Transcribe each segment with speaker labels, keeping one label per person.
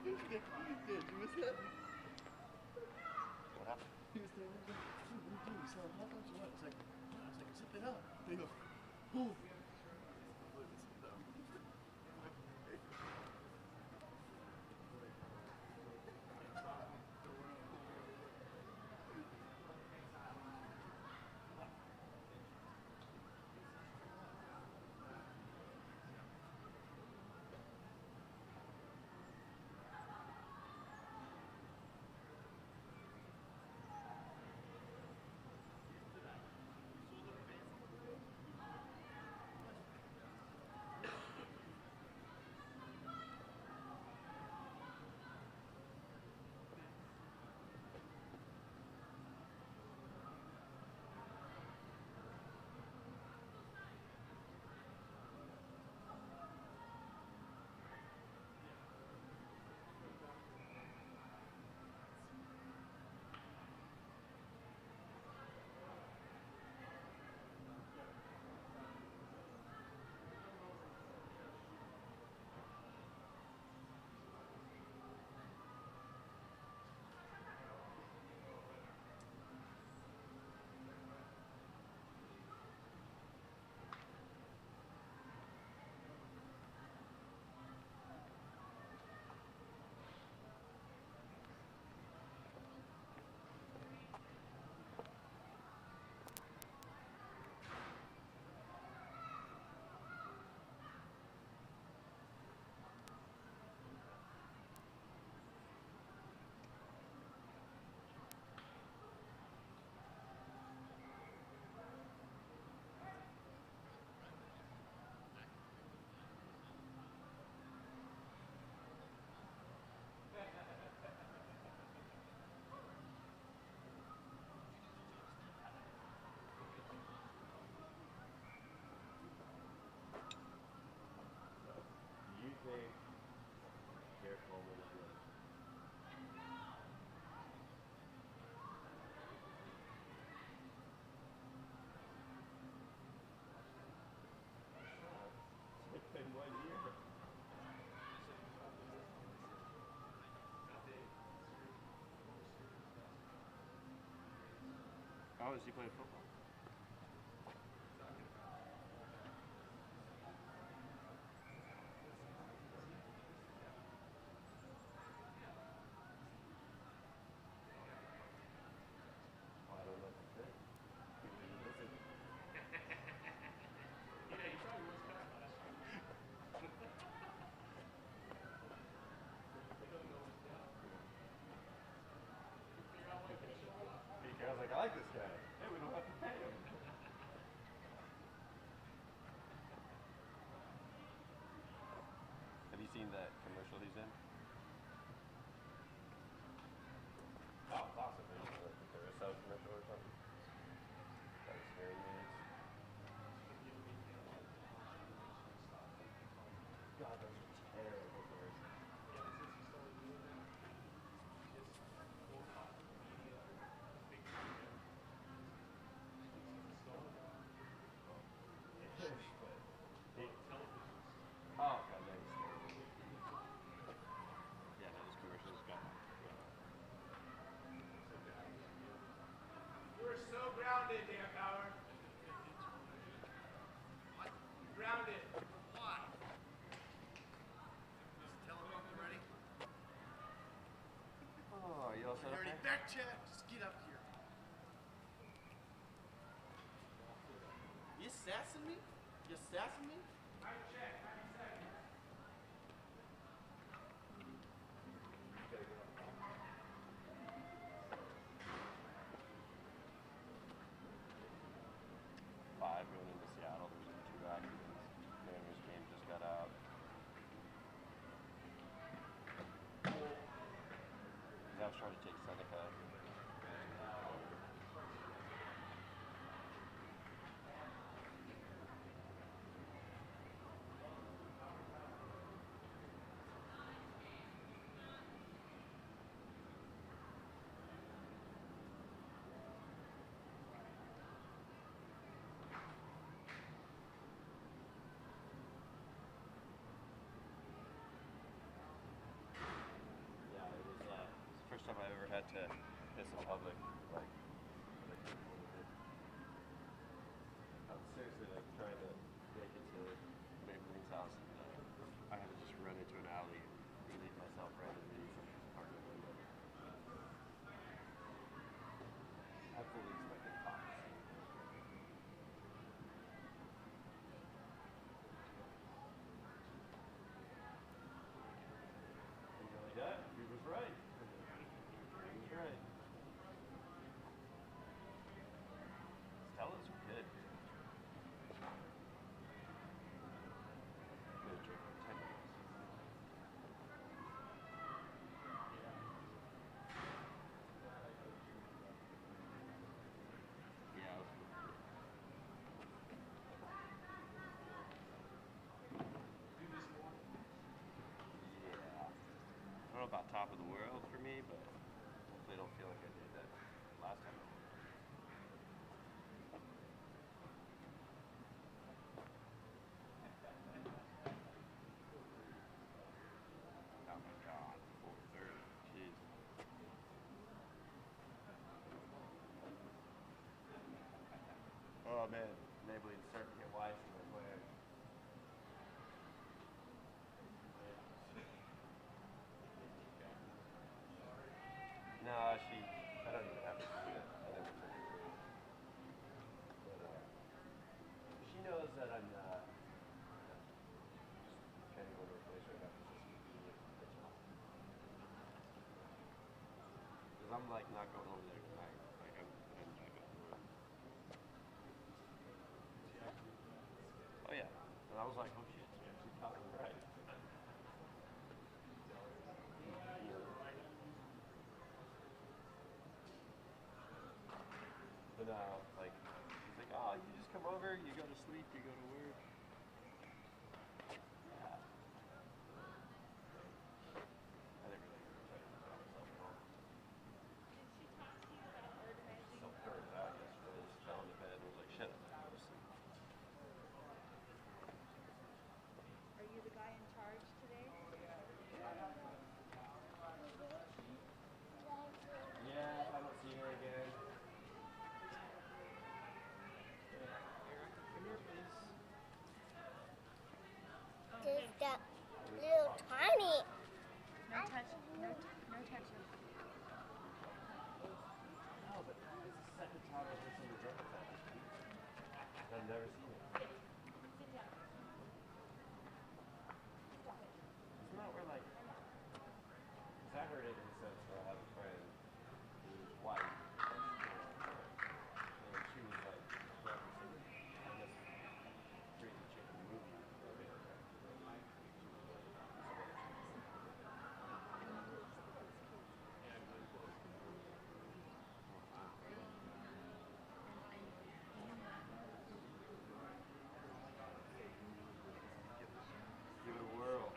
Speaker 1: You missed that?
Speaker 2: What happened?
Speaker 1: He was there. He was like, "Dude, what are you doing? You selling hot dogs or what?" I was like, "Zip it up." And he goes, "Oh."
Speaker 2: How is he playing football? I don't know if he did.
Speaker 3: Yeah, he probably was back last year. They don't know his job. You figure out why he can't show up.
Speaker 2: I was like, I like this guy. Hey, we don't have to pay him. Have you seen that commercial he's in? Oh, it's awesome. The Exiles commercial or something. That was ceremonies. God, those are terrible birds.
Speaker 3: Yeah, since he started doing that, his whole top media, big media, he's stolen it. Television.
Speaker 2: Oh, God, that is terrible. Yeah, no, this commercial has got
Speaker 3: You're so grounded, Dan Power. What? Grounded. Why? Just tell him I'm ready.
Speaker 2: Oh, you all set up
Speaker 1: Already
Speaker 2: there?
Speaker 1: back check. Just get up here. You sassing me? You sassing me?
Speaker 3: Time check. 90 seconds.
Speaker 2: Five going into Seattle. There's like 2 accidents. Mariners game just got out. I was trying to take Seneca. first time I ever had to piss in public. Like, I was seriously like trying to make it to Maybelline's house, and I had to just run into an alley and relieve myself randomly from his apartment window. I fully expected cops. And you're like, yeah, he was right. He was right. Stellas are good. Good drink. 10 minutes. Yeah, it was good. Yeah. I don't know about top of the world for me, but hopefully I don't feel like I did that last time. Oh my god, 4:30. Jeez. Oh man, Maybelline's starting to get wise to my plan. No, I don't even have to do that. I never took it to her. But, she knows that I'm just trying to go to a place right now because it's convenient for the job. Because I'm like not going over there tonight. Like I'm back up the road. Oh yeah. And I was like, oh shit, she actually caught me right. But like, he's like, oh, you just come over, you go to sleep, you go to work. Yeah. I didn't really try to tell myself at home. So burnt out yesterday, just fell into bed and was like, shut up, go to sleep.
Speaker 4: Are you the guy in charge today?
Speaker 2: Yeah, if I don't see her again.
Speaker 5: There's that little tiny.
Speaker 4: No touch. No touching.
Speaker 2: No, but it's the second time I've listened to Rugby this week. I've never seen it. Isn't that where like, because I heard it in the sense where I have a friend whose wife, and she was like referencing, I guess, Crazy Chicken movie of America. Give it a whirl.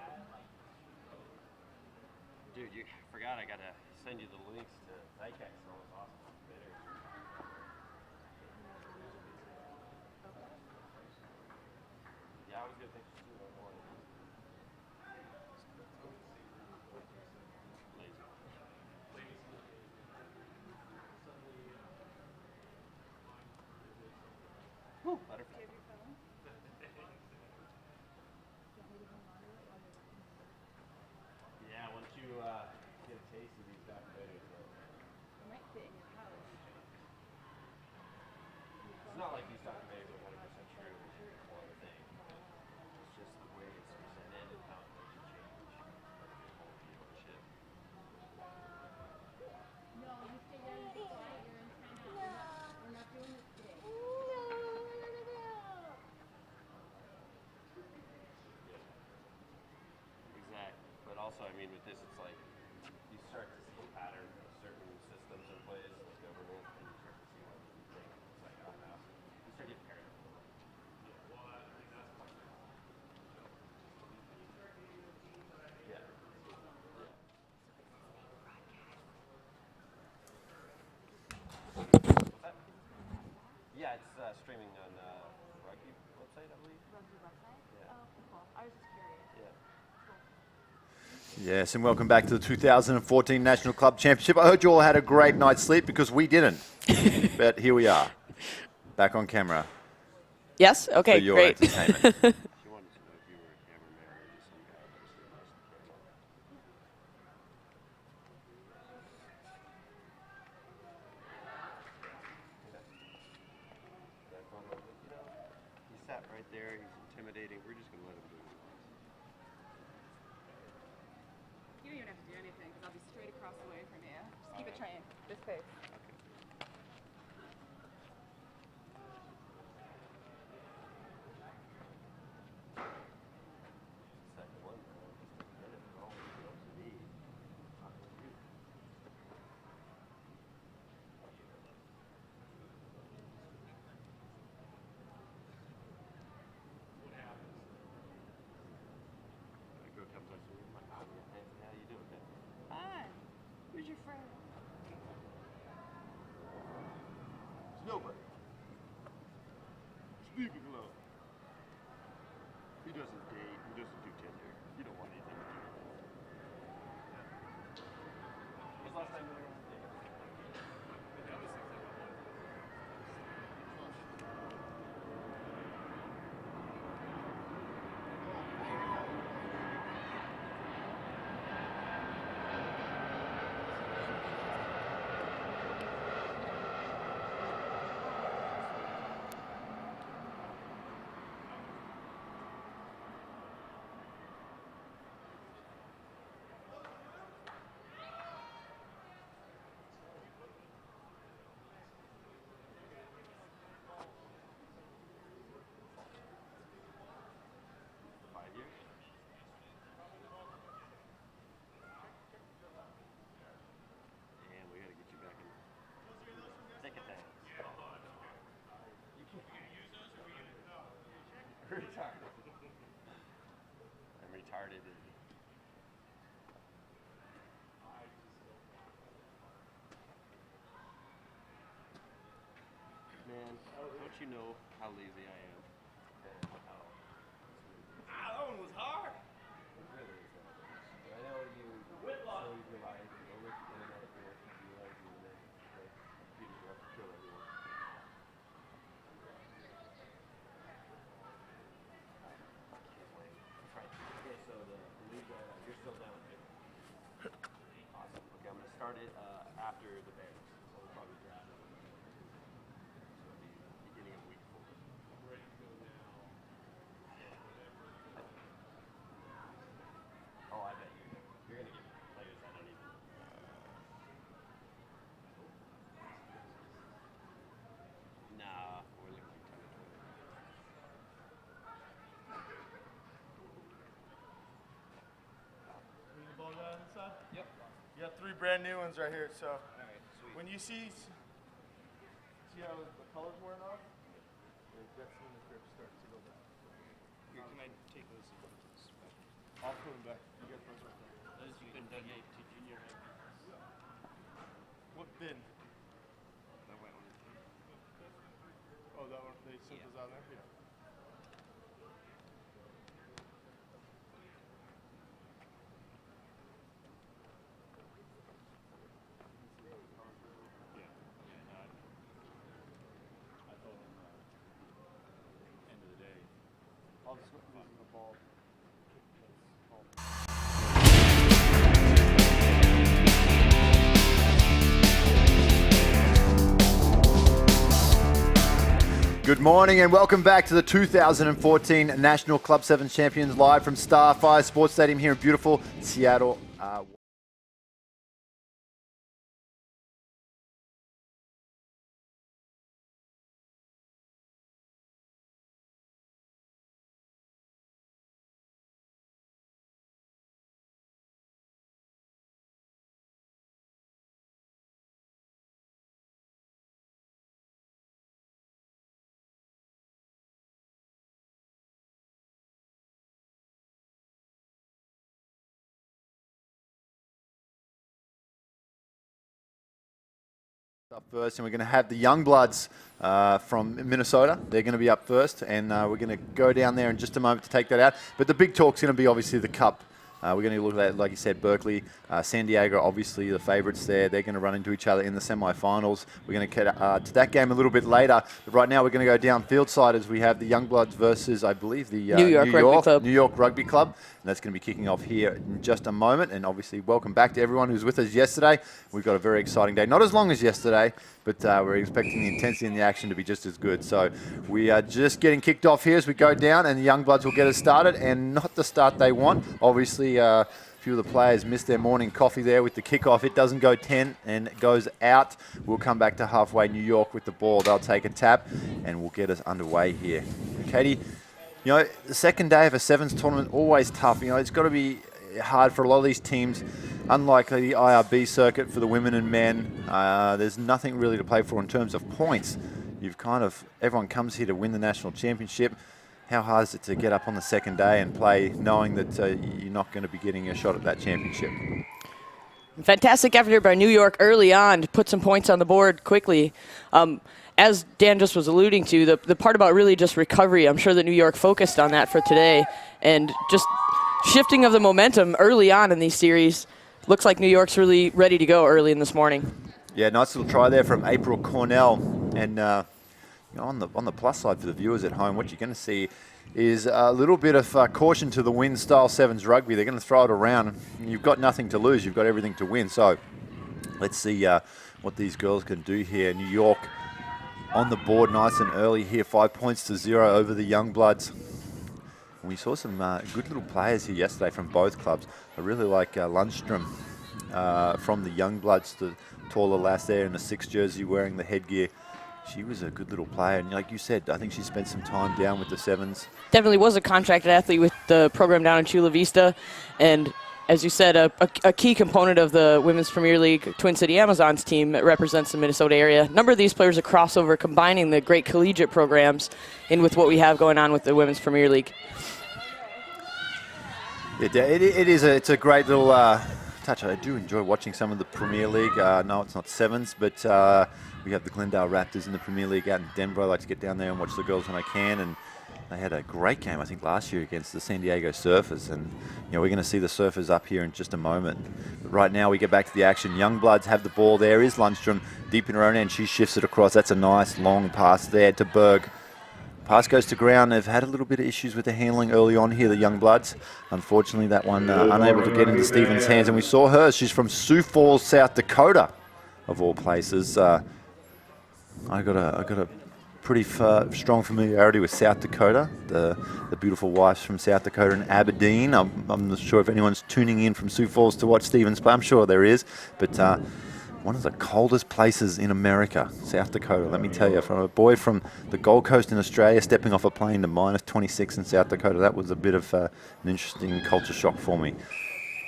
Speaker 2: Dude, you forgot I gotta send you the links to Zykex and all those awesome bitters. Yeah, I was gonna take you through one of these. Lazy. Woo, butterfly.
Speaker 4: Do you have your phone? Do you want me to hang on to it while you're working?
Speaker 2: Yeah, once you get a taste of these back bitters,
Speaker 4: It might fit in your house.
Speaker 2: it's not like these documentaries are 100% true or anything. It's just the way it's presented and how it makes you change your whole view on shit.
Speaker 4: No, you stay there and be quiet. You're in timeout. We're not doing this today.
Speaker 2: Exactly. But also, I mean, with this, it's like you start to see a pattern of certain systems in place, like government, and you start to see one thing. It's like, oh no. You start getting paranoid. Yeah. Yeah. What's that? Yeah, it's streaming on Rugby website, I believe.
Speaker 4: Rugby website?
Speaker 2: Yeah.
Speaker 4: Oh, okay, cool. I was just curious.
Speaker 2: Yeah.
Speaker 4: Cool.
Speaker 6: Yes, and welcome back to the 2014 National Club Championship. I heard you all had a great night's sleep because we didn't. But here we are, back on camera
Speaker 7: Yes? Okay,
Speaker 6: for your
Speaker 7: great.
Speaker 6: entertainment.
Speaker 2: She wanted to know if you were ever married to some guy that was the most That phone was like, he sat right there, he's intimidating, we're just gonna let him do what he wants.
Speaker 8: You don't even have to do anything because I'll be straight across the way from you. Just keep it trained. This face.
Speaker 2: Second one, man. Just a minute, all he knows to me. Not to you. A girl comes up to me, I'm like, oh, yeah, hey, how you doing, man? Hi. Who's your friend? It's nobody. Stephen Love. He doesn't date, he doesn't do Tinder. You don't want anything to do with him. When's the last time you were on a date? And we gotta get you back in. Take a dance. Retarded. I'm retarded. Man, don't you know how lazy I am? And how
Speaker 3: That one was hard.
Speaker 2: it really is that. I know you save your life, you go look at the internet if you want to realize you and then you just have to kill everyone. Can't wait. Right. Okay, so the league, you're still down, right? Awesome. Okay, I'm gonna start it after the Bears. So we'll probably draft. So it'll be beginning of week 4.
Speaker 3: I'm ready to go now.
Speaker 2: Oh, I bet you're gonna get players I don't even. Nah, we're looking like 10 or 20.
Speaker 1: Bring the ball down inside? Yep. You got 3 brand new ones right here, so when you see how the color's wearing off, that's when the grip starts to go back.
Speaker 3: Here, can I take those?
Speaker 1: I'll put them back. You got those right there.
Speaker 3: Those you can donate to junior high.
Speaker 1: What bin?
Speaker 3: That white one.
Speaker 1: Oh, that one. They sent those out there? Yeah.
Speaker 3: I told him, end of the day.
Speaker 1: I'll just go using the ball.
Speaker 6: Good morning and welcome back to the 2014 National Club 7 Champions live from Starfire Sports Stadium here in beautiful Seattle. Up first, and we're going to have the young bloods from Minnesota. They're going to be up first, and we're going to go down there in just a moment to take that out. But the big talk's going to be obviously the cup We're going to look at, like you said, Berkeley, San Diego, obviously the favourites there. They're going to run into each other in the semi-finals. We're going to get to that game a little bit later. But right now we're going to go down field side as we have the Youngbloods versus, I believe, the
Speaker 7: New York
Speaker 6: Rugby Club. And that's going to be kicking off here in just a moment. And obviously welcome back to everyone who's with us yesterday. We've got a very exciting day. Not as long as yesterday, but we're expecting the intensity and the action to be just as good. So we are just getting kicked off here as we go down, and the Youngbloods will get us started, and not the start they want. Obviously, a few of the players missed their morning coffee there with the kickoff. It doesn't go 10 and it goes out. We'll come back to halfway New York with the ball. They'll take a tap and we'll get us underway here. Katie, you know, the second day of a sevens tournament, always tough. You know, it's got to be hard for a lot of these teams. Unlike the IRB circuit for the women and men, there's nothing really to play for in terms of points. You've kind of, everyone comes here to win the national championship. How hard is it to get up on the second day and play knowing that you're not going to be getting a shot at that championship?
Speaker 7: Fantastic effort here by New York early on to put some points on the board quickly. As Dan just was alluding to, the part about really just recovery, I'm sure that New York focused on that for today, and just shifting of the momentum early on in these series. Looks like New York's really ready to go early in this morning.
Speaker 6: Yeah, nice little try there from April Cornell. And you know, on the plus side for the viewers at home, what you're going to see is a little bit of caution to the wind style sevens rugby. They're going to throw it around. You've got nothing to lose. You've got everything to win. So let's see what these girls can do here. New York on the board nice and early here, 5 points to 0 over the Youngbloods. We saw some good little players here yesterday from both clubs. I really like Lundstrom from the Youngbloods, the taller lass there in the 6 jersey wearing the headgear. She was a good little player, and like you said, I think she spent some time down with the sevens.
Speaker 7: Definitely was a contracted athlete with the program down in Chula Vista, and as you said, a key component of the Women's Premier League Twin City Amazons team that represents the Minnesota area. A number of these players are crossover, combining the great collegiate programs in with what we have going on with the Women's Premier League.
Speaker 6: It's a great little touch. I do enjoy watching some of the Premier League. No, it's not sevens, but we have the Glendale Raptors in the Premier League out in Denver. I like to get down there and watch the girls when I can, and they had a great game, I think, last year against the San Diego Surfers, and you know, we're going to see the Surfers up here in just a moment. But right now we get back to the action. Youngbloods have the ball. There is Lundstrom deep in her own end. She shifts it across. That's a nice long pass there to Berg. Pass goes to ground. They've had a little bit of issues with the handling early on here, the Youngbloods. Unfortunately, that one unable to get into Stevens' hands. And we saw her. She's from Sioux Falls, South Dakota, of all places. I got a pretty strong familiarity with South Dakota. The beautiful wives from South Dakota and Aberdeen. I'm not sure if anyone's tuning in from Sioux Falls to watch Stevens play. I'm sure there is. But one of the coldest places in America, South Dakota, let me tell you. From a boy from the Gold Coast in Australia stepping off a plane to minus 26 in South Dakota, that was a bit of an interesting culture shock for me.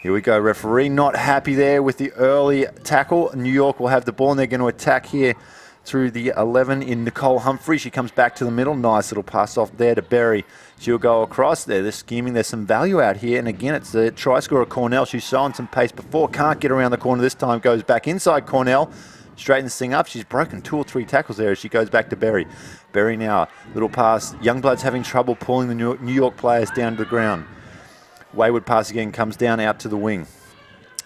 Speaker 6: Here we go, referee not happy there with the early tackle. New York will have the ball and they're going to attack here through the 11 in Nicole Humphrey. She comes back to the middle. Nice little pass off there to Berry. She'll go across there. They're scheming. There's some value out here. And again, it's the try scorer Cornell. She's shown some pace before. Can't get around the corner this time. Goes back inside Cornell. Straightens this thing up. She's broken 2 or 3 tackles there as she goes back to Berry. Berry now, little pass. Youngbloods having trouble pulling the New York players down to the ground. Wayward pass again comes down out to the wing.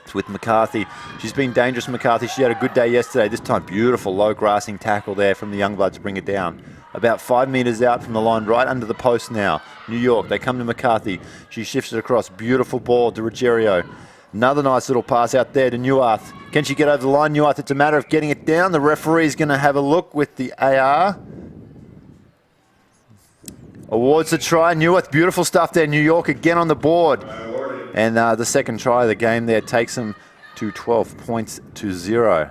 Speaker 6: It's with McCarthy. She's been dangerous, McCarthy. She had a good day yesterday. This time, beautiful low grassing tackle there from the Youngbloods to bring it down. About 5 metres out from the line, right under the post now. New York, they come to McCarthy. She shifts it across. Beautiful ball to Ruggiero. Another nice little pass out there to Newarth. Can she get over the line, Newarth? It's a matter of getting it down. The referee's going to have a look with the AR. Awards the try. Newarth, beautiful stuff there. New York again on the board. And the second try of the game there takes them to 12 points to 0.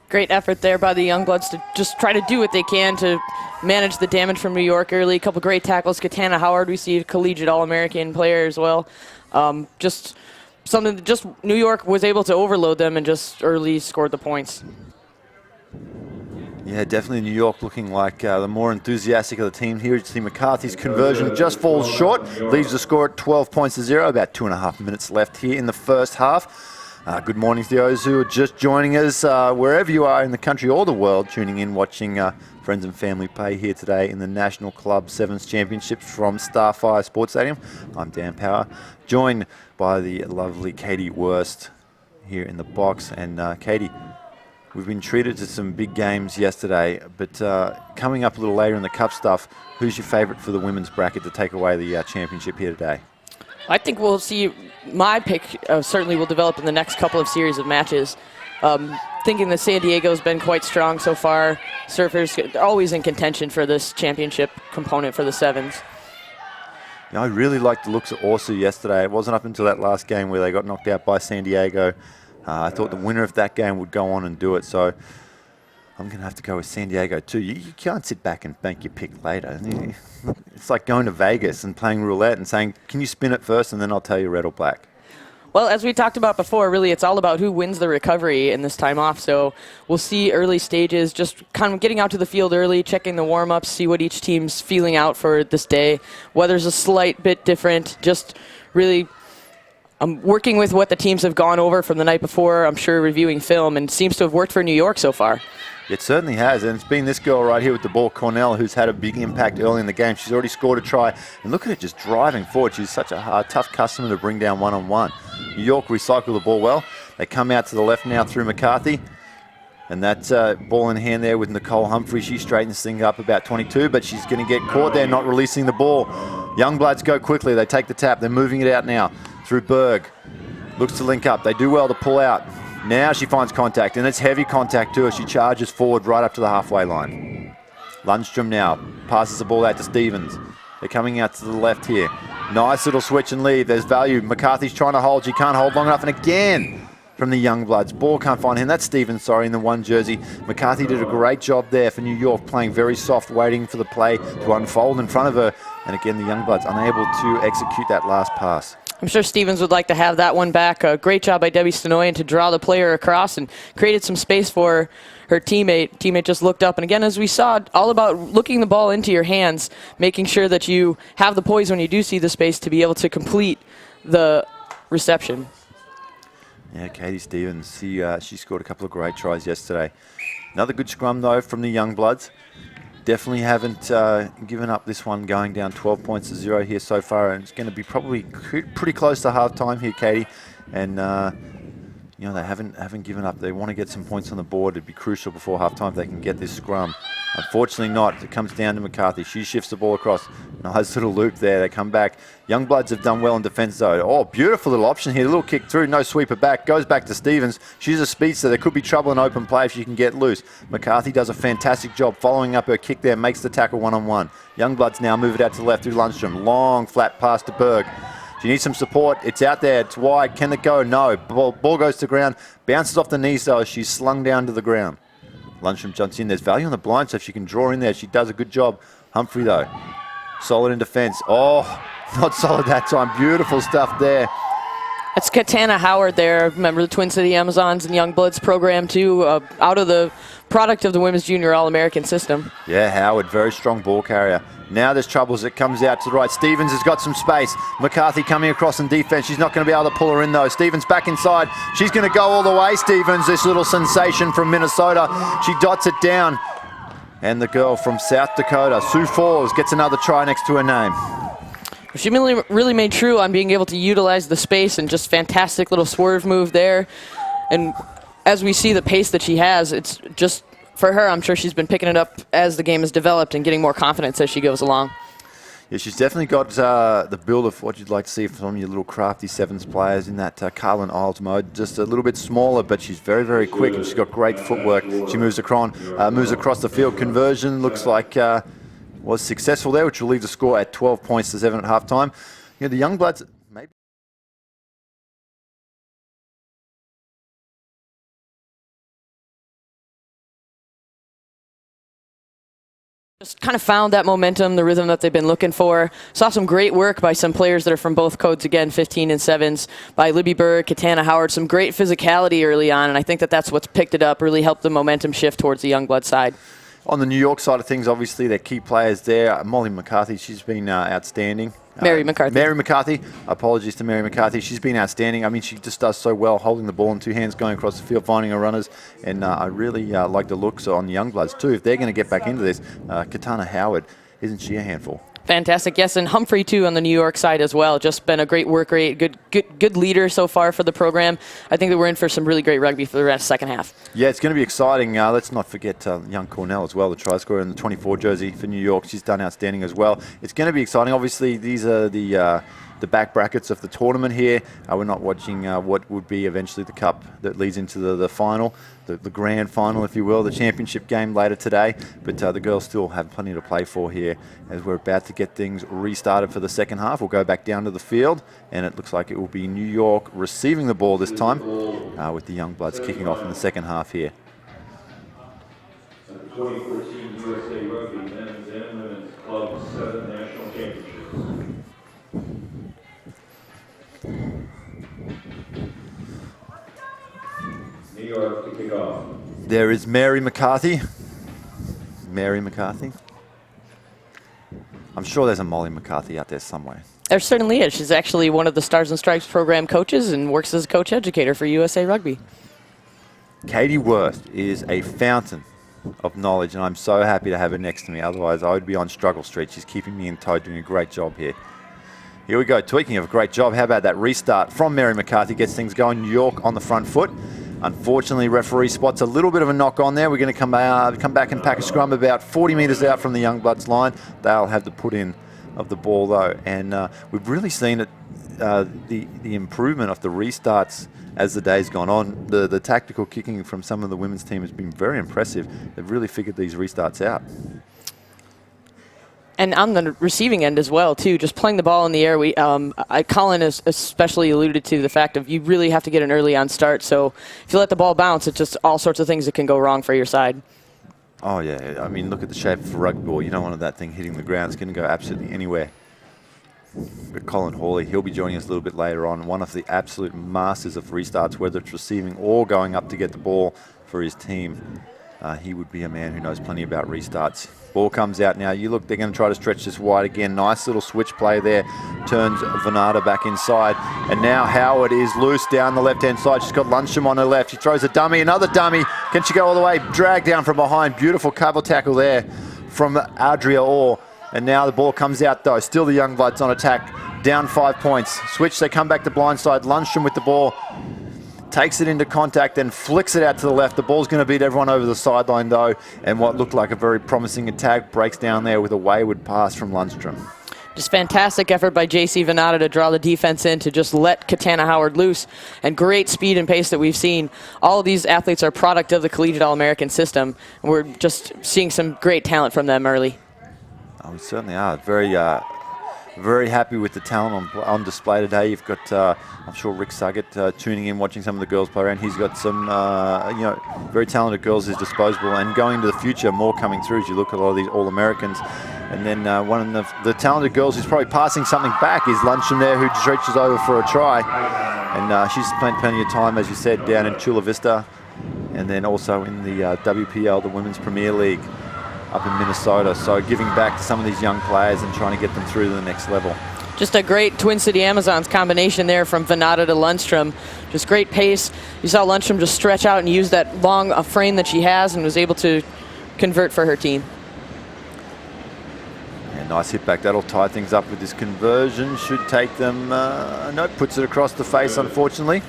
Speaker 7: Great effort there by the Youngbloods to just try to do what they can to manage the damage from New York early. A couple great tackles. Katana Howard, we see a collegiate All-American player as well. Just something that just New York was able to overload them and just early scored the points.
Speaker 6: Yeah, definitely New York looking like the more enthusiastic of the team here. You see McCarthy's conversion just falls short, leaves the score at 12 points to 0. About 2.5 minutes left here in the first half. Good morning to those who are just joining us, wherever you are in the country or the world, tuning in, watching friends and family play here today in the National Club Sevens Championships from Starfire Sports Stadium. I'm Dan Power, joined by the lovely Katie Wurst here in the box. And Katie, we've been treated to some big games yesterday, but coming up a little later in the cup stuff, who's your favourite for the women's bracket to take away the championship here today?
Speaker 7: I think we'll see. My pick certainly will develop in the next couple of series of matches. Thinking that San Diego's been quite strong so far. Surfers always in contention for this championship component for the sevens.
Speaker 6: You know, I really liked the looks of Orsu yesterday. It wasn't up until that last game where they got knocked out by San Diego. I thought the winner of that game would go on and do it, so I'm going to have to go with San Diego too. You can't sit back and make your pick later. It's like going to Vegas and playing roulette and saying, can you spin it first and then I'll tell you red or black.
Speaker 7: Well, as we talked about before, really it's all about who wins the recovery in this time off. So we'll see early stages, just kind of getting out to the field early, checking the warm-ups, see what each team's feeling out for this day. Weather's a slight bit different, just really working with what the teams have gone over from the night before, I'm sure reviewing film, and seems to have worked for New York so far.
Speaker 6: It certainly has, and it's been this girl right here with the ball, Cornell, who's had a big impact early in the game. She's already scored a try, and look at her just driving forward. She's such a hard, tough customer to bring down one-on-one. New York recycle the ball well. They come out to the left now through McCarthy, and that ball in hand there with Nicole Humphrey. She straightens things up about 22, but she's going to get caught there, not releasing the ball. Youngbloods go quickly. They take the tap. They're moving it out now through Berg. Looks to link up. They do well to pull out. Now she finds contact, and it's heavy contact to her. She charges forward right up to the halfway line. Lundstrom now passes the ball out to Stevens. They're coming out to the left here. Nice little switch and leave. There's value. McCarthy's trying to hold. She can't hold long enough, and again from the Youngbloods. Ball can't find him. That's Stevens, sorry, in the one jersey. McCarthy did a great job there for New York, playing very soft, waiting for the play to unfold in front of her. And again, the Youngbloods unable to execute that last pass.
Speaker 7: I'm sure Stevens would like to have that one back. Great job by Debbie Stenoyan to draw the player across and created some space for her teammate. Teammate just looked up. And again, as we saw, all about looking the ball into your hands, making sure that you have the poise when you do see the space to be able to complete the reception.
Speaker 6: Yeah, Katie Stevens, she scored a couple of great tries yesterday. Another good scrum, though, from the Youngbloods. Definitely haven't given up this one, going down 12 points to 0 here so far, and it's going to be probably pretty close to half time here, Katie. And you know, they haven't given up. They want to get some points on the board. It'd be crucial before half time if they can get this scrum. Unfortunately not. It comes down to McCarthy. She shifts the ball across. Nice little loop there. They come back. Youngbloods have done well in defence though. Oh, beautiful little option here. A little kick through. No sweeper back. Goes back to Stevens. She's a speedster. There could be trouble in open play if she can get loose. McCarthy does a fantastic job following up her kick there. Makes the tackle one-on-one. Youngbloods now move it out to the left through Lundstrom. Long flat pass to Berg. She needs some support. It's out there. It's wide. Can it go? No. Ball goes to ground. Bounces off the knees though. She's slung down to the ground. Lundstrom jumps in. There's value on the blind, so if she can draw in there, she does a good job. Humphrey, though, solid in defence. Oh, not solid that time. Beautiful stuff there.
Speaker 7: That's Katana Howard there. Remember the Twin City Amazons and Youngbloods program, too, out of the product of the Women's Junior All-American system.
Speaker 6: Yeah, Howard, very strong ball carrier. Now there's trouble as it comes out to the right. Stevens has got some space. McCarthy coming across in defence. She's not going to be able to pull her in, though. Stevens back inside. She's going to go all the way, Stevens, this little sensation from Minnesota. She dots it down. And the girl from South Dakota, Sioux Falls, gets another try next to her name.
Speaker 7: She really made true on being able to utilize the space, and just fantastic little swerve move there. And as we see the pace that she has, it's just, for her, I'm sure she's been picking it up as the game has developed and getting more confidence as she goes along.
Speaker 6: Yeah, she's definitely got the build of what you'd like to see from your little crafty sevens players in that Carlin Isles mode. Just a little bit smaller, but she's very, very quick, and she's got great footwork. She moves across the field. Conversion looks like was successful there, which will leave the score at 12 points to 7 at halftime. You know, the Youngbloods maybe.
Speaker 7: Just kind of found that momentum, the rhythm that they've been looking for. Saw some great work by some players that are from both codes again, 15 and 7s, by Libby Berg, Katana Howard. Some great physicality early on, and I think that that's what's picked it up, really helped the momentum shift towards the Youngblood side. On the New York side of things, obviously, their key players there, Molly McCarthy, she's been outstanding. Mary McCarthy.
Speaker 6: Mary McCarthy. Apologies to Mary McCarthy. She's been outstanding. I mean, she just does so well, holding the ball in two hands, going across the field, finding her runners. And I really like the looks on the Youngbloods too. If they're going to get back into this, Katana Howard, isn't she a handful?
Speaker 7: Fantastic, yes, and Humphrey too on the New York side as well. Just been a great work rate, good leader so far for the program. I think that we're in for some really great rugby for the rest second half.
Speaker 6: Yeah, it's going to be exciting. Let's not forget young Cornell as well, the try scorer in the 24 jersey for New York. She's done outstanding as well. It's going to be exciting. Obviously, these are the back brackets of the tournament here. We're not watching what would be eventually the cup that leads into the final, the grand final, if you will, the championship game later today. But the girls still have plenty to play for here as we're about to get things restarted for the second half. We'll go back down to the field, and it looks like it will be New York receiving the ball this time with the Youngbloods kicking off in the second half here.
Speaker 9: 2014 USA Rugby Men's and Women's Club 7 National Championships. New York to kick off.
Speaker 6: There is Mary McCarthy. Mary McCarthy. I'm sure there's a Molly McCarthy out there somewhere.
Speaker 7: There certainly is. She's actually one of the Stars and Stripes program coaches and works as a coach educator for USA Rugby.
Speaker 6: Katie Worth is a fountain of knowledge, and I'm so happy to have her next to me. Otherwise, I would be on Struggle Street. She's keeping me in tow, doing a great job here. Here we go, tweaking of a great job. How about that restart from Mary McCarthy? Gets things going. New York on the front foot. Unfortunately, referee spots a little bit of a knock on there. We're going to come back and pack a scrum about 40 metres out from the Youngbloods line. They'll have the put in of the ball though, and we've really seen it, the improvement of the restarts as the day's gone on. The tactical kicking from some of the women's team has been very impressive. They've really figured these restarts out.
Speaker 7: And on the receiving end as well, too, just playing the ball in the air. Colin has especially alluded to the fact of you really have to get an early on start. So if you let the ball bounce, it's just all sorts of things that can go wrong for your side.
Speaker 6: Oh, yeah. I mean, look at the shape of a rugby ball. You don't want that thing hitting the ground. It's going to go absolutely anywhere. But Colin Hawley, he'll be joining us a little bit later on. One of the absolute masters of restarts, whether it's receiving or going up to get the ball for his team. He would be a man who knows plenty about restarts. Ball comes out now. You look, they're going to try to stretch this wide again. Nice little switch play there. Turns Venata back inside. And now Howard is loose down the left-hand side. She's got Lundstrom on her left. She throws a dummy, another dummy. Can she go all the way? Drag down from behind. Beautiful cover tackle there from Adria Orr. And now the ball comes out though. Still the Youngbloods on attack. Down 5 points. Switch, they come back to blindside. Lundstrom with the ball. Takes it into contact and flicks it out to the left. The ball's going to beat everyone over the sideline though, and what looked like a very promising attack breaks down there with a wayward pass from Lundstrom.
Speaker 7: Just fantastic effort by JC Venata to draw the defense in to just let Katana Howard loose, and great speed and pace that we've seen. All of these athletes are product of the Collegiate All-American system, and we're just seeing some great talent from them early.
Speaker 6: Oh, we certainly are. Very happy with the talent on display today. You've got, I'm sure, Rick Suggett tuning in, watching some of the girls play around. He's got some, very talented girls at his disposal. And going into the future, more coming through as you look at a lot of these All-Americans. And then one of the talented girls who's probably passing something back is Lundstrom there, who stretches over for a try. And she's spent plenty of time, as you said, down in Chula Vista. And then also in the WPL, the Women's Premier League, up in Minnesota. So giving back to some of these young players and trying to get them through to the next level.
Speaker 7: Just a great Twin City Amazons combination there from Venata to Lundstrom. Just great pace. You saw Lundstrom just stretch out and use that long frame that she has and was able to convert for her team.
Speaker 6: Yeah, nice hit back. That'll tie things up with this conversion. Should take them, no, puts it across the face, unfortunately.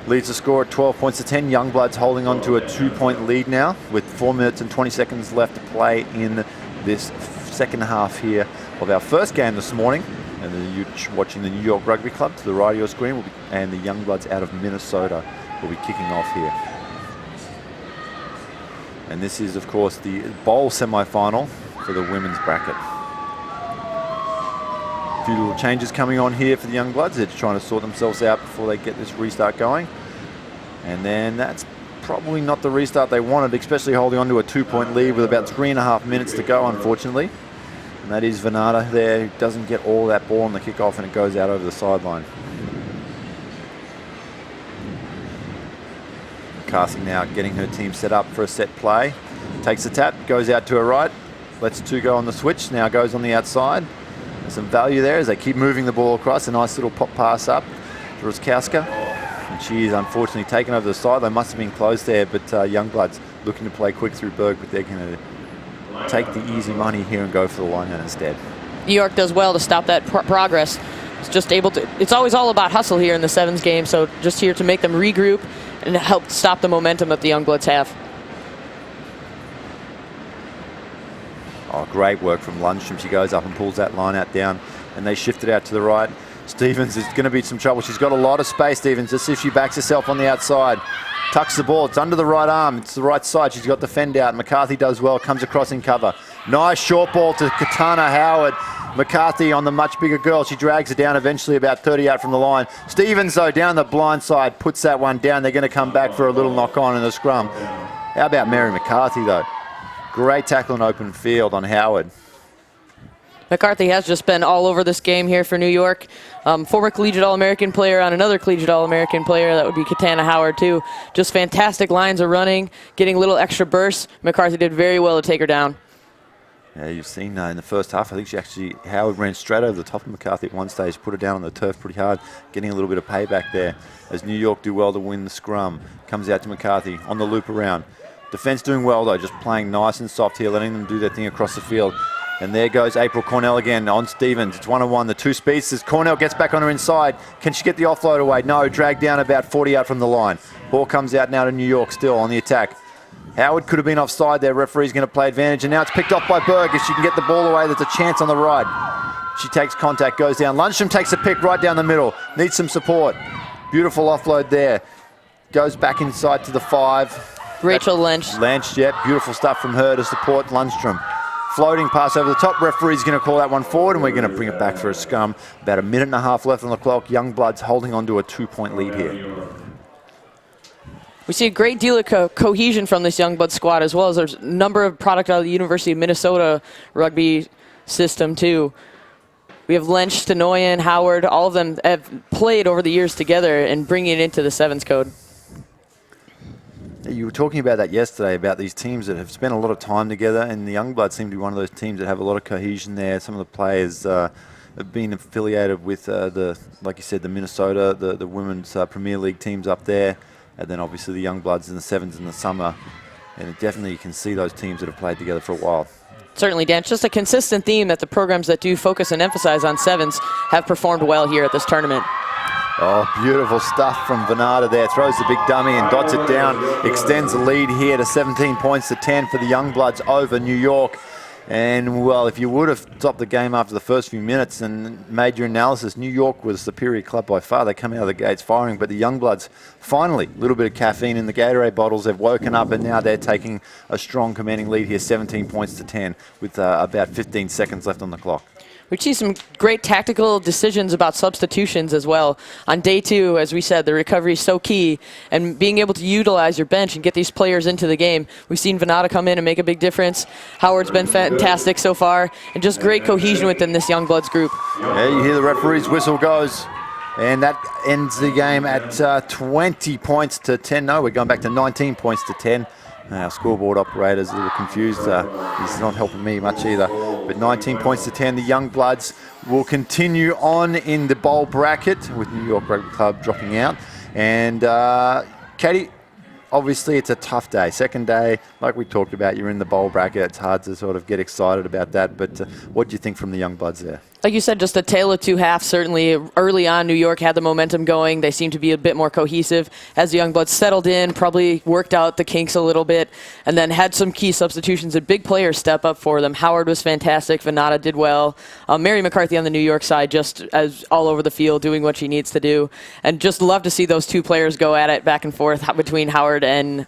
Speaker 6: Leads the score at 12 points to 10. Youngbloods holding on to a 2-point lead now with 4 minutes and 20 seconds left to play in this second half here of our first game this morning. And you're watching the New York Rugby Club to the right of your screen, and the Youngbloods out of Minnesota will be kicking off here. And this is, of course, the bowl semi-final for the women's bracket. A few little changes coming on here for the Youngbloods. They're trying to sort themselves out before they get this restart going. And then that's probably not the restart they wanted, especially holding on to a 2-point lead with about 3.5 minutes to go, unfortunately. And that is Venata there, who doesn't get all that ball on the kickoff, and it goes out over the sideline. McCarthy now getting her team set up for a set play. Takes the tap, goes out to her right, lets two go on the switch, now goes on the outside. some value there as they keep moving the ball across. A nice little pop pass up to Ruskowska. And she is unfortunately taken over the side. They must have been closed there, but Youngbloods looking to play quick through Berg, but they're going to take the easy money here and go for the line out instead.
Speaker 7: New York does well to stop that progress. It's just able to. It's always all about hustle here in the sevens game, so just here to make them regroup and help stop the momentum that the Youngbloods have.
Speaker 6: Oh, great work from Lundstrom. She goes up and pulls that line out down, and they shift it out to the right. Stevens is going to be some trouble. She's got a lot of space, Stevens. Just if she backs herself on the outside. Tucks the ball. It's under the right arm. It's the right side. She's got the fend out. McCarthy does well. Comes across in cover. Nice short ball to Katana Howard. McCarthy on the much bigger girl. She drags it down eventually about 30 out from the line. Stevens, though, down the blind side, puts that one down. They're going to come back for a little knock-on in the scrum. How about Mary McCarthy, though? Great tackle in open field on Howard.
Speaker 7: McCarthy has just been all over this game here for New York. Former collegiate All-American player on another collegiate All-American player. That would be Katana Howard, too. Just fantastic lines of running, getting a little extra burst. McCarthy did very well to take her down.
Speaker 6: Yeah, you've seen in the first half, I think Howard ran straight over the top of McCarthy at one stage, put her down on the turf pretty hard, getting a little bit of payback there as New York do well to win the scrum. Comes out to McCarthy on the loop around. Defence doing well, though, just playing nice and soft here, letting them do their thing across the field. And there goes April Cornell again on Stevens. It's 1-on-1, the two speedsters. Cornell gets back on her inside. Can she get the offload away? No, dragged down about 40 out from the line. Ball comes out now to New York still on the attack. Howard could have been offside there. Referee's going to play advantage. And now it's picked off by Berg. If she can get the ball away, there's a chance on the right. She takes contact, goes down. Lundstrom takes a pick right down the middle. Needs some support. Beautiful offload there. Goes back inside to the 5.
Speaker 7: Rachel Lynch.
Speaker 6: Lynch, yep. Beautiful stuff from her to support Lundstrom. Floating pass over the top. Referee's going to call that one forward, and we're going to bring it back for a scrum. About a minute and a half left on the clock. Youngbloods holding on to a 2-point lead here.
Speaker 7: We see a great deal of cohesion from this Youngblood squad, as well as there's a number of product out of the University of Minnesota rugby system, too. We have Lynch, Stenoyan, Howard. All of them have played over the years together and bringing it into the sevens code.
Speaker 6: You were talking about that yesterday, about these teams that have spent a lot of time together, and the Youngbloods seem to be one of those teams that have a lot of cohesion there. Some of the players have been affiliated with, like you said, the Minnesota, the women's Premier League teams up there, and then obviously the Youngbloods in the sevens in the summer. And definitely you can see those teams that have played together for a while.
Speaker 7: Certainly, Dan. It's just a consistent theme that the programs that do focus and emphasize on sevens have performed well here at this tournament.
Speaker 6: Oh, beautiful stuff from Venata there. Throws the big dummy and dots it down. Extends the lead here to 17 points to 10 for the Youngbloods over New York. And, well, if you would have stopped the game after the first few minutes and made your analysis, New York was the superior club by far. They come out of the gates firing, but the Youngbloods, finally, a little bit of caffeine in the Gatorade bottles. They've woken up, and now they're taking a strong commanding lead here, 17 points to 10, with about 15 seconds left on the clock.
Speaker 7: We see some great tactical decisions about substitutions as well. On day 2, as we said, the recovery is so key, and being able to utilize your bench and get these players into the game. We've seen Venata come in and make a big difference. Howard's been fantastic so far, and just great cohesion within this Youngbloods group.
Speaker 6: Yeah, you hear the referee's whistle goes, and that ends the game at 20 points to 10. No, we're going back to 19 points to 10. Our scoreboard operator's a little confused. He's not helping me much either. But 19 points to 10. The Youngbloods will continue on in the bowl bracket with New York Rugby Club dropping out. And Katie, obviously it's a tough day. Second day, like we talked about, you're in the bowl bracket. It's hard to sort of get excited about that. But what do you think from the Youngbloods there?
Speaker 7: Like you said, just a tale of two halves. Certainly early on, New York had the momentum going. They seemed to be a bit more cohesive. As the Youngbloods settled in, probably worked out the kinks a little bit, and then had some key substitutions and big players step up for them. Howard was fantastic. Venata did well. Mary McCarthy on the New York side, just as all over the field, doing what she needs to do. And just love to see those two players go at it back and forth between Howard and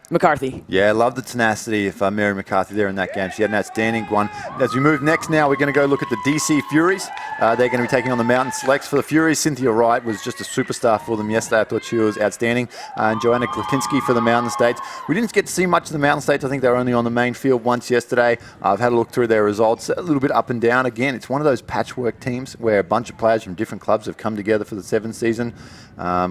Speaker 7: McCarthy.
Speaker 6: Yeah, love the tenacity of Mary McCarthy there in that game. She had an outstanding one. As we move next now, we're going to go look at the DC Furies. They're going to be taking on the Mountain Selects. For the Furies, Cynthia Wright was just a superstar for them yesterday. I thought she was outstanding. And Joanna Klatinski for the Mountain States. We didn't get to see much of the Mountain States. I think they were only on the main field once yesterday. I've had a look through their results. A little bit up and down. Again, it's one of those patchwork teams where a bunch of players from different clubs have come together for the seventh season.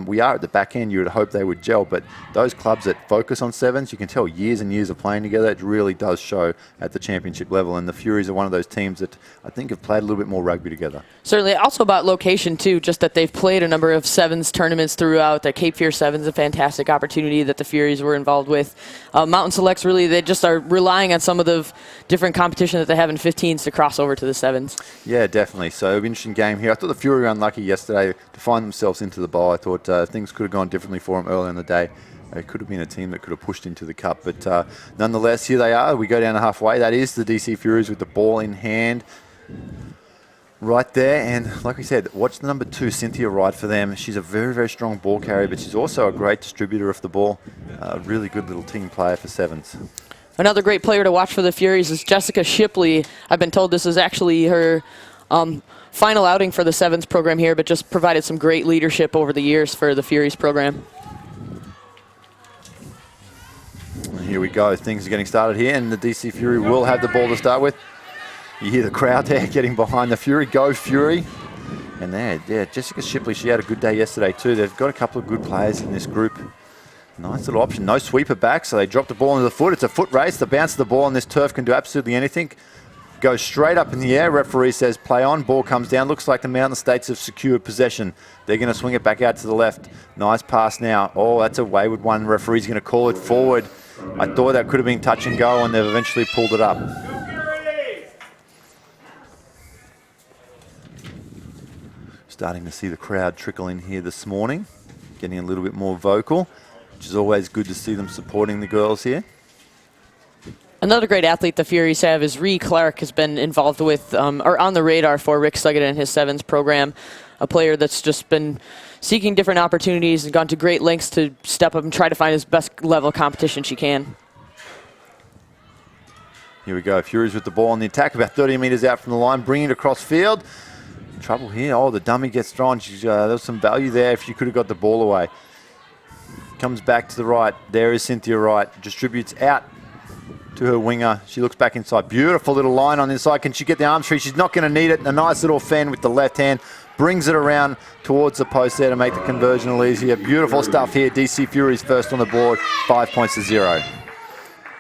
Speaker 6: We are at the back end. You would hope they would gel, but those clubs that focus on sevens. You can tell years and years of playing together. It really does show at the championship level, and the Furies are one of those teams that I think have played a little bit more rugby together.
Speaker 7: Certainly. Also about location, too, just that they've played a number of sevens tournaments throughout. The Cape Fear Sevens, a fantastic opportunity that the Furies were involved with. Mountain Selects, really, they just are relying on some of the different competition that they have in 15s to cross over to the sevens.
Speaker 6: Yeah, definitely. So it'll be an interesting game here. I thought the Fury were unlucky yesterday to find themselves into the bowl. I thought things could have gone differently for them earlier in the day. It could have been a team that could have pushed into the cup. But nonetheless, here they are. We go down to halfway. That is the DC Furies with the ball in hand right there. And like we said, watch the number 2, Cynthia Wright, for them. She's a very, very strong ball carrier, but she's also a great distributor of the ball. A really good little team player for sevens.
Speaker 7: Another great player to watch for the Furies is Jessica Shipley. I've been told this is actually her final outing for the sevens program here, but just provided some great leadership over the years for the Furies program.
Speaker 6: And here we go. Things are getting started here, and the DC Fury will have the ball to start with. You hear the crowd there getting behind the Fury. Go Fury. And there, yeah, Jessica Shipley, she had a good day yesterday too. They've got a couple of good players in this group. Nice little option. No sweeper back, so they drop the ball into the foot. It's a foot race. The bounce of the ball on this turf can do absolutely anything. Goes straight up in the air. Referee says play on. Ball comes down. Looks like the Mountain States have secured possession. They're going to swing it back out to the left. Nice pass now. Oh, that's a wayward one. Referee's going to call it forward. I thought that could have been touch and go, and they've eventually pulled it up. Starting to see the crowd trickle in here this morning. Getting a little bit more vocal, which is always good to see them supporting the girls here.
Speaker 7: Another great athlete the Furies have is Ree Clark, has been involved with, or on the radar for Rick Suggett and his sevens program. A player that's just been seeking different opportunities and gone to great lengths to step up and try to find his best level competition she can.
Speaker 6: Here we go, Furies with the ball on the attack, about 30 metres out from the line, bringing it across field. Trouble here. Oh, the dummy gets thrown. There was some value there if she could have got the ball away. Comes back to the right. There is Cynthia Wright. Distributes out to her winger. She looks back inside. Beautiful little line on the inside. Can she get the arm tree? She's not going to need it. A nice little fend with the left hand. Brings it around towards the post there to make the conversion a little easier. Beautiful stuff here. DC Furies first on the board. 5 points to 0.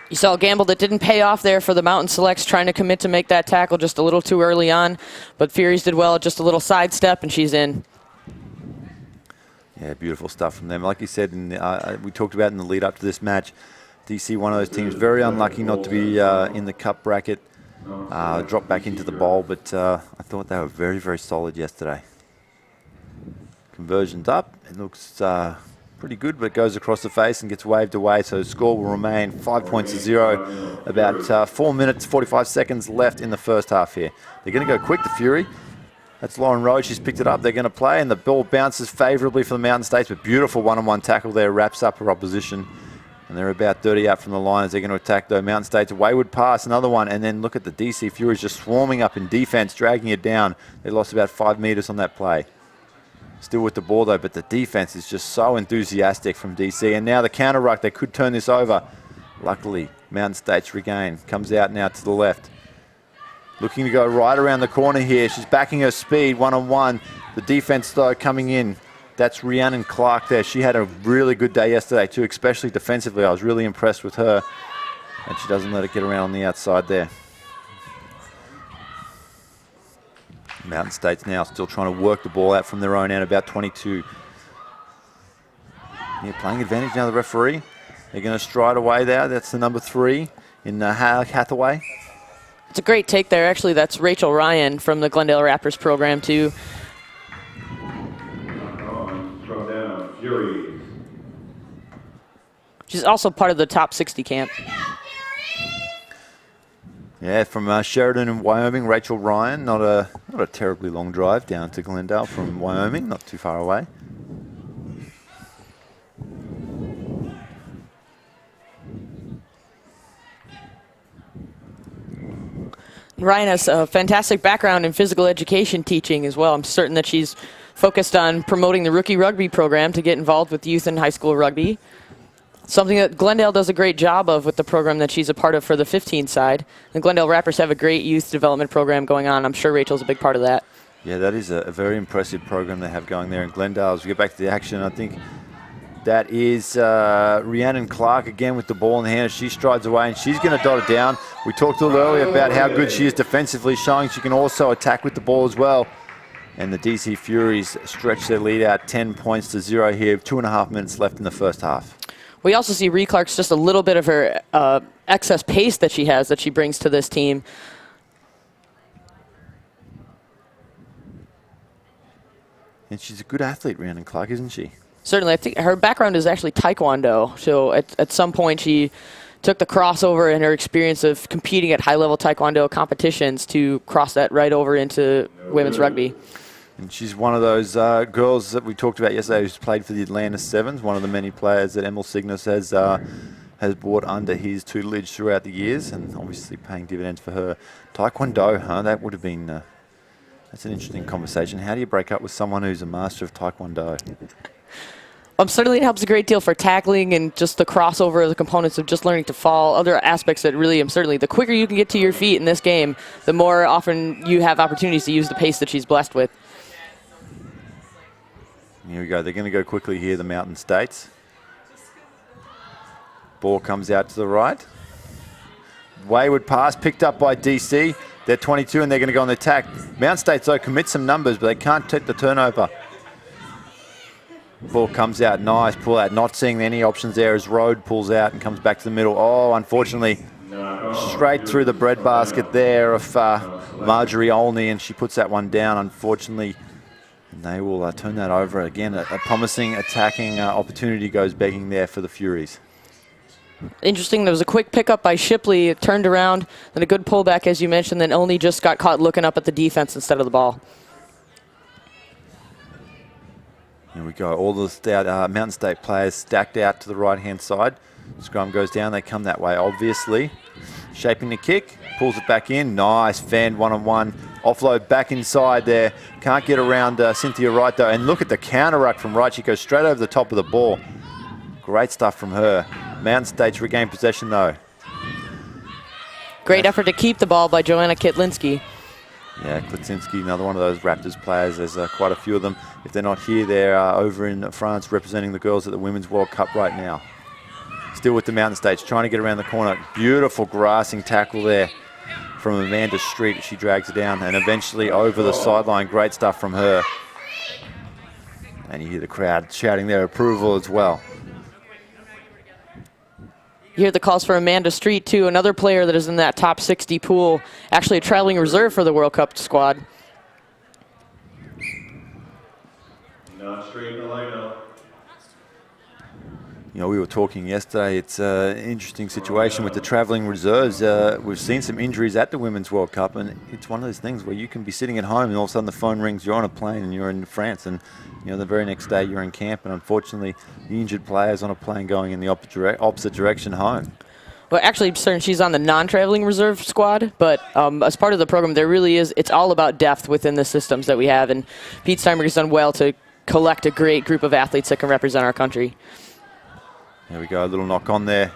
Speaker 7: You saw a gamble that didn't pay off there for the Mountain Selects, trying to commit to make that tackle just a little too early on. But Furies did well, just a little sidestep, and she's in.
Speaker 6: Yeah, beautiful stuff from them. Like you said, we talked about in the lead up to this match, DC, one of those teams, very unlucky not to be in the cup bracket. Dropped back into the bowl, but I thought they were very, very solid yesterday. Conversion's up. It looks pretty good, but it goes across the face and gets waved away, so the score will remain 5 points to 0. About 4 minutes, 45 seconds left in the first half here. They're going to go quick, the Fury. That's Lauren Rhodes. She's picked it up. They're going to play, and the ball bounces favourably for the Mountain States, but beautiful one-on-one tackle there wraps up her opposition. And they're about 30 out from the line as they're going to attack, though. Mountain States, a wayward pass, another one, and then look at the DC Furies just swarming up in defence, dragging it down. They lost about 5 metres on that play. Still with the ball, though, but the defence is just so enthusiastic from DC. And now the counter ruck, they could turn this over. Luckily, Mountain States regain. Comes out now to the left. Looking to go right around the corner here. She's backing her speed, one-on-one. The defence, though, coming in. That's Rhiannon Clark there. She had a really good day yesterday, too, especially defensively. I was really impressed with her. And she doesn't let it get around on the outside there. Mountain States now still trying to work the ball out from their own end, about 22. Yeah, playing advantage now, the referee. They're going to stride away there. That's the number 3 in Hathaway.
Speaker 7: It's a great take there. Actually, that's Rachel Ryan from the Glendale Raptors program, too.
Speaker 9: From down, Furies.
Speaker 7: She's also part of the top 60 camp.
Speaker 6: Yeah, from Sheridan in Wyoming, Rachel Ryan. Not a terribly long drive down to Glendale from Wyoming, not too far away.
Speaker 7: Ryan has a fantastic background in physical education teaching as well. I'm certain that she's focused on promoting the rookie rugby program to get involved with youth and high school rugby. Something that Glendale does a great job of with the program that she's a part of for the 15 side. The Glendale Raptors have a great youth development program going on. I'm sure Rachel's a big part of that.
Speaker 6: Yeah, that is a very impressive program they have going there in Glendale. As we get back to the action, I think That is Rhiannon Clark again with the ball in the hand as she strides away, and she's going to dot it down. We talked a little earlier about how good she is defensively, showing she can also attack with the ball as well. And the DC Furies stretch their lead out 10 points to 0 here. 2.5 minutes left in the first half.
Speaker 7: We also see Rhea Clark's just a little bit of her excess pace that she has that she brings to this team.
Speaker 6: And she's a good athlete, Rhiannon Clark, isn't she?
Speaker 7: Certainly. I think her background is actually Taekwondo. So at some point she took the crossover and her experience of competing at high-level Taekwondo competitions to cross that right over into women's rugby.
Speaker 6: And she's one of those girls that we talked about yesterday who's played for the Atlanta Sevens, one of the many players that Emil Cygnus has brought under his tutelage throughout the years, and obviously paying dividends for her. Taekwondo, huh? That would have been... that's an interesting conversation. How do you break up with someone who's a master of Taekwondo?
Speaker 7: Certainly it helps a great deal for tackling and just the crossover of the components of just learning to fall. Other aspects that really, certainly the quicker you can get to your feet in this game, the more often you have opportunities to use the pace that she's blessed with.
Speaker 6: Here we go. They're going to go quickly here, the Mountain States. Ball comes out to the right. Wayward pass picked up by DC. They're 22 and they're going to go on the attack. Mountain States, though, commit some numbers, but they can't take the turnover. Ball comes out, nice pull out. Not seeing any options there as Rode pulls out and comes back to the middle. Oh, unfortunately, straight through the breadbasket there of Marjorie Olney, and she puts that one down, unfortunately. And they will turn that over again. A promising attacking opportunity goes begging there for the Furies.
Speaker 7: Interesting, there was a quick pickup by Shipley. It turned around, then a good pullback, as you mentioned, then Olney just got caught looking up at the defense instead of the ball.
Speaker 6: Here we go. All the Mountain State players stacked out to the right-hand side. Scrum goes down. They come that way, obviously. Shaping the kick. Pulls it back in. Nice. Fanned one-on-one. Offload back inside there. Can't get around Cynthia Wright, though. And look at the counter ruck from Wright. She goes straight over the top of the ball. Great stuff from her. Mountain States regain possession, though.
Speaker 7: Great effort to keep the ball by Joanna Kitlinski.
Speaker 6: Yeah, Klitsinski, another one of those Raptors players. There's quite a few of them. If they're not here, they're over in France representing the girls at the Women's World Cup right now. Still with the Mountain States, trying to get around the corner. Beautiful grassing tackle there from Amanda Street. She drags it down and eventually over the sideline. Great stuff from her. And you hear the crowd shouting their approval as well.
Speaker 7: You hear the calls for Amanda Street, too, another player that is in that top 60 pool, actually a traveling reserve for the World Cup squad.
Speaker 9: Not straight in the lineup.
Speaker 6: You know, we were talking yesterday, it's an interesting situation with the travelling reserves. We've seen some injuries at the Women's World Cup, and it's one of those things where you can be sitting at home and all of a sudden the phone rings, you're on a plane and you're in France, and you know, the very next day you're in camp, and unfortunately the injured player's on a plane going in the opposite direction home.
Speaker 7: Well, actually, she's on the non-traveling reserve squad, but as part of the program, there really is, it's all about depth within the systems that we have, and Pete Steinberg has done well to collect a great group of athletes that can represent our country.
Speaker 6: There we go, a little knock on there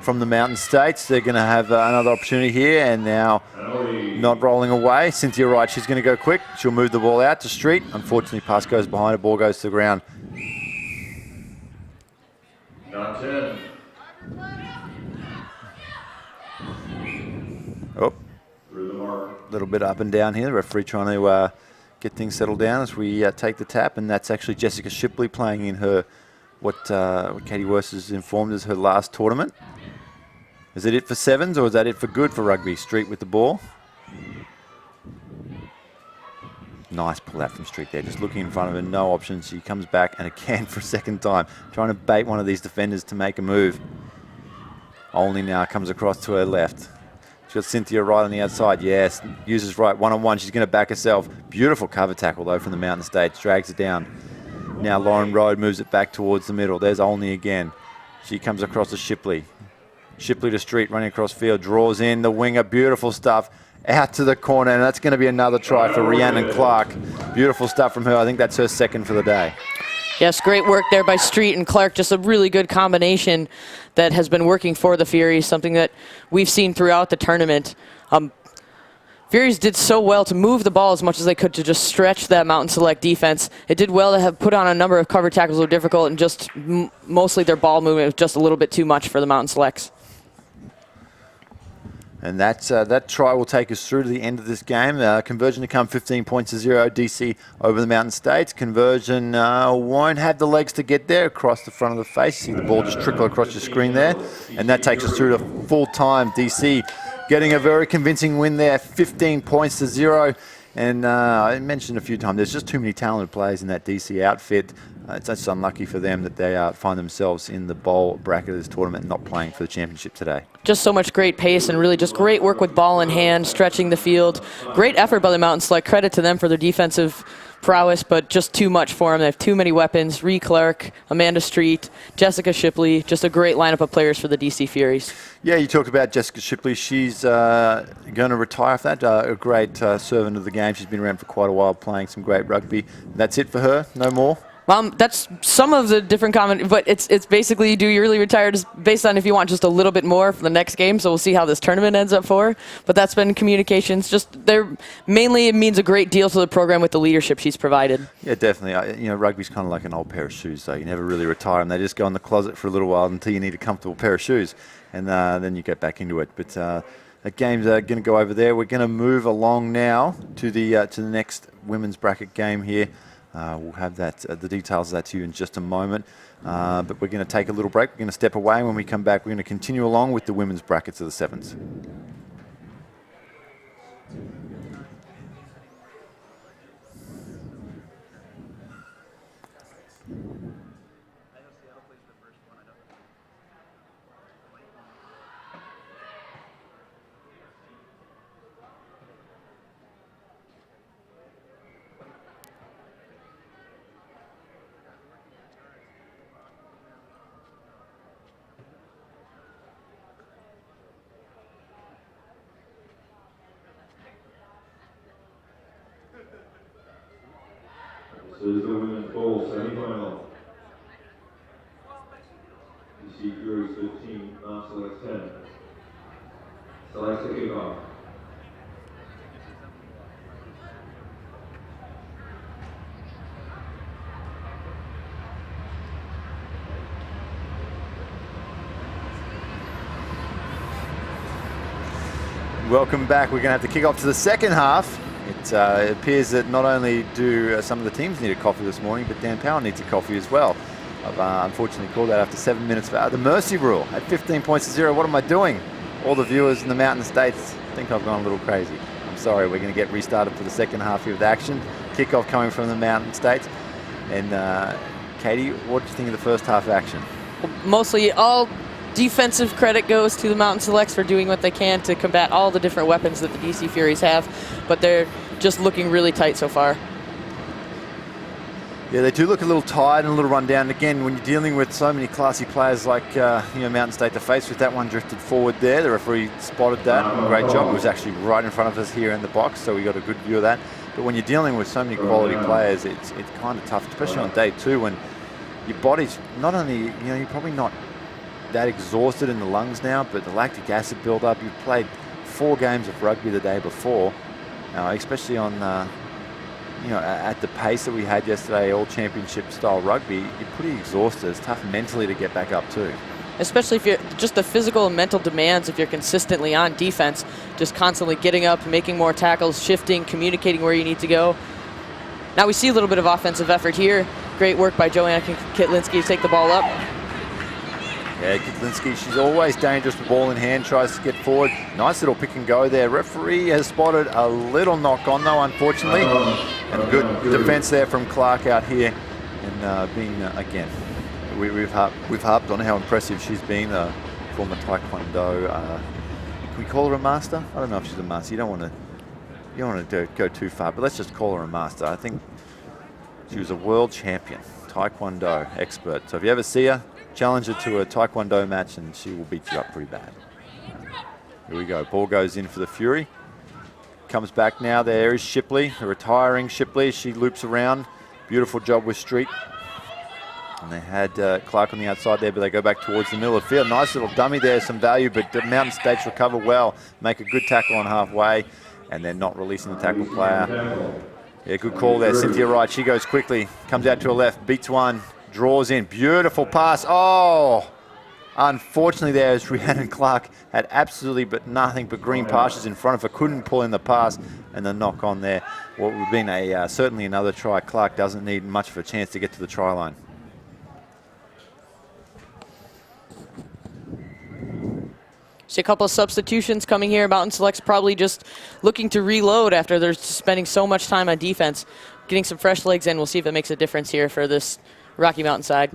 Speaker 6: from the Mountain States. They're going to have another opportunity here, and now not rolling away. Cynthia Wright, she's going to go quick. She'll move the ball out to Street. Unfortunately, pass goes behind her, ball goes to the ground.
Speaker 9: Not 10.
Speaker 6: Oh,
Speaker 9: Through the mark.
Speaker 6: a little bit up and down here. The referee trying to get things settled down as we take the tap, and that's actually Jessica Shipley playing in her what Katie Worst has informed is her last tournament. Is it for sevens, or is that it for good for rugby? Street with the ball. Nice pull out from Street there, just looking in front of her, no options. She comes back and again for a second time, trying to bait one of these defenders to make a move. Olney now comes across to her left. She's got Cynthia Wright on the outside, yes, uses right one-on-one. She's going to back herself. Beautiful cover tackle though from the Mountain States, drags it down. Now Lauren Rode moves it back towards the middle. There's Olney again. She comes across to Shipley. Shipley to Street, running across field, draws in the winger. Beautiful stuff. Out to the corner, and that's going to be another try for Rhiannon Clark. Beautiful stuff from her. I think that's her second for the day.
Speaker 7: Yes, great work there by Street and Clark. Just a really good combination that has been working for the Furies, something that we've seen throughout the tournament. Furies did so well to move the ball as much as they could to just stretch that Mountain Select defense. It did well to have put on a number of cover tackles that were difficult, and just mostly their ball movement was just a little bit too much for the Mountain Selects.
Speaker 6: And that try will take us through to the end of this game. Conversion to come 15 points to 0. DC over the Mountain States. Conversion won't have the legs to get there across the front of the face. You see the ball just trickle across your screen there. And that takes us through to full time. DC getting a very convincing win there, 15 points to 0. And I mentioned a few times, there's just too many talented players in that DC outfit. It's just unlucky for them that they find themselves in the bowl bracket of this tournament and not playing for the championship today.
Speaker 7: Just so much great pace and really just great work with ball in hand, stretching the field. Great effort by the Mountain Select. Credit to them for their defensive prowess, but just too much for them. They have too many weapons. Ree Clark, Amanda Street, Jessica Shipley, just a great lineup of players for the DC Furies.
Speaker 6: Yeah, you talked about Jessica Shipley. She's going to retire for that. A great servant of the game. She's been around for quite a while playing some great rugby. That's it for her? No more?
Speaker 7: That's some of the different comment, but it's basically, do you really retire just based on if you want just a little bit more for the next game, so we'll see how this tournament ends up for. But that's been communications. Mainly it means a great deal to the program with the leadership she's provided.
Speaker 6: Yeah, definitely. Rugby's kind of like an old pair of shoes, though. You never really retire them. They just go in the closet for a little while until you need a comfortable pair of shoes, and then you get back into it. But the game's going to go over there. We're going to move along now to the next women's bracket game here. We'll have the details of that to you in just a moment. But we're going to take a little break. We're going to step away. When we come back, we're going to continue along with the women's brackets of the sevens.
Speaker 9: This is the women's bowl semi-final. DC Furies 15, non-select 10. Select to kick off.
Speaker 6: Welcome back. We're going to have to kick off to the second half. It appears that not only do some of the teams need a coffee this morning, but Dan Power needs a coffee as well. I've unfortunately called that after 7 minutes. The mercy rule at 15 points to 0. What am I doing? All the viewers in the Mountain States think I've gone a little crazy. I'm sorry. We're going to get restarted for the second half here of the action. Kickoff coming from the Mountain States. And Katie, what do you think of the first half action?
Speaker 7: Mostly all defensive credit goes to the Mountain Selects for doing what they can to combat all the different weapons that the DC Furies have, but they're just looking really tight so far.
Speaker 6: Yeah, they do look a little tired and a little run down. Again, when you're dealing with so many classy players like Mountain State to face with, that one drifted forward there. The referee spotted that. Great job. It was actually right in front of us here in the box, so we got a good view of that. But when you're dealing with so many quality players, it's kind of tough, especially on day two when your body's not only, you're probably not that exhausted in the lungs now, but the lactic acid build-up. You've played 4 games of rugby the day before, especially on at the pace that we had yesterday, all championship style rugby. You're pretty exhausted. It's tough mentally to get back up too.
Speaker 7: Especially if you're just the physical and mental demands, if you're consistently on defense, just constantly getting up, making more tackles, shifting, communicating where you need to go. Now we see a little bit of offensive effort here. Great work by Joanna Kitlinski to take the ball up.
Speaker 6: Yeah, Kitlinski, she's always dangerous with ball in hand, tries to get forward. Nice little pick and go there. Referee has spotted a little knock on though, unfortunately. And good defense there from Clark out here. And again, we've harped on how impressive she's been, former Taekwondo. Can we call her a master? I don't know if she's a master. You don't want to go too far, but let's just call her a master. I think she was a world champion, Taekwondo expert. So if you ever see her, challenge her to a Taekwondo match and she will beat you up pretty bad. Here we go. Ball goes in for the Fury. Comes back now. There is Shipley, a retiring Shipley. She loops around. Beautiful job with Street. And they had Clark on the outside there, but they go back towards the middle of the field. Nice little dummy there, some value, but the Mountain States recover well, make a good tackle on halfway. and they're not releasing the tackle player. Yeah, good call there. Cynthia Wright, she goes quickly, comes out to her left, beats one, draws in. Beautiful pass. Oh, unfortunately there is Rhiannon Clark had absolutely but nothing but green pastures in front of her, couldn't pull in the pass, and the knock on there. What would have been certainly another try. Clark doesn't need much of a chance to get to the try line.
Speaker 7: See a couple of substitutions coming here. Mountain Select's probably just looking to reload after they're spending so much time on defense. Getting some fresh legs in. We'll see if it makes a difference here for this Rocky Mountain side.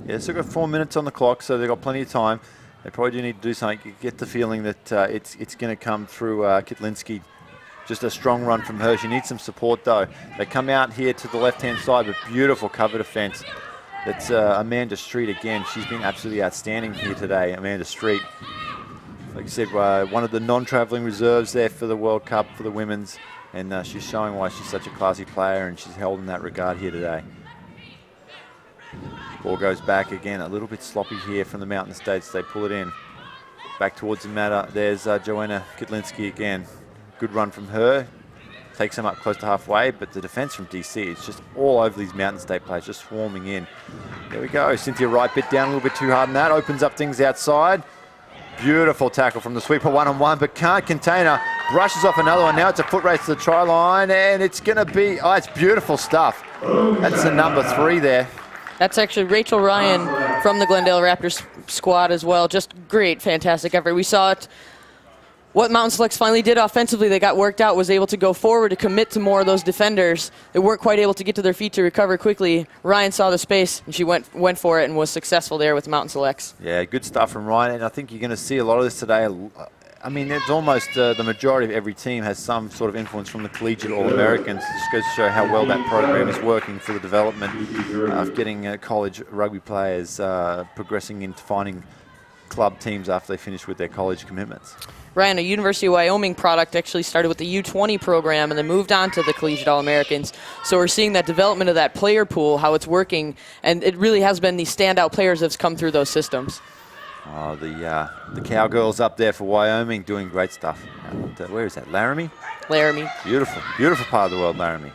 Speaker 6: Yeah, so they've got 4 minutes on the clock, so they've got plenty of time. They probably do need to do something. You get the feeling that it's going to come through Kitlinski. Just a strong run from her. She needs some support, though. They come out here to the left-hand side, but beautiful cover defense. That's Amanda Street again. She's been absolutely outstanding here today, Amanda Street. Like I said, one of the non-travelling reserves there for the World Cup for the women's, and she's showing why she's such a classy player, and she's held in that regard here today. Ball goes back again, a little bit sloppy here from the Mountain States. They pull it in. Back towards the matter. There's Joanna Kitlinski again. Good run from her. Takes them up close to halfway, but the defence from DC is just all over these Mountain State players, just swarming in. There we go. Cynthia Wright bit down a little bit too hard on that. Opens up things outside. Beautiful tackle from the sweeper, one-on-one, but can't contain her. Brushes off another one. Now it's a foot race to the try line, and it's going to be, it's beautiful stuff. That's the number 3 there.
Speaker 7: That's actually Rachel Ryan from the Glendale Raptors squad as well. Just great, fantastic effort. We saw it. What Mountain Selects finally did offensively, they got worked out, was able to go forward to commit to more of those defenders. They weren't quite able to get to their feet to recover quickly. Ryan saw the space, and she went for it and was successful there with Mountain Selects.
Speaker 6: Yeah, good stuff from Ryan, and I think you're going to see a lot of this today. I mean, it's almost the majority of every team has some sort of influence from the collegiate All-Americans. It just goes to show how well that program is working for the development of getting college rugby players progressing into finding club teams after they finish with their college commitments.
Speaker 7: Ryan, a University of Wyoming product, actually started with the U20 program and then moved on to the Collegiate All-Americans. So we're seeing that development of that player pool, how it's working, and it really has been these standout players that's come through those systems.
Speaker 6: Oh, the Cowgirls up there for Wyoming doing great stuff. And, where is that, Laramie?
Speaker 7: Laramie.
Speaker 6: Beautiful, beautiful part of the world, Laramie.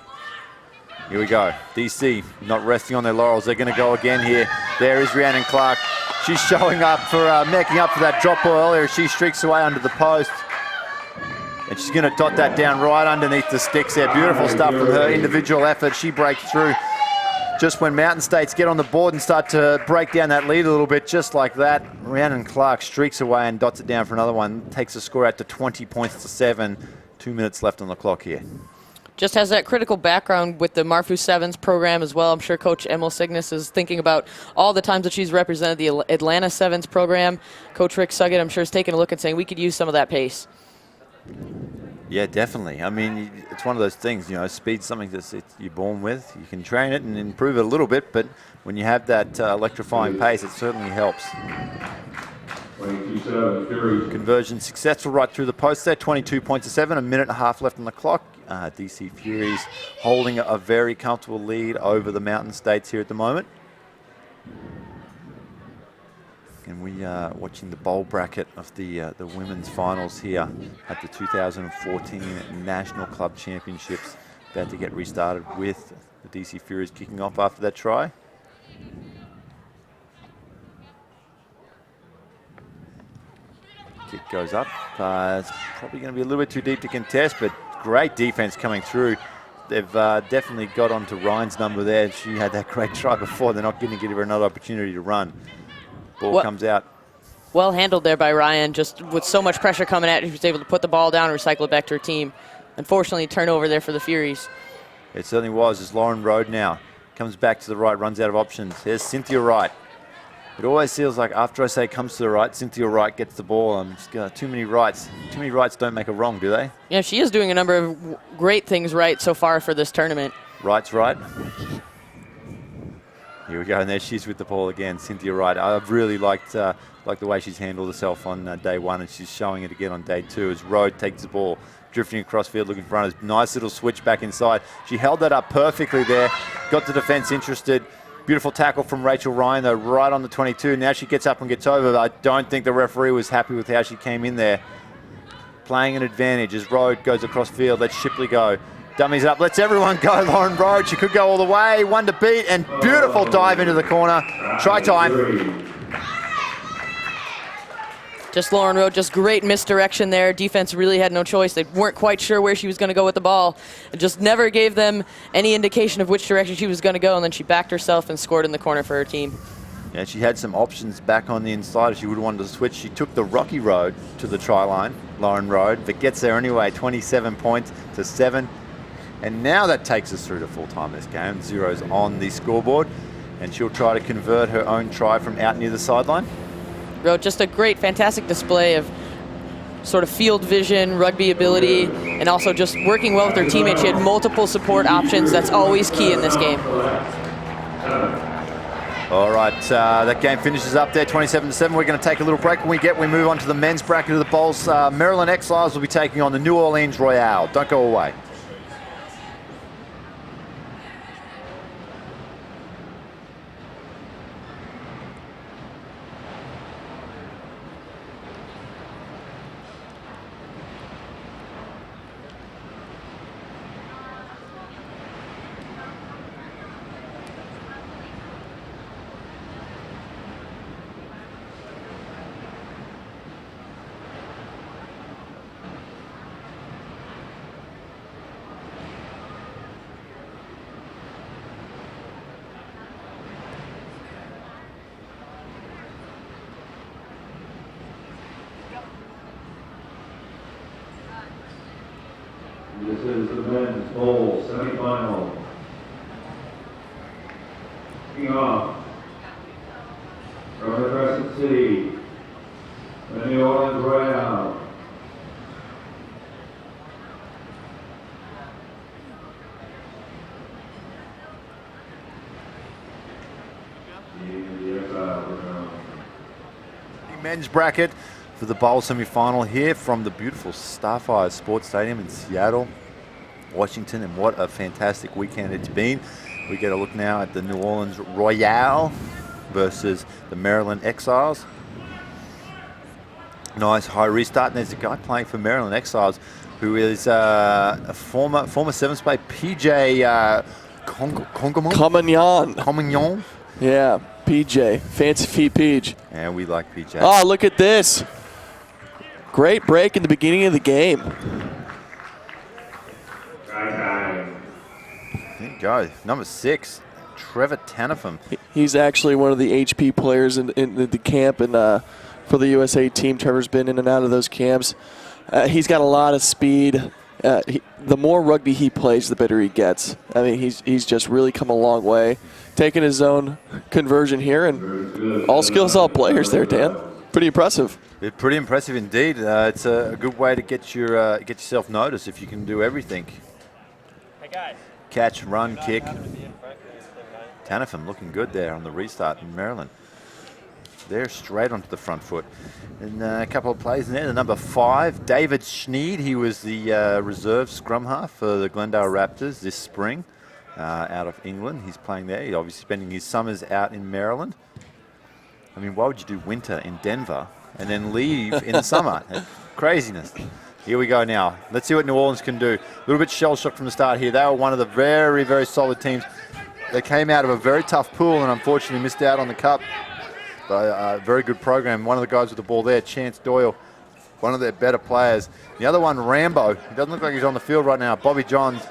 Speaker 6: Here we go. DC not resting on their laurels. They're going to go again here. There is Rhiannon Clark. She's showing up for, making up for that drop ball earlier. She streaks away under the post. And she's going to dot that down right underneath the sticks there. Beautiful stuff from her individual effort. She breaks through just when Mountain States get on the board and start to break down that lead a little bit, just like that. Rhiannon Clark streaks away and dots it down for another one. Takes the score out to 20 points to 7. 2 minutes left on the clock here.
Speaker 7: Just has that critical background with the Marfu Sevens program as well. I'm sure Coach Emil Cygnus is thinking about all the times that she's represented the Atlanta Sevens program. Coach Rick Suggett, I'm sure, is taking a look and saying we could use some of that pace.
Speaker 6: Yeah, definitely. I mean, it's one of those things, speed's something that you're born with. You can train it and improve it a little bit, but when you have that electrifying pace, it certainly helps. Conversion successful right through the post there, 22 points to 7, 1.5 minutes left on the clock. DC Furies holding a very comfortable lead over the Mountain States here at the moment. And we are watching the bowl bracket of the women's finals here at the 2014 National Club Championships. About to get restarted with the DC Furies kicking off after that try. Kick goes up. It's probably going to be a little bit too deep to contest, but great defense coming through. They've definitely got onto Ryan's number there. She had that great try before. They're not going to give her another opportunity to run. Ball comes out.
Speaker 7: Well handled there by Ryan, just with so much pressure coming at her. She was able to put the ball down and recycle it back to her team. Unfortunately, turnover there for the Furies.
Speaker 6: It certainly was, as Lauren Road now comes back to the right, runs out of options. Here's Cynthia Wright. It always feels like after I say comes to the right, Cynthia Wright gets the ball. Too many rights. Too many rights don't make a wrong, do they?
Speaker 7: Yeah, she is doing a number of great things right so far for this tournament.
Speaker 6: Right's right. Here we go, and there she is with the ball again, Cynthia Wright. I've really liked the way she's handled herself on day 1, and she's showing it again on day 2 as Road takes the ball, drifting across field, looking for runners. Nice little switch back inside. She held that up perfectly there, got the defence interested. Beautiful tackle from Rachel Ryan, though, right on the 22. Now she gets up and gets over. I don't think the referee was happy with how she came in there. playing an advantage as Rode goes across field. Lets Shipley go. Dummies up, lets everyone go. Lauren Rode, she could go all the way. One to beat, and beautiful dive into the corner. Try time.
Speaker 7: Just Lauren Rode, just great misdirection there. Defense really had no choice. They weren't quite sure where she was going to go with the ball. It just never gave them any indication of which direction she was going to go, and then she backed herself and scored in the corner for her team.
Speaker 6: Yeah, she had some options back on the inside if she would have wanted to switch. She took the rocky road to the try line, Lauren Rode, but gets there anyway, 27 points to 7. And now that takes us through to full time this game. Zeros on the scoreboard, and she'll try to convert her own try from out near the sideline.
Speaker 7: Rode, just a great, fantastic display of sort of field vision, rugby ability, and also just working well with her teammates. She had multiple support options. That's always key in this game.
Speaker 6: All right, that game finishes up there, 27-7. We're going to take a little break. When we move on to the men's bracket of the bowls. Maryland Exiles will be taking on the New Orleans Royale. Don't go away.
Speaker 9: This is the men's bowl semifinal. Kicking off from the Crescent City, the New Orleans Royale. The Exiles.
Speaker 6: The men's bracket for the bowl semi-final here from the beautiful Starfire Sports Stadium in Seattle, Washington, and what a fantastic weekend it's been. We get a look now at the New Orleans Royale versus the Maryland Exiles. Nice high restart, and there's a guy playing for Maryland Exiles who is a former seventh spade PJ Comignon.
Speaker 10: Yeah, PJ, fancy feet Peach.
Speaker 6: And we like PJ.
Speaker 10: Oh, look at this. Great break in the beginning of the game.
Speaker 6: There you go. Number 6, Trevor Tanifum.
Speaker 10: He's actually one of the HP players in the camp, and for the USA team, Trevor's been in and out of those camps. He's got a lot of speed. The more rugby he plays, the better he gets. I mean, he's just really come a long way. Taking his own conversion here, and all skills, all players there, Dan. Pretty impressive.
Speaker 6: Pretty impressive indeed. It's a good way to get yourself noticed if you can do everything.
Speaker 2: Hey guys.
Speaker 6: Catch, run, kick. Tanifum looking good there on the restart in Maryland. They're straight onto the front foot. And a couple of plays in there. The number 5, David Schneid. He was the reserve scrum half for the Glendale Raptors this spring out of England. He's playing there. He's obviously spending his summers out in Maryland. I mean, why would you do winter in Denver and then leave in the summer? Craziness. Here we go now. Let's see what New Orleans can do. A little bit shell-shocked from the start here. They were one of the very, very solid teams. They came out of a very tough pool and unfortunately missed out on the cup. But a very good program. One of the guys with the ball there, Chance Doyle, one of their better players. The other one, Rambo. He doesn't look like he's on the field right now. Bobby Johns.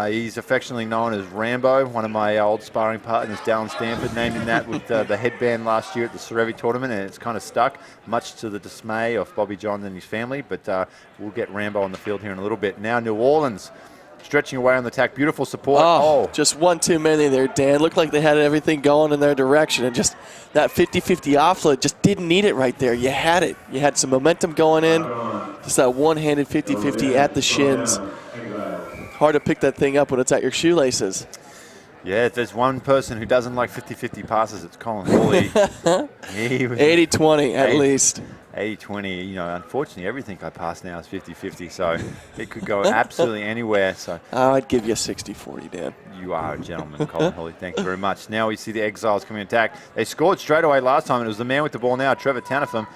Speaker 6: He's affectionately known as Rambo, one of my old sparring partners, Dallin Stanford, named him that with the headband last year at the Cerevi tournament, and it's kind of stuck, much to the dismay of Bobby John and his family, but we'll get Rambo on the field here in a little bit. Now New Orleans stretching away on the attack, beautiful support.
Speaker 10: Oh, just one too many there, Dan. Looked like they had everything going in their direction, and just that 50-50 offload, just didn't need it right there. You had it. You had some momentum going in, just that one-handed 50-50 at the shins. Hard to pick that thing up when it's at your shoelaces.
Speaker 6: Yeah, if there's one person who doesn't like 50-50 passes, it's Colin Hawley.
Speaker 10: 80-20 at least.
Speaker 6: 80-20, you know, unfortunately everything I pass now is 50-50, so it could go absolutely anywhere. So
Speaker 10: I'd give you a 60-40, Dan.
Speaker 6: You are a gentleman, Colin Hawley. Thank you very much. Now we see the Exiles coming in attack. They scored straight away last time, and it was the man with the ball now, Trevor Tanifum.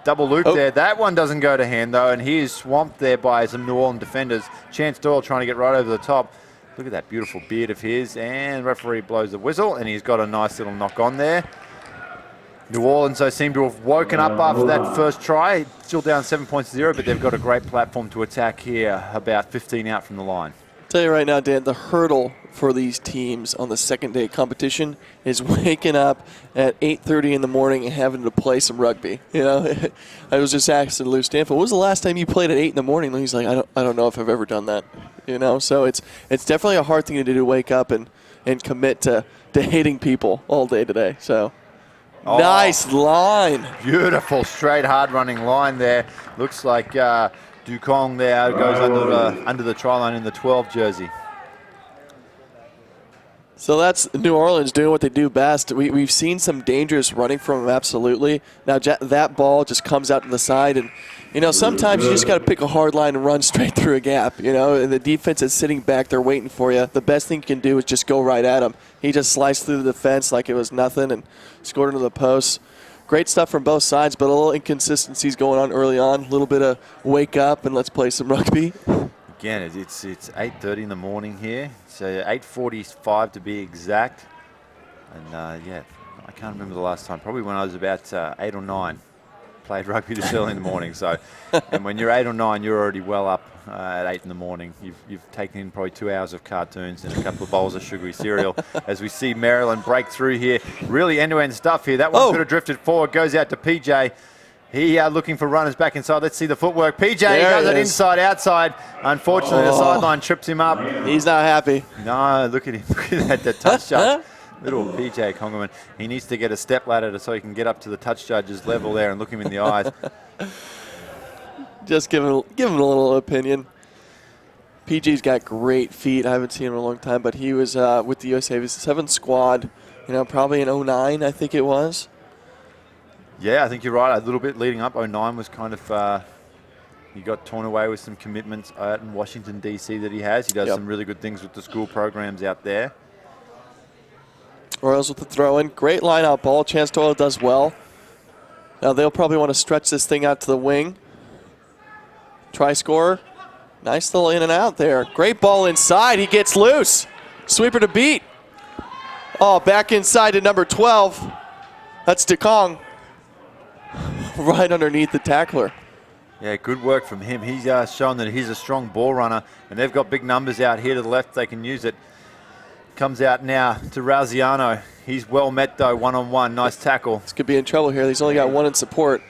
Speaker 6: double loop there. That one doesn't go to hand, though, and he is swamped there by some New Orleans defenders. Chance Doyle trying to get right over the top. Look at that beautiful beard of his, and referee blows the whistle, and he's got a nice little knock on there. New Orleans, though, seem to have woken up after that first try. Still down 7-0, but they've got a great platform to attack here, about 15 out from the line.
Speaker 10: Tell you right now, Dan, the hurdle for these teams on the second day of competition is waking up at 8:30 in the morning and having to play some rugby. You know, I was just asking Lou Stanfield, when was the last time you played at 8 in the morning? And he's like, I don't know if I've ever done that. You know, so it's definitely a hard thing to do, to wake up and commit to hating people all day today. So nice line.
Speaker 6: Beautiful, straight, hard-running line there. Looks like Dukong there goes under the try line in the 12 jersey.
Speaker 10: So that's New Orleans doing what they do best. We've seen some dangerous running from them, absolutely. Now that ball just comes out to the side, and you know, sometimes you just got to pick a hard line and run straight through a gap. You know, and the defense is sitting back there waiting for you. The best thing you can do is just go right at him. He just sliced through the defense like it was nothing and scored into the post. Great stuff from both sides, but a little inconsistencies going on early on. A little bit of wake up and let's play some rugby.
Speaker 6: Again, it's 8:30 in the morning here, so 8:45 to be exact. And yeah, I can't remember the last time. Probably when I was about 8 or 9. Played rugby this early in the morning. So, and when you're 8 or 9, you're already well up at 8 in the morning. You've taken in probably 2 hours of cartoons and a couple of bowls of sugary cereal. As we see Maryland break through here, really end-to-end stuff here. That one could have drifted forward. Goes out to PJ. He looking for runners back inside. Let's see the footwork. PJ does it inside, outside. Unfortunately, the sideline trips him up.
Speaker 10: He's not happy.
Speaker 6: No, look at him. Look at that touch judge. Little PJ Congerman. He needs to get a step ladder so he can get up to the touch judge's level there and look him in the eyes.
Speaker 10: Just give him a little opinion. PG's got great feet. I haven't seen him in a long time, but he was with the USA. He was the 7th squad, you know, probably in 09, I think it was.
Speaker 6: Yeah, I think you're right. A little bit leading up. 09 was kind of, he got torn away with some commitments out in Washington, D.C. that he has. He does some really good things with the school programs out there.
Speaker 10: Royals with the throw-in. Great line-out ball. Chance Doyle does well. Now they'll probably want to stretch this thing out to the wing. Try scorer. Nice little in and out there. Great ball inside. He gets loose. Sweeper to beat. Oh, back inside to number 12. That's DeKong. Right underneath the tackler.
Speaker 6: Yeah, good work from him. He's shown that he's a strong ball runner, and they've got big numbers out here to the left. They can use it. Comes out now to Rauziano. He's well met, though, one-on-one. Nice tackle.
Speaker 10: This could be in trouble here. He's only got one in support.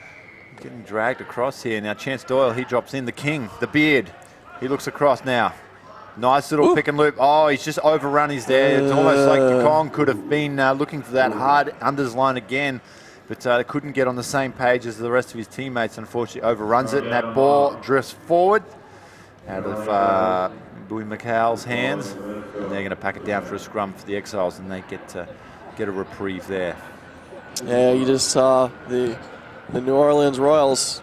Speaker 6: Getting dragged across here. Now, Chance Doyle, he drops in. The king, the beard. He looks across now. Nice little pick and loop. Oh, he's just overrun. He's there. It's almost like DeKong could have been looking for that hard unders line again, but couldn't get on the same page as the rest of his teammates. Unfortunately, overruns it, and that ball drifts forward out of Bowie McCall's hands. And they're going to pack it down for a scrum for the Exiles, and they get a reprieve there.
Speaker 10: Yeah, you just saw the New Orleans Royals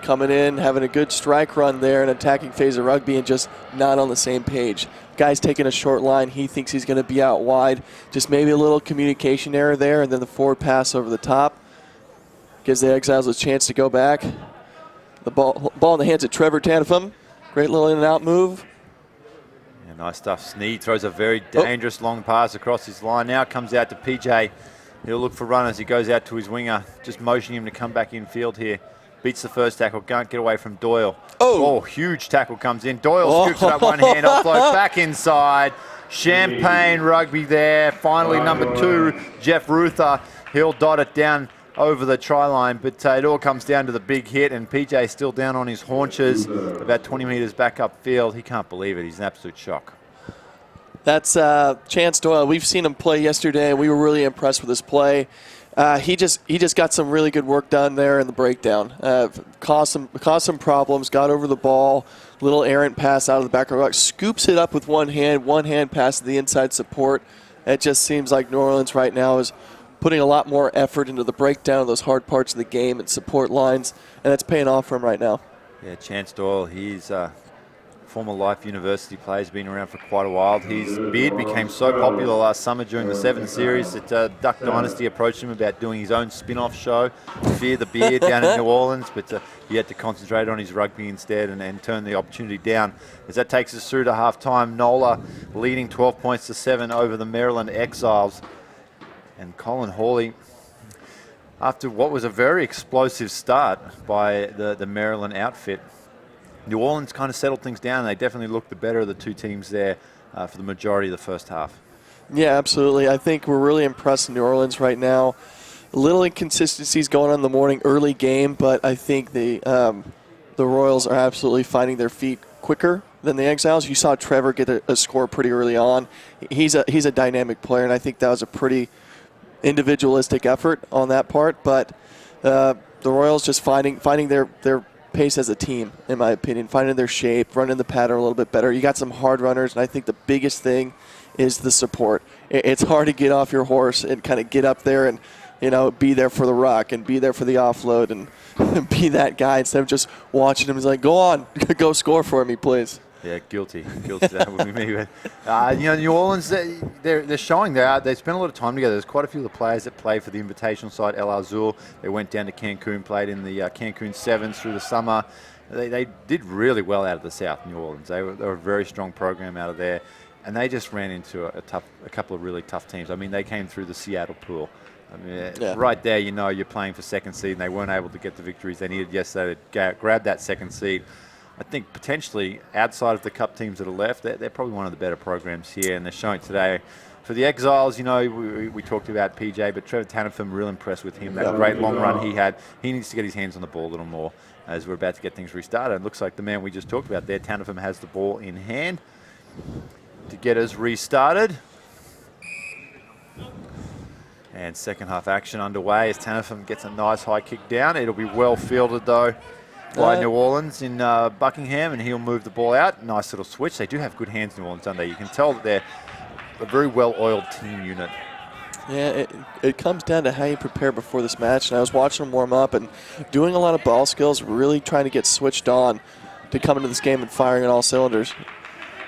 Speaker 10: coming in, having a good strike run there, an attacking phase of rugby, and just not on the same page. Guy's taking a short line. He thinks he's going to be out wide. Just maybe a little communication error there, and then the forward pass over the top gives the Exiles a chance to go back. The ball in the hands of Trevor Tanifum. Great little in and out move.
Speaker 6: Yeah, nice stuff. Sneed throws a very dangerous long pass across his line. Now comes out to PJ. He'll look for runners. He goes out to his winger, just motioning him to come back in field here. Beats the first tackle, can't get away from Doyle. Oh, huge tackle comes in. Doyle scoops it up one hand, offload back inside. Champagne rugby there. Finally, number 2, Jeff Ruther. He'll dot it down over the try line, but it all comes down to the big hit, and PJ still down on his haunches, about 20 metres back upfield. He can't believe it. He's an absolute shock.
Speaker 10: That's Chance Doyle. We've seen him play yesterday, and we were really impressed with his play. He just got some really good work done there in the breakdown. Caused some problems, got over the ball, little errant pass out of the back of the rock, scoops it up with one hand pass to the inside support. It just seems like New Orleans right now is putting a lot more effort into the breakdown of those hard parts of the game and support lines, and that's paying off for him right now.
Speaker 6: Yeah, Chance Doyle, he's former Life University player, has been around for quite a while. His beard became so popular last summer during the 7 Series that Duck Dynasty approached him about doing his own spin-off show, Fear the Beard, down in New Orleans, but he had to concentrate on his rugby instead and turn the opportunity down. As that takes us through to half-time, NOLA leading 12 points to 7 over the Maryland Exiles. And Colin Hawley, after what was a very explosive start by the Maryland outfit, New Orleans kind of settled things down. They definitely looked the better of the two teams there for the majority of the first half.
Speaker 10: Yeah, absolutely. I think we're really impressed in New Orleans right now. A little inconsistencies going on in the morning early game, but I think the Royals are absolutely finding their feet quicker than the Exiles. You saw Trevor get a score pretty early on. He's a dynamic player, and I think that was a pretty individualistic effort on that part. But the Royals just finding their pace as a team, in my opinion, finding their shape, running the pattern a little bit better. You got some hard runners, and I think the biggest thing is the support. It's hard to get off your horse and kind of get up there and, be there for the ruck and be there for the offload and be that guy instead of just watching him. He's like, go on, go score for me, please.
Speaker 6: Yeah, guilty. That would be me. New Orleans, they're showing they spent a lot of time together. There's quite a few of the players that play for the invitational side, El Azul. They went down to Cancun, played in the Cancun Sevens through the summer. They did really well out of the South, New Orleans. They were a very strong program out of there, and they just ran into a couple of really tough teams. I mean, they came through the Seattle pool. I mean, right there, you're playing for second seed, and they weren't able to get the victories they needed yesterday to grab that second seed. I think potentially outside of the cup teams that are left, they're probably one of the better programs here, and they're showing today. For the Exiles, we talked about PJ, but Trevor Tannefum, real impressed with him. That great long run he had. He needs to get his hands on the ball a little more as we're about to get things restarted. It looks like the man we just talked about there, Tannefum, has the ball in hand to get us restarted. And second half action underway as Tannefum gets a nice high kick down. It'll be well fielded though by New Orleans in Buckingham, and he'll move the ball out. Nice little switch. They do have good hands, New Orleans, don't they? You can tell that they're a very well-oiled team unit.
Speaker 10: Yeah, it comes down to how you prepare before this match. And I was watching them warm up and doing a lot of ball skills, really trying to get switched on to come into this game and firing on all cylinders.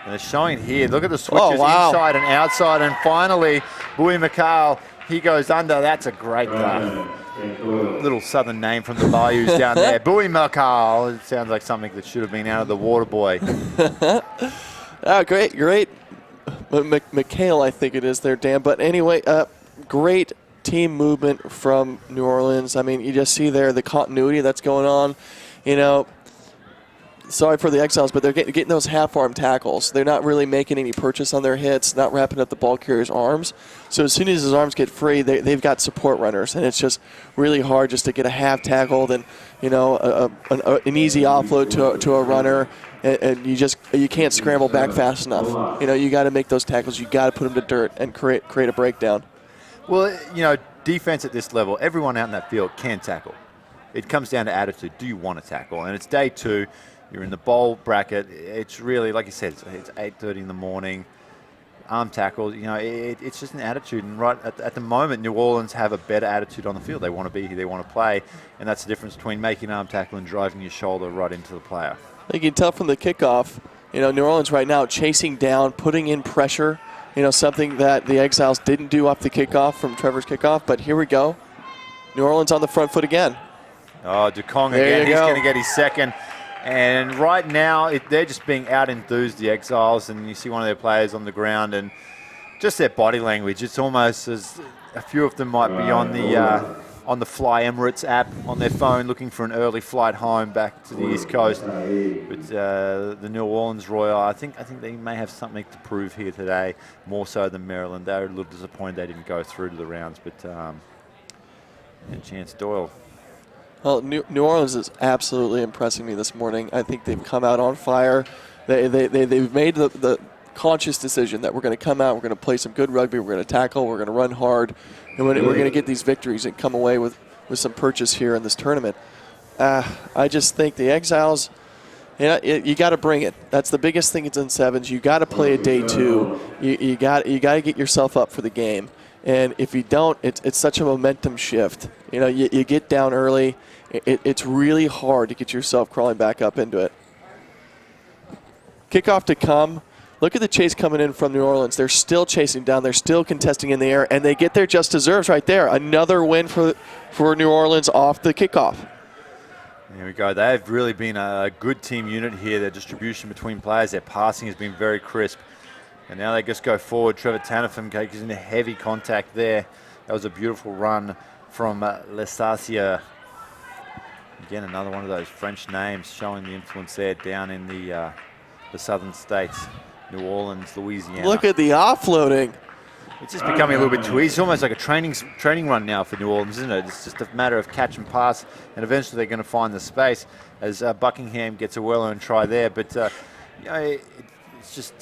Speaker 6: And they're showing here. Look at the switches inside and outside. And finally, Bowie McCall, he goes under. That's a great little southern name from the bayous down there. Bowie McCall. It sounds like something that should have been out of the Water Boy.
Speaker 10: Great. McHale, I think it is there, Dan. But anyway, great team movement from New Orleans. I mean, you just see there the continuity that's going on. Sorry for the Exiles, but they're getting those half-arm tackles. They're not really making any purchase on their hits, not wrapping up the ball carrier's arms. So as soon as his arms get free, they've got support runners, and it's just really hard just to get a half tackle, then an easy offload to a runner, and you can't scramble back fast enough. You got to make those tackles. You got to put them to dirt and create a breakdown.
Speaker 6: Well, defense at this level, everyone out in that field can tackle. It comes down to attitude. Do you want to tackle? And it's day 2. You're in the bowl bracket. It's really, like you said, it's 8:30 in the morning. Arm tackles, it's just an attitude. And right at the moment, New Orleans have a better attitude on the field. They want to be here. They want to play. And that's the difference between making an arm tackle and driving your shoulder right into the player.
Speaker 10: You can tell from the kickoff, New Orleans right now chasing down, putting in pressure, something that the Exiles didn't do off the kickoff from Trevor's kickoff. But here we go. New Orleans on the front foot again.
Speaker 6: Oh, Dukong again. He's going to get his second. And right now, they're just being out-enthused, the Exiles, and you see one of their players on the ground, and just their body language. It's almost as a few of them might be on the Fly Emirates app on their phone looking for an early flight home back to the East Coast. But the New Orleans Royal, I think they may have something to prove here today, more so than Maryland. They were a little disappointed they didn't go through to the rounds, but and Chance Doyle.
Speaker 10: Well, New Orleans is absolutely impressing me this morning. I think they've come out on fire. They've made the conscious decision that we're going to come out, we're going to play some good rugby, we're going to tackle, we're going to run hard, and we're going to get these victories and come away with some purchase here in this tournament. I just think the Exiles, you got to bring it. That's the biggest thing in sevens. You got to play a day 2. You got to get yourself up for the game. And if you don't, it's such a momentum shift. You get down early. It's really hard to get yourself crawling back up into it. Kickoff to come. Look at the chase coming in from New Orleans. They're still chasing down. They're still contesting in the air, and they get their just deserves right there. Another win for New Orleans off the kickoff.
Speaker 6: There we go. They've really been a good team unit here. Their distribution between players, their passing has been very crisp. And now they just go forward. Trevor Tanifum goes into heavy contact there. That was a beautiful run from Lesacia. Again, another one of those French names showing the influence there down in the southern states. New Orleans, Louisiana.
Speaker 10: Look at the offloading.
Speaker 6: It's just becoming a little bit too easy. It's almost like a training run now for New Orleans, isn't it? It's just a matter of catch and pass, and eventually they're going to find the space as Buckingham gets a well-earned try there. But you know, it's just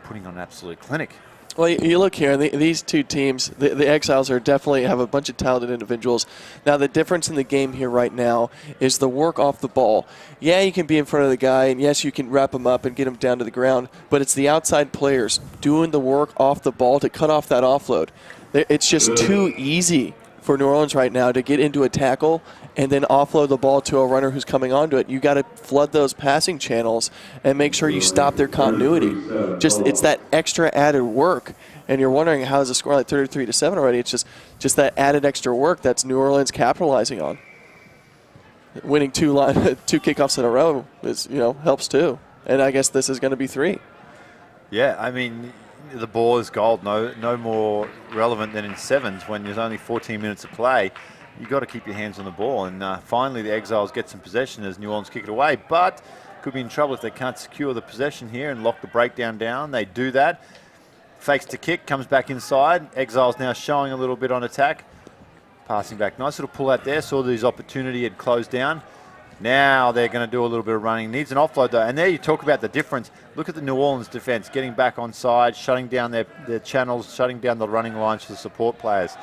Speaker 6: putting on an absolute clinic.
Speaker 10: Well, you look here, these two teams, the Exiles are definitely have a bunch of talented individuals. Now, the difference in the game here right now is the work off the ball. Yeah, you can be in front of the guy, and yes, you can wrap him up and get him down to the ground, but it's the outside players doing the work off the ball to cut off that offload. It's just too easy for New Orleans right now to get into a tackle and then offload the ball to a runner who's coming onto it. You got to flood those passing channels and make sure you stop their continuity. It's that extra added work, and you're wondering how is the score like 33-7 already. It's just that added extra work that's New Orleans capitalizing on. Winning two kickoffs in a row helps too, and I guess this is going to be 3.
Speaker 6: Yeah, I mean, the ball is gold. No more relevant than in sevens when there's only 14 minutes of play. You've got to keep your hands on the ball. And finally, the Exiles get some possession as New Orleans kick it away. But could be in trouble if they can't secure the possession here and lock the breakdown down. They do that. Fakes to kick, comes back inside. Exiles now showing a little bit on attack. Passing back. Nice little pull out there. Saw his opportunity had closed down. Now they're going to do a little bit of running. Needs an offload though. And there you talk about the difference. Look at the New Orleans defense getting back on side, shutting down their channels, shutting down the running lines for the support players.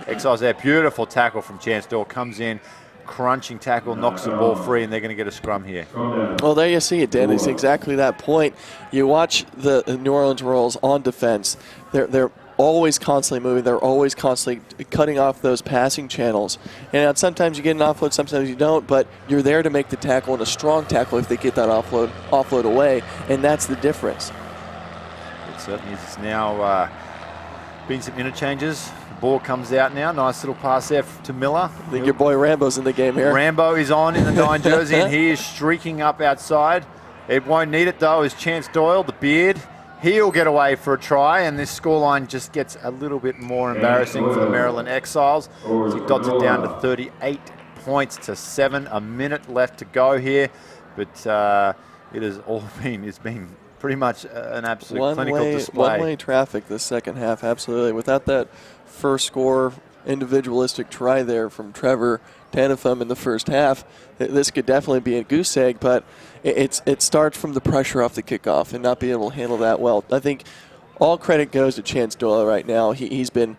Speaker 6: Exiles there. Beautiful tackle from Chance Doyle. Comes in, crunching tackle, knocks the ball free, and they're going to get a scrum here.
Speaker 10: Well, there you see it, Dan. It's exactly that point. You watch the New Orleans Royals on defense. They're always constantly moving. They're always constantly cutting off those passing channels. And sometimes you get an offload, sometimes you don't, but you're there to make the tackle, and a strong tackle if they get that offload away, and that's the difference.
Speaker 6: It certainly is. It's now been some interchanges. The ball comes out now. Nice little pass there to Miller.
Speaker 10: I think your boy Rambo's in the game here.
Speaker 6: Rambo is on in the 9 jersey, and he is streaking up outside. It won't need it, though, is Chance Doyle, the beard. He'll get away for a try, and this scoreline just gets a little bit more embarrassing for the Maryland Exiles. So he dots it down to 38 points to 7. A minute left to go here, but it's been pretty much an absolute clinical display.
Speaker 10: One-way traffic this second half, absolutely. Without that first score individualistic try there from Trevor Tanifum in the first half, this could definitely be a goose egg, but it starts from the pressure off the kickoff and not being able to handle that well. I think all credit goes to Chance Doyle right now. He's been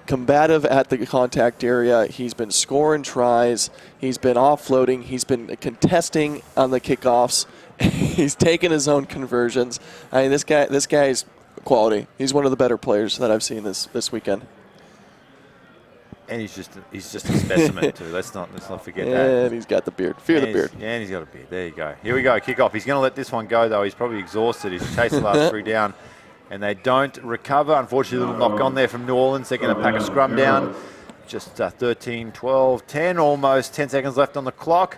Speaker 10: combative at the contact area. He's been scoring tries. He's been offloading. He's been contesting on the kickoffs. He's taken his own conversions. I mean, this guy's quality. He's one of the better players that I've seen this weekend.
Speaker 6: And he's just a specimen too. Let's not forget that.
Speaker 10: And he's got the beard. Fear the beard.
Speaker 6: Yeah, and he's got a beard. There you go. Here we go. Kick off. He's going to let this one go though. He's probably exhausted. He's chased the last 3 down, and they don't recover. Unfortunately, a little knock on there from New Orleans. They're going to pack a scrum down. Just 13, 12, 10 almost. 10 seconds left on the clock.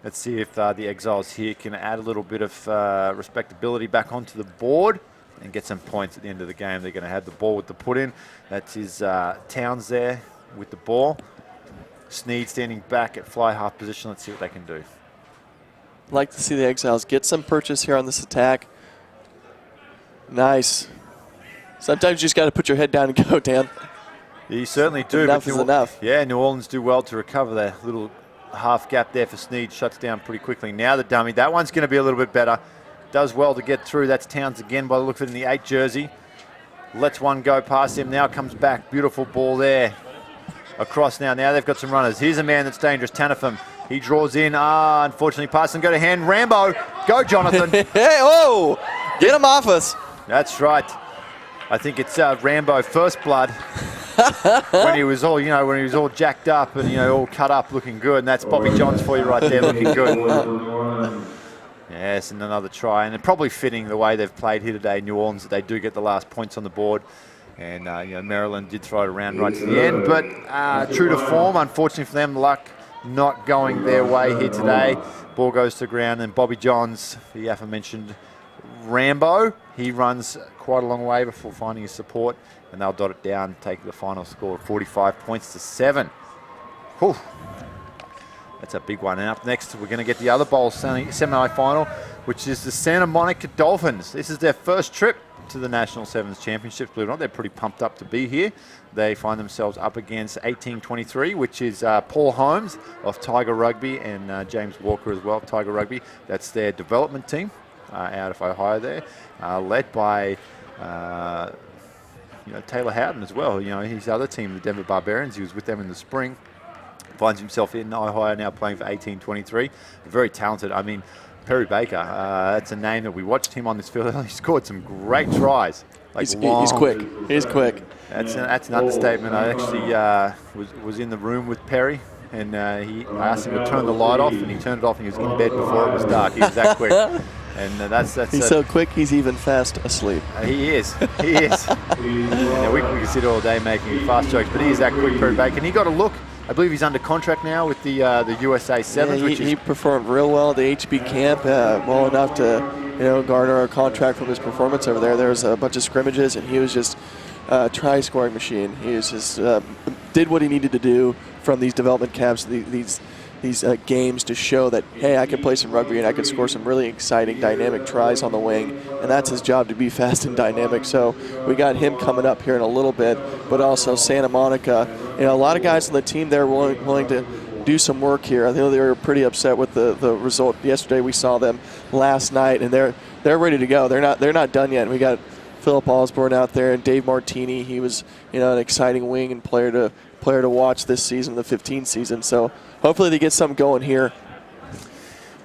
Speaker 6: Let's see if the Exiles here can add a little bit of respectability back onto the board and get some points at the end of the game. They're going to have the ball with the put in. That's his Towns there with the ball. Sneed standing back at fly half position. Let's see what they can do.
Speaker 10: I'd like to see the Exiles get some purchase here on this attack. Nice. Sometimes you just got to put your head down and go, Dan.
Speaker 6: You certainly do.
Speaker 10: Enough is enough.
Speaker 6: Yeah, New Orleans do well to recover that little half gap there for Sneed. Shuts down pretty quickly. Now the dummy. That one's going to be a little bit better. Does well to get through. That's Towns again by the look of it in the 8 jersey. Lets one go past him. Now comes back. Beautiful ball there. Across now. Now they've got some runners. Here's a man that's dangerous. Tanifum. He draws in. Unfortunately, pass and go to hand. Rambo. Go, Jonathan.
Speaker 10: Hey, oh! Get him off us.
Speaker 6: That's right. I think it's Rambo First Blood. when he was all jacked up and all cut up, looking good. And that's Bobby Johns for you right there, looking good. Yes, and another try, and probably fitting the way they've played here today, New Orleans, that they do get the last points on the board. And Maryland did throw it around right to the end, but true to form, unfortunately for them, luck not going their way here today. Ball goes to ground, and Bobby Johns, the aforementioned Rambo, he runs quite a long way before finding his support, and they'll dot it down, take the final score of 45 points to 7. Whew. That's a big one. And up next, we're going to get the other bowl semi-final, which is the Santa Monica Dolphins. This is their first trip to the National Sevens Championships. Believe it or not, they're pretty pumped up to be here. They find themselves up against 1823, which is Paul Holmes of Tiger Rugby and James Walker as well of Tiger Rugby. That's their development team out of Ohio there, led by Taylor Houghton as well. His other team, the Denver Barbarians, he was with them in the spring. Finds himself in Ohio now playing for 1823. Very talented. I mean, Perry Baker, that's a name that we watched him on this field. He scored some great tries.
Speaker 10: He's quick. He's quick.
Speaker 6: That's an understatement. I actually was in the room with Perry, and I asked him to turn the light off, and he turned it off, and he was in bed before it was dark. He was that quick. And that's
Speaker 10: he's so quick, he's even fast asleep.
Speaker 6: He is. He is. We can sit all day making fast jokes, but he is that quick, Perry Baker. And he got a look. I believe he's under contract now with the USA Sevens.
Speaker 10: Yeah, he performed real well at the HB camp, well enough to garner a contract from his performance over there. There was a bunch of scrimmages, and he was just a try-scoring machine. He was just did what he needed to do from these development camps, these games, to show that, hey, I can play some rugby and I can score some really exciting, dynamic tries on the wing, and that's his job, to be fast and dynamic. So we got him coming up here in a little bit, but also Santa Monica. A lot of guys on the team there willing to do some work here. I know they were pretty upset with the result yesterday. We saw them last night, and they're ready to go. They're not done yet. We got Philip Osborne out there and Dave Martini. He was an exciting wing and player to watch this season, the 15 season. So hopefully they get something going here.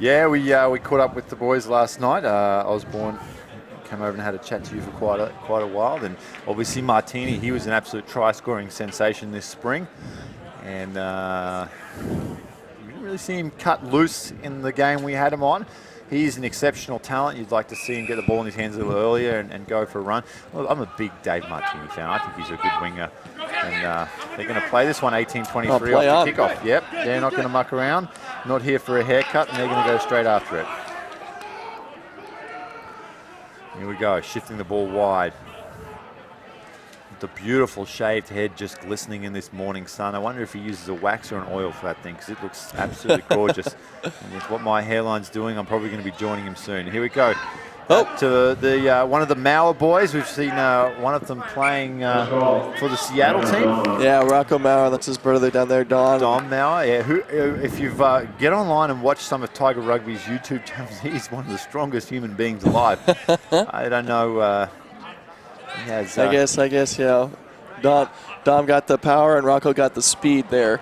Speaker 6: Yeah, we caught up with the boys last night. Osborne came over and had a chat to you for quite a while. And obviously Martini, he was an absolute try-scoring sensation this spring. And we didn't really see him cut loose in the game we had him on. He's an exceptional talent. You'd like to see him get the ball in his hands a little earlier and go for a run. Well, I'm a big Dave Martini fan. I think he's a good winger. And they're going to play this one 18-23 off the kickoff. Yep, they're not going to muck around. Not here for a haircut, and they're going to go straight after it. Here we go, shifting the ball wide. The beautiful shaved head just glistening in this morning sun. I wonder if he uses a wax or an oil for that thing, because it looks absolutely gorgeous. And with what my hairline's doing, I'm probably going to be joining him soon. Here we go. To the one of the Mauer boys. We've seen one of them playing for the Seattle team.
Speaker 10: Yeah, Rocco Mauer. That's his brother down there, Don.
Speaker 6: Don Mauer. Yeah. If you've get online and watch some of Tiger Rugby's YouTube channels, he's one of the strongest human beings alive. I don't know. He has,
Speaker 10: I guess. Dom got the power and Rocco got the speed there.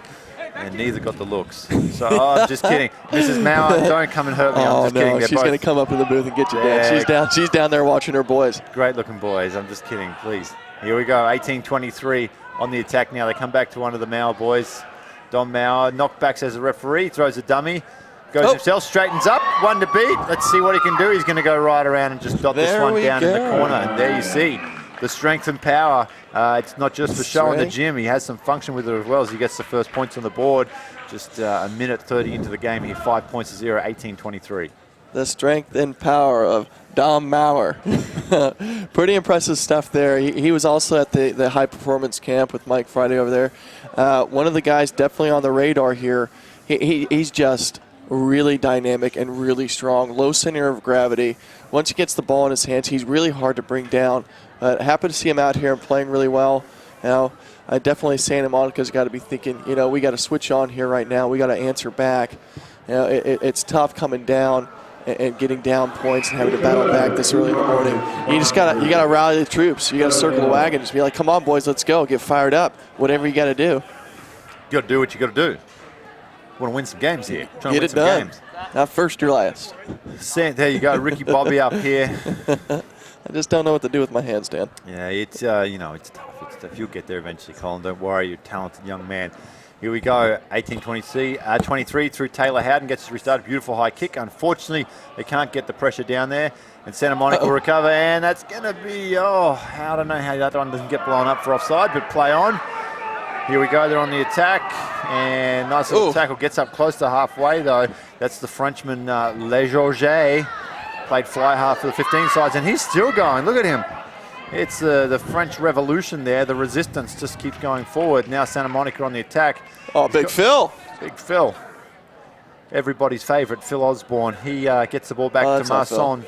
Speaker 6: And neither got the looks. So, I'm just kidding. Mrs. Mauer, don't come and hurt me. I'm just kidding.
Speaker 10: She's going to come up in the booth and get you down. She's down there watching her boys.
Speaker 6: Great looking boys. I'm just kidding, please. Here we go, 18-23 on the attack now. They come back to one of the Mauer boys. Don Mauer, knockbacks as a referee, throws a dummy, goes himself, straightens up, one to beat. Let's see what he can do. He's going to go right around and just dot this one down in the corner. And there you see the strength and power. It's not just for show in the gym. He has some function with it as well as he gets the first points on the board. Just a minute 30 into the game here, 5 points to 0, 18-23.
Speaker 10: The strength and power of Dom Mauer. Pretty impressive stuff there. He was also at the high performance camp with Mike Friday over there. One of the guys definitely on the radar here. He's just really dynamic and really strong. Low center of gravity. Once he gets the ball in his hands, he's really hard to bring down. Happy to see him out here and playing really well. I definitely Santa Monica's got to be thinking, we got to switch on here right now. We got to answer back. It's tough coming down and getting down points and having to battle back this early in the morning. You gotta rally the troops. You got to circle the wagon. Just be like, come on, boys, let's go. Get fired up. Whatever you got to do.
Speaker 6: You got to do what you got to do. Want to win some games here. Trying
Speaker 10: Get
Speaker 6: to win
Speaker 10: it
Speaker 6: some
Speaker 10: done.
Speaker 6: games.
Speaker 10: Not first or last.
Speaker 6: There you go, Ricky Bobby up here.
Speaker 10: I just don't know what to do with my hands, Dan.
Speaker 6: Yeah, it's it's tough. It's tough. You'll get there eventually, Colin. Don't worry, you're a talented young man. Here we go, 23 through Taylor Howden, gets restarted, beautiful high kick. Unfortunately, they can't get the pressure down there, and Santa Monica will recover, and that's going to be, I don't know how that one doesn't get blown up for offside, but play on. Here we go, they're on the attack, and nice little tackle, gets up close to halfway though. That's the Frenchman, Legeorget, played fly half for the 15 sides, and he's still going, look at him. It's the French Revolution there. The resistance just keeps going forward. Now Santa Monica on the attack.
Speaker 10: Oh, Big Phil.
Speaker 6: Big Phil. Everybody's favorite, Phil Osborne. He gets the ball back to Marson.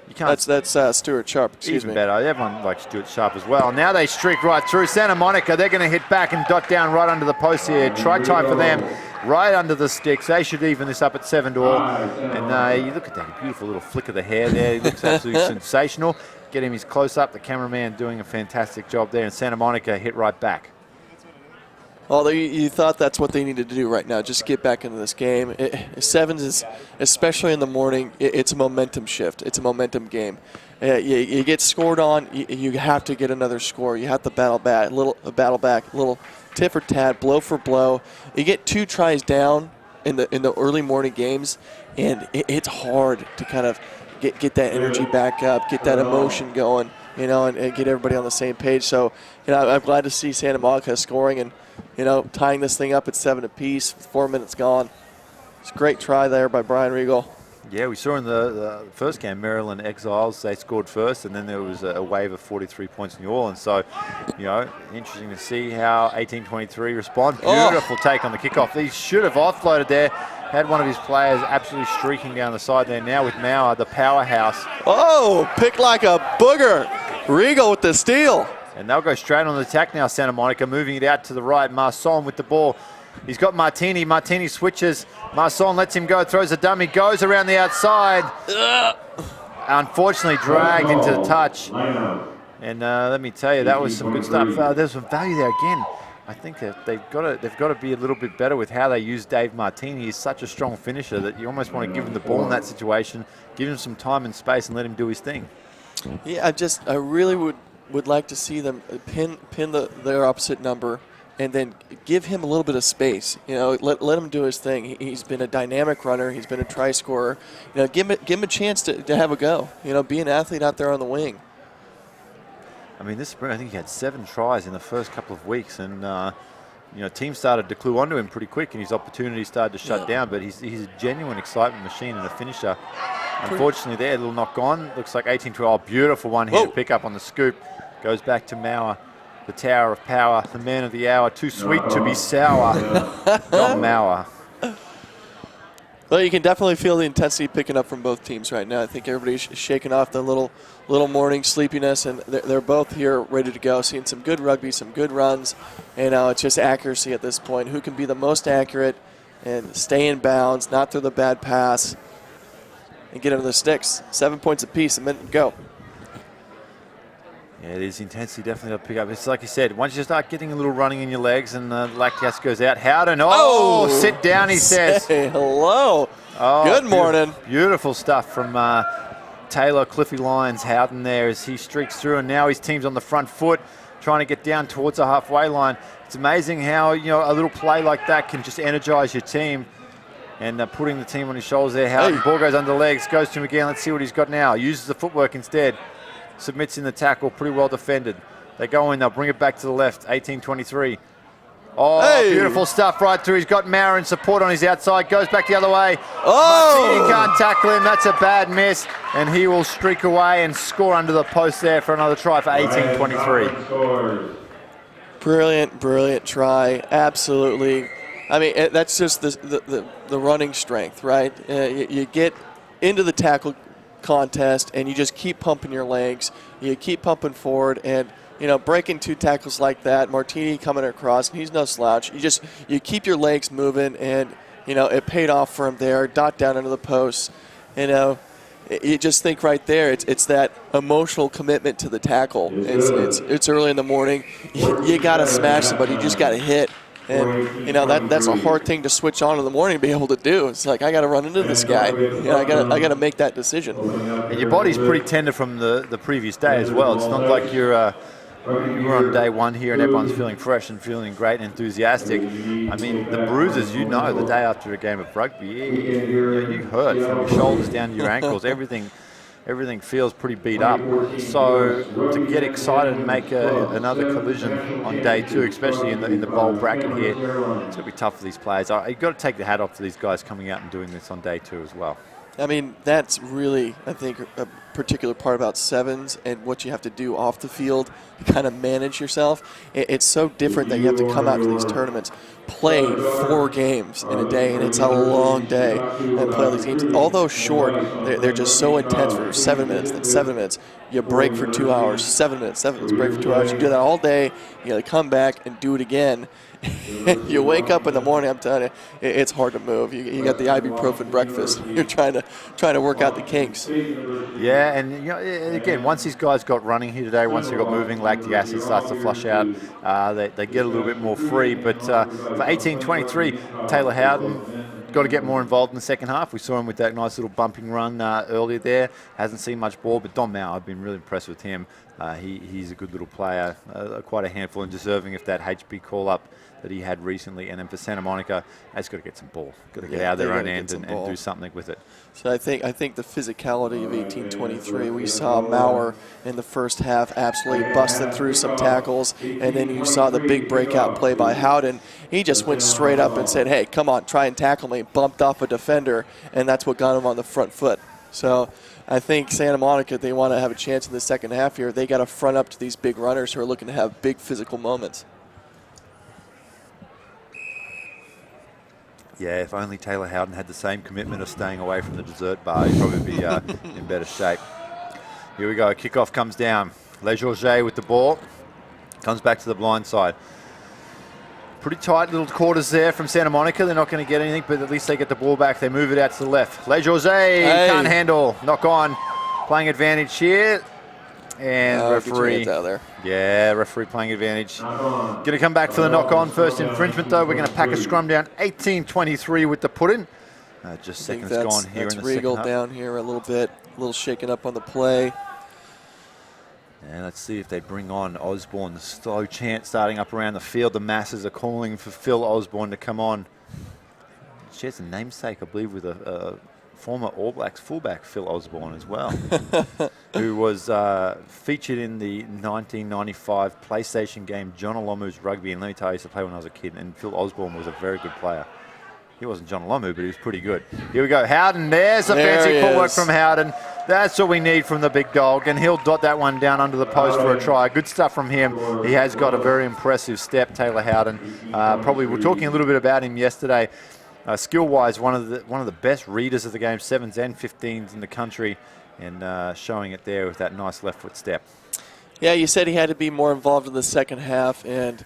Speaker 6: You can't.
Speaker 10: That's Stuart Sharp. Excuse
Speaker 6: me.
Speaker 10: Even
Speaker 6: better. Everyone likes Stuart Sharp as well. Now they streak right through. Santa Monica, they're going to hit back and dot down right under the post here. Try time for them. Right under the sticks. They should even this up at 7-all. And you look at that beautiful little flick of the hair there. He looks absolutely sensational. Get him his close-up. The cameraman doing a fantastic job there. And Santa Monica hit right back.
Speaker 10: Well, you thought that's what they needed to do right now, just get back into this game. Sevens is, especially in the morning, it's a momentum shift. It's a momentum game. You get scored on, you have to get another score. You have to battle back, little tit for tat, blow for blow. You get 2 tries down in the early morning games, and it's hard to kind of get that energy back up, get that emotion going, and get everybody on the same page. So, I'm glad to see Santa Monica scoring and, tying this thing up at 7 apiece, 4 minutes gone. It's a great try there by Brian Regal.
Speaker 6: Yeah, we saw in the first game, Maryland Exiles, they scored first, and then there was a wave of 43 points in New Orleans. So, interesting to see how 1823 respond. Beautiful take on the kickoff. He should have offloaded there. Had one of his players absolutely streaking down the side there. Now with Mauer, the powerhouse.
Speaker 10: Oh, picked like a booger. Regal with the steal.
Speaker 6: And they'll go straight on the attack now, Santa Monica, moving it out to the right. Marson with the ball. He's got Martini. Martini switches. Marson lets him go, throws a dummy, goes around the outside. Unfortunately dragged into the touch. And let me tell you, that was some good stuff. There's some value there again. I think that they've got to be a little bit better with how they use Dave Martini. He's such a strong finisher that you almost want to give him the ball in that situation, give him some time and space, and let him do his thing.
Speaker 10: Yeah, I really would like to see them pin their opposite number, and then give him a little bit of space. Let him do his thing. He's been a dynamic runner. He's been a try scorer. Give him a chance to have a go. Be an athlete out there on the wing.
Speaker 6: I mean, this spring I think he had 7 tries in the first couple of weeks, and teams started to clue onto him pretty quick, and his opportunities started to shut down. But he's a genuine excitement machine and a finisher. Unfortunately, there, a little knock on. Looks like 18-12. Beautiful one here to pick up on the scoop. Goes back to Mauer, the Tower of Power, the man of the hour. Too sweet to be sour. John Mauer.
Speaker 10: Well, you can definitely feel the intensity picking up from both teams right now. I think everybody's shaking off the little morning sleepiness, and they're both here ready to go. Seeing some good rugby, some good runs, and it's just accuracy at this point. Who can be the most accurate and stay in bounds, not throw the bad pass, and get under the sticks. 7 points apiece, a minute to go.
Speaker 6: Yeah, there's intensity definitely to pick up. It's like you said, once you start getting a little running in your legs and lactate goes out, Howden, sit down, he says.
Speaker 10: Say hello. Good morning.
Speaker 6: Beautiful stuff from Taylor Cliffy Lyons. Howden there as he streaks through, and now his team's on the front foot, trying to get down towards the halfway line. It's amazing how a little play like that can just energize your team. And putting the team on his shoulders there. Howden, ball goes under the legs, goes to him again. Let's see what he's got now. Uses the footwork instead. Submits in the tackle, pretty well defended. They go in, they'll bring it back to the left, 18-23. Beautiful stuff right through. He's got Mauer in support on his outside, goes back the other way. Martini can't tackle him, that's a bad miss. And he will streak away and score under the post there for another try for 18-23.
Speaker 10: Brilliant try, absolutely. I mean, that's just the running strength, right? You get into the tackle contest and you just keep pumping your legs, you keep pumping forward, and breaking 2 tackles like that, Martini coming across, and he's no slouch. You keep your legs moving, and it paid off for him there. Dot down into the post. You just think right there, it's that emotional commitment to the tackle. It's early in the morning. You got to smash somebody. You just got to hit. And that's a hard thing to switch on in the morning and be able to do. It's like, I got to run into this guy. I got to make that decision.
Speaker 6: And your body's pretty tender from the previous day as well. It's not like you're We're on day one here and everyone's feeling fresh and feeling great and enthusiastic. I mean, the bruises, you know, the day after a game of rugby, you hurt from your shoulders down to your ankles. Everything feels pretty beat up. So to get excited and make another collision on day two, especially in the bowl bracket here, it's going to be tough for these players. You've got to take the hat off to these guys coming out and doing this on day two as well.
Speaker 10: I mean, that's really, I think, a particular part about sevens and what you have to do off the field to kind of manage yourself. It's so different that you have to come out to these tournaments, play 4 games in a day, and it's a long day, and play all these games. Although short, they're just so intense for 7 minutes, then 7 minutes. You break for 2 hours, 7 minutes, break for 2 hours. You do that all day, you got to come back and do it again. You wake up in the morning, I'm telling you, it's hard to move. You got the ibuprofen breakfast. You're trying to work out the kinks.
Speaker 6: Yeah, and you know, again, once these guys got running here today, once they got moving, lactic acid starts to flush out. They get a little bit more free. But for 18-23, Taylor Howden got to get more involved in the second half. We saw him with that nice little bumping run earlier there. Hasn't seen much ball, but Dom Mao, I've been really impressed with him. He's a good little player, quite a handful and deserving of that HB call-up that he had recently. And then for Santa Monica, they've got to get some ball. Got to get out of their own end and do something with it.
Speaker 10: So I think the physicality of 18-23, we saw Maurer in the first half absolutely busting through some tackles, and then you saw the big breakout play by Howden. He just went straight up and said, hey, come on, try and tackle me, bumped off a defender, and that's what got him on the front foot. So I think Santa Monica, if they want to have a chance in the second half here, they got to front up to these big runners who are looking to have big physical moments.
Speaker 6: Yeah, if only Taylor Howden had the same commitment of staying away from the dessert bar, he'd probably be in better shape. Here we go, kickoff comes down. Legeorget with the ball, comes back to the blind side. Pretty tight little quarters there from Santa Monica. They're not going to get anything, but at least they get the ball back. They move it out to the left. Legeorget can't handle, knock on. Playing advantage here. And referee, referee playing advantage. Going to come back for the knock-on. First infringement, though. We're going to pack a scrum down. 18-23 with the put-in. Just seconds gone here in the
Speaker 10: Regal
Speaker 6: second half.
Speaker 10: down here a little bit. A little shaken up on the play.
Speaker 6: And let's see if they bring on Osborne. The slow chant starting up around the field. The masses are calling for Phil Osborne to come on. Shares a namesake, I believe, with a former All Blacks fullback, Phil Osborne, as well, who was featured in the 1995 PlayStation game John Olomu's Rugby. And let me tell you, I used to play when I was a kid, and Phil Osborne was a very good player. He wasn't John Olomu, but he was pretty good. Here we go, Howden. There's a fancy footwork from Howden. That's what we need from the big dog, and he'll dot that one down under the post for a try. Good stuff from him. He has got a very impressive step, Taylor Howden. Probably we were talking a little bit about him yesterday. Skill-wise, one of the best readers of the game, 7s and 15s in the country, and showing it there with that nice left foot step.
Speaker 10: Yeah, you said he had to be more involved in the second half, and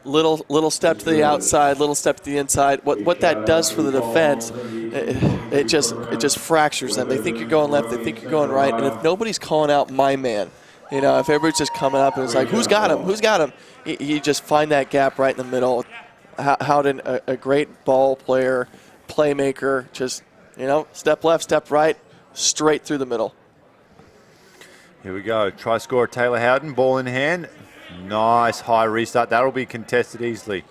Speaker 10: little step to the outside, little step to the inside. What that does for the defense, it just fractures them. They think you're going left, they think you're going right, and if nobody's calling out my man, you know, if everybody's just coming up and it's like, who's got him, you just find that gap right in the middle. Howden, a great ball player, playmaker, just, you know, step left, step right, straight through the middle.
Speaker 6: Here we go. Try scorer Taylor Howden, ball in hand. Nice high restart. That'll be contested easily.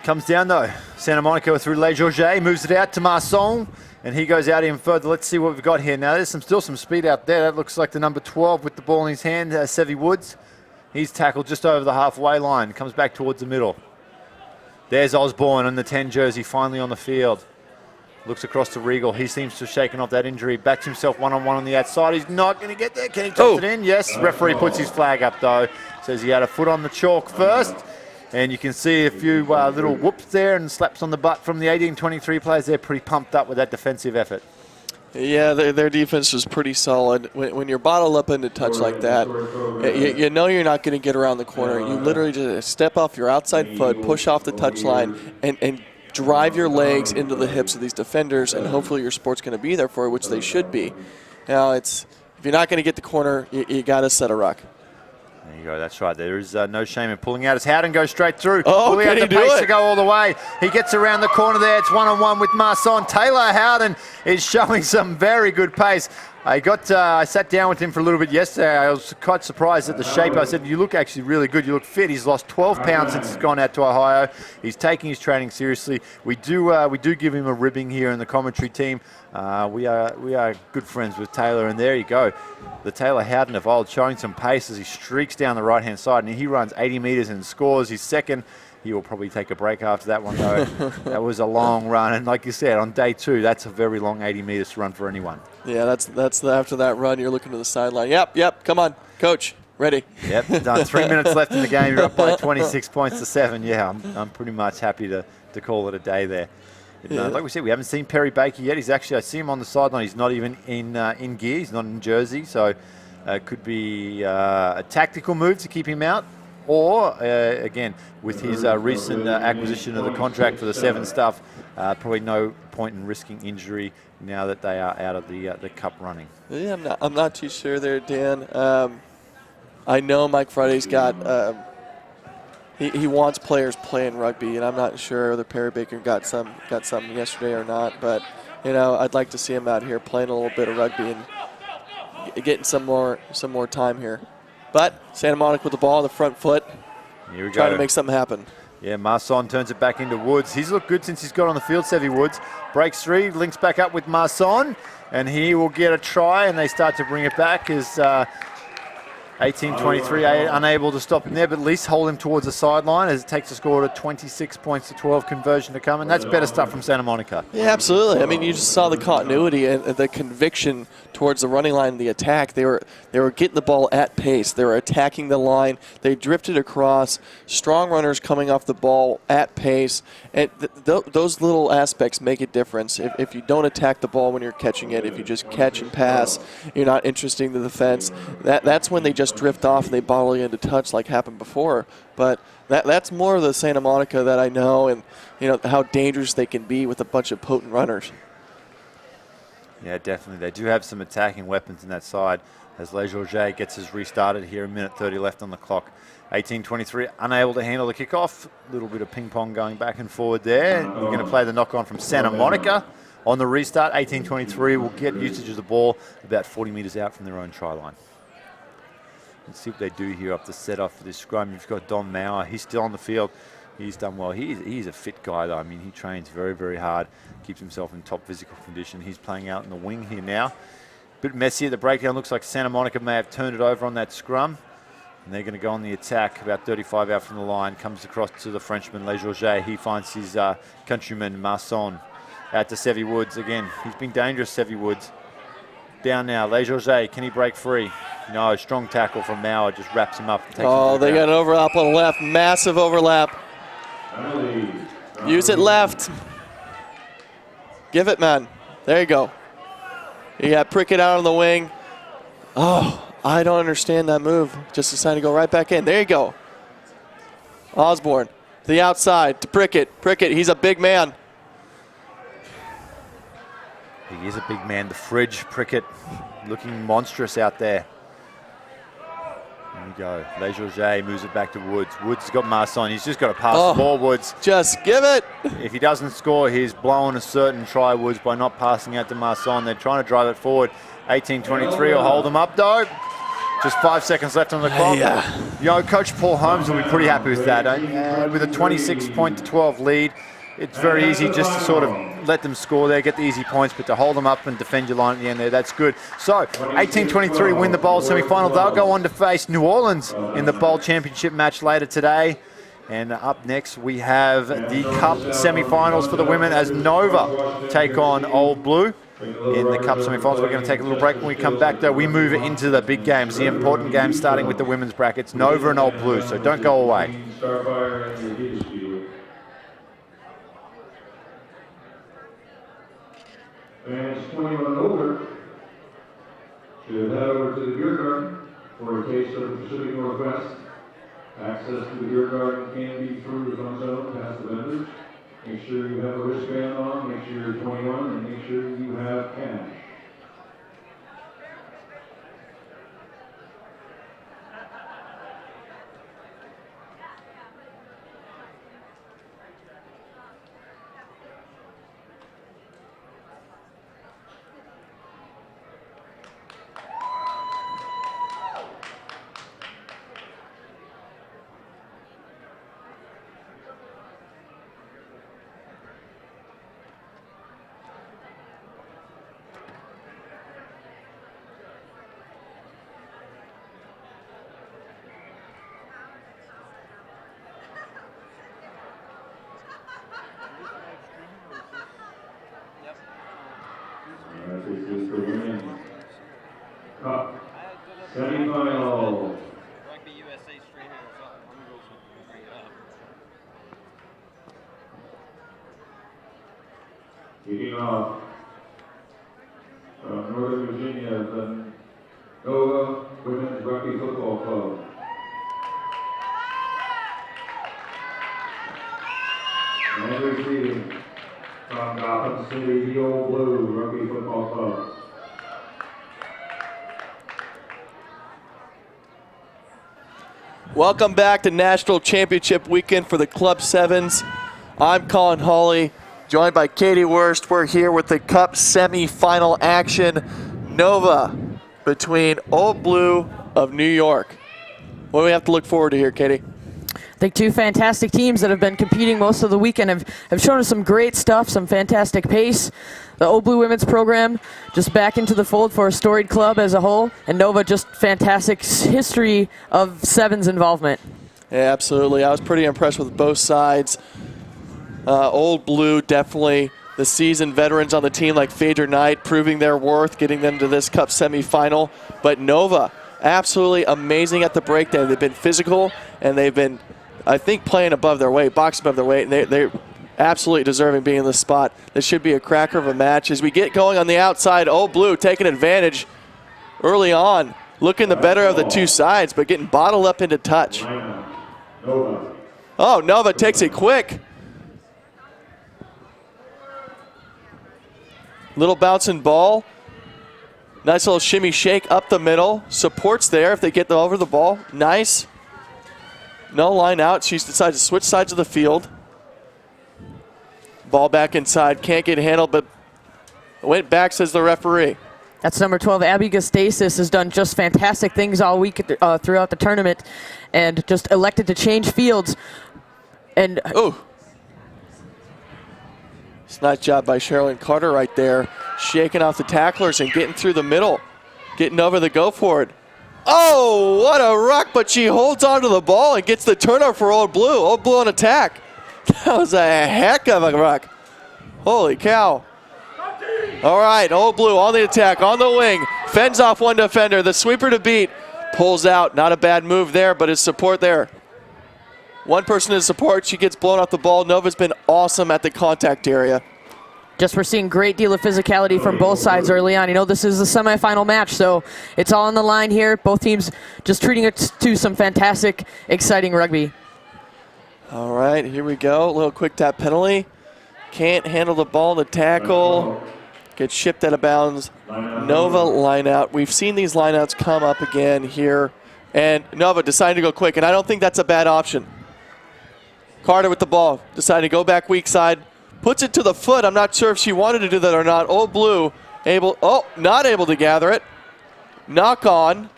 Speaker 6: Comes down though. Santa Monica through Legeorget, moves it out to Marson, and he goes out even further. Let's see what we've got here. Now there's still some speed out there. That looks like the number 12 with the ball in his hand, Sevy Woods. He's tackled just over the halfway line. Comes back towards the middle. There's Osborne in the 10 jersey, finally on the field. Looks across to Regal. He seems to have shaken off that injury. Backs himself one-on-one on the outside. He's not going to get there. Can he toss it in? Yes. Referee puts his flag up, though. Says he had a foot on the chalk first. And you can see a few little whoops there and slaps on the butt from the 18-23 players. They're pretty pumped up with that defensive effort.
Speaker 10: Yeah, their defense was pretty solid. When you're bottled up into touch like that, you know you're not going to get around the corner. You literally just step off your outside foot, push off the touch line, and drive your legs into the hips of these defenders, and hopefully your sport's going to be there for you, which they should be. Now, if you're not going to get the corner, you got to set a ruck.
Speaker 6: There you go, that's right. There is no shame in pulling out. As Howden goes straight through.
Speaker 10: Oh, can he do it?
Speaker 6: To go all the way. He gets around the corner there. It's one-on-one with Marson. Taylor Howden is showing some very good pace. I sat down with him for a little bit yesterday. I was quite surprised at the shape. I said, you look actually really good. You look fit. He's lost 12 pounds since he's gone out to Ohio. He's taking his training seriously. We do give him a ribbing here in the commentary team. We are good friends with Taylor, and there you go. The Taylor Howden of old, showing some pace as he streaks down the right-hand side, and he runs 80 metres and scores his second. He will probably take a break after that one, though. That was a long run, and like you said, on day 2, that's a very long 80 metres to run for anyone.
Speaker 10: Yeah, that's after that run, you're looking to the sideline. Yep, come on, coach, ready.
Speaker 6: Yep, done. 3 minutes left in the game. You're up by 26 points to 7. Yeah, I'm pretty much happy to call it a day there. Like we said, we haven't seen Perry Baker yet. He's actually, I see him on the sideline. He's not even in gear. He's not in jersey, so it could be a tactical move to keep him out. Or, again, with his recent acquisition of the contract for the 7 stuff, probably no point in risking injury now that they are out of the cup running.
Speaker 10: Yeah, I'm not too sure there, Dan. I know Mike Friday's got he wants players playing rugby, and I'm not sure whether Perry Baker got some yesterday or not. But I'd like to see him out here playing a little bit of rugby and getting some more time here. But Santa Monica with the ball on the front foot.
Speaker 6: Here we go.
Speaker 10: Trying to make something happen.
Speaker 6: Yeah, Marson turns it back into Woods. He's looked good since he's got on the field, Sevy Woods. Breaks 3, links back up with Marson, and he will get a try, and they start to bring it back as 18-23, unable to stop him there, but at least hold him towards the sideline as it takes the score to 26 points to 12 conversion to come, and that's better stuff from Santa Monica.
Speaker 10: Yeah, absolutely. I mean, you just saw the continuity and the conviction towards the running line and the attack. They were getting the ball at pace. They were attacking the line. They drifted across. Strong runners coming off the ball at pace. And those little aspects make a difference. If you don't attack the ball when you're catching it, if you just catch and pass, you're not interested in the defense. That's when they just drift off and they bottle you into touch like happened before. But that's more of the Santa Monica that I know, and how dangerous they can be with a bunch of potent runners.
Speaker 6: Yeah, definitely. They do have some attacking weapons in that side as Le Georget gets us restarted here. 1:30 left on the clock. 18-23, unable to handle the kickoff. A little bit of ping pong going back and forward there. We're going to play the knock on from Santa Monica on the restart. 18-23 will get usage of the ball about 40 metres out from their own try line. Let's see what they do here up the set off for this scrum. You've got Don Mauer. He's still on the field. He's done well. He's a fit guy, though. I mean, he trains very, very hard, keeps himself in top physical condition. He's playing out in the wing here now. Bit messy at the breakdown. Looks like Santa Monica may have turned it over on that scrum. And they're going to go on the attack, about 35 out from the line. Comes across to the Frenchman, Le Georget. He finds his countryman, Marson. Out to Sevy Woods again. He's been dangerous, Sevy Woods. Down now, Le Georget. Can he break free? No, strong tackle from Mauer. Just wraps him up. And takes him to the
Speaker 10: they
Speaker 6: ground.
Speaker 10: got an overlap on the left. Massive overlap. Use it left. Give it, man. There you go. You got Prickett out on the wing. Oh, I don't understand that move. Just decided to go right back in. There you go. Osborne to the outside to Prickett. Prickett, he's a big man.
Speaker 6: He is a big man. The fridge, Prickett, looking monstrous out there. There we go. Le Georget moves it back to Woods. Woods has got Marson. He's just got to pass the ball, Woods.
Speaker 10: Just give it.
Speaker 6: If he doesn't score, he's blowing a certain try, Woods, by not passing out to Marson. They're trying to drive it forward. 18-23 will hold them up, though. Just 5 seconds left on the clock.
Speaker 10: Yeah.
Speaker 6: Coach Paul Holmes will be pretty happy with that. With a 26-12 lead, it's very easy just to sort of let them score there, get the easy points, but to hold them up and defend your line at the end there, that's good. So, 18-23 win the bowl semi-final. They'll go on to face New Orleans in the bowl championship match later today. And up next, we have the Cup semi-finals for the women as Nova take on Old Blue in the Cup semi-finals. We're going to take a little break. When we come back, though, we move into the big games, the important games, starting with the women's brackets, Nova and Old Blue. So don't go away.
Speaker 9: Fans 21 and older should head over to the beer garden for a taste of the Pacific Northwest. Access to the beer garden can be through the fun zone past the vendors. Make sure you have a wristband on, make sure you're 21, and make sure you have cash. Kicking off from Northern Virginia, the Nova Women's Rugby Football Club. And receiving from Gotham City, the Old Blue Rugby Football Club.
Speaker 10: Welcome back to National Championship Weekend for the Club Sevens. I'm Colin Hawley, joined by Katie Wurst. We're here with the Cup semi-final action. Nova between Old Blue of New York. What do we have to look forward to here, Katie?
Speaker 7: I think two fantastic teams that have been competing most of the weekend have shown us some great stuff, some fantastic pace. The Old Blue women's program just back into the fold for a storied club as a whole, and Nova just fantastic history of sevens involvement.
Speaker 10: Yeah, absolutely. I was pretty impressed with both sides. Old Blue, definitely the seasoned veterans on the team like Phaedra Knight proving their worth, getting them to this Cup semifinal. But Nova, absolutely amazing at the breakdown. They've been physical, and they've been, I think, playing above their weight, boxing above their weight, and they're absolutely deserving being in this spot. This should be a cracker of a match. As we get going on the outside, Old Blue taking advantage early on, looking the better of the two sides, but getting bottled up into touch. Oh, Nova takes it quick. Little bouncing ball. Nice little shimmy shake up the middle. Supports there if they get over the ball. Nice. No line out. She decides to switch sides of the field. Ball back inside. Can't get handled, but went back, says the referee.
Speaker 7: That's number 12, Abby Gustasis, has done just fantastic things all week throughout the tournament and just elected to change fields. And
Speaker 10: ooh. It's a nice job by Sherilyn Carter right there, shaking off the tacklers and getting through the middle, getting over the go for it. Oh, what a ruck, but she holds on to the ball and gets the turnover for Old Blue. Old Blue on attack. That was a heck of a ruck. Holy cow. All right, Old Blue on the attack, on the wing, fends off one defender, the sweeper to beat, pulls out. Not a bad move there, but his support there. One person in support, she gets blown off the ball. Nova's been awesome at the contact area.
Speaker 7: Just we're seeing a great deal of physicality from both sides early on. You know, this is the semifinal match, so it's all on the line here. Both teams just treating it to some fantastic, exciting rugby.
Speaker 10: All right, here we go. A little quick tap penalty. Can't handle the ball, the tackle. Gets shipped out of bounds. Nova line out. We've seen these line outs come up again here. And Nova decided to go quick, and I don't think that's a bad option. Carter with the ball, decided to go back weak side. Puts it to the foot. I'm not sure if she wanted to do that or not. Old Blue not able to gather it. Knock on.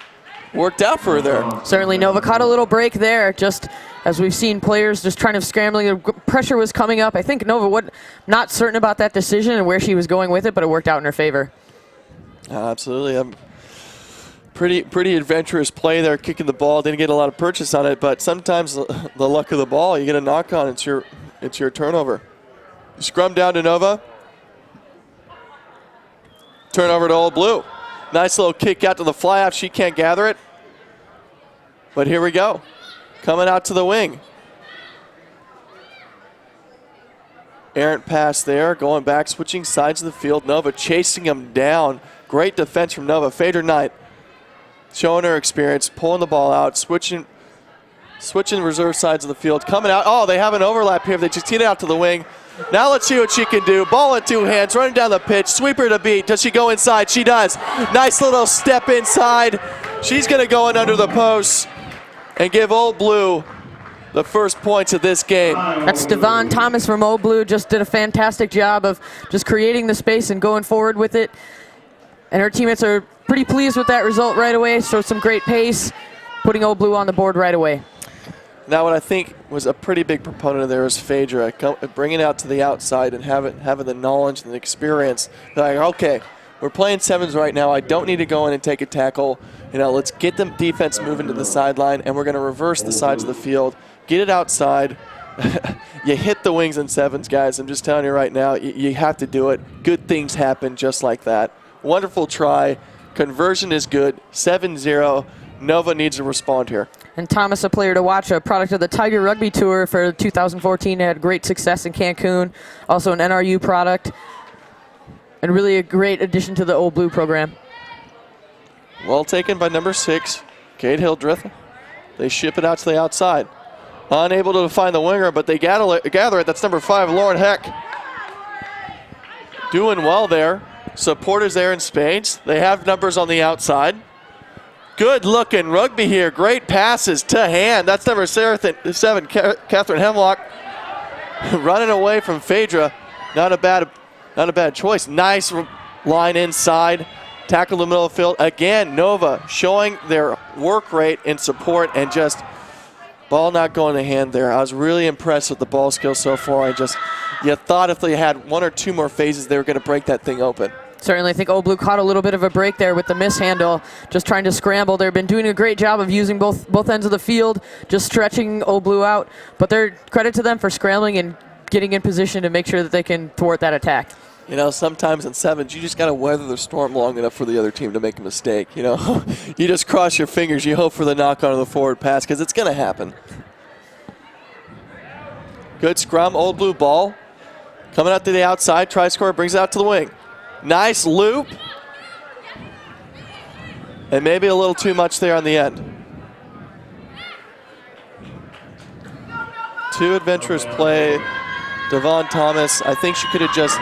Speaker 10: Worked out for her there.
Speaker 7: Certainly Nova caught a little break there, just as we've seen players just trying to scrambling. The pressure was coming up. I think Nova not certain about that decision and where she was going with it, but it worked out in her favor.
Speaker 10: Absolutely. Pretty adventurous play there, kicking the ball. Didn't get a lot of purchase on it, but sometimes the luck of the ball, you get a knock on, it's your turnover. Scrum down to Nova. Turnover to Old Blue. Nice little kick out to the fly off. She can't gather it. But here we go. Coming out to the wing. Errant pass there. Going back, switching sides of the field. Nova chasing him down. Great defense from Nova. Phaedra Knight showing her experience, pulling the ball out, switching reserve sides of the field. Coming out. Oh, they have an overlap here. They just teed it out to the wing. Now let's see what she can do. Ball in two hands, running down the pitch, sweeper to beat. Does she go inside? She does. Nice little step inside. She's going to go in under the post and give Old Blue the first points of this game.
Speaker 7: That's Devon Thomas from Old Blue. Just did a fantastic job of just creating the space and going forward with it. And her teammates are pretty pleased with that result right away. Showed some great pace, putting Old Blue on the board right away.
Speaker 10: Now what I think was a pretty big proponent of there is Phaedra, bringing it out to the outside and having the knowledge and the experience. Like, okay, we're playing sevens right now. I don't need to go in and take a tackle. You know, let's get the defense moving to the sideline, and we're going to reverse the sides of the field, get it outside. You hit the wings in sevens, guys. I'm just telling you right now, you have to do it. Good things happen just like that. Wonderful try. Conversion is good. 7-0. Nova needs to respond here.
Speaker 7: And Thomas, a player to watch, a product of the Tiger Rugby Tour for 2014, had great success in Cancun. Also an NRU product. and really a great addition to the Old Blue program.
Speaker 10: Well taken by number 6, Kate Hildreth. They ship it out to the outside. Unable to find the winger, but they gather it. That's number 5, Lauren Heck. Doing well there. Support is there in spades. They have numbers on the outside. Good looking rugby here. Great passes to hand. That's number 7, Catherine Hemlock. Running away from Phaedra. Not a bad choice. Nice line inside. Tackle the middle of the field. Again, Nova showing their work rate in support and just ball not going to hand there. I was really impressed with the ball skills so far. You thought if they had 1 or 2 more phases, they were going to break that thing open.
Speaker 7: Certainly, I think Old Blue caught a little bit of a break there with the mishandle, just trying to scramble. They've been doing a great job of using both ends of the field, just stretching Old Blue out. But they're credit to them for scrambling and getting in position to make sure that they can thwart that attack.
Speaker 10: You know, sometimes in sevens, you just got to weather the storm long enough for the other team to make a mistake. You know, you just cross your fingers. You hope for the knock on the forward pass because it's going to happen. Good scrum, Old Blue ball. Coming out to the outside, try score, brings it out to the wing. Nice loop. And maybe a little too much there on the end. Too adventurous play. Devon Thomas, I think she could have just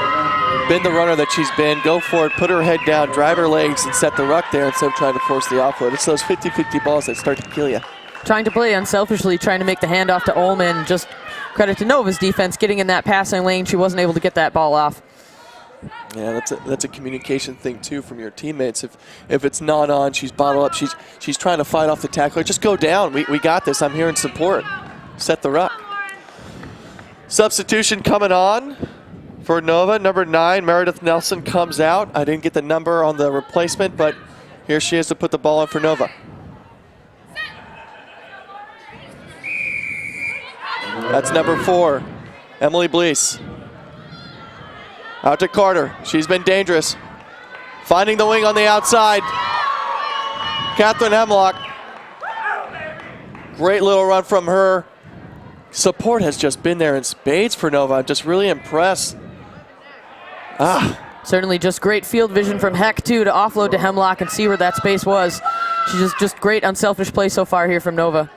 Speaker 10: been the runner that she's been. Go for it, put her head down, drive her legs, and set the ruck there instead of trying to force the offload. It's those 50-50 balls that start to kill you.
Speaker 7: Trying to play unselfishly, trying to make the handoff to Ullman. Just credit to Nova's defense, getting in that passing lane. She wasn't able to get that ball off.
Speaker 10: Yeah, that's a communication thing too from your teammates. If it's not on, she's bottled up. She's trying to fight off the tackler. Just go down. We got this. I'm here in support. Set the ruck. Substitution coming on for Nova. Number 9, Meredith Nelson comes out. I didn't get the number on the replacement, but here she is to put the ball in for Nova. That's number 4, Emily Blees. Out to Carter. She's been dangerous. Finding the wing on the outside. Catherine Hemlock. Great little run from her. Support has just been there in spades for Nova. I'm just really impressed.
Speaker 7: Certainly just great field vision from Heck, too, to offload to Hemlock and see where that space was. She's just great unselfish play so far here from Nova.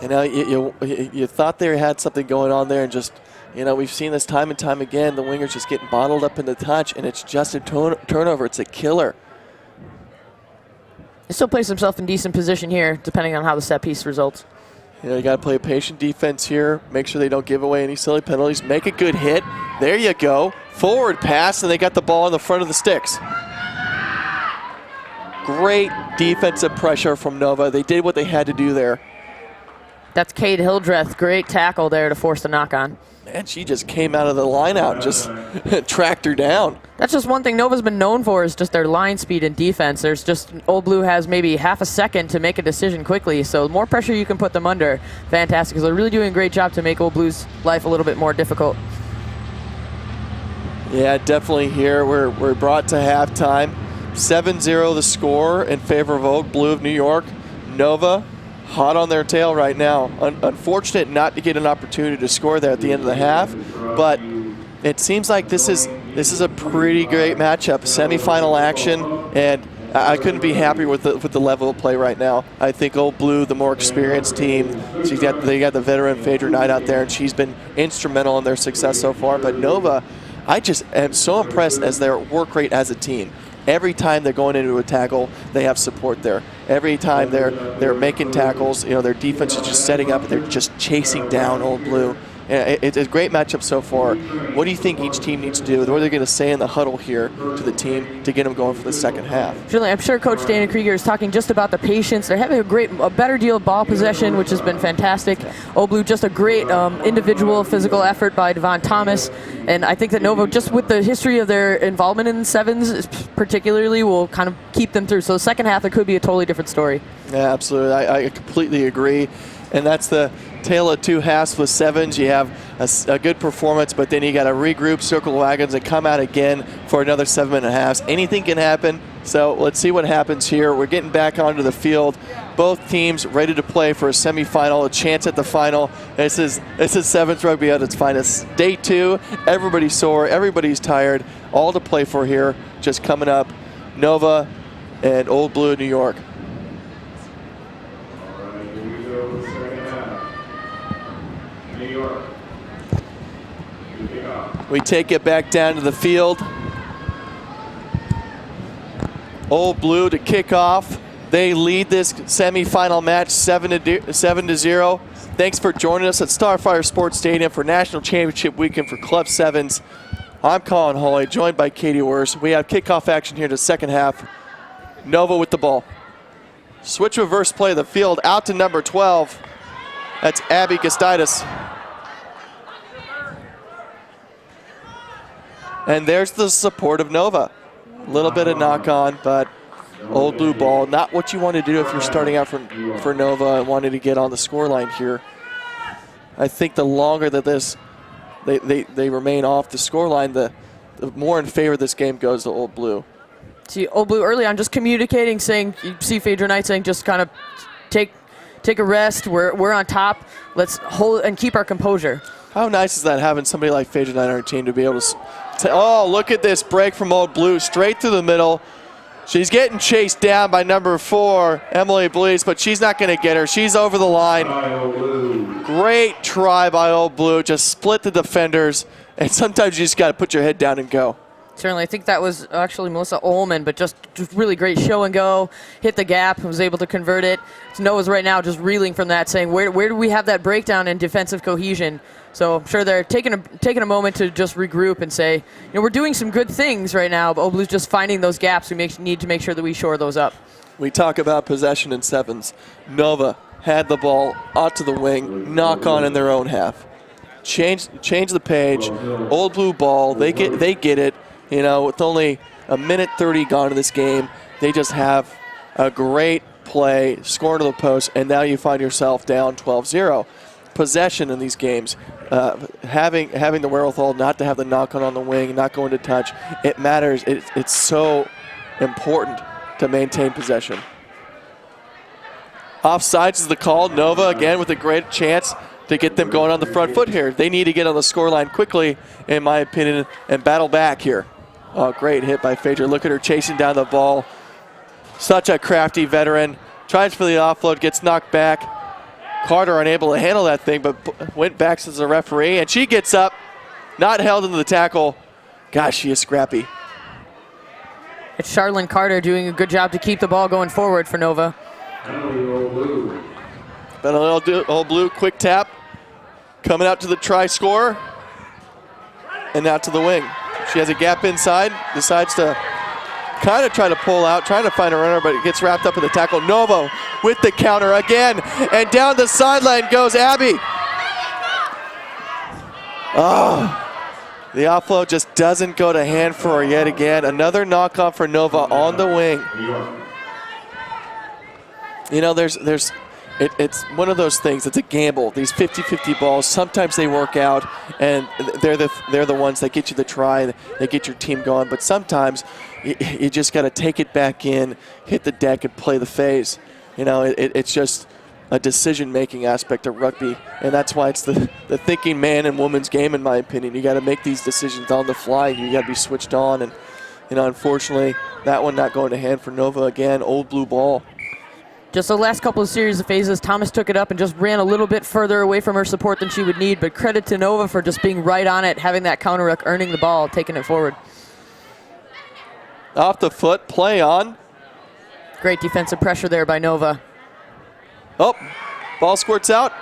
Speaker 10: You know, you thought they had something going on there and just, you know, we've seen this time and time again. The wingers just getting bottled up in the touch, and it's just a turnover. It's a killer.
Speaker 7: He still plays himself in decent position here, depending on how the set piece results.
Speaker 10: You know, you got to play a patient defense here. Make sure they don't give away any silly penalties. Make a good hit. There you go. Forward pass, and they got the ball in the front of the sticks. Great defensive pressure from Nova. They did what they had to do there.
Speaker 7: That's Kate Hildreth. Great tackle there to force the knock on.
Speaker 10: Man, she just came out of the line out and just tracked her down.
Speaker 7: That's just one thing Nova's been known for, is just their line speed and defense. There's just, Old Blue has maybe half a second to make a decision quickly, so the more pressure you can put them under, fantastic, because they're really doing a great job to make Old Blue's life a little bit more difficult.
Speaker 10: Yeah, definitely here. We're brought to halftime. 7-0 the score in favor of Old Blue of New York. Nova hot on their tail right now. Unfortunate not to get an opportunity to score there at the end of the half, but it seems like this is a pretty great matchup, semifinal action, and I couldn't be happier with the level of play right now. I think Old Blue, the more experienced team, they got the veteran Phaedra Knight out there, and she's been instrumental in their success so far. But Nova, I just am so impressed as their work rate as a team. Every time they're going into a tackle, they have support there. Every time they're making tackles, you know, their defense is just setting up and they're just chasing down Old Blue. It's a great matchup so far. What do you think each team needs to do? What are they going to say in the huddle here to the team to get them going for the second half?
Speaker 7: Surely, I'm sure Coach Dana Krieger is talking just about the patience. They're having a better deal of ball possession, which has been fantastic. Old Blue, just a great individual physical effort by Devon Thomas. And I think that Nova, just with the history of their involvement in sevens particularly, will kind of keep them through. So the second half, it could be a totally different story.
Speaker 10: Yeah, absolutely. I completely agree. And that's the tale of two halves with sevens. You have a good performance, but then you got to regroup, circle wagons, and come out again for another 7 1/2. Anything can happen. So let's see what happens here. We're getting back onto the field. both teams ready to play for a semifinal, a chance at the final. This is 7th Rugby at its finest. Day 2, everybody's sore, everybody's tired, all to play for here. Just coming up, Nova and Old Blue, New York.
Speaker 9: All right, here we go, second half. New York. You kick off.
Speaker 10: We take it back down to the field. Old Blue to kick off. They lead this semifinal match 7-0. Thanks for joining us at Starfire Sports Stadium for National Championship Weekend for Club Sevens. I'm Colin Holley, joined by Katie Wurst. We have kickoff action here to the second half. Nova with the ball. Switch reverse play of the field out to number 12. That's Abby Gastidis. And there's the support of Nova. A little bit of knock on, but Old Blue ball, not what you want to do if you're starting out for Nova and wanting to get on the scoreline here. I think the longer that they remain off the scoreline, the more in favor this game goes to Old Blue.
Speaker 7: See, Old Blue early on just communicating, saying, you see Phaedra Knight saying, just kind of take a rest. We're on top. Let's hold and keep our composure.
Speaker 10: How nice is that, having somebody like Phaedra Knight on our team to be able to oh, look at this break from Old Blue, straight through the middle. She's getting chased down by number 4, Emily Blease, but she's not going to get her. She's over the line. Great try by Old Blue. Just split the defenders, and sometimes you just got to put your head down and go.
Speaker 7: Certainly, I think that was actually Melissa Ullman, but just really great show and go. Hit the gap, was able to convert it. So Noah's right now just reeling from that, saying, where do we have that breakdown in defensive cohesion? So I'm sure they're taking a moment to just regroup and say, we're doing some good things right now, but Old Blue's just finding those gaps. We need to make sure that we shore those up.
Speaker 10: We talk about possession in sevens. Nova had the ball onto the wing, knock on in their own half. Change the page. Old Blue ball, they get it. With only a minute 30 gone in this game, they just have a great play, score to the post, and now you find yourself down 12-0. Possession in these games, having the wherewithal not to have the knock on the wing, not going to touch, it matters. It's so important to maintain possession. Offsides is the call. Nova again with a great chance to get them going on the front foot here. They need to get on the scoreline quickly, in my opinion, and battle back here. Oh, great hit by Phaedra. Look at her chasing down the ball. Such a crafty veteran. Tries for the offload, gets knocked back. Carter unable to handle that thing, but went back to the referee, and she gets up, not held into the tackle. Gosh, she is scrappy.
Speaker 7: It's Charlene Carter doing a good job to keep the ball going forward for Nova.
Speaker 10: But Old Blue, quick tap. Coming out to the try score, and out to the wing. She has a gap inside, decides to kind of try to pull out, trying to find a runner, but it gets wrapped up in the tackle. Nova with the counter again, and down the sideline goes Abby. Oh, the offload just doesn't go to hand for her yet again. Another knock off for Nova on the wing. It's one of those things. It's a gamble. These 50-50 balls, sometimes they work out, and they're the ones that get you the try, they get your team going. But sometimes you just got to take it back in, hit the deck, and play the phase. It's just a decision-making aspect of rugby, and that's why it's the thinking man and woman's game, in my opinion. You got to make these decisions on the fly. You got to be switched on, and unfortunately, that one not going to hand for Nova again. Old Blue ball.
Speaker 7: Just the last couple of series of phases, Thomas took it up and just ran a little bit further away from her support than she would need, but credit to Nova for just being right on it, having that counter ruck, earning the ball, taking it forward.
Speaker 10: Off the foot, play on.
Speaker 7: Great defensive pressure there by Nova.
Speaker 10: Oh, ball squirts out.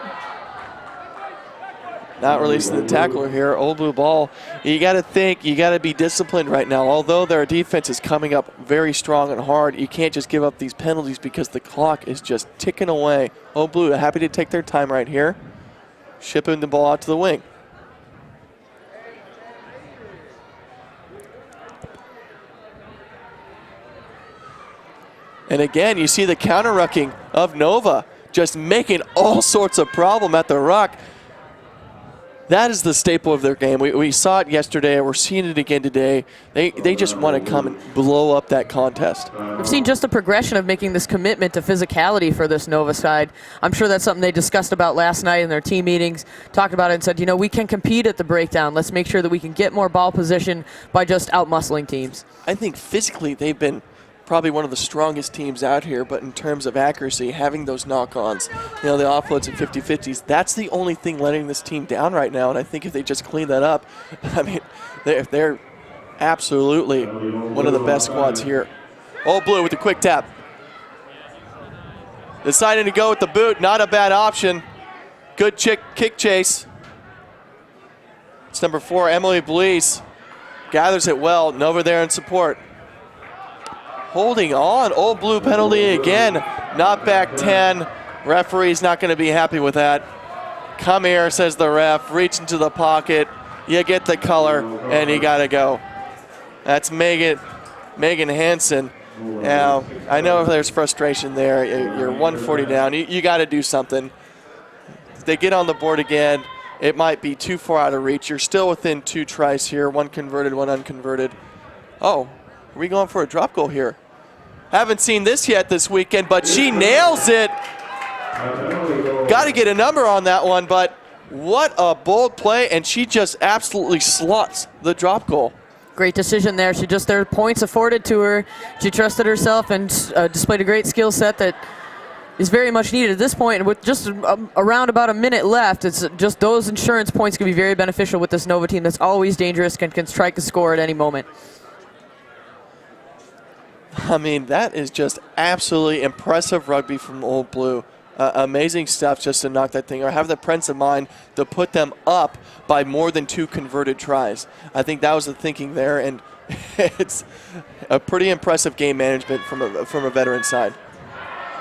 Speaker 10: Not releasing the tackler here. Old Blue ball. You got to think, you got to be disciplined right now. Although their defense is coming up very strong and hard, you can't just give up these penalties because the clock is just ticking away. Old Blue happy to take their time right here. Shipping the ball out to the wing. And again, you see the counter-rucking of Nova just making all sorts of problem at the ruck. that is the staple of their game. We saw it yesterday. We're seeing it again today. They just want to come and blow up that contest.
Speaker 7: We've seen just the progression of making this commitment to physicality for this Nova side. I'm sure that's something they discussed about last night in their team meetings, talked about it and said, you know, we can compete at the breakdown. Let's make sure that we can get more ball position by just out-muscling teams.
Speaker 10: I think physically they've been probably one of the strongest teams out here, but in terms of accuracy, having those knock-ons, you know, the offloads and 50-50s, that's the only thing letting this team down right now. And I think if they just clean that up, I mean, they're absolutely one of the best squads here. Old Blue with the quick tap. Deciding to go with the boot, not a bad option. Good kick chase. It's number 4, Emily Blease. Gathers it well, Nova there in support. Holding on, Old Blue penalty again. Not back 10. Referee's not going to be happy with that. Come here, says the ref. Reach into the pocket. You get the color, and you got to go. That's Megan Hansen. Now, I know there's frustration there. You're 140 down. You got to do something. If they get on the board again, it might be too far out of reach. You're still within 2 tries here. 1 converted, 1 unconverted. Oh, are we going for a drop goal here? Haven't seen this yet this weekend, but she nails it. Got to get a number on that one, but what a bold play, and she just absolutely slots the drop goal.
Speaker 7: Great decision there. There are points afforded to her. She trusted herself and displayed a great skill set that is very much needed at this point. And with just around about a minute left, it's just those insurance points can be very beneficial with this Nova team that's always dangerous, can strike a score at any moment.
Speaker 10: I mean, that is just absolutely impressive rugby from Old Blue. Amazing stuff just to knock that thing, or have the presence of mind to put them up by more than 2 converted tries. I think that was the thinking there, and it's a pretty impressive game management from a veteran side.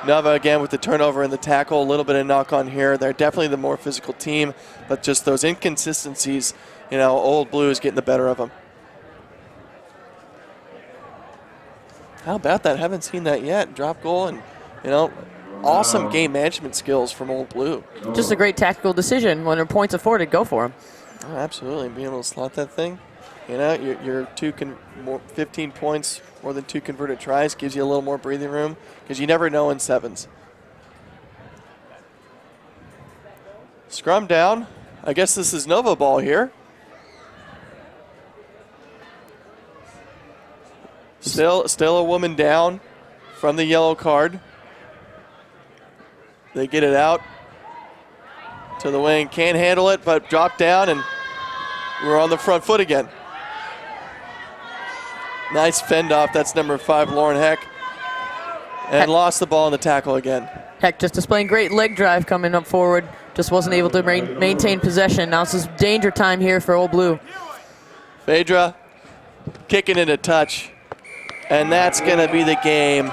Speaker 10: Nova again with the turnover and the tackle, a little bit of knock on here. They're definitely the more physical team, but just those inconsistencies, you know, Old Blue is getting the better of them. How about that? Haven't seen that yet. Drop goal and, you know, awesome game management skills from Old Blue.
Speaker 7: Just a great tactical decision. When there are points afforded, go for them.
Speaker 10: Oh, absolutely. Being able to slot that thing. You know, your 15 points, more than 2 converted tries, gives you a little more breathing room because you never know in 7s. Scrum down. I guess this is Nova ball here. Still a woman down from the yellow card. They get it out to the wing. Can't handle it, but drop down, and we're on the front foot again. Nice fend off. That's number 5, Lauren Heck. And lost the ball in the tackle again.
Speaker 7: Heck just displaying great leg drive coming up forward. Just wasn't able to maintain possession. Now this is danger time here for Old Blue.
Speaker 10: Phaedra kicking in a touch. And that's going to be the game.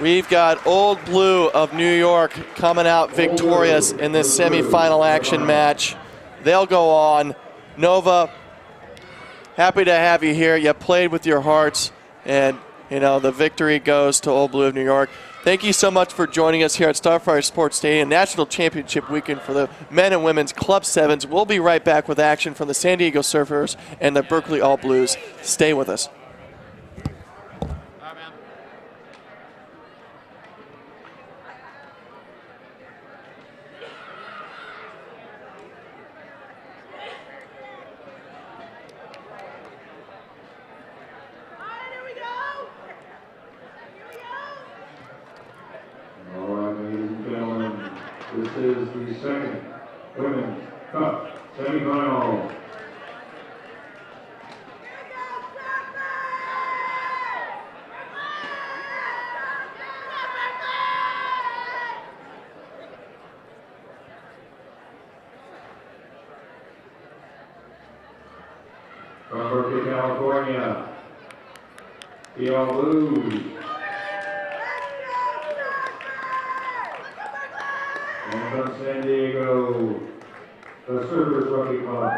Speaker 10: We've got Old Blue of New York coming out victorious in this semifinal action match. They'll go on. Nova, happy to have you here. You played with your hearts, and you know the victory goes to Old Blue of New York. Thank you so much for joining us here at Starfire Sports Stadium, National Championship Weekend for the men and women's Club 7s. We'll be right back with action from the San Diego Surfers and the Berkeley All Blues. Stay with us.
Speaker 9: This is the second Women's Cup semifinal. From Berkeley, California, the All Blues. And from San Diego, the Surfers Rugby Club.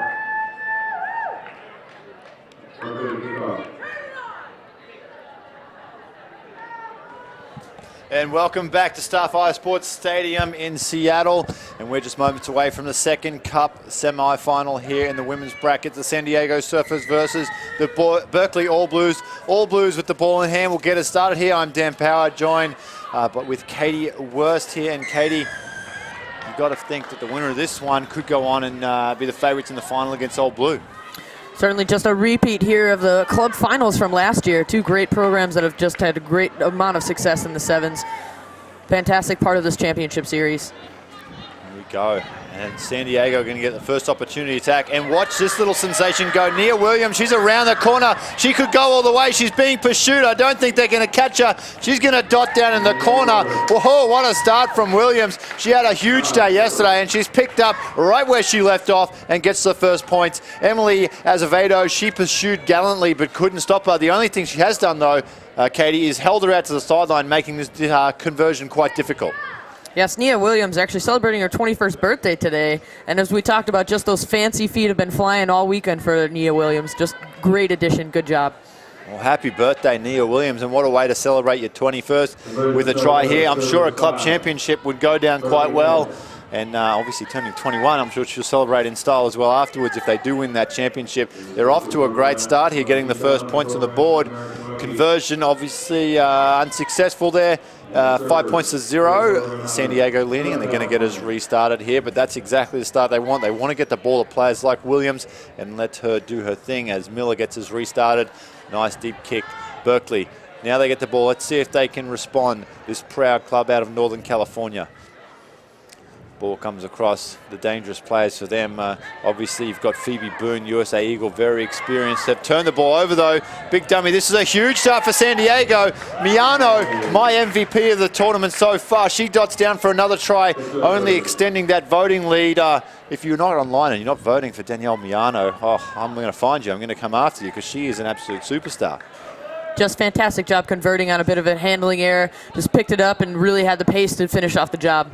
Speaker 9: We're ready to kick off.
Speaker 6: And welcome back to Starfire Sports Stadium in Seattle. And we're just moments away from the second Cup semi-final here in the women's bracket. The San Diego Surfers versus the Berkeley All Blues. All Blues with the ball in hand will get us started here. I'm Dan Power, joined but with Katie Wurst here. And Katie, you've got to think that the winner of this one could go on and be the favourites in the final against All Blue.
Speaker 7: Certainly just a repeat here of the club finals from last year. Two great programs that have just had a great amount of success in the sevens. Fantastic part of this championship series.
Speaker 6: Here we go. And San Diego going to get the first opportunity attack. And watch this little sensation go. Nia Williams, she's around the corner. She could go all the way. She's being pursued. I don't think they're going to catch her. She's going to dot down in the corner. Whoa, what a start from Williams. She had a huge day yesterday, and she's picked up right where she left off and gets the first points. Emily Azevedo, she pursued gallantly but couldn't stop her. The only thing she has done, though, Katie, is held her out to the sideline, making this conversion quite difficult.
Speaker 7: Yes, Nia Williams actually celebrating her 21st birthday today. And as we talked about, just those fancy feet have been flying all weekend for Nia Williams. Just great addition. Good job.
Speaker 6: Well, happy birthday, Nia Williams, and what a way to celebrate your 21st with a try here. I'm sure a club championship would go down quite well. And obviously turning 21, I'm sure she'll celebrate in style as well afterwards if they do win that championship. They're off to a great start here, getting the first points on the board. Conversion obviously unsuccessful there. 5 points to 0. San Diego leading, and they're going to get us restarted here, but that's exactly the start they want. They want to get the ball to players like Williams and let her do her thing as Miller gets us restarted. Nice deep kick. Berkeley, now they get the ball. Let's see if they can respond. This proud club out of Northern California. Ball comes across, the dangerous players for them. Obviously, you've got Phoebe Boone, USA Eagle, very experienced. They've turned the ball over, though. Big dummy. This is a huge start for San Diego. Miano, my MVP of the tournament so far. She dots down for another try, only extending that voting lead. If you're not online and you're not voting for Danielle Miano, I'm going to find you. I'm going to come after you because she is an absolute superstar.
Speaker 7: Just fantastic job converting on a bit of a handling error. Just picked it up and really had the pace to finish off the job.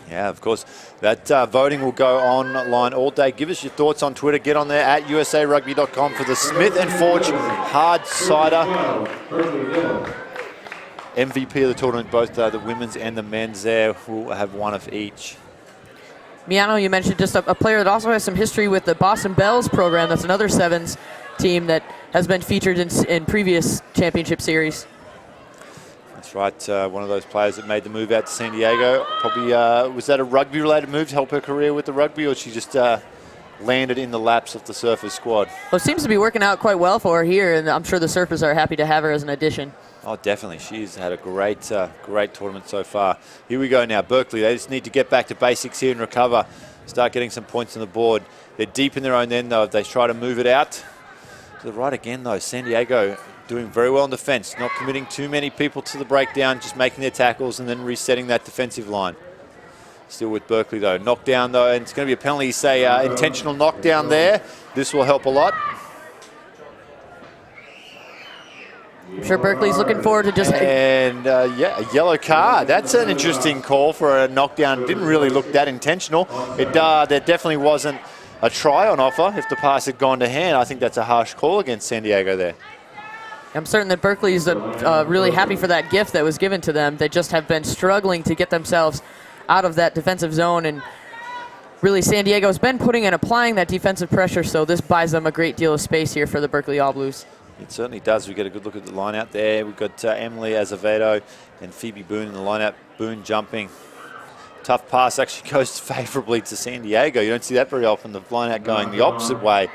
Speaker 6: Yeah, of course. That voting will go online all day. Give us your thoughts on Twitter. Get on there at usarugby.com for the Smith & Forge Hard Cider. MVP of the tournament, both the women's and the men's there will have one of each.
Speaker 7: Miano, you mentioned just a player that also has some history with the Boston Bells program. That's another sevens team that has been featured in previous championship series.
Speaker 6: That's right, one of those players that made the move out to San Diego. Probably, was that a rugby-related move to help her career with the rugby, or she just landed in the laps of the Surfers squad?
Speaker 7: Well, it seems to be working out quite well for her here, and I'm sure the Surfers are happy to have her as an addition.
Speaker 6: Oh, definitely. She's had a great tournament so far. Here we go now. Berkeley, they just need to get back to basics here and recover. Start getting some points on the board. They're deep in their own end, though. If they try to move it out to the right again, though, San Diego doing very well in defence, not committing too many people to the breakdown, just making their tackles and then resetting that defensive line. Still with Berkeley, though. Knockdown, though, and it's going to be a penalty, say, intentional knockdown there. This will help a lot.
Speaker 7: I'm sure Berkeley's looking forward to just...
Speaker 6: And, yeah, a yellow card. That's an interesting call for a knockdown. Didn't really look that intentional. There definitely wasn't a try on offer. If the pass had gone to hand, I think that's a harsh call against San Diego there.
Speaker 7: I'm certain that Berkeley's really happy for that gift that was given to them. They just have been struggling to get themselves out of that defensive zone, and really San Diego's been putting and applying that defensive pressure, so this buys them a great deal of space here for the Berkeley All Blues.
Speaker 6: It certainly does. We get a good look at the line out there. We've got Emily Azevedo and Phoebe Boone in the line out. Boone jumping. Tough pass actually goes favourably to San Diego. You don't see that very often. The line out going the opposite way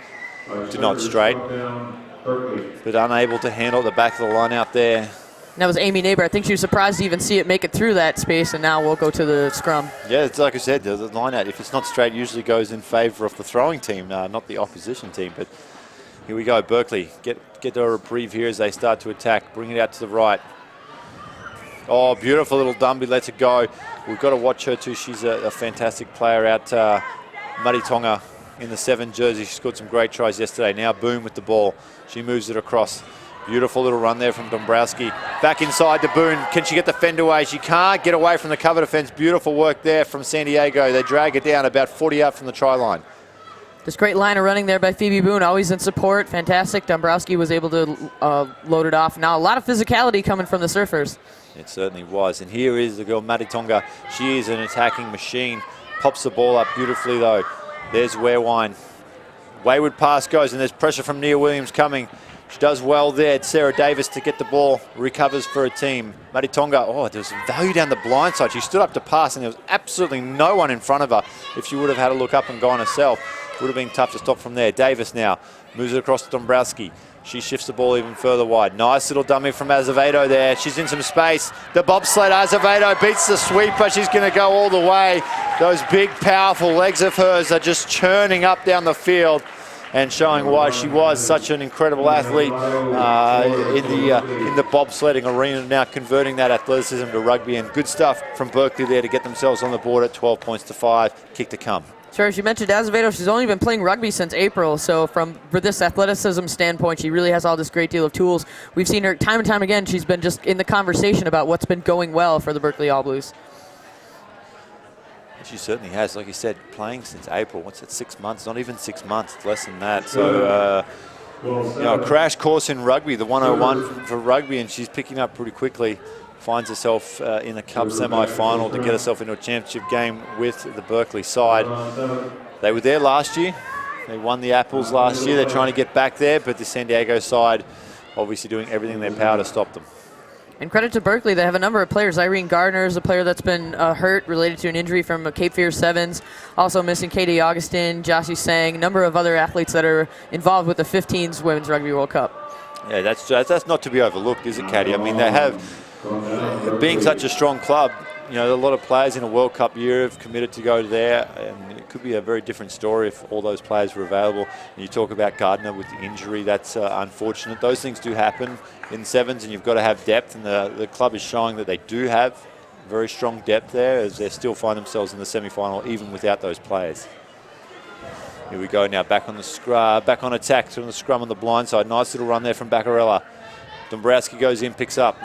Speaker 6: to not straight. But unable to handle the back of the line out there.
Speaker 7: And that was Amy Neighbor. I think she was surprised to even see it make it through that space, and now we'll go to the scrum.
Speaker 6: Yeah, it's like I said, the line out, if it's not straight, usually goes in favour of the throwing team, not the opposition team. But here we go, Berkeley. Get a reprieve here as they start to attack. Bring it out to the right. Oh, beautiful little Dumby, lets it go. We've got to watch her too. She's a fantastic player out Maritonga in the 7 jersey. She scored some great tries yesterday. Now Boone with the ball. She moves it across. Beautiful little run there from Dombrowski. Back inside to Boone. Can she get the fend away? She can't get away from the cover defence. Beautiful work there from San Diego. They drag it down about 40 out from the try line.
Speaker 7: Just great line of running there by Phoebe Boone, always in support. Fantastic. Dombrowski was able to load it off. Now a lot of physicality coming from the Surfers.
Speaker 6: It certainly was. And here is the girl, Maritonga. She is an attacking machine. Pops the ball up beautifully, though. There's Weirwine. Wayward pass goes, and there's pressure from Nia Williams coming. She does well there. It's Sarah Davis to get the ball. Recovers for a team. Maritonga, oh, there's value down the blind side. She stood up to pass, and there was absolutely no one in front of her. If she would have had to look up and gone herself, it would have been tough to stop from there. Davis now moves it across to Dombrowski. She shifts the ball even further wide. Nice little dummy from Azevedo there. She's in some space. The bobsled, Azevedo beats the sweeper. She's going to go all the way. Those big, powerful legs of hers are just churning up down the field and showing why she was such an incredible athlete in the bobsledding arena, now converting that athleticism to rugby. And good stuff from Berkeley there to get themselves on the board at 12 points to 5. Kick to come.
Speaker 7: Sure, as you mentioned, Azevedo, she's only been playing rugby since April, so for this athleticism standpoint, she really has all this great deal of tools. We've seen her time and time again. She's been just in the conversation about what's been going well for the Berkeley All Blues.
Speaker 6: She certainly has, like you said, playing since April. What's that, 6 months? Not even 6 months, it's less than that. So, a crash course in rugby, the 101 for rugby, and she's picking up pretty quickly. Finds herself in a cup semi-final to get herself into a championship game with the Berkeley side. They were there last year. They won the Apples last year. They're trying to get back there, but the San Diego side obviously doing everything in their power to stop them.
Speaker 7: And credit to Berkeley, they have a number of players. Irene Gardner is a player that's been hurt related to an injury from Cape Fear Sevens. Also missing Katie Augustin, Josie Sang, a number of other athletes that are involved with the 15s Women's Rugby World Cup.
Speaker 6: Yeah, that's not to be overlooked, is it, Katie? I mean, they have, being such a strong club, you know, a lot of players in a World Cup year have committed to go there, and it could be a very different story if all those players were available. And you talk about Gardner with the injury, that's unfortunate. Those things do happen in sevens, and you've got to have depth, and the club is showing that they do have very strong depth there, as they still find themselves in the semi-final even without those players. Here we go now, back on the back on attack from the scrum on the blind side. Nice little run there from Baccarella. Dombrowski goes in, picks up.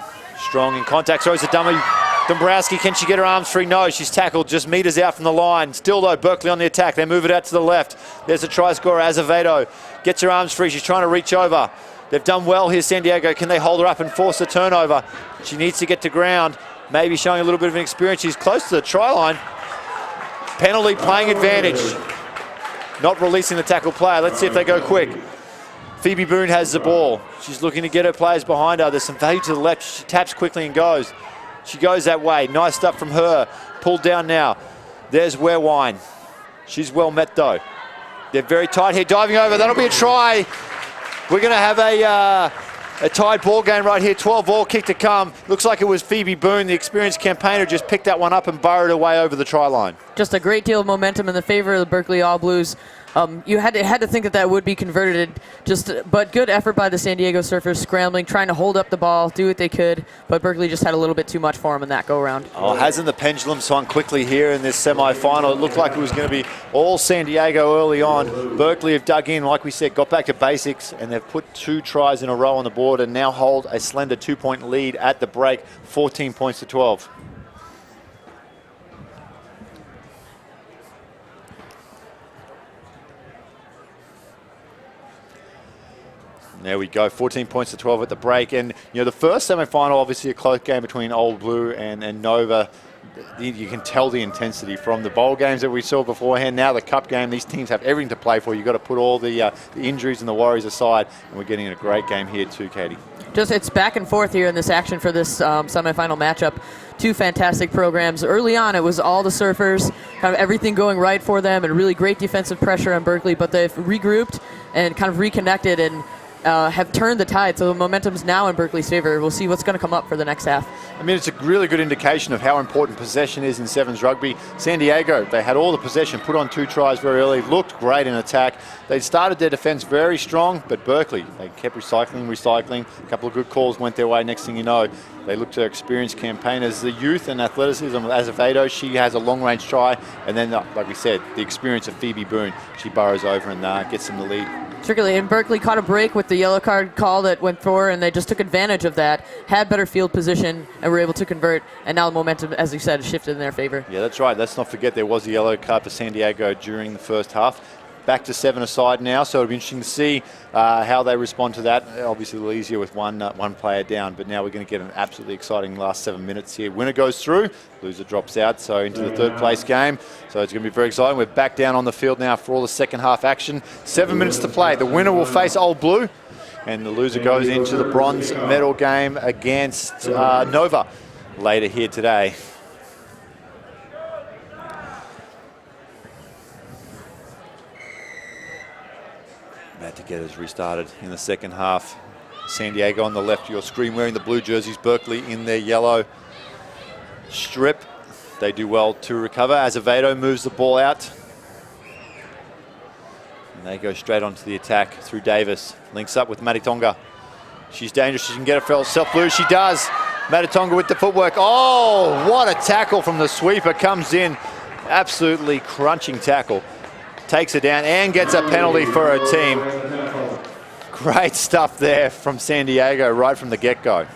Speaker 6: Strong in contact, throws a dummy. Dombrowski, can she get her arms free? No, she's tackled just meters out from the line. Still though, Berkeley on the attack. They move it out to the left. There's a try scorer, Azevedo. Gets her arms free, she's trying to reach over. They've done well here, San Diego. Can they hold her up and force a turnover? She needs to get to ground. Maybe showing a little bit of an experience. She's close to the try line. Penalty, playing advantage. Not releasing the tackle player. Let's see if they go quick. Phoebe Boone has the ball. She's looking to get her players behind her. There's some value to the left. She taps quickly and goes. She goes that way. Nice stuff from her. Pulled down now. There's Weirwine. She's well met though. They're very tight here. Diving over. That'll be a try. We're going to have a tied ball game right here. 12-all kick to come. Looks like it was Phoebe Boone, the experienced campaigner, just picked that one up and burrowed her way over the try line.
Speaker 7: Just a great deal of momentum in the favor of the Berkeley All Blues. You had to think that would be converted, but good effort by the San Diego Surfers, scrambling, trying to hold up the ball, do what they could, but Berkeley just had a little bit too much for them in that go-around.
Speaker 6: Oh, hasn't the pendulum swung quickly here in this semi-final? It looked like it was going to be all San Diego early on. Berkeley have dug in, like we said, got back to basics, and they've put 2 tries in a row on the board and now hold a slender 2-point lead at the break, 14 points to 12. There we go, 14 points to 12 at the break. And, you know, the first semi-final, obviously a close game between Old Blue and Nova. You can tell the intensity from the bowl games that we saw beforehand. Now the cup game, these teams have everything to play for. You've got to put all the injuries and the worries aside. And we're getting a great game here too, Katie.
Speaker 7: It's back and forth here in this action for this semifinal matchup. 2 fantastic programs. Early on, it was all the Surfers, kind of everything going right for them and really great defensive pressure on Berkeley, but they've regrouped and kind of reconnected and have turned the tide, so the momentum's now in Berkeley's favor. We'll see what's going to come up for the next half.
Speaker 6: I mean, it's a really good indication of how important possession is in sevens rugby. San Diego, they had all the possession, put on 2 tries very early, looked great in attack. They started their defense very strong, but Berkeley, they kept recycling. A couple of good calls went their way. Next thing you know, they looked to experienced campaigners. The youth and athleticism of Azevedo, she has a long-range try. And then, like we said, the experience of Phoebe Boone, she burrows over and gets them the lead.
Speaker 7: Particularly, and Berkeley caught a break with the yellow card call that went for, and they just took advantage of that, had better field position, and were able to convert, and now the momentum, as you said, shifted in their favor.
Speaker 6: Yeah, that's right. Let's not forget there was a yellow card for San Diego during the first half. back to 7 aside now, so it'll be interesting to see how they respond to that. Obviously a little easier with one player down, but now we're going to get an absolutely exciting last 7 minutes here. Winner goes through, loser drops out, so into the third place game. So it's going to be very exciting. We're back down on the field now for all the second half action. 7 minutes to play. The winner will face Old Blue, and the loser goes into the bronze medal game against Nova later here today. About to get us restarted in the second half. San Diego on the left of your screen wearing the blue jerseys, Berkeley in their yellow strip. They do well to recover. Azevedo moves the ball out. And they go straight onto the attack through Davis. Links up with Maritonga. She's dangerous. She can get herself loose. She does. Maritonga with the footwork. Oh, what a tackle from the sweeper. Comes in. Absolutely crunching tackle. Takes her down and gets a penalty for her team. Great stuff there from San Diego right from the get-go.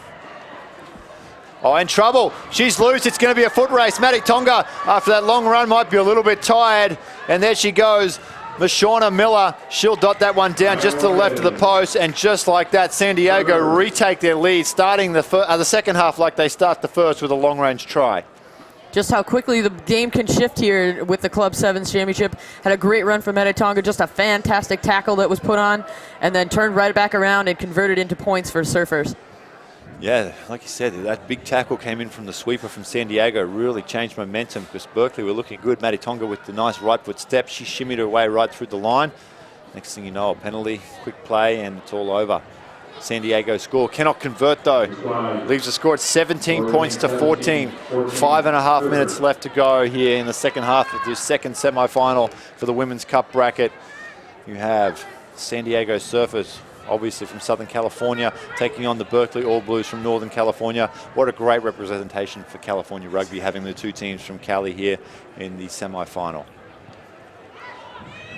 Speaker 6: Oh, in trouble. She's loose. It's going to be a foot race. Maritonga, after that long run, might be a little bit tired. And there she goes. Mashawna Miller, she'll dot that one down just to the left of the post. And just like that, San Diego retake their lead, starting the second half like they start the first with a long-range try.
Speaker 7: Just how quickly the game can shift here with the Club Sevens Championship. Had a great run from Maritonga, just a fantastic tackle that was put on, and then turned right back around and converted into points for Surfers.
Speaker 6: Yeah, like you said, that big tackle came in from the sweeper from San Diego, really changed momentum because Berkeley were looking good. Maritonga with the nice right foot step, she shimmied her way right through the line. Next thing you know, a penalty, quick play, and it's all over. San Diego score, cannot convert though. Leaves the score at 17 points to 14. 5.5 minutes left to go here in the second half of the second semi-final for the Women's Cup bracket. You have San Diego Surfers, obviously from Southern California, taking on the Berkeley All Blues from Northern California. What a great representation for California rugby, having the two teams from Cali here in the semi-final.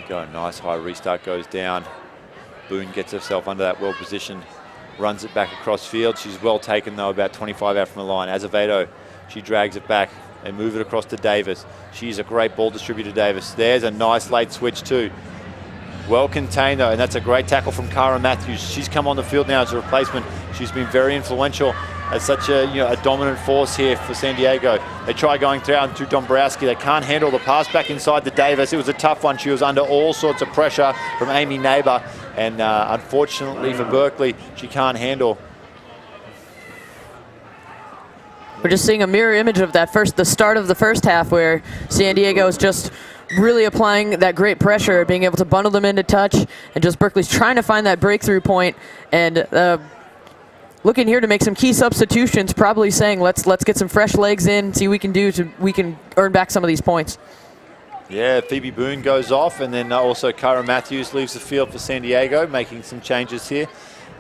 Speaker 6: Go, nice high restart goes down. Boone gets herself under that well position, runs it back across field. She's well taken though, about 25 out from the line. Azevedo, she drags it back. They move it across to Davis. She's a great ball distributor, Davis. There's a nice late switch too. Well contained though, and that's a great tackle from Cara Matthews. She's come on the field now as a replacement. She's been very influential as such a dominant force here for San Diego. They try going down to Dombrowski. They can't handle the pass back inside to Davis. It was a tough one. She was under all sorts of pressure from Amy Neighbor, and unfortunately for Berkeley, she can't handle.
Speaker 7: We're just seeing a mirror image of that the start of the first half, where San Diego is just really applying that great pressure, being able to bundle them into touch, and just Berkeley's trying to find that breakthrough point, and looking here to make some key substitutions, probably saying let's get some fresh legs in, see what we can earn back some of these points.
Speaker 6: Yeah, Phoebe Boone goes off, and then also Cara Matthews leaves the field for San Diego, making some changes here.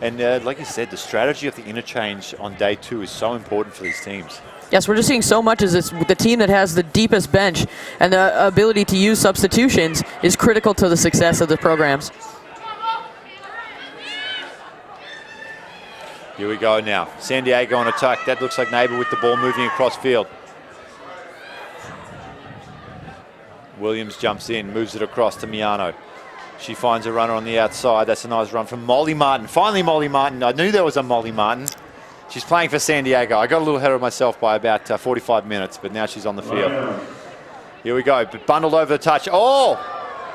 Speaker 6: And like you said, the strategy of the interchange on day 2 is so important for these teams.
Speaker 7: Yes, we're just seeing so much as it's the team that has the deepest bench, and the ability to use substitutions is critical to the success of the programs.
Speaker 6: Here we go now. San Diego on attack. That looks like Neighbor with the ball moving across field. Williams jumps in, moves it across to Miano. She finds a runner on the outside. That's a nice run from Molly Martin. Finally, Molly Martin. I knew there was a Molly Martin. She's playing for San Diego. I got a little ahead of myself by about 45 minutes, but now she's on the field. Here we go, but bundled over the touch. Oh!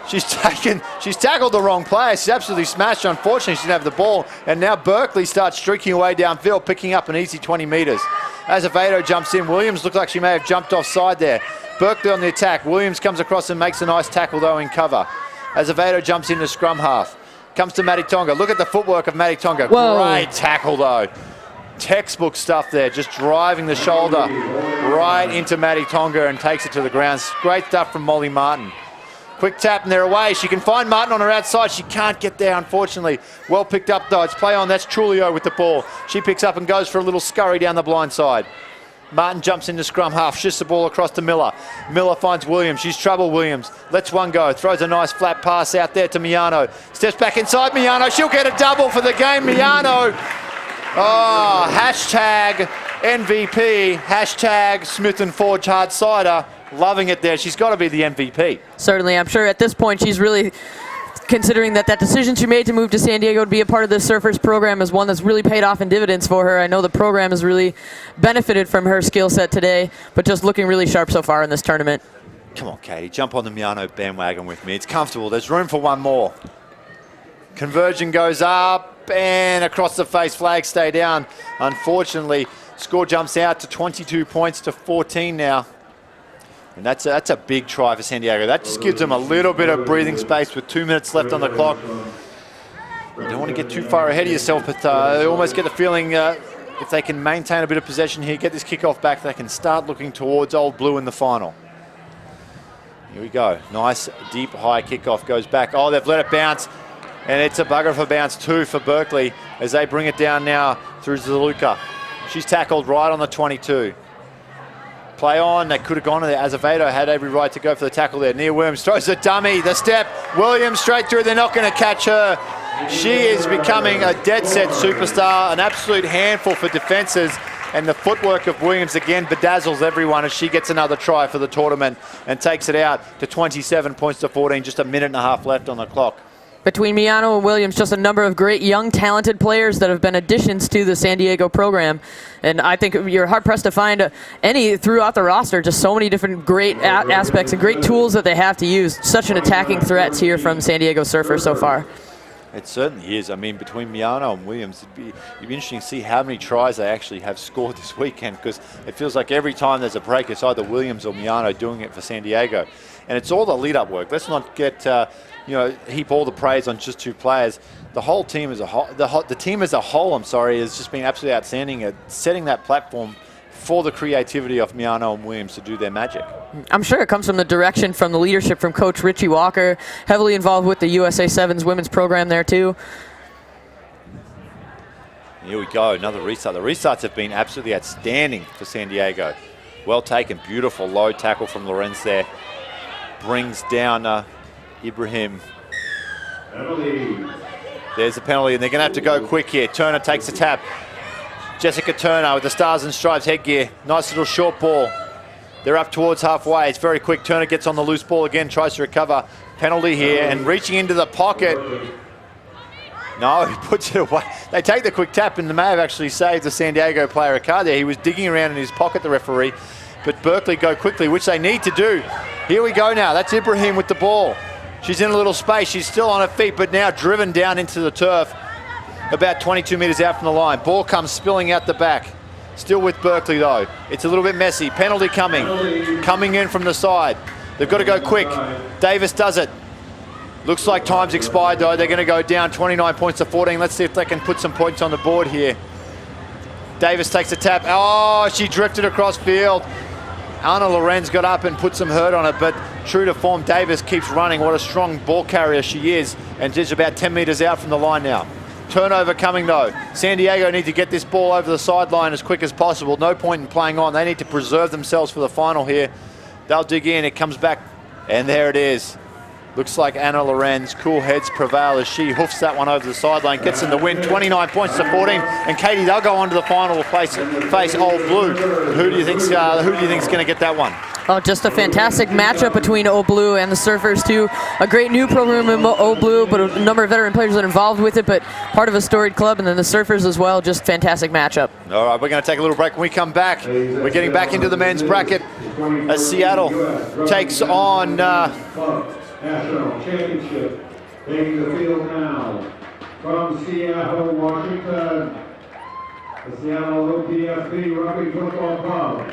Speaker 6: She's tackled the wrong player. She's absolutely smashed. Unfortunately, she didn't have the ball. And now Berkeley starts streaking away downfield, picking up an easy 20 metres. Azevedo jumps in. Williams looks like she may have jumped offside there. Berkeley on the attack. Williams comes across and makes a nice tackle, though, in cover. Azevedo jumps into scrum half. Comes to Maritonga. Look at the footwork of Maritonga. Great tackle, though. Textbook stuff there, just driving the shoulder right into Maritonga and takes it to the ground. Great stuff from Molly Martin. Quick tap and they're away. She can find Martin on her outside. She can't get there, unfortunately. Well picked up, though. It's play on. That's Trulio with the ball. She picks up and goes for a little scurry down the blind side. Martin jumps into scrum half, shifts the ball across to Miller. Miller finds Williams. She's trouble, Williams. Lets one go. Throws a nice flat pass out there to Miano. Steps back inside Miano. She'll get a double for the game, Miano. Oh, hashtag MVP, hashtag Smith & Forge Hard Cider. Loving it there. She's got to be the MVP.
Speaker 7: Certainly. I'm sure at this point she's really considering that decision she made to move to San Diego to be a part of this Surfers program is one that's really paid off in dividends for her. I know the program has really benefited from her skill set today, but just looking really sharp so far in this tournament.
Speaker 6: Come on, Katie, jump on the Miano bandwagon with me. It's comfortable. There's room for one more. Conversion goes up and across the face, flags stay down. Unfortunately, score jumps out to 22 points to 14 now. And that's a big try for San Diego. That just gives them a little bit of breathing space with 2 minutes left on the clock. You don't want to get too far ahead of yourself, but I almost get the feeling if they can maintain a bit of possession here, get this kickoff back, they can start looking towards Old Blue in the final. Here we go. Nice, deep, high kickoff goes back. Oh, they've let it bounce. And it's a bugger of a bounce too for Berkeley as they bring it down now through Zaluka. She's tackled right on the 22. Play on, they could have gone there. Azevedo had every right to go for the tackle there. Nia Williams throws a dummy, the step. Williams straight through, they're not going to catch her. She is becoming a dead set superstar, an absolute handful for defenses. And the footwork of Williams again bedazzles everyone as she gets another try for the tournament and takes it out to 27 points to 14, just a minute and a half left on the clock.
Speaker 7: Between Miano and Williams, just a number of great young, talented players that have been additions to the San Diego program. And I think you're hard-pressed to find any throughout the roster, just so many different great aspects and great tools that they have to use. Such an attacking threat here from San Diego Surfers so far.
Speaker 6: It certainly is. I mean, between Miano and Williams, it'd be interesting to see how many tries they actually have scored this weekend, because it feels like every time there's a break, it's either Williams or Miano doing it for San Diego. And it's all the lead-up work. Let's not get... heap all the praise on just two players. The whole team as a whole, the team as a whole, has just been absolutely outstanding at setting that platform for the creativity of Miano and Williams to do their magic.
Speaker 7: I'm sure it comes from the direction from the leadership from Coach Richie Walker, heavily involved with the USA Sevens women's program there too.
Speaker 6: Here we go, another restart. The restarts have been absolutely outstanding for San Diego. Well taken, beautiful low tackle from Lorenz there. Brings down Ibrahim. There's a penalty, and they're going to have to go quick here. Turner takes the tap. Jessica Turner with the Stars and Stripes headgear. Nice little short ball. They're up towards halfway. It's very quick. Turner gets on the loose ball again, tries to recover. Penalty here, and reaching into the pocket. No, he puts it away. They take the quick tap, and they may have actually saved the San Diego player a card there. He was digging around in his pocket, the referee. But Berkeley go quickly, which they need to do. Here we go now. That's Ibrahim with the ball. She's in a little space. She's still on her feet, but now driven down into the turf about 22 meters out from the line. Ball comes spilling out the back. Still with Berkeley, though. It's a little bit messy. Penalty coming in from the side. They've got to go quick. Davis does it. Looks like time's expired, though. They're going to go down 29 points to 14. Let's see if they can put some points on the board here. Davis takes a tap. Oh, she drifted across field. Anna Lorenz got up and put some hurt on it, but true to form, Davis keeps running. What a strong ball carrier she is, and she's about 10 meters out from the line now. Turnover coming though. San Diego need to get this ball over the sideline as quick as possible. No point in playing on. They need to preserve themselves for the final here. They'll dig in, it comes back, and there it is. Looks like Anna Lorenz, cool heads prevail as she hoofs that one over the sideline, gets in the win, 29 points to 14. And Katie, they'll go on to the final to face Old Blue. Who do you think's going to get that one?
Speaker 7: Oh, just a fantastic matchup between Old Blue and the Surfers too. A great new program in Old Blue, but a number of veteran players that are involved with it, but part of a storied club, and then the Surfers as well. Just fantastic matchup.
Speaker 6: All right, we're going to take a little break. When we come back, we're getting back into the men's bracket as Seattle takes on...
Speaker 9: National Championship, taking the field now from Seattle, Washington, the Seattle OPSB Rugby Football Club.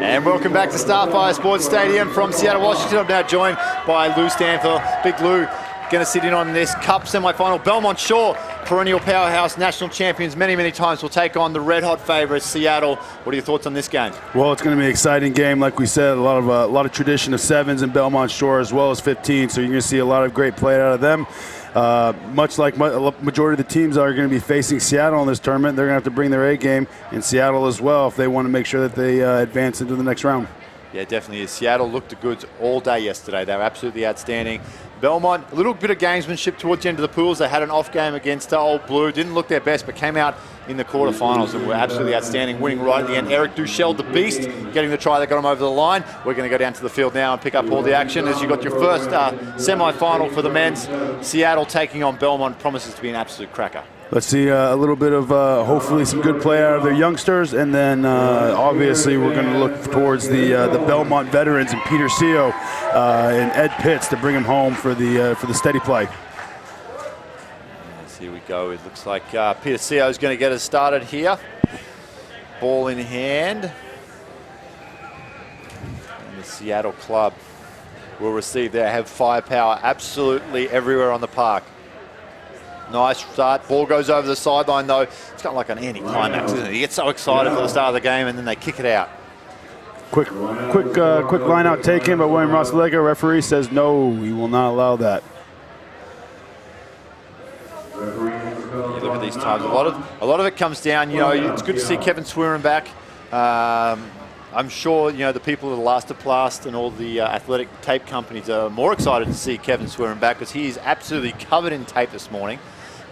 Speaker 6: And welcome back to Starfire Sports Stadium from Seattle, Washington. I'm now joined by Lou Stanfield. Big Lou going to sit in on this Cup semi-final. Belmont Shore perennial powerhouse, national champions many times, will take on the red-hot favourites, Seattle. What are your thoughts on this game?
Speaker 11: Well, it's going to be an exciting game. Like we said, a lot of tradition of 7s in Belmont Shore as well as 15, so you're going to see a lot of great play out of them. Much like a majority of the teams are going to be facing Seattle in this tournament, they're going to have to bring their A game, and Seattle as well, if they want to make sure that they advance into the next round.
Speaker 6: Yeah, definitely is. Seattle looked the goods all day yesterday. They were absolutely outstanding. Belmont, a little bit of gamesmanship towards the end of the pools. They had an off game against Old Blue. Didn't look their best, but came out in the quarterfinals and were absolutely outstanding, winning right at the end. Eric Duchel, the beast, getting the try that got him over the line. We're going to go down to the field now and pick up all the action as you got your first semi-final for the men's. Seattle taking on Belmont promises to be an absolute cracker.
Speaker 11: Let's see a little bit of hopefully some good play out of their youngsters, and then obviously we're going to look towards the Belmont veterans and Peter Seo and Ed Pitts to bring him home for the steady play.
Speaker 6: Yes, here we go. It looks like Peter Seo is going to get us started here. Ball in hand, and the Seattle club will receive. They have firepower absolutely everywhere on the park. Nice start. Ball goes over the sideline, though. It's kind of like an anticlimax, isn't it? You get so excited for the start of the game, and then they kick it out.
Speaker 11: Quick line out taken by William Rossalega. Referee says no, he will not allow that.
Speaker 6: You look at these times. A lot of it comes down. It's good to see Kevin Swearin back. I'm sure the people at Elastoplast and all the athletic tape companies are more excited to see Kevin Swearin back because he is absolutely covered in tape this morning.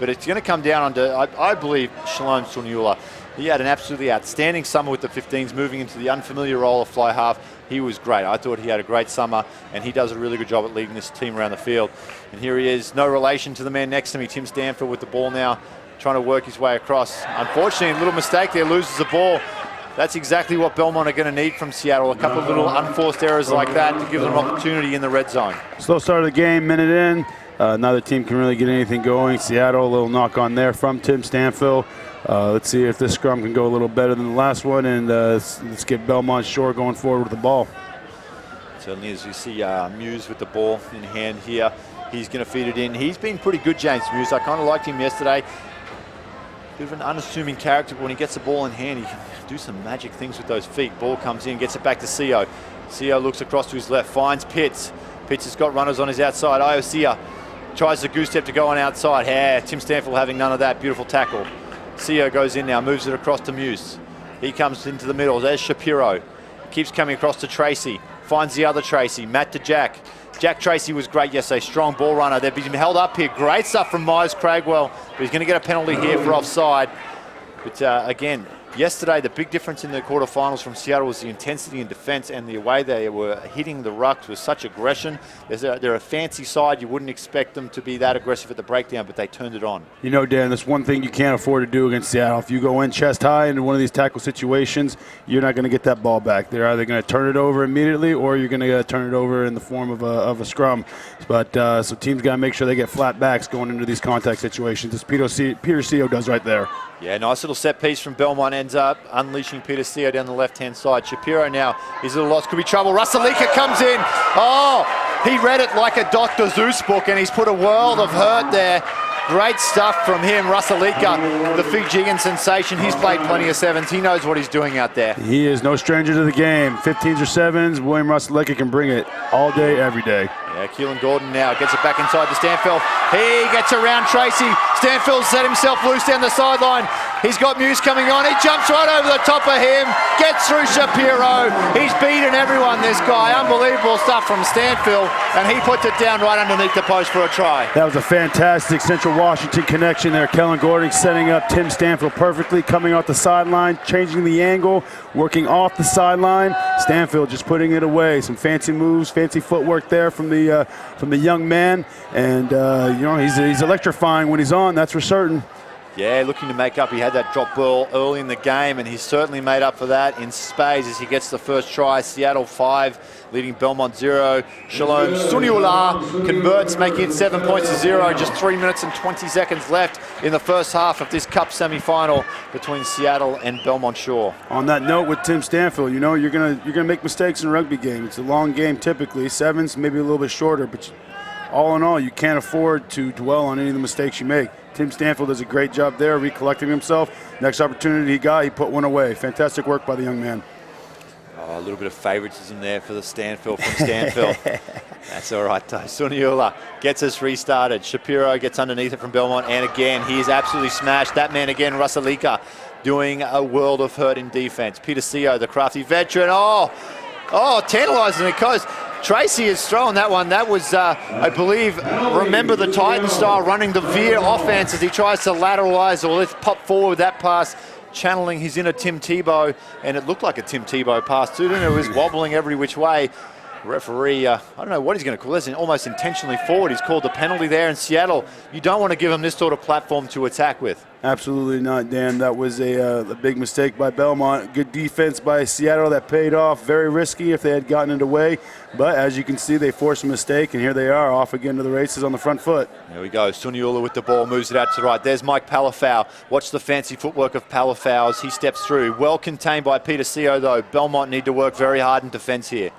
Speaker 6: But it's going to come down onto, I believe, Shalom Suniula. He had an absolutely outstanding summer with the 15s, moving into the unfamiliar role of fly half. He was great. I thought he had a great summer, and he does a really good job at leading this team around the field. And here he is, no relation to the man next to me, Tim Stanfield, with the ball now, trying to work his way across. Unfortunately, a little mistake there, loses the ball. That's exactly what Belmont are going to need from Seattle. A couple of little unforced errors like that to give them an opportunity in the red zone.
Speaker 11: Slow start of the game, minute in. Neither team can really get anything going. Seattle, a little knock on there from Tim Stanfield. Let's see if this scrum can go a little better than the last one, and let's get Belmont Shore going forward with the ball.
Speaker 6: Certainly, as you see Muse with the ball in hand here, he's going to feed it in. He's been pretty good, James Muse. I kind of liked him yesterday. Bit of an unassuming character, but when he gets the ball in hand, he can do some magic things with those feet. Ball comes in, gets it back to Seo. Seo looks across to his left, finds Pitts. Pitts has got runners on his outside. Iosia tries the goose step to go on outside. Yeah, Tim Stanfield having none of that. Beautiful tackle. Seo goes in now, moves it across to Muse. He comes into the middle. There's Shapiro. Keeps coming across to Tracy. Finds the other Tracy. Matt to Jack. Jack Tracy was great yesterday. Strong ball runner. They've been held up here. Great stuff from Myers Craigswell. But he's going to get a penalty here for offside. But again, yesterday the big difference in the quarterfinals from Seattle was the intensity in defence and the way they were hitting the rucks with such aggression. They're a fancy side. You wouldn't expect them to be that aggressive at the breakdown, but they turned it on.
Speaker 11: Dan, that's one thing you can't afford to do against Seattle. If you go in chest high into one of these tackle situations, you're not going to get that ball back. They're either going to turn it over immediately or you're going to turn it over in the form of a scrum. But so teams got to make sure they get flat backs going into these contact situations, as Peter Seo does right there.
Speaker 6: Yeah, nice little set piece from Belmont, ends up unleashing Peter Seo down the left-hand side. Shapiro now, his little loss could be trouble. Rusalika comes in. Oh, he read it like a Dr. Zeus book, and he's put a world of hurt there. Great stuff from him, Rusalika, the Fijian sensation. He's played plenty of 7s. He knows what he's doing out there.
Speaker 11: He is no stranger to the game. 15s or 7s, William Rusalika can bring it all day, every day.
Speaker 6: Yeah, Keelan Gordon now gets it back inside to Stanfield. He gets around Tracy. Stanfield set himself loose down the sideline. He's got Muse coming on. He jumps right over the top of him. Gets through Shapiro. He's beaten everyone, this guy. Unbelievable stuff from Stanfield. And he puts it down right underneath the post for a try.
Speaker 11: That was a fantastic Central Washington connection there. Kellen Gordon setting up Tim Stanfield perfectly, coming off the sideline, changing the angle, working off the sideline. Stanfield just putting it away. Some fancy moves, fancy footwork there from the young man. And, he's electrifying when he's on, that's for certain.
Speaker 6: Yeah, looking to make up. He had that drop ball early in the game, and he's certainly made up for that in spades as he gets the first try. Seattle 5, leading Belmont 0. Shalom Suniula converts, making it 7 points to 0. Just 3 minutes and 20 seconds left in the first half of this Cup semi-final between Seattle and Belmont Shore.
Speaker 11: On that note with Tim Stanfield, you're gonna make mistakes in a rugby game. It's a long game typically. 7s, maybe a little bit shorter, but all in all, you can't afford to dwell on any of the mistakes you make. Tim Stanfield does a great job there, recollecting himself. Next opportunity he got, he put one away. Fantastic work by the young man.
Speaker 6: Oh, a little bit of favoritism there for the Stanfield from Stanfield. That's all right, though. Suniula gets us restarted. Shapiro gets underneath it from Belmont, and again, he is absolutely smashed. That man again, Rusalika, doing a world of hurt in defense. Peter Seo, the crafty veteran. Oh, tantalizing it goes. Tracy is throwing that one. That was, I believe, remember the Titan style, running the veer offense as he tries to lateralize or let's pop forward with that pass, channeling his inner Tim Tebow, and it looked like a Tim Tebow pass too, didn't it? It was wobbling every which way. Referee, I don't know what he's going to call this, almost intentionally forward. He's called the penalty there in Seattle. You don't want to give him this sort of platform to attack with.
Speaker 11: Absolutely not, Dan. That was a big mistake by Belmont. Good defense by Seattle that paid off. Very risky if they had gotten it away. But as you can see, they forced a mistake, and here they are off again to the races on the front foot.
Speaker 6: There we go. Suniula with the ball, moves it out to the right. There's Mike Palafau. Watch the fancy footwork of Palafau as he steps through. Well contained by Peter Seo, though. Belmont need to work very hard in defense here.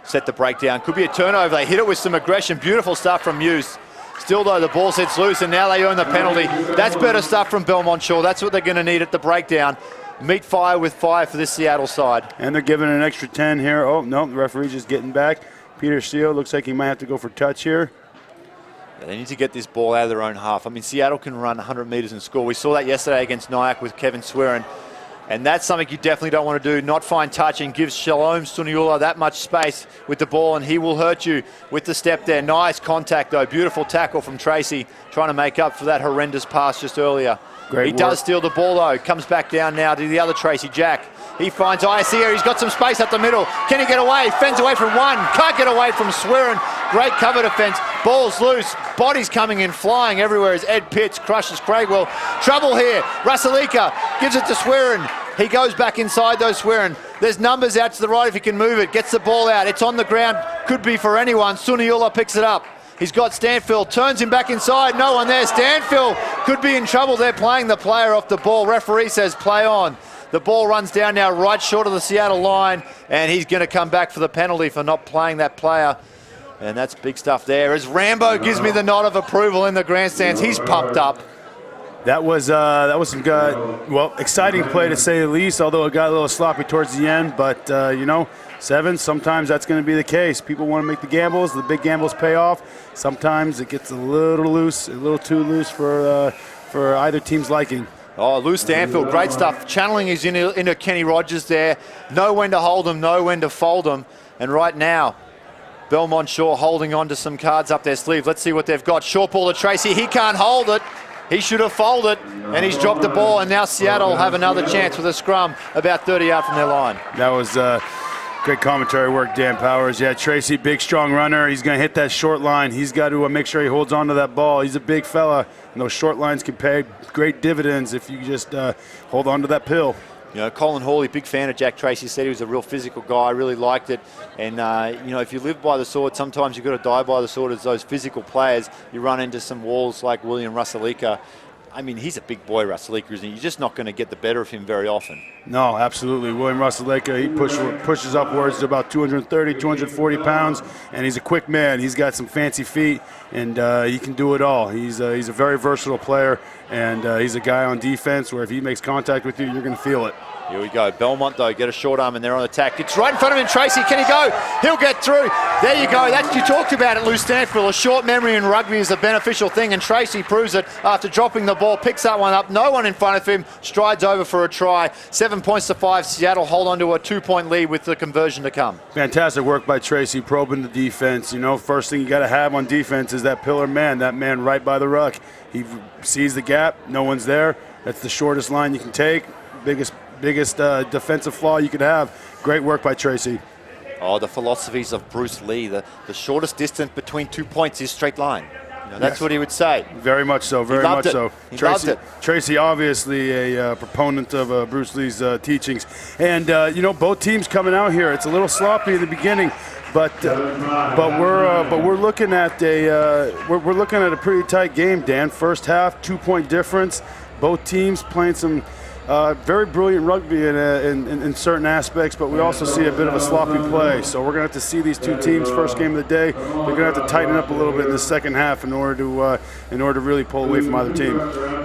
Speaker 6: Set the breakdown. Could be a turnover. They hit it with some aggression. Beautiful stuff from Muse. Still, though, the ball sits loose, and now they earn the penalty. That's better stuff from Belmont Shore. That's what they're going to need at the breakdown. Meet fire with fire for this Seattle side.
Speaker 11: And they're giving an extra 10 here. Oh, no, the referee's just getting back. Peter Seo looks like he might have to go for touch here.
Speaker 6: Yeah, they need to get this ball out of their own half. I mean, Seattle can run 100 metres and score. We saw that yesterday against Nyack with Kevin Swearin. And that's something you definitely don't want to do, not find touch, and give Shalom Suniula that much space with the ball, and he will hurt you with the step there. Nice contact, though. Beautiful tackle from Tracy, trying to make up for that horrendous pass just earlier.
Speaker 11: Great
Speaker 6: he
Speaker 11: work.
Speaker 6: Does steal the ball, though. Comes back down now to the other Tracy, Jack. He finds Isia. He's got some space up the middle. Can he get away? Fends away from one. Can't get away from Swearin. Great cover defense. Ball's loose. Bodies coming in, flying everywhere as Ed Pitts crushes Craigwell. Trouble here. Rusalika gives it to Swearin. He goes back inside, though, Swearin. There's numbers out to the right if he can move it. Gets the ball out. It's on the ground. Could be for anyone. Suniula picks it up. He's got Stanfield. Turns him back inside. No one there. Stanfield could be in trouble. They're playing the player off the ball. Referee says play on. The ball runs down now right short of the Seattle line, and he's going to come back for the penalty for not playing that player. And that's big stuff there. As Rambo gives me the nod of approval in the grandstands, he's pumped up.
Speaker 11: That was some good, well, exciting play to say the least, although it got a little sloppy towards the end. But, you know, sevens, sometimes that's going to be the case. People want to make the gambles. The big gambles pay off. Sometimes it gets a little loose, a little too loose for either team's liking.
Speaker 6: Oh, Lou Stanfield, great stuff. Channeling his into Kenny Rogers there. Know when to hold him, know when to fold him. And right now, Belmont Shore holding on to some cards up their sleeve. Let's see what they've got. Short ball to Tracy. He can't hold it. He should have folded, and he's dropped the ball. And now Seattle have another chance with a scrum about 30 out from their line.
Speaker 11: That was great commentary work, Dan Powers. Yeah, Tracy, big, strong runner. He's going to hit that short line. He's got to make sure he holds on to that ball. He's a big fella, and those short lines can pay great dividends if you just hold on to that pill.
Speaker 6: You know, Colin Hawley, big fan of Jack Tracy, said he was a real physical guy. I really liked it. And, you know, if you live by the sword, sometimes you've got to die by the sword as those physical players. You run into some walls like William Rusalika. I mean, he's a big boy, Rusalika, isn't he? You're just not going to get the better of him very often.
Speaker 11: No, absolutely. William Rusalika, he pushes upwards to about 230, 240 pounds, and he's a quick man. He's got some fancy feet, and he can do it all. He's a very versatile player, and he's a guy on defense where if he makes contact with you, you're going to feel it.
Speaker 6: Here we go. Belmont, though, get a short arm, and they're on attack. It's right in front of him. Tracy, can he go? He'll get through. There you go. That's you talked about it, Lou Stanfield. A short memory in rugby is a beneficial thing, and Tracy proves it after dropping the ball, picks that one up. No one in front of him, strides over for a try. 7 points to 5. Seattle hold on to a 2-point lead with the conversion to come.
Speaker 11: Fantastic work by Tracy, probing the defense. You know, first thing you got to have on defense is that pillar man, that man right by the ruck. He sees the gap. No one's there. That's the shortest line you can take. Biggest defensive flaw you could have. Great work by Tracy.
Speaker 6: Oh, the philosophies of Bruce Lee. The shortest distance between 2 points is straight line. You know, that's what he would say.
Speaker 11: Very much so. Very much so.
Speaker 6: He loved it.
Speaker 11: Tracy, obviously a proponent of Bruce Lee's teachings. And, you know, both teams coming out here. It's a little sloppy in the beginning. But we're looking at a pretty tight game, Dan. First half, 2-point difference. Both teams playing some very brilliant rugby in certain aspects, but we also see a bit of a sloppy play. So we're going to have to see these two teams first game of the day. They're going to have to tighten up a little bit in the second half in order to really pull away from either team.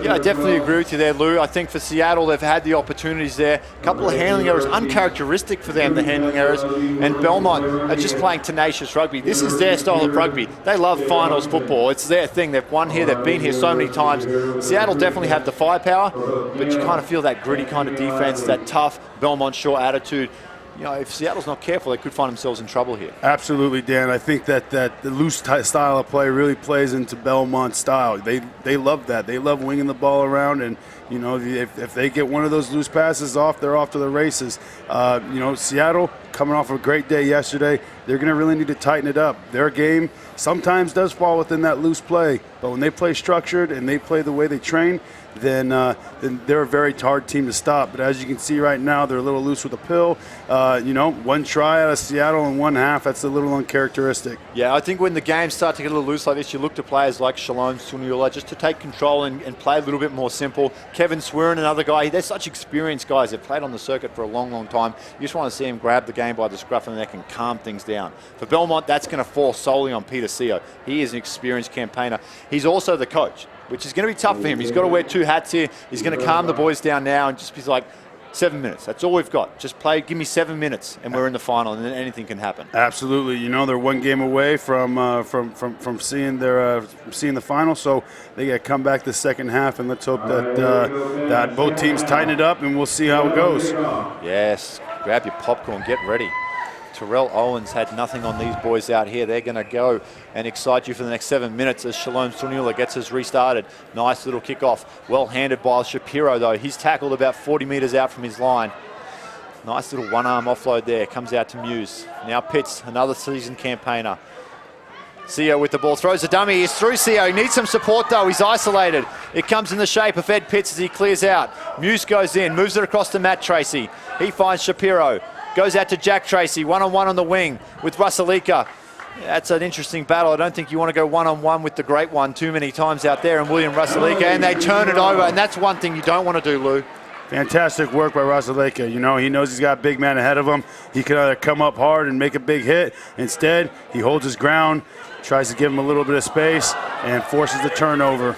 Speaker 6: Yeah, I definitely agree with you there, Lou. I think for Seattle, they've had the opportunities there. A couple of handling errors, uncharacteristic for them, the handling errors. And Belmont are just playing tenacious rugby. This is their style of rugby. They love finals football. It's their thing. They've won here. They've been here so many times. Seattle definitely have the firepower, but you kind of feel that gritty kind of defense, that tough Belmont short attitude. You know, if Seattle's not careful, they could find themselves in trouble here.
Speaker 11: Absolutely, Dan. I think that the loose style of play really plays into Belmont's style. They love that. They love winging the ball around, and you know, if they get one of those loose passes off, they're off to the races. You know, Seattle coming off a great day yesterday, they're going to really need to tighten it up. Their game sometimes does fall within that loose play, but when they play structured and they play the way they train, then they're a very hard team to stop. But as you can see right now, they're a little loose with a pill. You know, one try out of Seattle in one half, that's a little uncharacteristic.
Speaker 6: Yeah, I think when the games start to get a little loose like this, you look to players like Shalom Suniula just to take control and play a little bit more simple. Kevin Swearin, another guy, they're such experienced guys. They've played on the circuit for a long, long time. You just want to see him grab the game by the scruff of the neck and calm things down. For Belmont, that's going to fall solely on Peter Seo. He is an experienced campaigner. He's also the coach, which is going to be tough for him. He's got to wear two hats here. He's going to calm the boys down now and just be like, 7 minutes. That's all we've got. Just play. Give me 7 minutes, and we're in the final, and then anything can happen.
Speaker 11: Absolutely. You know, they're one game away from seeing the final, so they got to come back the second half, and let's hope that both teams tighten it up, and we'll see how it goes.
Speaker 6: Yes. Grab your popcorn. Get ready. Terrell Owens had nothing on these boys out here. They're going to go and excite you for the next 7 minutes as Shalom Suniula gets us restarted. Nice little kickoff. Well handed by Shapiro, though. He's tackled about 40 metres out from his line. Nice little one-arm offload there. Comes out to Muse. Now Pitts, another seasoned campaigner. Seo with the ball. Throws a dummy. He's through Seo. He needs some support, though. He's isolated. It comes in the shape of Ed Pitts as he clears out. Muse goes in. Moves it across to Matt Tracy. He finds Shapiro. Goes out to Jack Tracy, one-on-one on the wing with Rusalika. That's an interesting battle. I don't think you want to go one-on-one with the great one too many times out there, and William Rusalika, and they turn it over, and that's one thing you don't want to do, Lou.
Speaker 11: Fantastic work by Rusalika. You know, he knows he's got a big man ahead of him. He can either come up hard and make a big hit. Instead, he holds his ground, tries to give him a little bit of space, and forces the turnover.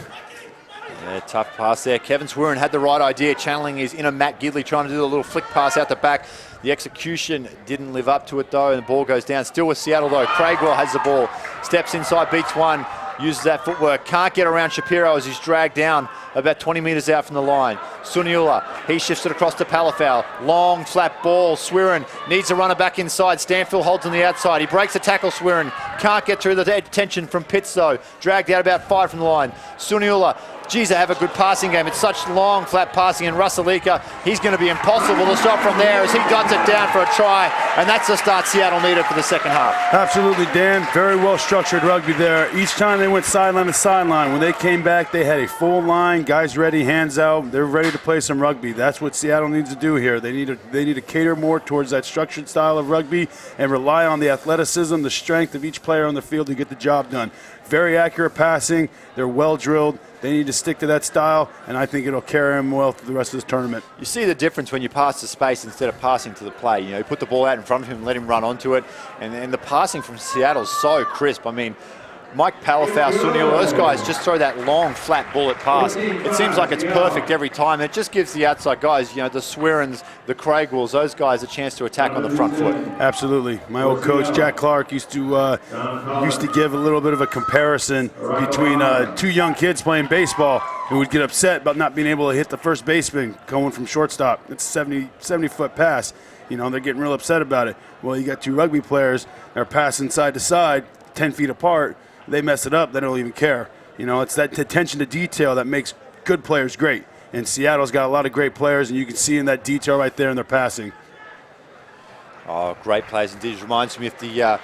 Speaker 6: Yeah, tough pass there. Kevin Swearin had the right idea, channeling his inner Matt Gidley, trying to do a little flick pass out the back. The execution didn't live up to it, though, and the ball goes down. Still with Seattle, though. Craigwell has the ball. Steps inside, beats one, uses that footwork. Can't get around Shapiro as he's dragged down about 20 metres out from the line. Suniula, he shifts it across to Palafal. Long, flat ball. Swearin needs a runner back inside. Stanfield holds on the outside. He breaks the tackle, Swearin. Can't get through the detention from Pitts, though. Dragged out about 5 from the line. Suniula, geez, they have a good passing game. It's such long, flat passing, and Rusalika, he's going to be impossible to stop from there as he guns it down for a try, and that's the start Seattle needed for the second half.
Speaker 11: Absolutely, Dan. Very well structured rugby there. Each time they went sideline to sideline, when they came back, they had a full line, guys ready, hands out. They're ready to play some rugby. That's what Seattle needs to do here. They need to cater more towards that structured style of rugby and rely on the athleticism, the strength of each player on the field to get the job done. Very accurate passing. They're well drilled. They need to stick to that style, and I think it'll carry them well through the rest of this tournament.
Speaker 6: You see the difference when you pass to space instead of passing to the play. You know, you put the ball out in front of him and let him run onto it, and the passing from Seattle is so crisp. I mean, Mike Palafal, Suniula, those guys just throw that long, flat bullet pass. It seems like it's perfect every time. It just gives the outside guys, you know, the Swearins, the Craigwells, those guys a chance to attack on the front foot.
Speaker 11: Absolutely. My old coach, Jack Clark, used to give a little bit of a comparison between two young kids playing baseball who would get upset about not being able to hit the first baseman going from shortstop. It's a 70-foot pass. You know, they're getting real upset about it. Well, you got two rugby players that are passing side to side, 10 feet apart. They mess it up, they don't even care. You know, it's that attention to detail that makes good players great. And Seattle's got a lot of great players, and you can see in that detail right there in their passing.
Speaker 6: Oh, great plays indeed. It reminds me of the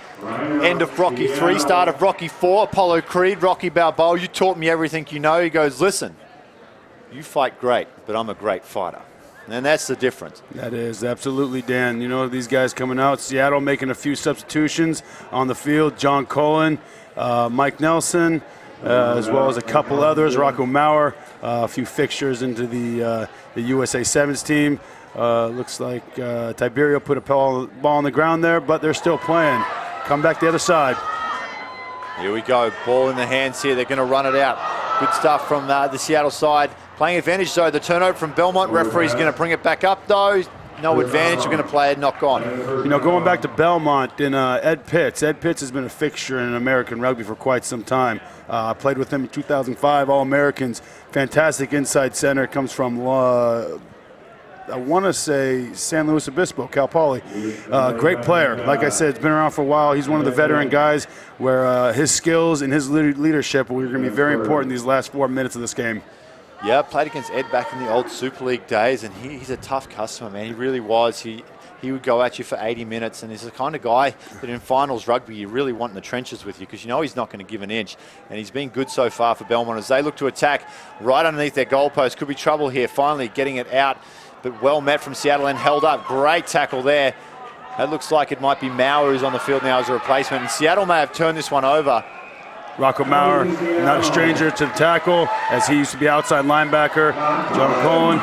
Speaker 6: end of Rocky 3, start of Rocky 4, Apollo Creed, Rocky Balboa. You taught me everything you know. He goes, listen, you fight great, but I'm a great fighter. And that's the difference.
Speaker 11: That is, absolutely, Dan. You know, these guys coming out, Seattle making a few substitutions on the field. John Cullen, Mike Nelson, as well as a couple others, Rocco Maurer. a few fixtures into the USA Sevens team. Looks like Tiberio put a ball on the ground there, but they're still playing. Come back the other side.
Speaker 6: Here we go, ball in the hands here. They're going to run it out. Good stuff from the Seattle side. Playing advantage though, the turnover from Belmont. Referee's going to bring it back up though. No advantage, we're going to play it knock on.
Speaker 11: You know, going back to Belmont and Ed Pitts. Ed Pitts has been a fixture in American rugby for quite some time. I played with him in 2005, All-Americans. Fantastic inside center, comes from I want to say San Luis Obispo, Cal Poly. Great player. Like I said, it's been around for a while. He's one of the veteran guys where his skills and his leadership are going to be very important these last 4 minutes of this game.
Speaker 6: Yeah, played against Ed back in the old Super League days, and he's a tough customer, man. He really was. He would go at you for 80 minutes, and he's the kind of guy that in finals rugby you really want in the trenches with you because you know he's not going to give an inch. And he's been good so far for Belmont as they look to attack right underneath their goalpost. Could be trouble here, finally getting it out. But well met from Seattle and held up. Great tackle there. That looks like it might be Mauer who's on the field now as a replacement. And Seattle may have turned this one over.
Speaker 11: Rocco Mauer, not a stranger to the tackle, as he used to be outside linebacker. John Cohen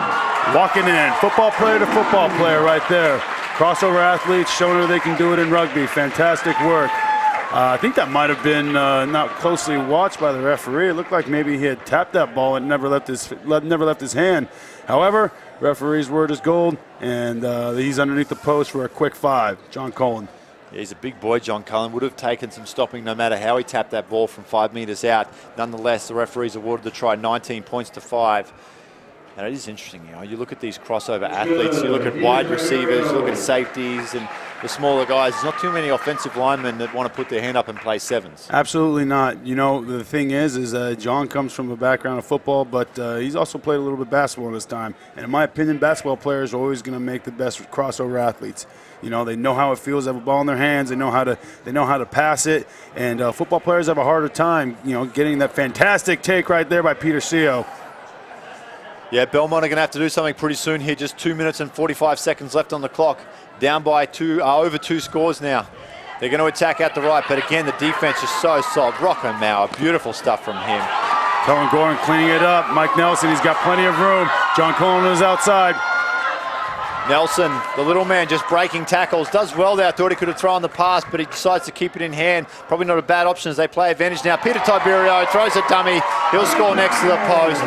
Speaker 11: walking in. Football player to football player right there. Crossover athletes showing her they can do it in rugby. Fantastic work. I think that might have been not closely watched by the referee. It looked like maybe he had tapped that ball and never left his hand. However, referee's word is gold, and he's underneath the post for a quick 5. John Cullen.
Speaker 6: Yeah, he's a big boy, John Cullen. Would have taken some stopping no matter how he tapped that ball from 5 metres out. Nonetheless, the referees awarded the try 19 points to 5. And it is interesting, you know, you look at these crossover athletes, you look at wide receivers, you look at safeties and the smaller guys. There's not too many offensive linemen that want to put their hand up and play sevens.
Speaker 11: Absolutely not. You know, the thing is John comes from a background of football, but he's also played a little bit of basketball in his time. And in my opinion, basketball players are always going to make the best crossover athletes. You know, they know how it feels to have a ball in their hands. They know how to pass it. And football players have a harder time, you know, getting that fantastic take right there by Peter Seo.
Speaker 6: Yeah, Belmont are going to have to do something pretty soon here. Just 2 minutes and 45 seconds left on the clock. Down by over 2 scores now. They're going to attack out the right, but again, the defense is so solid. Rocco Mauer, beautiful stuff from him.
Speaker 11: Colin Gorin cleaning it up. Mike Nelson, he's got plenty of room. John Cullen is outside.
Speaker 6: Nelson, the little man, just breaking tackles. Does well there. Thought he could have thrown the pass, but he decides to keep it in hand. Probably not a bad option as they play advantage now. Peter Tiberio throws a dummy. He'll score next to the post.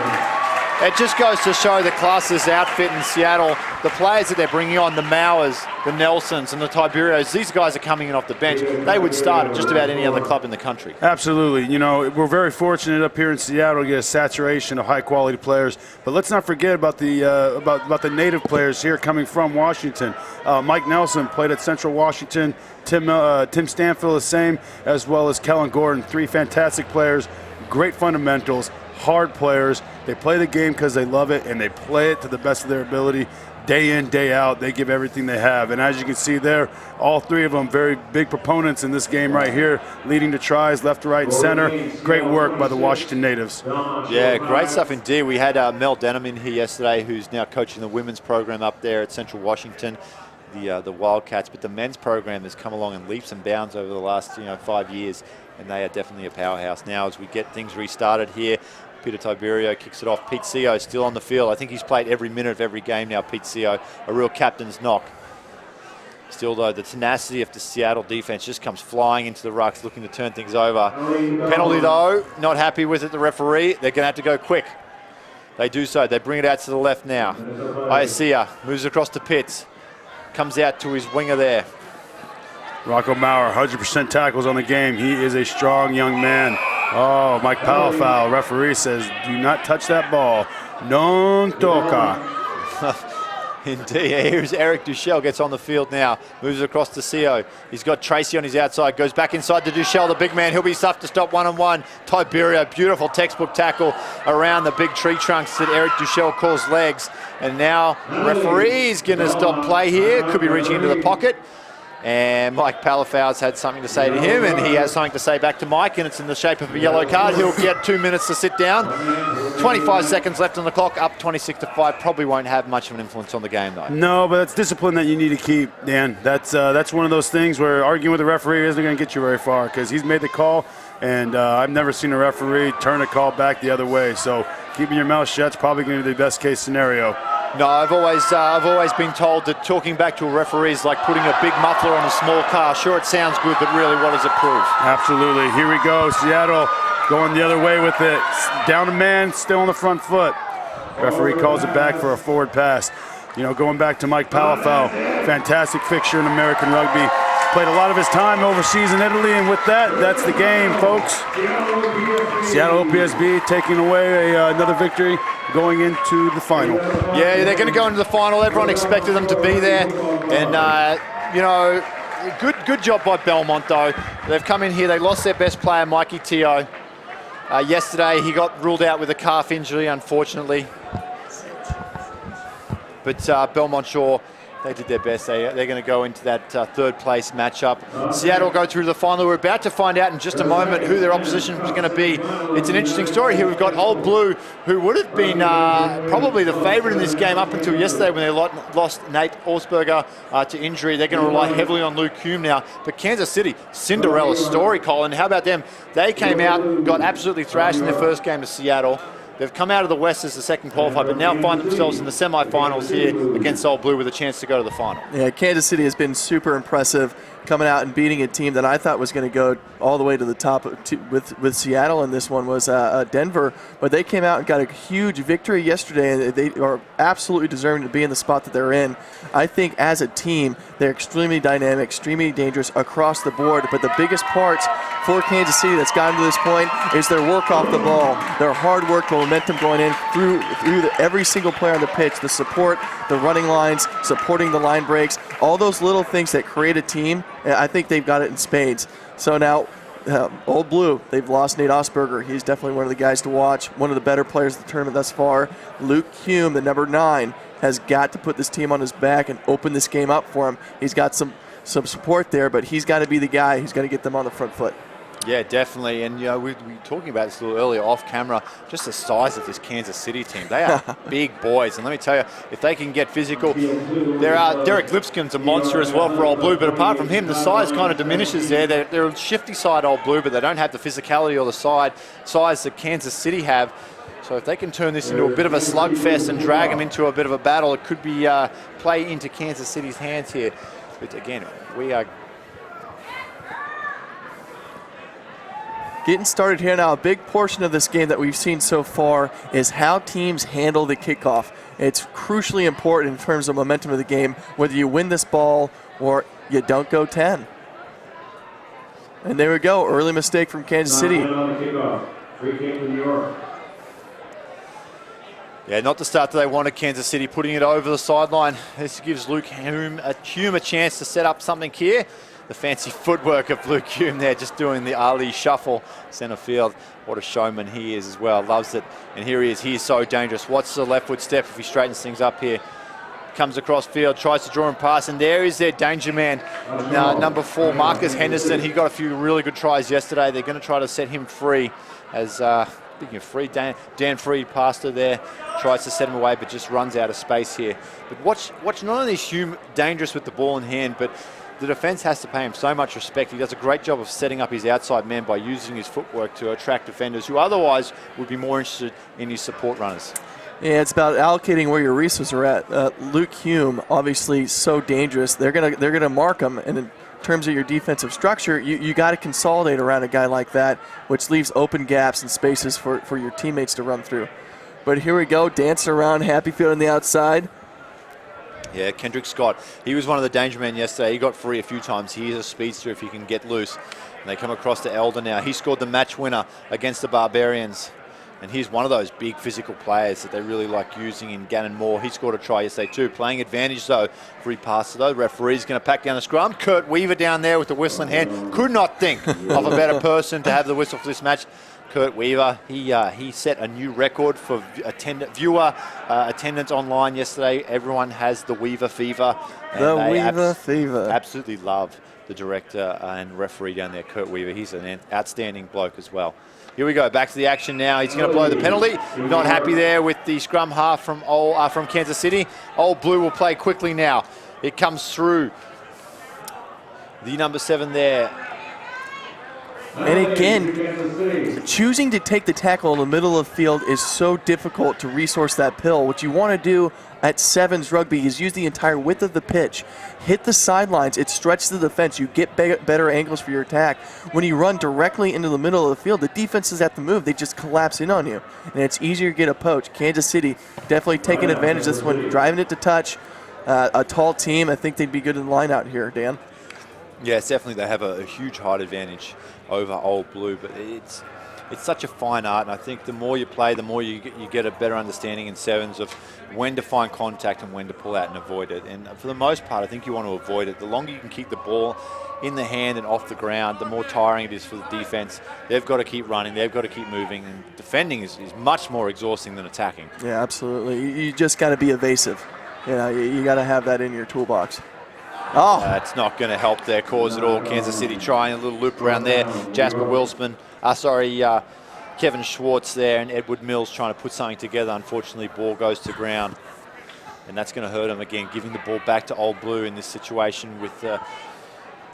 Speaker 6: It just goes to show the class of this outfit in Seattle. The players that they're bringing on, the Mauers, the Nelsons, and the Tiberios, these guys are coming in off the bench. They would start at just about any other club in the country.
Speaker 11: Absolutely. You know, we're very fortunate up here in Seattle to get a saturation of high-quality players. But let's not forget about the native players here coming from Washington. Mike Nelson played at Central Washington. Tim Stanfield the same, as well as Kellen Gordon. 3 fantastic players, great fundamentals, hard players. They play the game because they love it, and they play it to the best of their ability. Day in, day out, they give everything they have. And as you can see there, all 3 of them very big proponents in this game right here, leading to tries left to right and center. Great work by the Washington natives.
Speaker 6: Yeah, great stuff indeed. We had Mel Denham in here yesterday, who's now coaching the women's program up there at Central Washington, the Wildcats. But the men's program has come along in leaps and bounds over the last 5 years, and they are definitely a powerhouse now as we get things restarted here. Peter Tiberio kicks it off. Pete Seo still on the field. I think he's played every minute of every game now, Pete Seo. A real captain's knock. Still, though, the tenacity of the Seattle defense just comes flying into the rucks, looking to turn things over. Penalty, though, not happy with it, the referee. They're going to have to go quick. They do so. They bring it out to the left now. Iasia moves across to Pitts. Comes out to his winger there.
Speaker 11: Rocco Mauer, 100% tackles on the game. He is a strong young man. Oh, Mike Palafal, referee says, do not touch that ball. Non toca.
Speaker 6: Indeed, here's Eric Duchel, gets on the field now, moves across to Seo. He's got Tracy on his outside, goes back inside to Duchel, the big man. He'll be tough to stop one-on-one. Tiberio, beautiful textbook tackle around the big tree trunks that Eric Duchel calls legs. And now referee's going to stop play here. Could be reaching into the pocket. And Mike Palafal's had something to say to him, and he has something to say back to Mike, and it's in the shape of a yellow card. He'll get 2 minutes to sit down. 25 seconds left on the clock, up 26-5. Probably won't have much of an influence on the game, though.
Speaker 11: No, but that's discipline that you need to keep, Dan. That's one of those things where arguing with the referee isn't going to get you very far because he's made the call, and I've never seen a referee turn a call back the other way. So keeping your mouth shut is probably going to be the best case scenario.
Speaker 6: No, I've always been told that talking back to a referee is like putting a big muffler on a small car. Sure, it sounds good, but really, what does it prove?
Speaker 11: Absolutely. Here we go. Seattle going the other way with it. Down a man, still on the front foot. Referee calls it back for a forward pass. You know, going back to Mike Palafau, fantastic fixture in American rugby. Played a lot of his time overseas in Italy, and with that, that's the game, folks. Seattle OPSB taking away another victory, going into the final.
Speaker 6: Yeah, they're going to go into the final. Everyone expected them to be there, and you know, good job by Belmont though. They've come in here. They lost their best player, Mikey Teo. Yesterday, he got ruled out with a calf injury, unfortunately. But Belmont Shore, they did their best. They're going to go into that third place matchup. Seattle go through to the final. We're about to find out in just a moment who their opposition is going to be. It's an interesting story here. We've got Old Blue, who would have been probably the favourite in this game up until yesterday when they lost Nate Orsberger to injury. They're going to rely heavily on Luke Hume now. But Kansas City, Cinderella story, Colin. How about them? They came out, got absolutely thrashed in their first game to Seattle. They've come out of the West as the second qualifier, but now find themselves in the semi-finals here against Old Blue with a chance to go to the final.
Speaker 10: Yeah, Kansas City has been super impressive coming out and beating a team that I thought was going to go all the way to the top with Seattle, and this one was Denver. But they came out and got a huge victory yesterday, and they are absolutely deserving to be in the spot that they're in. I think as a team, they're extremely dynamic, extremely dangerous across the board. But the biggest parts for Kansas City that's gotten to this point is their work off the ball, their hard work, the momentum going in through every single player on the pitch, the support, the running lines, supporting the line breaks, all those little things that create a team. I think they've got it in spades. So now, Old Blue, they've lost Nate Osberger. He's definitely one of the guys to watch, one of the better players of the tournament thus far. Luke Hume, the number 9, has got to put this team on his back and open this game up for him. He's got some support there, but he's got to be the guy who's got to get them on the front foot.
Speaker 6: Yeah, definitely. And, you know, we were talking about this a little earlier off camera, just the size of this Kansas City team. They are big boys. And let me tell you, if they can get physical, Derek Lipscomb's a monster as well for Old Blue. But apart from him, the size kind of diminishes there. They're a shifty side Old Blue, but they don't have the physicality or the size that Kansas City have. So if they can turn this into a bit of a slugfest and drag them into a bit of a battle, it could be play into Kansas City's hands here. But again, we are
Speaker 10: getting started here now. A big portion of this game that we've seen so far is how teams handle the kickoff. It's crucially important in terms of momentum of the game, whether you win this ball or you don't go 10. And there we go, early mistake from Kansas City.
Speaker 6: Yeah, not the start that they wanted, Kansas City, putting it over the sideline. This gives Luke Hume a chance to set up something here. The fancy footwork of Luke Hume there, just doing the Ali shuffle, center field. What a showman he is as well, loves it. And here he is, he is so dangerous. Watch the left foot step if he straightens things up here. Comes across field, tries to draw and pass, and there is their danger man. Number 4, Marcus Henderson. He got a few really good tries yesterday. They're going to try to set him free as, speaking of free, Dan Freed passed her there, tries to set him away, but just runs out of space here. But watch not only is Hume dangerous with the ball in hand, but the defence has to pay him so much respect. He does a great job of setting up his outside man by using his footwork to attract defenders who otherwise would be more interested in his support runners.
Speaker 10: Yeah, it's about allocating where your resources are at. Luke Hume, obviously so dangerous. They're gonna mark him, and in terms of your defensive structure, you got to consolidate around a guy like that, which leaves open gaps and spaces for your teammates to run through. But here we go, dancing around, happy feet on the outside.
Speaker 6: Yeah, Kendrick Scott, he was one of the danger men yesterday. He got free a few times. He is a speedster if he can get loose. And they come across to Elder now. He scored the match winner against the Barbarians. And he's one of those big physical players that they really like using in Gannon Moore. He scored a try yesterday too. Playing advantage though, free pass though. The referee's going to pack down the scrum. Kurt Weaver down there with the whistle in hand. Could not think of a better person to have the whistle for this match. Kurt Weaver, he set a new record for viewer attendance online yesterday. Everyone has the Weaver fever.
Speaker 10: The Weaver fever.
Speaker 6: Absolutely love the director and referee down there, Kurt Weaver. He's an outstanding bloke as well. Here we go, back to the action now. He's going to blow the penalty. Not happy there with the scrum half from Kansas City. Old Blue will play quickly now. It comes through. The number 7 there.
Speaker 10: And again, choosing to take the tackle in the middle of the field is so difficult to resource that pill. What you want to do at sevens rugby is use the entire width of the pitch, hit the sidelines, it stretches the defense, you get better angles for your attack. When you run directly into the middle of the field, the defenses have to move, they just collapse in on you, and it's easier to get a poach. Kansas City definitely taking advantage of this one, driving it to touch. A tall team, I think they'd be good in the line out here, Dan.
Speaker 6: Yes, definitely they have a huge height advantage over Old Blue, but it's such a fine art, and I think the more you play, the more you get a better understanding in sevens of when to find contact and when to pull out and avoid it. And for the most part, I think you want to avoid it. The longer you can keep the ball in the hand and off the ground, the more tiring it is for the defense. They've got to keep running, they've got to keep moving, and defending is much more exhausting than attacking.
Speaker 10: Yeah, absolutely. You just got to be evasive. You got to have that in your toolbox. Oh,
Speaker 6: it's not going to help their cause at all. Kansas City trying a little loop around there. Jasper Wilsman, Kevin Schwartz there, and Edward Mills trying to put something together. Unfortunately, ball goes to ground, and that's going to hurt him again, giving the ball back to Old Blue in this situation with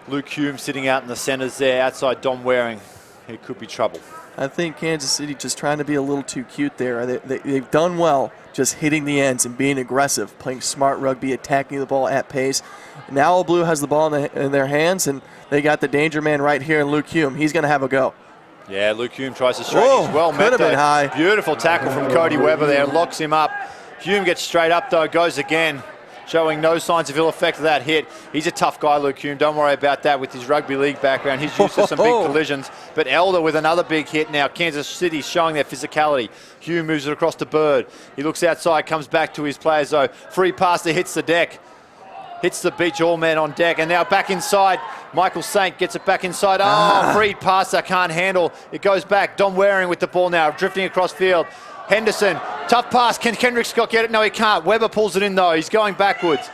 Speaker 6: Luke Hume sitting out in the centers there, outside Dom Waring. It could be trouble.
Speaker 10: I think Kansas City just trying to be a little too cute there. They've done well just hitting the ends and being aggressive, playing smart rugby, attacking the ball at pace. Now Old Blue has the ball in their hands, and they got the danger man right here in Luke Hume. He's going to have a go.
Speaker 6: Yeah, Luke Hume tries to straighten. He's well met,
Speaker 10: could have been high.
Speaker 6: Beautiful tackle from Cody Weber there, locks him up. Hume gets straight up though, goes again, showing no signs of ill effect of that hit. He's a tough guy, Luke Hume. Don't worry about that with his rugby league background. He's used to some big collisions. But Elder with another big hit now. Kansas City showing their physicality. Hume moves it across to Bird. He looks outside, comes back to his players though. Free pass that hits the deck. Hits the beach, all men on deck. And now back inside. Michael Saint gets it back inside. Oh, free pass that can't handle. It goes back. Dom Waring with the ball now, drifting across field. Henderson, tough pass. Can Kendrick Scott get it? No, he can't. Weber pulls it in though. He's going backwards.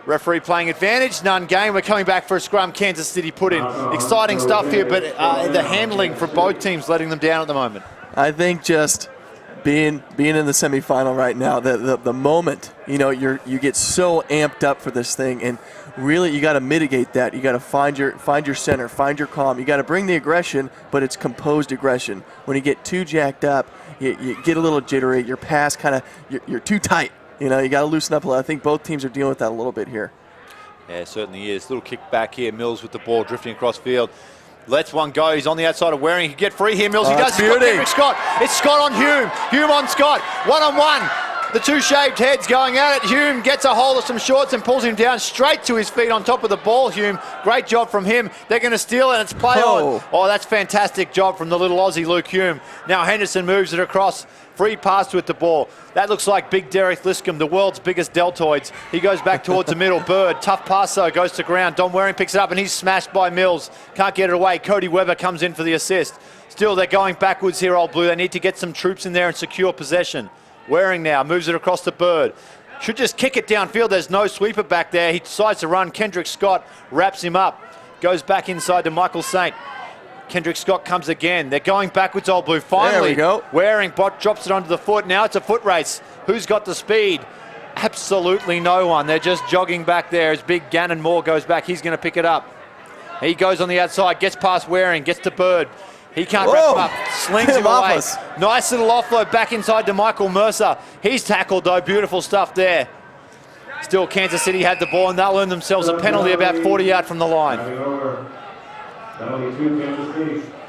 Speaker 6: Referee playing advantage, none gain. We're coming back for a scrum. Kansas City put in. Exciting stuff here, but the handling for both teams letting them down at the moment.
Speaker 10: I think just being in the semifinal right now, the moment, you get so amped up for this thing, and really you got to mitigate that. You got to find your center, find your calm. You got to bring the aggression, but it's composed aggression. When you get too jacked up, you get a little jittery. Your pass you're too tight. You got to loosen up a little. I think both teams are dealing with that a little bit here.
Speaker 6: Yeah, it certainly is. Little kick back here. Mills with the ball drifting across field. Lets one go. He's on the outside of Waring. He can get free here. Mills. He does. Kendrick Scott. It's Scott on Hume. Hume on Scott. 1-on-1. The two shaved heads going at it. Hume gets a hold of some shorts and pulls him down straight to his feet on top of the ball. Hume, great job from him. They're going to steal it, and it's play on. Oh, that's fantastic job from the little Aussie Luke Hume. Now Henderson moves it across. Free pass with the ball. That looks like big Derek Liscombe, the world's biggest deltoids. He goes back towards the middle. Bird, tough pass though, goes to ground. Dom Waring picks it up and he's smashed by Mills. Can't get it away. Cody Weber comes in for the assist. Still, they're going backwards here, Old Blue. They need to get some troops in there and secure possession. Waring now moves it across to Bird. Should just kick it downfield. There's no sweeper back there. He decides to run. Kendrick Scott wraps him up. Goes back inside to Michael Saint. Kendrick Scott comes again. They're going backwards, Old Blue. Finally,
Speaker 10: there we go.
Speaker 6: Waring drops it onto the foot. Now it's a foot race. Who's got the speed? Absolutely no one. They're just jogging back there as big Gannon Moore goes back. He's going to pick it up. He goes on the outside, gets past Waring, gets to Bird. He can't wrap him up. Slings him away. Nice little offload back inside to Michael Mercer. He's tackled though. Beautiful stuff there. Still, Kansas City had the ball and they'll earn themselves a penalty about 40 yards from the line.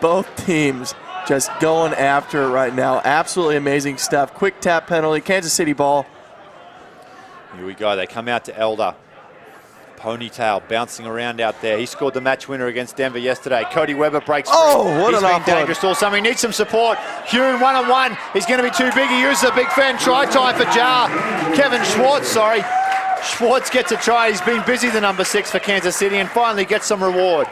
Speaker 10: Both teams just going after it right now. Absolutely amazing stuff. Quick tap penalty, Kansas City ball.
Speaker 6: Here we go. They come out to Elder. Ponytail bouncing around out there. He scored the match winner against Denver yesterday. Cody Weber breaks free.
Speaker 10: What
Speaker 6: He's
Speaker 10: an
Speaker 6: been dangerous all summer. He needs some support. Hume 1-on-1. He's going to be too big. He uses a big fan. Try time for Jar. Kevin Schwartz, sorry. Schwartz gets a try. He's been busy, the number 6 for Kansas City, and finally gets some reward.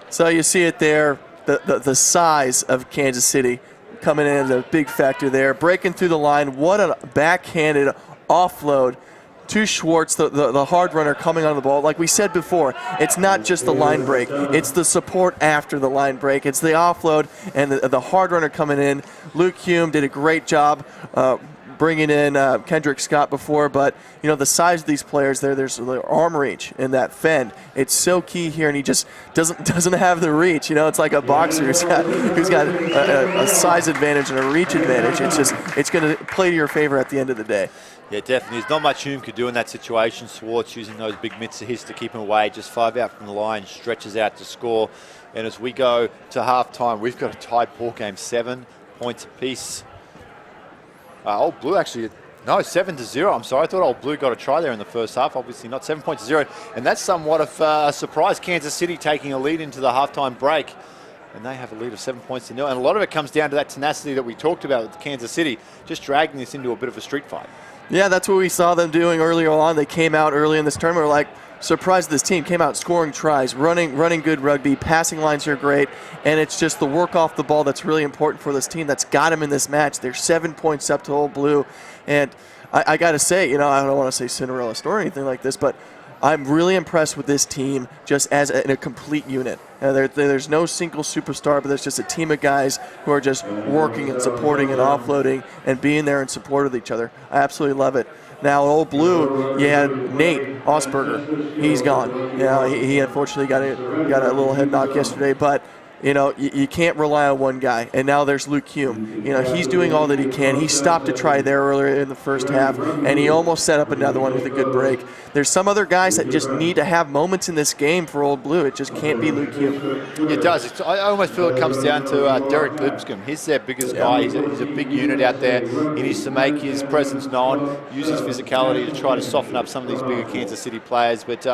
Speaker 10: So you see it there, the size of Kansas City coming in as a big factor there. Breaking through the line. What a backhanded offload to Schwartz, the hard runner coming on the ball. Like we said before, it's not just the line break. It's the support after the line break. It's the offload and the hard runner coming in. Luke Hume did a great job bringing in Kendrick Scott before, but the size of these players there's the arm reach in that fend. It's so key here, and he just doesn't have the reach. It's like a boxer who's got a size advantage and a reach advantage. It's going to play to your favor at the end of the day.
Speaker 6: Yeah, definitely. There's not much Hume could do in that situation. Swartz using those big mitts of his to keep him away. Just 5 out from the line, stretches out to score. And as we go to halftime, we've got a tied ball game, 7 points apiece. Old Blue actually, no, 7-0. I'm sorry, I thought Old Blue got a try there in the first half. Obviously not, 7 points to 0. And that's somewhat of a surprise. Kansas City taking a lead into the halftime break. And they have a lead of 7 points to 0. And a lot of it comes down to that tenacity that we talked about with Kansas City, just dragging this into a bit of a street fight.
Speaker 10: Yeah, that's what we saw them doing earlier on. They came out early in this tournament. We're like, surprised this team came out scoring tries, running good rugby, passing lines are great, and it's just the work off the ball that's really important for this team that's got them in this match. They're 7 points up to Old Blue, and I got to say, I don't want to say Cinderella story or anything like this, but I'm really impressed with this team just as in a complete unit. There's no single superstar, but there's just a team of guys who are just working and supporting and offloading and being there in support of each other. I absolutely love it. Now, Old Blue, you had Nate Osberger. He's gone. He unfortunately got a little head knock yesterday, but you can't rely on one guy. And now there's Luke Hume. He's doing all that he can. He stopped a try there earlier in the first half, and he almost set up another one with a good break. There's some other guys that just need to have moments in this game for Old Blue. It just can't be Luke Hume.
Speaker 6: It does. I almost feel it comes down to Derek Lipscomb. He's their biggest guy. He's a big unit out there. He needs to make his presence known, use his physicality to try to soften up some of these bigger Kansas City players. But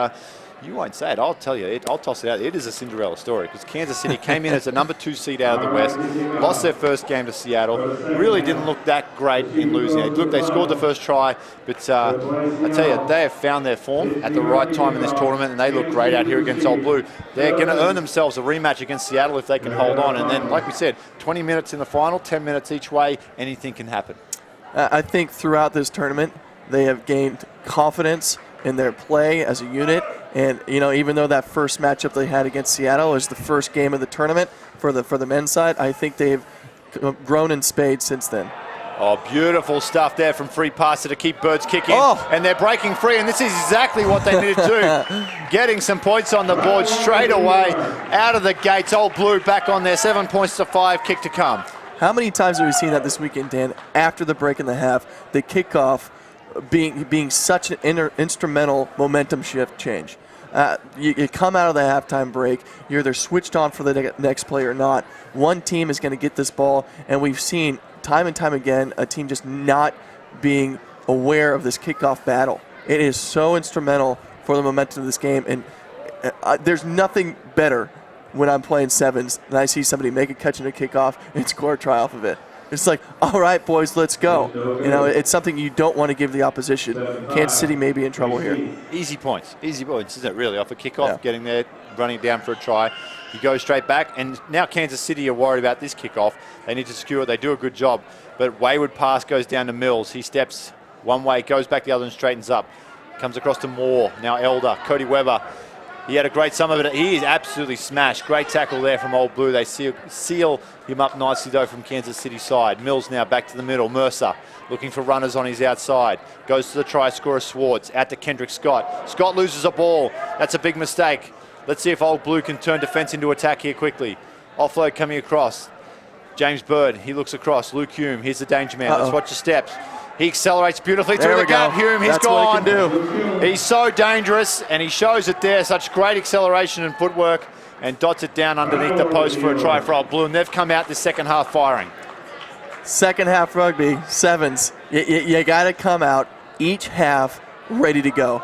Speaker 6: you won't say it. I'll tell you. I'll toss it out. It is a Cinderella story because Kansas City came in as a number 2 seed out of the West, lost their first game to Seattle, really didn't look that great in losing. They scored the first try, but I tell you, they have found their form at the right time in this tournament, and they look great out here against Old Blue. They're going to earn themselves a rematch against Seattle if they can hold on. And then, like we said, 20 minutes in the final, 10 minutes each way, anything can happen.
Speaker 10: I think throughout this tournament, they have gained confidence in their play as a unit. And, even though that first matchup they had against Seattle was the first game of the tournament for the men's side, I think they've grown in spades since then.
Speaker 6: Oh, beautiful stuff there from free passer to keep Birds kicking. Oh. And they're breaking free, and this is exactly what they needed to do. Getting some points on the board straight away out of the gates. Old Blue back on there, 7 points to 5, kick to come.
Speaker 10: How many times have we seen that this weekend, Dan, after the break in the half, the kickoff being such an instrumental momentum shift change? You come out of the halftime break, you're either switched on for the next play or not. One team is going to get this ball, and we've seen time and time again a team just not being aware of this kickoff battle. It is so instrumental for the momentum of this game, and there's nothing better when I'm playing sevens and I see somebody make a catch in a kickoff and score a try off of it. It's like, all right, boys, let's go. It's something you don't want to give the opposition. Kansas City may be in trouble here.
Speaker 6: Easy points, isn't it really? Off a kickoff, getting there, running down for a try. You go straight back, and now Kansas City are worried about this kickoff. They need to secure it. They do a good job. But wayward pass goes down to Mills. He steps one way, goes back the other and straightens up. Comes across to Moore, now Elder, Cody Weber. He had a great sum of it. He is absolutely smashed. Great tackle there from Old Blue. They seal him up nicely, though, from Kansas City side. Mills now back to the middle. Mercer looking for runners on his outside. Goes to the try scorer Swartz. Out to Kendrick Scott. Scott loses a ball. That's a big mistake. Let's see if Old Blue can turn defence into attack here quickly. Offload coming across. James Bird, he looks across. Luke Hume, here's the danger man. Let's watch the steps. He accelerates beautifully through the gap. Hume, he's gone.
Speaker 10: What he can do.
Speaker 6: He's so dangerous, and he shows it there. Such great acceleration and footwork, and dots it down underneath the post for a try for Old Blue. And they've come out this second half firing.
Speaker 10: Second half rugby, sevens. You got to come out each half ready to go.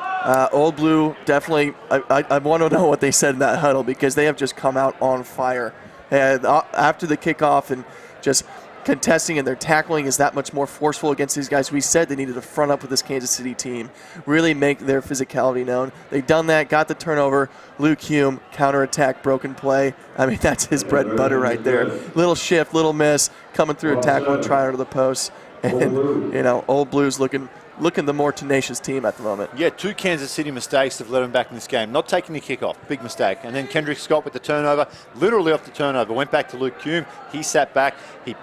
Speaker 10: Old Blue definitely, I want to know what they said in that huddle because they have just come out on fire. And after the kickoff and just contesting and their tackling is that much more forceful against these guys. We said they needed to front up with this Kansas City team, really make their physicality known. They've done that, got the turnover. Luke Hume, counterattack, broken play. I mean, that's his bread and butter right there. Little shift, little miss, coming through a tackle and try under the post. And, Old Blue's looking looking the more tenacious team at the moment.
Speaker 6: Yeah, 2 Kansas City mistakes have led them back in this game. Not taking the kickoff, big mistake. And then Kendrick Scott with the turnover, literally off the turnover, went back to Luke Hume. He sat back, he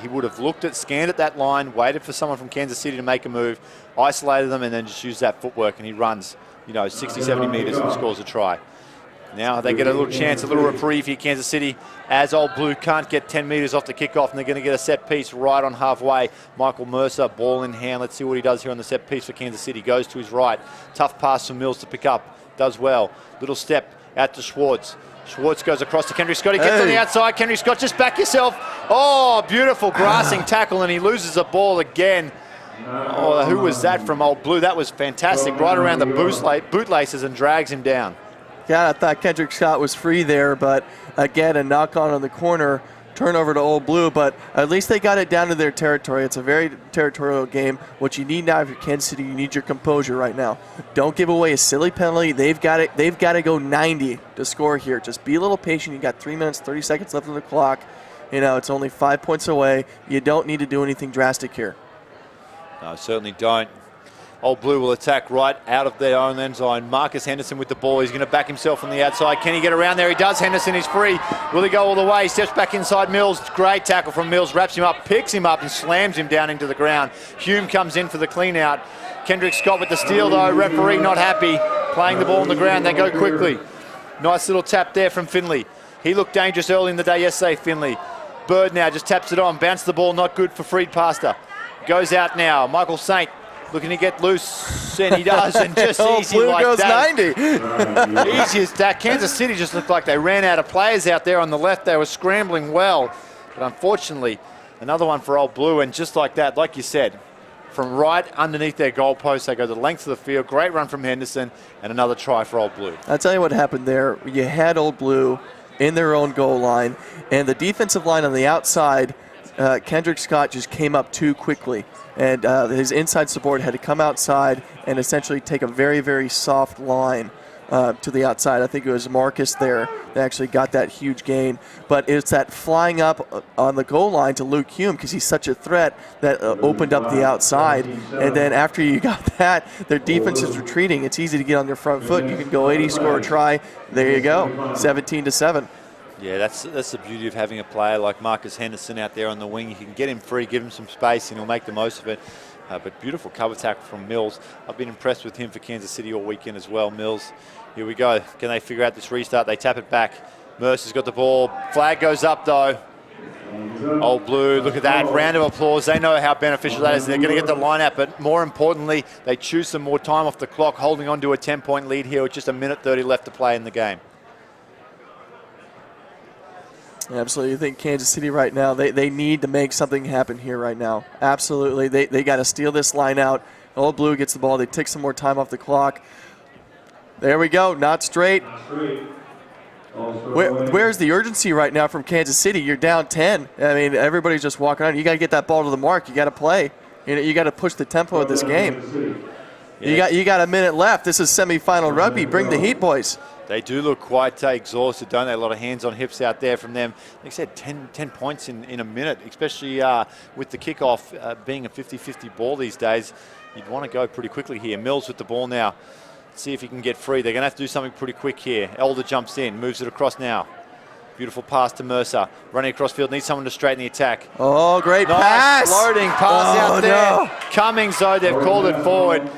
Speaker 6: would have looked at, scanned at that line, waited for someone from Kansas City to make a move, isolated them, and then just used that footwork, and he runs, 60, 70 metres and scores a try. Now they get a little chance, a little reprieve here, Kansas City, as Old Blue can't get 10 metres off the kickoff, and they're going to get a set piece right on halfway. Michael Mercer, ball in hand. Let's see what he does here on the set piece for Kansas City. Goes to his right. Tough pass from Mills to pick up. Does well. Little step out to Schwartz. Schwartz goes across to Kendrick Scott. He gets on the outside. Kendrick Scott, just back yourself. Oh, beautiful grassing tackle, and he loses the ball again. Oh, who was that from Old Blue? That was fantastic. Right around the bootlaces and drags him down.
Speaker 10: Yeah, I thought Kendrick Scott was free there, but again, a knock on the corner, turnover to Old Blue, but at least they got it down to their territory. It's a very territorial game. What you need now, if you're Kansas City, you need your composure right now. Don't give away a silly penalty. They've got to go 90 to score here. Just be a little patient. You got 3 minutes, 30 seconds left on the clock. It's only 5 points away. You don't need to do anything drastic here.
Speaker 6: No, certainly don't. Old Blue will attack right out of their own end zone. Marcus Henderson with the ball. He's going to back himself on the outside. Can he get around there? He does. Henderson is free. Will he go all the way? Steps back inside Mills. Great tackle from Mills. Wraps him up, picks him up, and slams him down into the ground. Hume comes in for the clean out. Kendrick Scott with the steal, though. Referee not happy. Playing the ball on the ground. They go quickly. Nice little tap there from Finley. He looked dangerous early in the day yesterday, Finley. Bird now just taps it on. Bounce the ball. Not good for Freed Pasta. Goes out now. Michael Saint looking to get loose, and he does, and just easy
Speaker 10: Blue
Speaker 6: like
Speaker 10: goes
Speaker 6: that.
Speaker 10: 90.
Speaker 6: Easy as that. Kansas City just looked like they ran out of players out there on the left. They were scrambling well, but unfortunately, another one for Old Blue, and just like that, like you said, from right underneath their goalpost, they go the length of the field. Great run from Henderson, and another try for Old Blue.
Speaker 10: I'll tell you what happened there. You had Old Blue in their own goal line, and the defensive line on the outside, Kendrick Scott just came up too quickly. And his inside support had to come outside and essentially take a very, very soft line to the outside. I think it was Marcus there that actually got that huge gain. But it's that flying up on the goal line to Luke Hume, because he's such a threat, that opened up the outside. And then after you got that, their defense is retreating. It's easy to get on their front foot. You can go 80, score a try. There you go, 17-7.
Speaker 6: Yeah, that's the beauty of having a player like Marcus Henderson out there on the wing. You can get him free, give him some space, and he'll make the most of it. But beautiful cover tackle from Mills. I've been impressed with him for Kansas City all weekend as well. Mills, here we go. Can they figure out this restart? They tap it back. Mercer's got the ball. Flag goes up, though. Old Blue, look at that. Round of applause. They know how beneficial that is. They're going to get the line out, but more importantly, they choose some more time off the clock, holding on to a 10-point lead here with just a minute 30 left to play in the game.
Speaker 10: Absolutely. I think Kansas City right now, they need to make something happen here right now. Absolutely. They got to steal this line out. Old Blue gets the ball. They take some more time off the clock. There we go. Not straight. Where's the urgency right now from Kansas City? You're down 10. I mean, everybody's just walking around. You got to get that ball to the mark. You got to play. You got to push the tempo of this game. You got a minute left. This is semifinal rugby. Bring the heat, boys.
Speaker 6: They do look quite exhausted, don't they? A lot of hands on hips out there from them. Like I said, 10 points in a minute, especially with the kickoff being a 50-50 ball these days. You'd want to go pretty quickly here. Mills with the ball now. Let's see if he can get free. They're going to have to do something pretty quick here. Elder jumps in, moves it across now. Beautiful pass to Mercer. Running across field, needs someone to straighten the attack.
Speaker 10: Oh, great
Speaker 6: nice
Speaker 10: pass.
Speaker 6: Floating pass out there.
Speaker 10: No.
Speaker 6: Cummings, though, they've called it forward.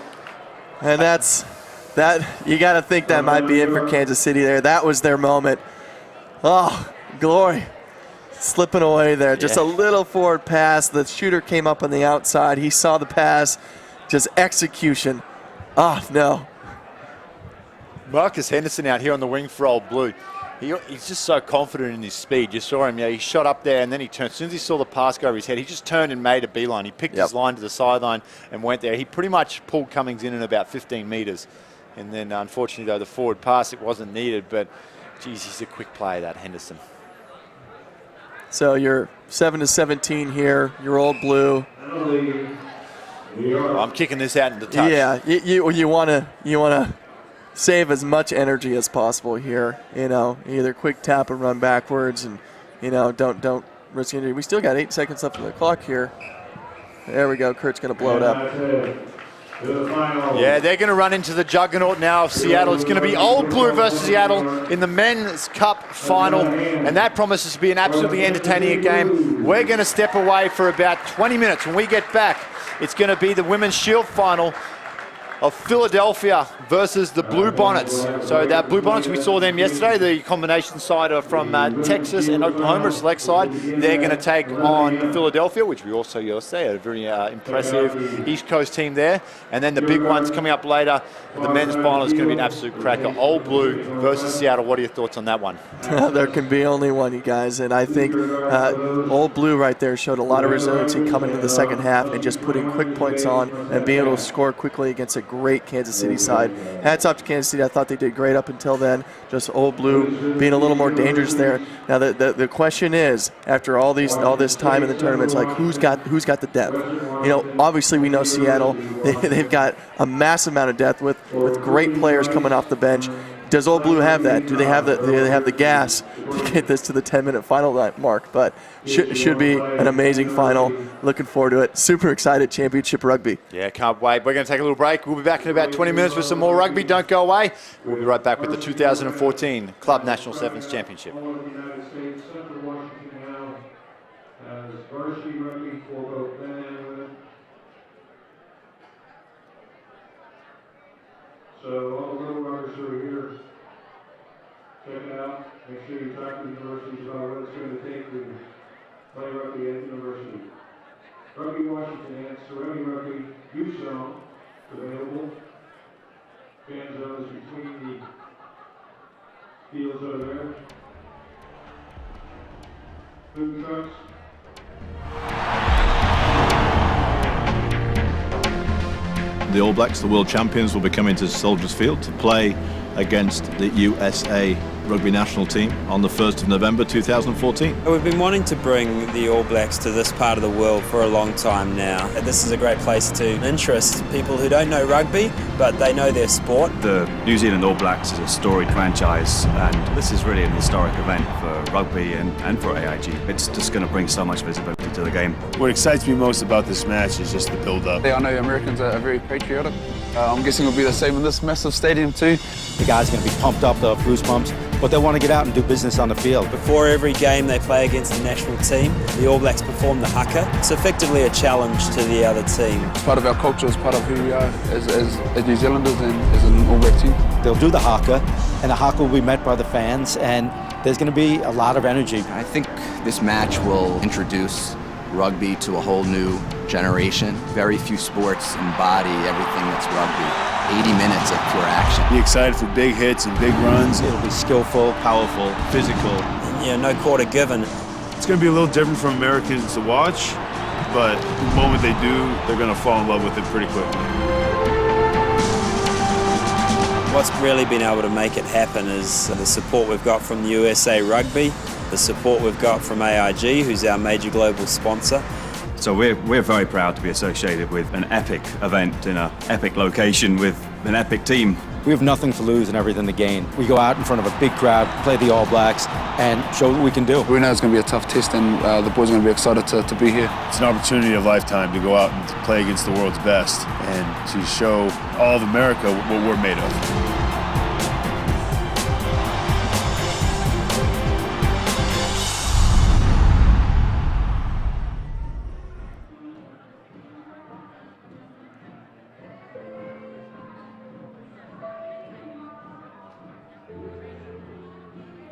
Speaker 10: And you got to think that might be it for Kansas City there. That was their moment. Oh, glory. Slipping away there. Just a little forward pass. The shooter came up on the outside. He saw the pass. Just execution. Oh, no.
Speaker 6: Marcus Henderson out here on the wing for Old Blue. He's just so confident in his speed. You saw him, he shot up there and then he turned. As soon as he saw the pass go over his head, he just turned and made a beeline. He picked his line to the sideline and went there. He pretty much pulled Cummings in about 15 metres. And then, unfortunately, though, the forward pass, it wasn't needed. But, geez, he's a quick player, that Henderson.
Speaker 10: So you're 7-17 here. You're Old Blue.
Speaker 6: I'm kicking this out into touch.
Speaker 10: Yeah, you want to save as much energy as possible here. Either quick tap and run backwards, and don't risk injury. We still got 8 seconds left on the clock here. There we go. Kurt's going to blow it up.
Speaker 6: Yeah, they're going to run into the juggernaut now of Seattle. It's going to be Old Blue versus Seattle in the Men's Cup final, and that promises to be an absolutely entertaining game. We're going to step away for about 20 minutes. When we get back, it's going to be the Women's Shield final of Philadelphia versus the Blue Bonnets. So that Blue Bonnets, we saw them yesterday, the combination side are from Texas and Oklahoma, select side. They're going to take on Philadelphia, which we also yesterday had a very impressive East Coast team there. And then the big ones coming up later, the men's final is going to be an absolute cracker. Old Blue versus Seattle. What are your thoughts on that one?
Speaker 10: There can be only one, you guys, and I think Old Blue right there showed a lot of resiliency coming into the second half and just putting quick points on and being able to score quickly against a great Kansas City side. Hats off to Kansas City. I thought they did great up until then. Just Old Blue being a little more dangerous there. Now the question is, after all this time in the tournaments, like who's got the depth? You know, obviously we know Seattle. They've got a massive amount of depth with great players coming off the bench. Does Old Blue have that? Do they have the gas to get this to the 10-minute final mark? But should be an amazing final. Looking forward to it. Super excited. Championship rugby.
Speaker 6: Yeah, can't wait. We're going to take a little break. We'll be back in about 20 minutes with some more rugby. Don't go away. We'll be right back with the 2014 Club National Sevens Championship.
Speaker 9: So all the little runners who are here, check it out. Make sure you talk to the universities about what it's going to take to play rugby at the university. Rugby Washington has ceremony rugby youth zone available. Fan zones between the fields over there. Food trucks.
Speaker 12: The All Blacks, the world champions, will be coming to Soldiers Field to play against the USA Rugby National Team on the 1st of November 2014.
Speaker 13: We've been wanting to bring the All Blacks to this part of the world for a long time now. This is a great place to interest people who don't know rugby, but they know their sport.
Speaker 14: The New Zealand All Blacks is a storied franchise, and this is really an historic event for rugby and for AIG. It's just going to bring so much visibility to the game.
Speaker 11: What excites me most about this match is just the build-up.
Speaker 15: I know Americans are very patriotic. I'm guessing it'll be the same in this massive stadium too.
Speaker 16: The guys are going to be pumped up, they'll have goosebumps, but they want to get out and do business on the field.
Speaker 13: Before every game they play against the national team, the All Blacks perform the haka. It's effectively a challenge to the other team.
Speaker 15: It's part of our culture, it's part of who we are as New Zealanders and as an All Black team.
Speaker 16: They'll do the haka, and the haka will be met by the fans, and there's going to be a lot of energy.
Speaker 17: I think this match will introduce rugby to a whole new generation. Very few sports embody everything that's rugby. 80 minutes of pure action.
Speaker 11: Be excited for big hits and big runs.
Speaker 16: It'll be skillful,
Speaker 12: powerful, physical.
Speaker 13: Yeah, no quarter given.
Speaker 11: It's going to be a little different for Americans to watch, but the moment they do, they're going to fall in love with it pretty quickly.
Speaker 13: What's really been able to make it happen is the support we've got from the USA Rugby, the support we've got from AIG, who's our major global sponsor.
Speaker 14: So we're very proud to be associated with an epic event in an epic location with an epic team.
Speaker 16: We have nothing to lose and everything to gain. We go out in front of a big crowd, play the All Blacks, and show what we can do.
Speaker 15: We know it's going to be a tough test, and the boys are going to be excited to be here.
Speaker 11: It's an opportunity of a lifetime to go out and to play against the world's best and to show all of America what we're made of.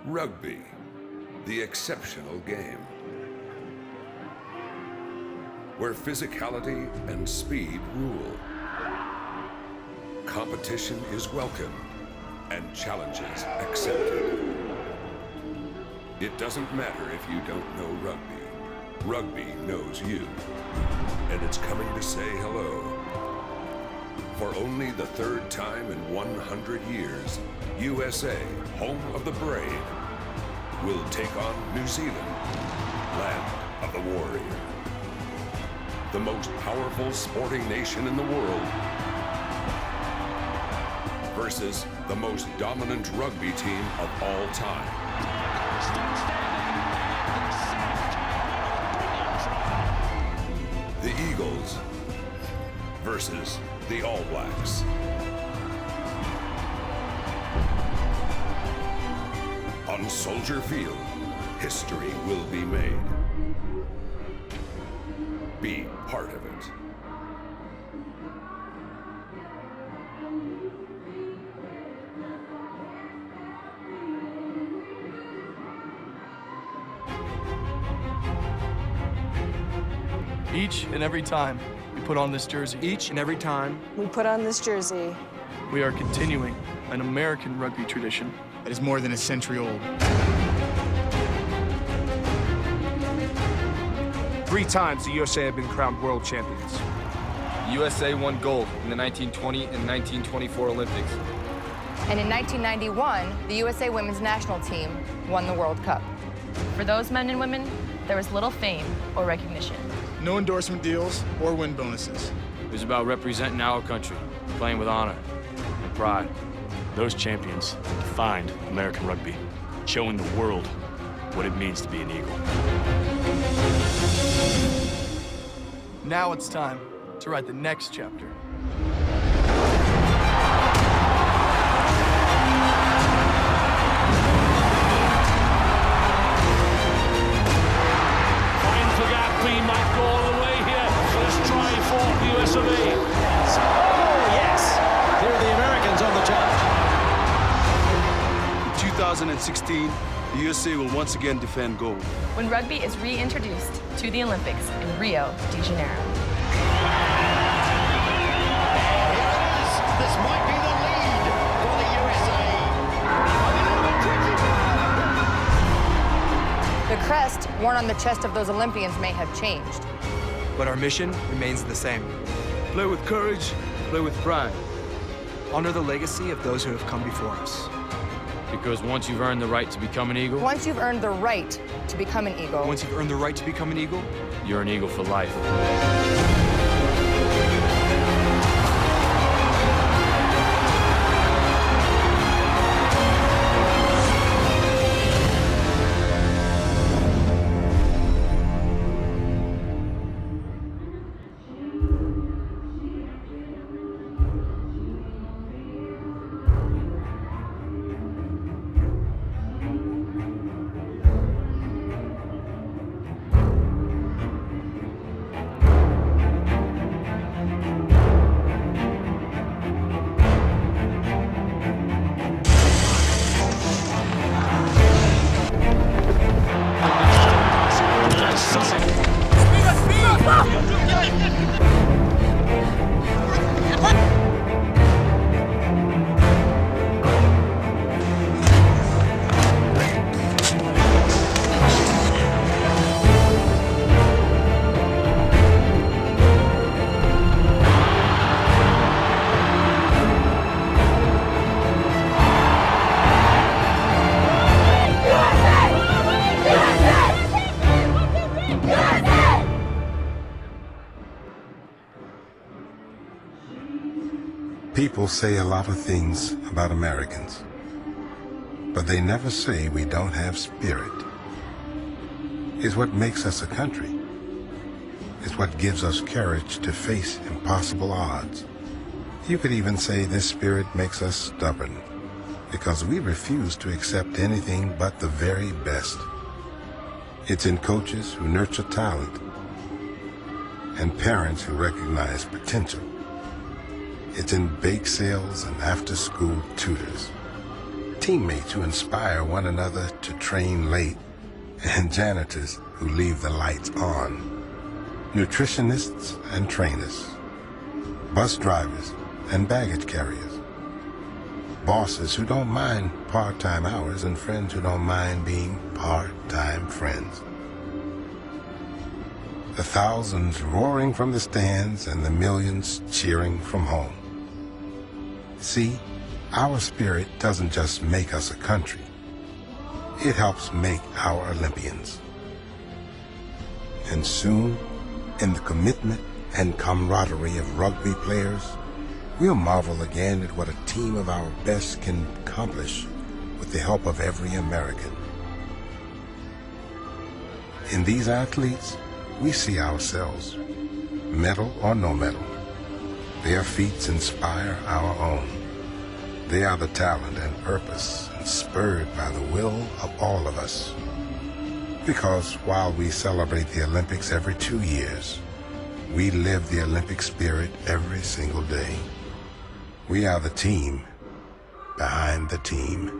Speaker 18: Rugby, the exceptional game, where physicality and speed rule. Competition is welcome and challenges accepted. It doesn't matter if you don't know rugby. Rugby knows you, and it's coming to say hello. For only the third time in 100 years, USA, home of the brave, will take on New Zealand, land of the warrior. The most powerful sporting nation in the world versus the most dominant rugby team of all time. The Eagles versus the All Blacks. On Soldier Field, history will be made. Be part of it.
Speaker 19: Each and every time we put on this jersey. Each and every time
Speaker 20: we put on this jersey.
Speaker 19: We are continuing an American rugby tradition that is more than a century old.
Speaker 21: 3 times the USA have been crowned world champions.
Speaker 22: The USA won gold in the 1920 and 1924 Olympics.
Speaker 23: And in 1991, the USA women's national team won the World Cup. For those men and women, there was little fame or recognition.
Speaker 19: No endorsement deals or win bonuses.
Speaker 22: It was about representing our country, playing with honor and pride.
Speaker 24: Those champions defined American rugby, showing the world what it means to be an Eagle.
Speaker 19: Now it's time to write the next chapter.
Speaker 25: Might go all the way here. First try for the US of A.
Speaker 26: Oh, yes! Here are the Americans on the charge.
Speaker 27: In 2016, the USA will once again defend gold.
Speaker 23: When rugby is reintroduced to the Olympics in Rio de Janeiro.
Speaker 26: This might be the lead for the USA.
Speaker 23: The crest worn on the chest of those Olympians may have changed.
Speaker 19: But our mission remains the same.
Speaker 27: Play with courage, play with pride.
Speaker 19: Honor the legacy of those who have come before us.
Speaker 22: Because once you've earned the right to become an Eagle...
Speaker 23: Once you've earned the right to become an Eagle...
Speaker 19: Once you've earned the right to become an Eagle...
Speaker 22: You're an Eagle for life.
Speaker 28: People say a lot of things about Americans, but they never say we don't have spirit. It's what makes us a country. It's what gives us courage to face impossible odds. You could even say this spirit makes us stubborn, because we refuse to accept anything but the very best. It's in coaches who nurture talent and parents who recognize potential. It's in bake sales and after-school tutors, teammates who inspire one another to train late, and janitors who leave the lights on, nutritionists and trainers, bus drivers and baggage carriers, bosses who don't mind part-time hours, and friends who don't mind being part-time friends. The thousands roaring from the stands and the millions cheering from home. See, our spirit doesn't just make us a country. It helps make our Olympians. And soon, in the commitment and camaraderie of rugby players, we'll marvel again at what a team of our best can accomplish with the help of every American. In these athletes, we see ourselves, medal or no medal, Their feats inspire our own. They are the talent and purpose spurred by the will of all of us. Because while we celebrate the Olympics every 2 years, we live the Olympic spirit every single day. We are the team behind the team.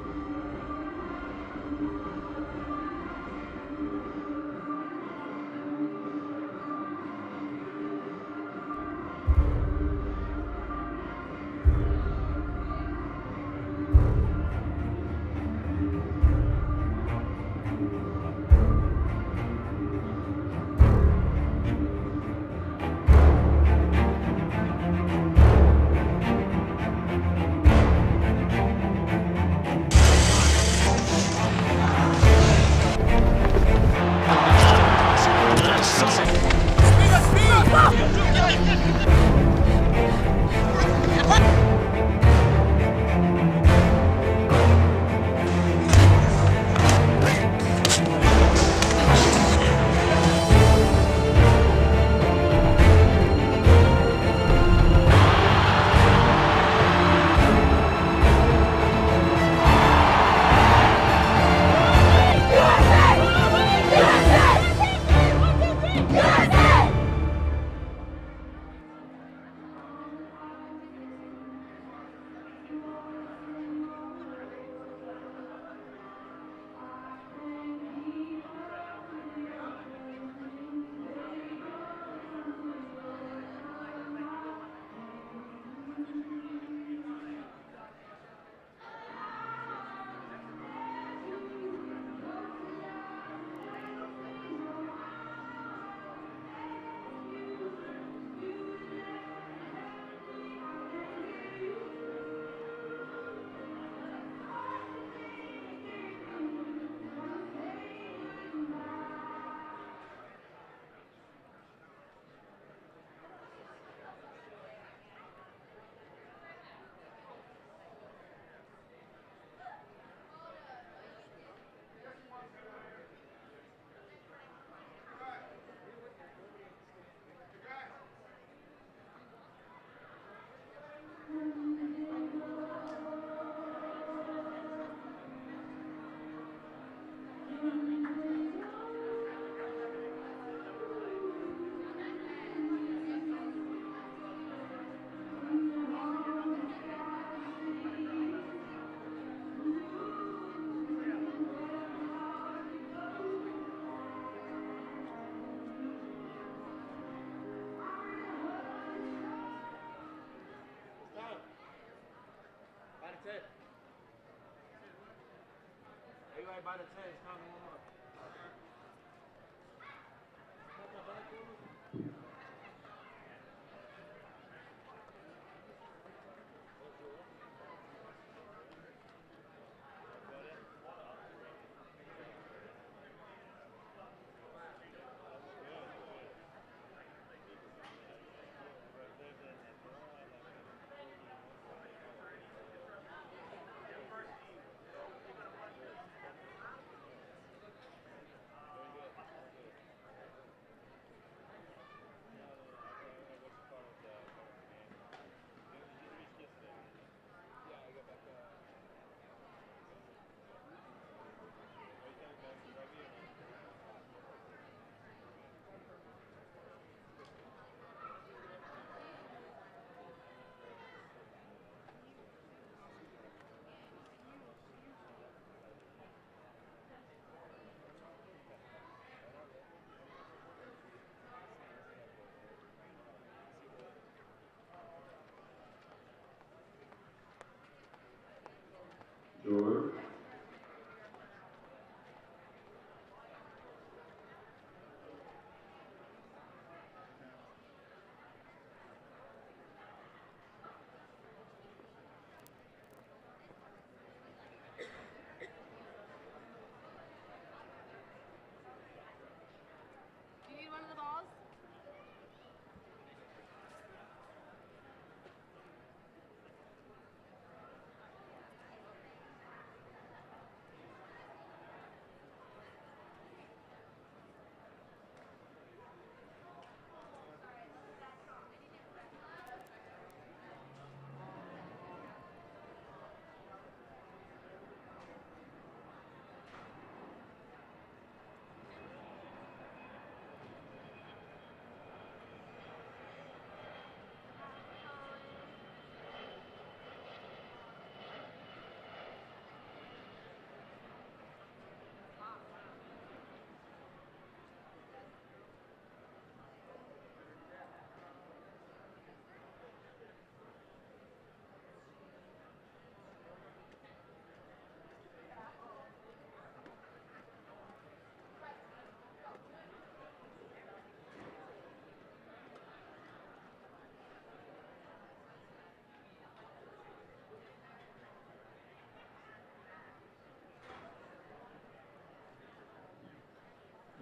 Speaker 9: George.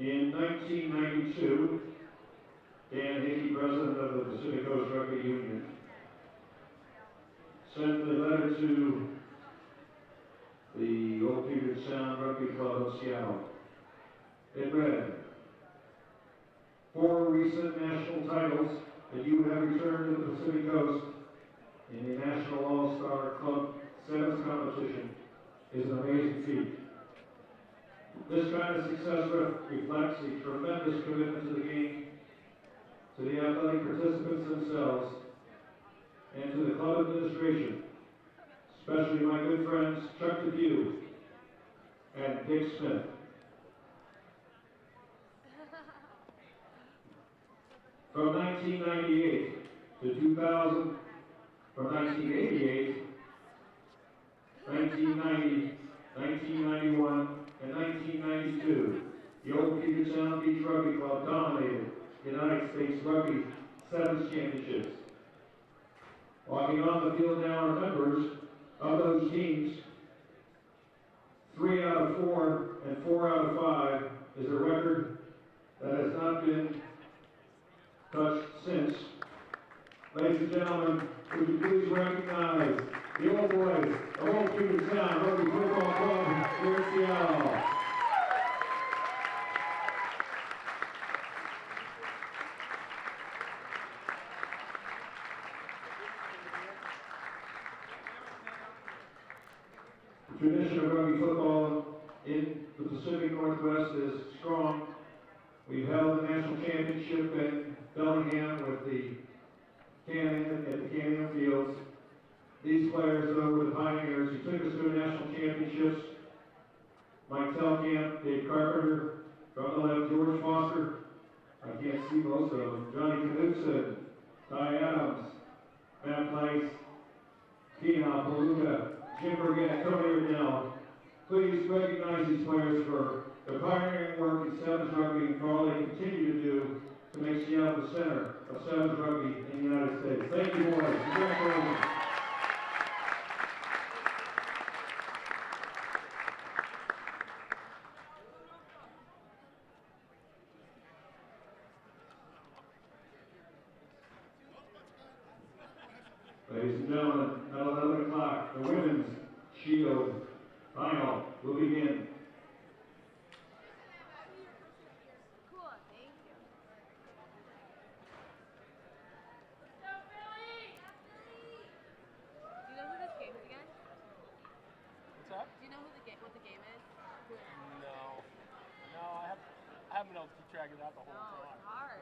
Speaker 9: In 1992, Dan Hickey, president of the Pacific Coast Rugby Union, sent a letter to the Old Puget Sound Rugby Club of Seattle. It read, "4 recent national titles that you have returned to the Pacific Coast in the National All-Star Club Sevens competition is an amazing feat. This kind of success reflects a tremendous commitment to the game, to the athletic participants themselves, and to the club administration, especially my good friends Chuck DePew and Dick Smith. From 1998 to 2000, from 1988, 1990, 1991, and 1992, the Old Puget Sound Beach Rugby Club dominated the United States Rugby Sevens Championships. Walking on the field now are members of those teams. 3 out of 4 and 4 out of 5 is a record that has not been touched since. Ladies and gentlemen, would you please recognize the old boys of Old Puget Sound Rugby Football Club here in Seattle. The tradition of rugby football in the Pacific Northwest is strong. We've held the national championship in Bellingham with the Canyon at the Canyon Fields. These players, though, were the pioneers who took us to the national championships. Mike Telkamp, Dave Carpenter, from the left, George Foster. I can't see most of them. Johnny Knudsen, Ty Adams, Matt Price, Tina Paluga, Jim Burgett, Tony Riddell. Please recognize these players for their pioneering work in sevens rugby and for all they continue to do to make Seattle the center of sevens rugby in the United States. Thank you, boys. Congratulations. Ladies and gentlemen, at 11 o'clock, the women's shield final will begin.
Speaker 1: I haven't been able to keep track of that the whole time.
Speaker 23: Oh, it's hard.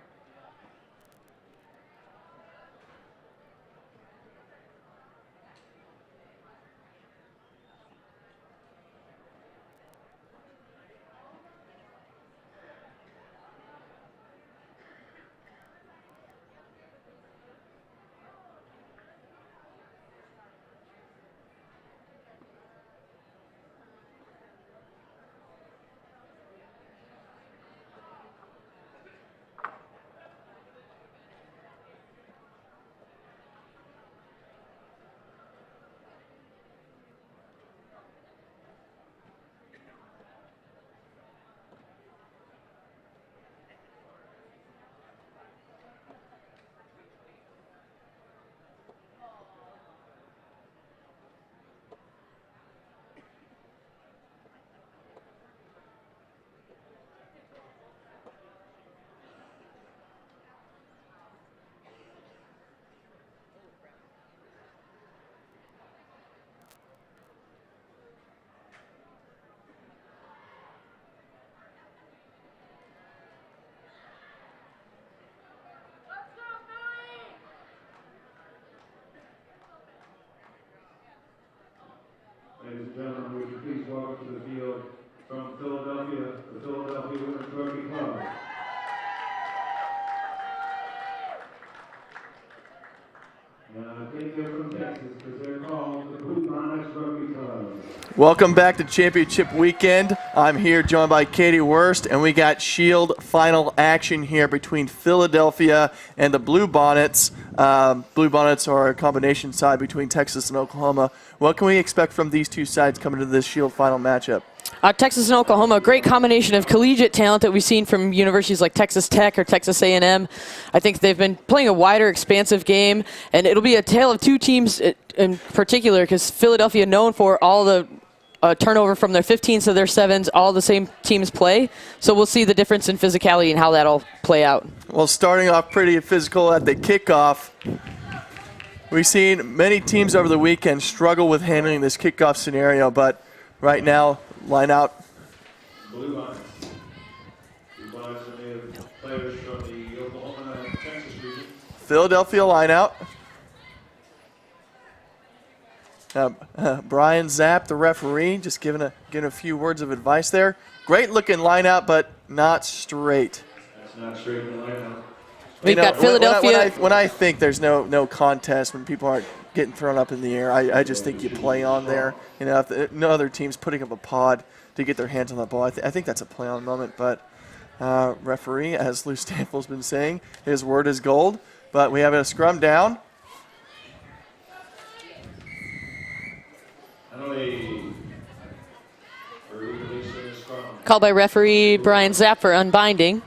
Speaker 23: Ladies and gentlemen, would you please welcome to the field from Philadelphia, the Philadelphia Women's Rugby Club. I think they're from Texas because they're called the Bonnets Rugby Club.
Speaker 10: Welcome back to Championship Weekend. I'm here joined by Katie Wurst, and we got Shield final action here between Philadelphia and the Blue Bonnets. Blue Bonnets are a combination side between Texas and Oklahoma. What can we expect from these two sides coming to this Shield final matchup?
Speaker 2: Texas and Oklahoma, great combination of collegiate talent that we've seen from universities like Texas Tech or Texas A&M. I think they've been playing a wider, expansive game, and it'll be a tale of two teams in particular, because Philadelphia known for all the turnover from their 15s to their 7s, all the same teams play. So we'll see the difference in physicality and how that'll play out.
Speaker 10: Well, starting off pretty physical at the kickoff, we've seen many teams over the weekend struggle with handling this kickoff scenario, but right now, line out.
Speaker 9: Blue Bonnets. Blue Bonnets are made of players from the Oklahoma and Texas region.
Speaker 10: Philadelphia line out. Brian Zapp, the referee, just giving a few words of advice there. Great looking line out, but not straight.
Speaker 9: That's not straight in the line out.
Speaker 2: We've got Philadelphia.
Speaker 10: When I think there's no contest, when people aren't getting thrown up in the air, I just think you play on there. You know, if no other team's putting up a pod to get their hands on the ball, I think that's a play on moment. But referee, as Lou Stanfield's been saying, his word is gold. But we have a scrum down.
Speaker 2: Called by referee Brian Zapp for unbinding.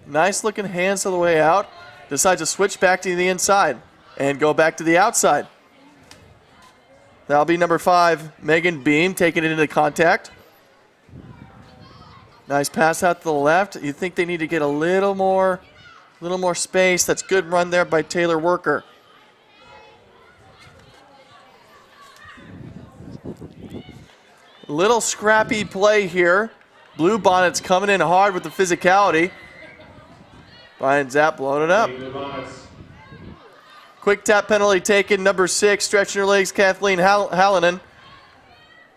Speaker 10: Nice looking hands to the way out. Decides to switch back to the inside and go back to the outside. That'll be number 5, Megan Beam, taking it into contact. Nice pass out to the left. You think they need to get a little more space. That's good run there by Taylor Worker. Little scrappy play here. Blue Bonnets coming in hard with the physicality. Brian Zapp blowing it up. Quick tap penalty taken, number 6, stretching her legs, Kathleen Hallinan.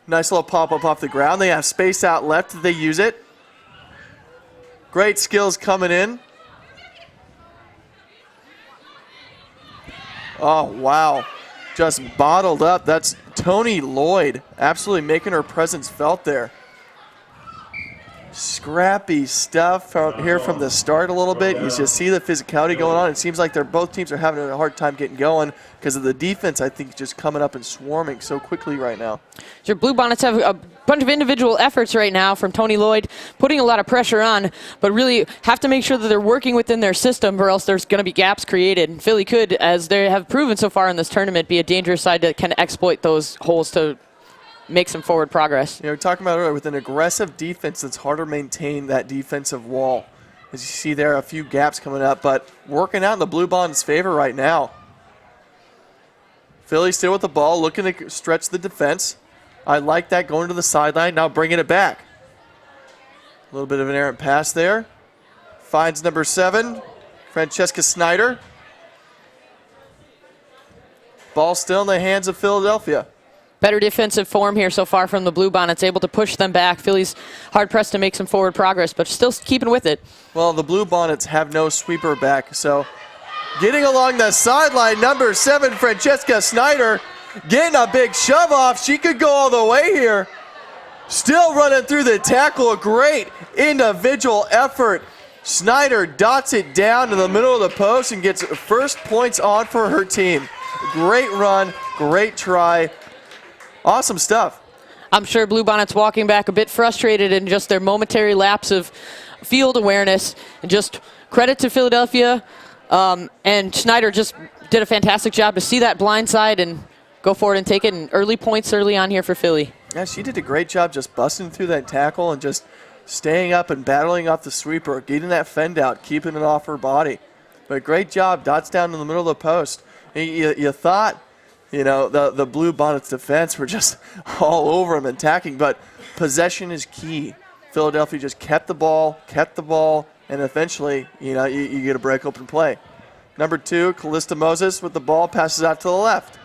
Speaker 10: Nice little pop-up off the ground. They have space out left. They use it. Great skills coming in. Oh, wow. Just bottled up. That's Tony Lloyd absolutely making her presence felt there. Scrappy stuff here from the start a little bit. You just see the physicality going on. It seems like both teams are having a hard time getting going because of the defense, I think, just coming up and swarming so quickly right now.
Speaker 2: Your Blue Bonnets have a bunch of individual efforts right now from Tony Lloyd, putting a lot of pressure on, but really have to make sure that they're working within their system or else there's going to be gaps created. And Philly could, as they have proven so far in this tournament, be a dangerous side that can exploit those holes to make some forward progress.
Speaker 10: You know, we were talking about earlier, with an aggressive defense, it's harder to maintain that defensive wall. As you see there, a few gaps coming up, but working out in the Blue Bonnets' favor right now. Philly still with the ball, looking to stretch the defense. I like that, going to the sideline, now bringing it back. A little bit of an errant pass there. Finds number 7, Francesca Snyder. Ball still in the hands of Philadelphia.
Speaker 2: Better defensive form here so far from the Blue Bonnets, able to push them back. Philly's hard-pressed to make some forward progress, but still keeping with it.
Speaker 10: Well, the Blue Bonnets have no sweeper back, so getting along the sideline, number 7, Francesca Snyder, getting a big shove off. She could go all the way here. Still running through the tackle. A great individual effort. Snyder dots it down to the middle of the post and gets first points on for her team. Great run, great try. Awesome stuff.
Speaker 2: I'm sure Blue Bonnets walking back a bit frustrated in just their momentary lapse of field awareness. And just credit to Philadelphia. And Schneider just did a fantastic job to see that blind side and go forward and take it. And early points early on here for Philly.
Speaker 10: Yeah, she did a great job just busting through that tackle and just staying up and battling off the sweeper, getting that fend out, keeping it off her body. But great job, dots down in the middle of the post. You thought, you know, the Blue Bonnets defense were just all over them attacking, but possession is key. Philadelphia just kept the ball, and eventually, you know, you get a break open play. Number 2, Callista Moses with the ball, passes out to the left.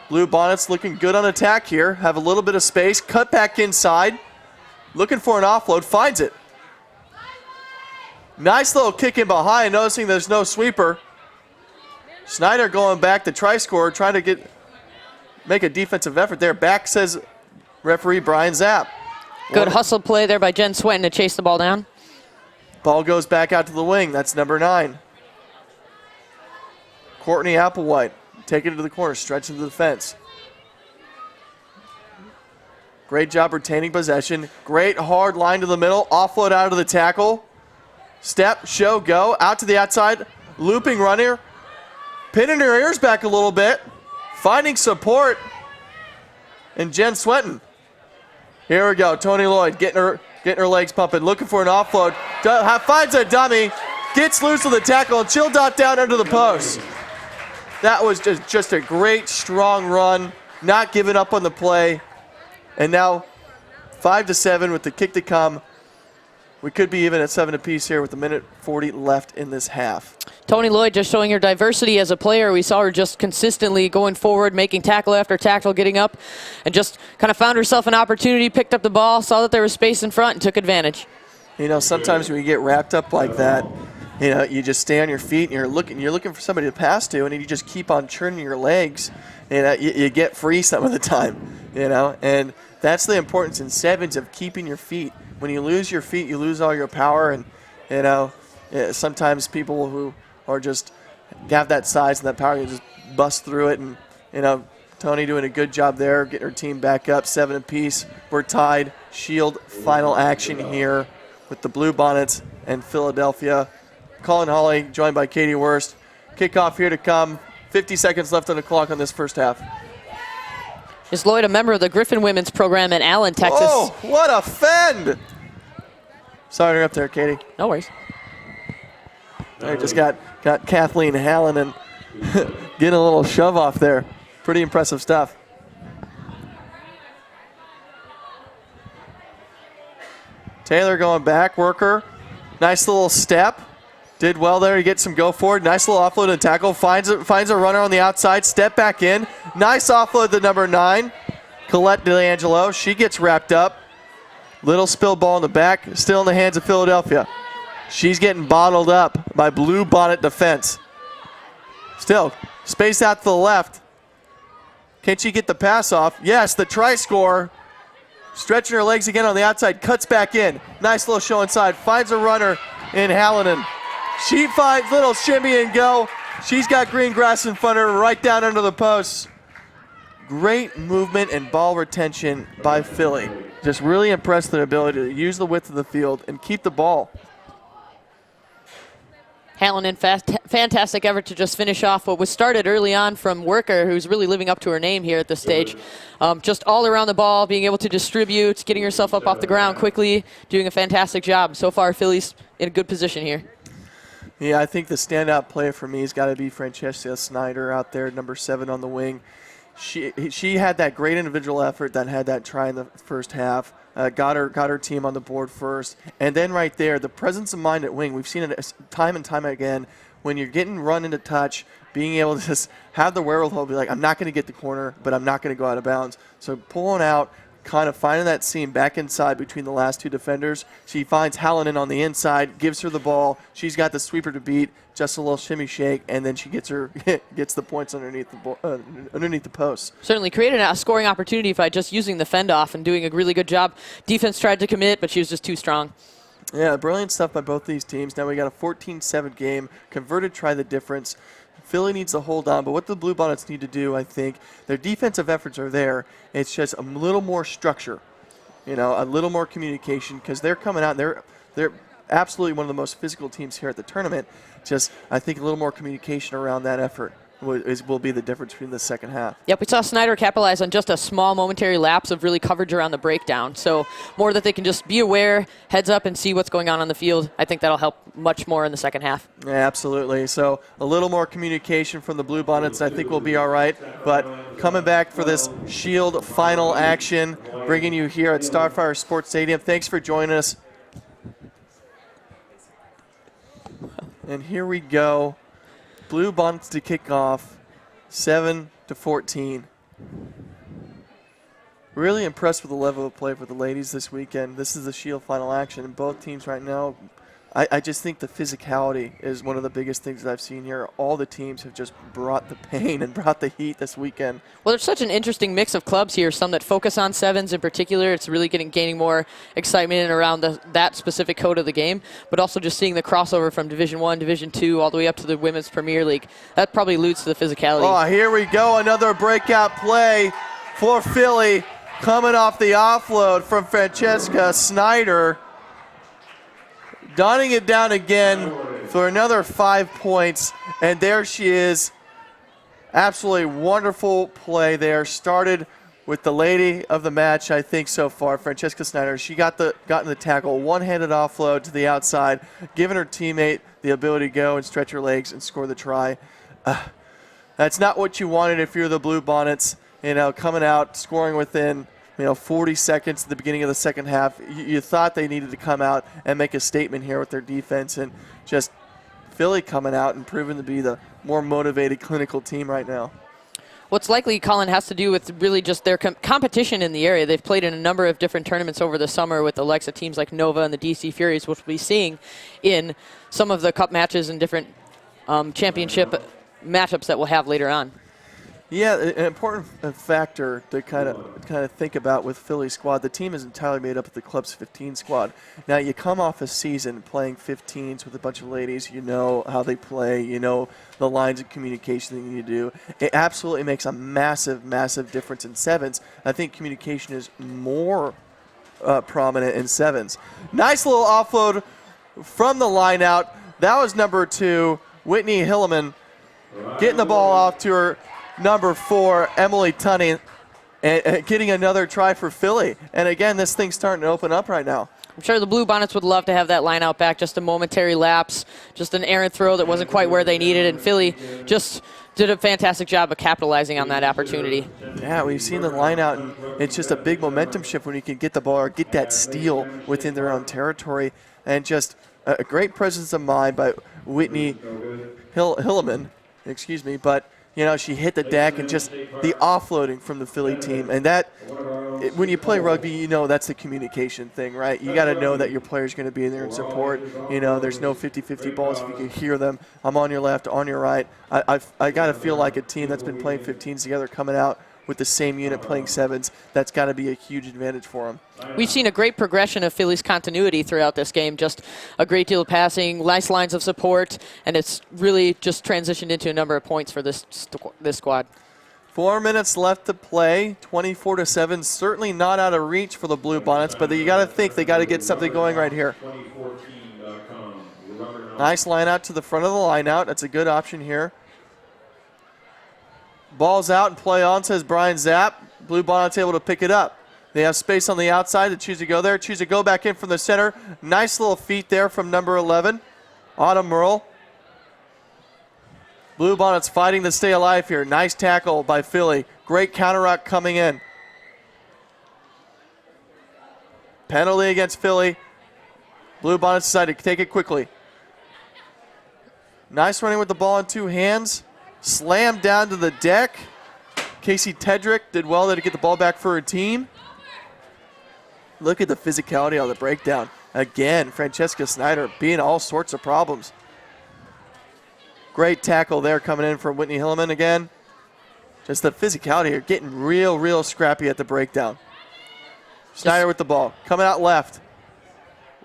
Speaker 10: Blue Bonnets looking good on attack here, have a little bit of space, cut back inside, looking for an offload, finds it. Nice little kick in behind, noticing there's no sweeper. Snyder going back to try scorer, trying to make a defensive effort there. Back, says referee Brian Zapp.
Speaker 2: Good hustle play there by Jen Sweaton to chase the ball down.
Speaker 10: Ball goes back out to the wing. That's number 9. Courtney Applewhite taking it to the corner, stretching to the fence. Great job retaining possession. Great hard line to the middle. Offload out of the tackle. Step, show, go. Out to the outside. Looping runner. Pinning her ears back a little bit. Finding support. And Jen Sweatin. Here we go. Tony Lloyd getting her legs pumping. Looking for an offload. Finds a dummy. Gets loose of the tackle and chill dot down under the post. That was just a great, strong run. Not giving up on the play. And now 5-7 with the kick to come. We could be even at 7 apiece here with 1:40 left in this half.
Speaker 2: Tony Lloyd just showing her diversity as a player. We saw her just consistently going forward, making tackle after tackle, getting up, and just kind of found herself an opportunity, picked up the ball, saw that there was space in front, and took advantage.
Speaker 10: You know, sometimes when you get wrapped up like that, you know, you just stay on your feet and you're looking for somebody to pass to, and you just keep on churning your legs, and you get free some of the time, you know, and that's the importance in sevens of keeping your feet. When you lose your feet, you lose all your power, and you know, sometimes people who are just have that size and that power, you just bust through it, and you know, Tony doing a good job there, getting her team back up, 7 apiece. We're tied. Shield final action here with the Blue Bonnets and Philadelphia. Colin Hawley joined by Katie Wurst. Kickoff here to come. 50 seconds left on the clock on this first half.
Speaker 2: Is Lloyd a member of the Griffin Women's Program in Allen, Texas?
Speaker 10: Oh, what a fend! Sorry to interrupt there, Katie.
Speaker 2: No worries.
Speaker 10: I just got Kathleen Hallen and getting a little shove off there. Pretty impressive stuff. Taylor going back, worker. Nice little step. Did well there to get some go forward. Nice little offload and tackle. Finds a runner on the outside. Step back in. Nice offload to number 9. Colette DeAngelo. She gets wrapped up. Little spill ball in the back. Still in the hands of Philadelphia. She's getting bottled up by Blue Bonnet defense. Still, space out to the left. Can she get the pass off? Yes, the try score. Stretching her legs again on the outside. Cuts back in. Nice little show inside. Finds a runner in Hallinan. She finds little shimmy and go. She's got green grass in front of her, right down under the posts. Great movement and ball retention by Philly. Just really impressed with their ability to use the width of the field and keep the ball.
Speaker 2: Hallinan, fantastic effort to just finish off what was started early on from Worker, who's really living up to her name here at this stage. Just all around the ball, being able to distribute, getting herself up off the ground quickly, doing a fantastic job. So far, Philly's in a good position here.
Speaker 10: Yeah, I think the standout player for me has got to be Francesca Snyder out there, number 7 on the wing. She had that great individual effort that had that try in the first half. Got her team on the board first. And then right there, the presence of mind at wing. We've seen it time and time again. When you're getting run into touch, being able to just have the wherewithal to be like, I'm not going to get the corner, but I'm not going to go out of bounds. So pulling out, kind of finding that seam back inside between the last 2 defenders. She finds Hallinan on the inside, gives her the ball. She's got the sweeper to beat, just a little shimmy shake, and then she gets the points underneath the post.
Speaker 2: Certainly created a scoring opportunity by just using the fend off and doing a really good job. Defense tried to commit, but she was just too strong.
Speaker 10: Yeah, brilliant stuff by both these teams. Now we got a 14-7 game. Converted, try the difference. Philly needs to hold on, but what the Blue Bonnets need to do, I think, their defensive efforts are there. It's just a little more structure, you know, a little more communication, because they're coming out and they're absolutely one of the most physical teams here at the tournament. Just, I think, a little more communication around that effort will be the difference between the second half.
Speaker 2: Yep, we saw Snyder capitalize on just a small momentary lapse of really coverage around the breakdown. So more that they can just be aware, heads up, and see what's going on the field. I think that'll help much more in the second half.
Speaker 10: Yeah, absolutely. So a little more communication from the Blue Bonnets, I think we'll be all right. But coming back for this Shield final action, bringing you here at Starfire Sports Stadium. Thanks for joining us. And here we go. Blue Bonnets to kick off, 7-14. Really impressed with the level of play for the ladies this weekend. This is the Shield final action, and both teams right now, I just think the physicality is one of the biggest things that I've seen here. All the teams have just brought the pain and brought the heat this weekend.
Speaker 2: Well, there's such an interesting mix of clubs here, some that focus on sevens in particular. It's really gaining more excitement around that specific code of the game, but also just seeing the crossover from Division I, Division II, all the way up to the Women's Premier League. That probably alludes to the physicality.
Speaker 10: Oh, here we go, another breakout play for Philly. coming off the offload from Francesca Snyder. Donning it down again for another 5 points. And there she is. Absolutely wonderful play there. Started with the lady of the match, I think, so far, Francesca Snyder. She got in the tackle, one-handed offload to the outside, giving her teammate the ability to go and stretch her legs and score the try. That's not what you wanted if you're the Blue Bonnets, coming out, scoring within 40 seconds at the beginning of the second half. You thought they needed to come out and make a statement here with their defense, and just Philly coming out and proving to be the more motivated clinical team right now.
Speaker 2: What's likely, Colin, has to do with really just their competition in the area. They've played in a number of different tournaments over the summer with the likes of teams like Nova and the DC Furies, which we'll be seeing in some of the cup matches and different championship matchups that we'll have later on.
Speaker 10: Yeah, an important factor to kind of think about with Philly's squad. The team is entirely made up of the club's 15 squad. Now, you come off a season playing 15s with a bunch of ladies. You know how they play. You know the lines of communication that you need to do. It absolutely makes a massive, massive difference in sevens. I think communication is more prominent in sevens. Nice little offload from the line out. That was number 2, Whitney Hilleman, getting the ball off to her number 4, Emily Tunney, and getting another try for Philly. And again, this thing's starting to open up right now.
Speaker 2: I'm sure the Blue Bonnets would love to have that line out back, just a momentary lapse, just an errant throw that wasn't quite where they needed, and Philly just did a fantastic job of capitalizing on that opportunity.
Speaker 10: Yeah, we've seen the line out, and it's just a big momentum shift when you can get the ball or get that steal within their own territory, and just a great presence of mind by Whitney Hilleman, but she hit the deck, and just the offloading from the Philly team. And that, when you play rugby, that's the communication thing, right? You got to know that your player's going to be in there and support. There's no 50-50 balls. If you can hear them, I'm on your left, on your right. I got to feel like a team that's been playing 15s together coming out with the same unit playing sevens. That's got to be a huge advantage for them.
Speaker 2: We've seen a great progression of Philly's continuity throughout this game. Just a great deal of passing, nice lines of support, and it's really just transitioned into a number of points for this squad.
Speaker 10: 4 minutes left to play, 24-7. Certainly not out of reach for the Blue Bonnets, but you got to think they got to get something going right here. Nice line out to the front of the line out. That's a good option here. Ball's out and play on, says Brian Zapp. Blue Bonnets able to pick it up. They have space on the outside to choose to go there. Choose to go back in from the center. Nice little feet there from number 11, Autumn Merle. Blue Bonnets fighting to stay alive here. Nice tackle by Philly. Great counter rock coming in. Penalty against Philly. Blue Bonnets decided to take it quickly. Nice running with the ball in 2 hands. Slammed down to the deck. Casey Tedrick did well there to get the ball back for her team. Look at the physicality on the breakdown. Again, Francesca Snyder being all sorts of problems. Great tackle there coming in from Whitney Hilleman again. Just the physicality here, getting real scrappy at the breakdown. Snyder with the ball, coming out left.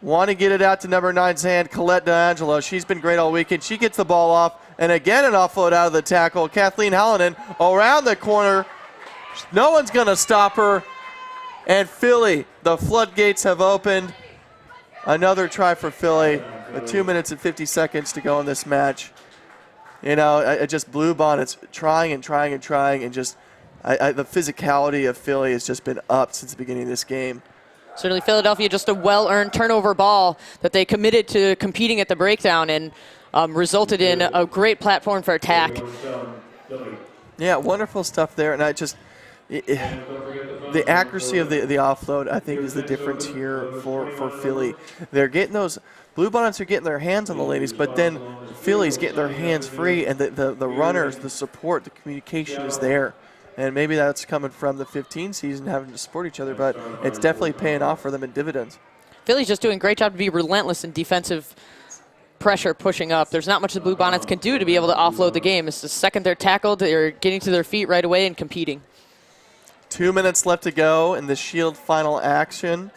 Speaker 10: Want to get it out to number 9's hand, Colette D'Angelo. She's been great all weekend. She gets the ball off, and again an offload out of the tackle. Kathleen Hallinan around the corner. No one's going to stop her. And Philly, the floodgates have opened. Another try for Philly. 2 minutes and 50 seconds to go in this match. Just Blue Bonnets trying, and just the physicality of Philly has just been up since the beginning of this game.
Speaker 2: Certainly Philadelphia, just a well-earned turnover ball that they committed to competing at the breakdown, and resulted in a great platform for attack.
Speaker 10: Yeah, wonderful stuff there. And the accuracy of the offload, I think, is the difference here for Philly. They're getting those, Blue Bonnets are getting their hands on the ladies, but then Philly's getting their hands free, and the runners, the support, the communication is there. And maybe that's coming from the 15 season, having to support each other, but it's definitely paying off for them in dividends.
Speaker 2: Philly's just doing a great job to be relentless in defensive pressure pushing up. There's not much the Blue Bonnets can do to be able to offload the game. It's the second they're tackled, they're getting to their feet right away and competing.
Speaker 10: 2 minutes left to go in the Shield final action.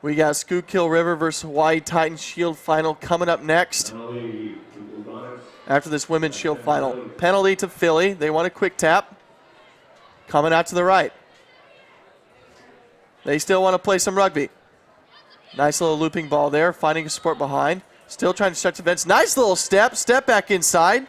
Speaker 10: We got Schuylkill River versus Hawaii Titans Shield final coming up next. after this Women's Shield final. Penalty to Philly. They want a quick tap. Coming out to the right. They still want to play some rugby. Nice little looping ball there, finding a support behind. Still trying to stretch defense. Nice little step back inside.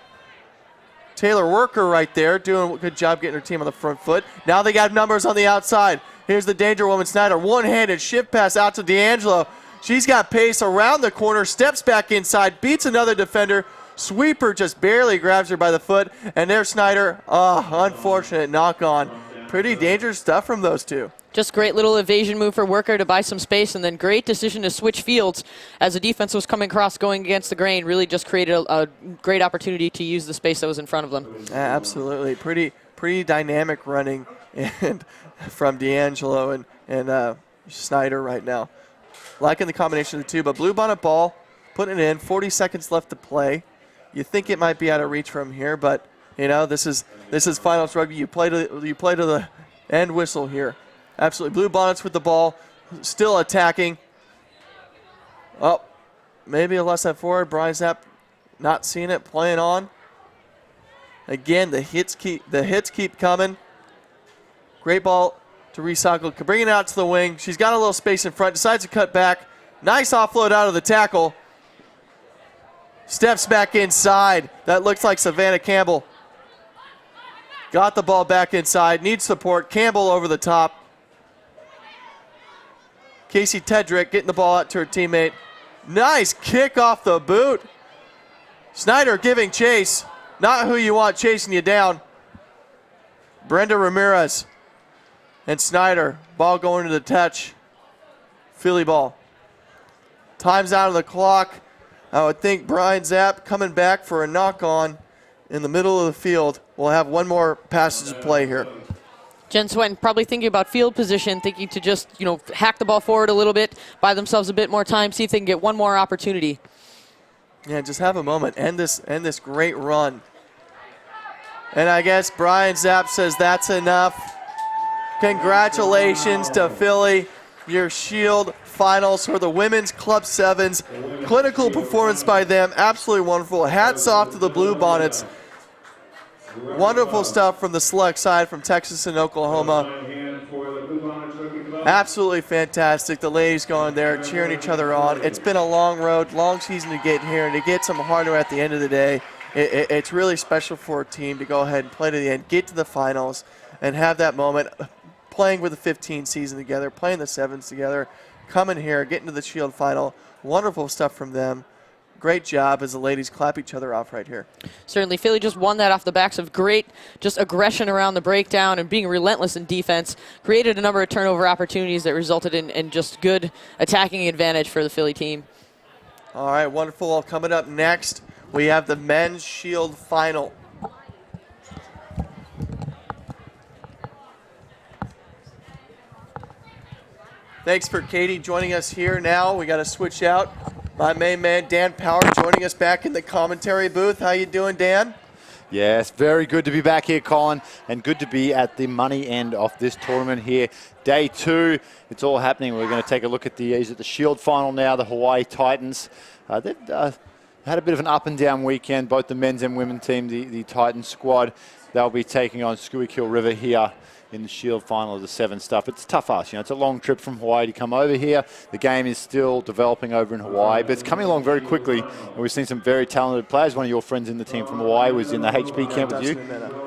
Speaker 10: Taylor Worker right there, doing a good job getting her team on the front foot. Now they got numbers on the outside. Here's the danger woman, Snyder. One-handed shift pass out to D'Angelo. She's got pace around the corner, steps back inside, beats another defender. Sweeper just barely grabs her by the foot, and there's Snyder. Oh, unfortunate knock on. Pretty dangerous stuff from those two.
Speaker 2: Just great little evasion move for Worker to buy some space, and then great decision to switch fields as the defense was coming across going against the grain. Really just created a great opportunity to use the space that was in front of them.
Speaker 10: Absolutely. Pretty dynamic running and from D'Angelo and Snyder right now. Liking the combination of the two, but Blue Bonnet ball, putting it in, 40 seconds left to play. You think it might be out of reach from here, but you know, this is finals rugby. You play to the end whistle here. Absolutely. Blue Bonnets with the ball, still attacking. Oh, maybe a less than forward. Brian Zapp not seeing it, playing on. Again, the hits keep coming. Great ball to recycle. Bring it out to the wing. She's got a little space in front. Decides to cut back. Nice offload out of the tackle. Steps back inside. That looks like Savannah Campbell. Got the ball back inside. Needs support. Campbell over the top. Casey Tedrick getting the ball out to her teammate. Nice kick off the boot. Snyder giving chase. Not who you want chasing you down. Brenda Ramirez and Snyder. Ball going to the touch. Philly ball. Time's out of the clock. I would think Brian Zapp coming back for a knock on in the middle of the field. We'll have one more passage of play here.
Speaker 2: Jen Swen probably thinking about field position, thinking to just, hack the ball forward a little bit, buy themselves a bit more time, see if they can get one more opportunity.
Speaker 10: Yeah, just have a moment. End this great run. And I guess Brian Zapp says that's enough. Congratulations to Philly. Your Shield finals for the Women's Club Sevens. Clinical performance by them. Absolutely wonderful. Hats off to the Blue Bonnets. Wonderful stuff from the select side from Texas and Oklahoma. Absolutely fantastic. The ladies going there cheering each other on. It's been a long road, long season to get here, and to get some harder at the end of the day. It's really special for a team to go ahead and play to the end, get to the finals, and have that moment playing with the 15 season together, playing the sevens together, coming here, getting to the Shield final. Wonderful stuff from them. Great job as the ladies clap each other off right here.
Speaker 2: Certainly, Philly just won that off the backs of great just aggression around the breakdown and being relentless in defense. Created a number of turnover opportunities that resulted in just good attacking advantage for the Philly team.
Speaker 10: All right, wonderful. Coming up next, we have the Men's Shield final. Thanks for Katie joining us here now. We got to switch out. My main man, Dan Power, joining us back in the commentary booth. How you doing, Dan?
Speaker 3: Yes, very good to be back here, Colin, and good to be at the money end of this tournament here. Day 2, it's all happening. We're going to take a look at the Shield final now, the Hawaii Titans. They've had a bit of an up and down weekend, both the men's and women's team, the Titans squad. They'll be taking on Schuylkill River here in the Shield final of the 7 stuff. It's a tough ask, it's a long trip from Hawaii to come over here. The game is still developing over in Hawaii, but it's coming along very quickly, and we've seen some very talented players. One of your friends in the team from Hawaii was in the HB camp with you.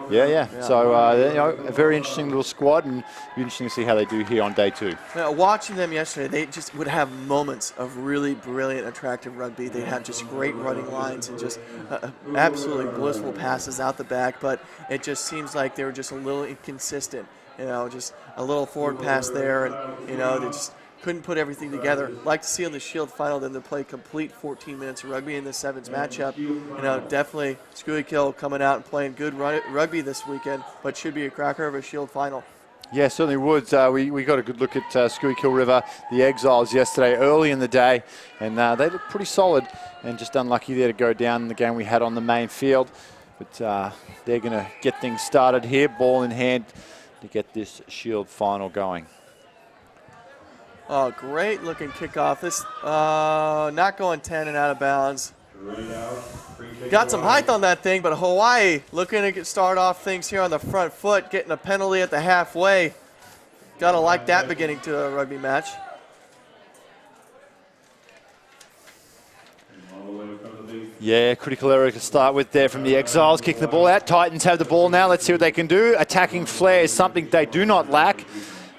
Speaker 3: Yeah. So, a very interesting little squad, and it'll be interesting to see how they do here on day 2.
Speaker 10: Now, watching them yesterday, they just would have moments of really brilliant, attractive rugby. They'd have just great running lines and just absolutely blissful passes out the back, but it just seems like they were just a little inconsistent. Just a little forward pass there, and they just couldn't put everything together. Like to see on the Shield final them to play complete 14 minutes of rugby in the sevens matchup. Definitely Schuylkill coming out and playing good rugby this weekend, but should be a cracker of a Shield final.
Speaker 3: Yeah, certainly would. We got a good look at Schuylkill River, the Exiles yesterday early in the day, and they looked pretty solid and just unlucky there to go down in the game we had on the main field. But they're going to get things started here, ball in hand, to get this Shield final going.
Speaker 10: Oh, great looking kickoff. This not going 10 and out of bounds. Got some height on that thing, but Hawaii looking to start off things here on the front foot, getting a penalty at the halfway. Gotta like that beginning to a rugby match.
Speaker 3: Yeah, critical error to start with there from the Exiles, kicking the ball out. Titans have the ball now. Let's see what they can do. Attacking flair is something they do not lack.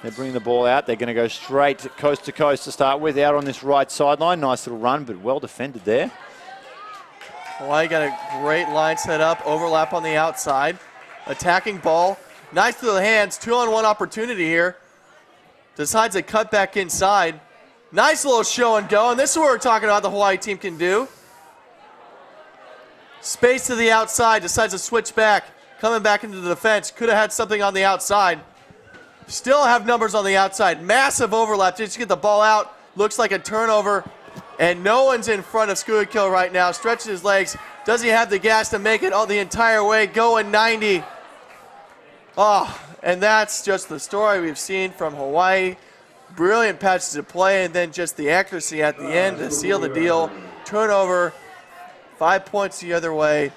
Speaker 3: They're bringing the ball out. They're going to go straight to coast to start with, out on this right sideline. Nice little run, but well defended there.
Speaker 10: Hawaii got a great line set up, overlap on the outside. Attacking ball. Nice little hands, 2-on-1 opportunity here. Decides to cut back inside. Nice little show and go, and this is what we're talking about the Hawaii team can do. Space to the outside, decides to switch back, coming back into the defense. Could have had something on the outside. Still have numbers on the outside. Massive overlap, just to get the ball out. Looks like a turnover, and no one's in front of Skuikill right now. Stretches his legs. Does he have the gas to make it all the entire way? Going 90. Oh, and that's just the story we've seen from Hawaii. Brilliant patches of play, and then just the accuracy at the end to seal the deal. Turnover. 5 points the other way.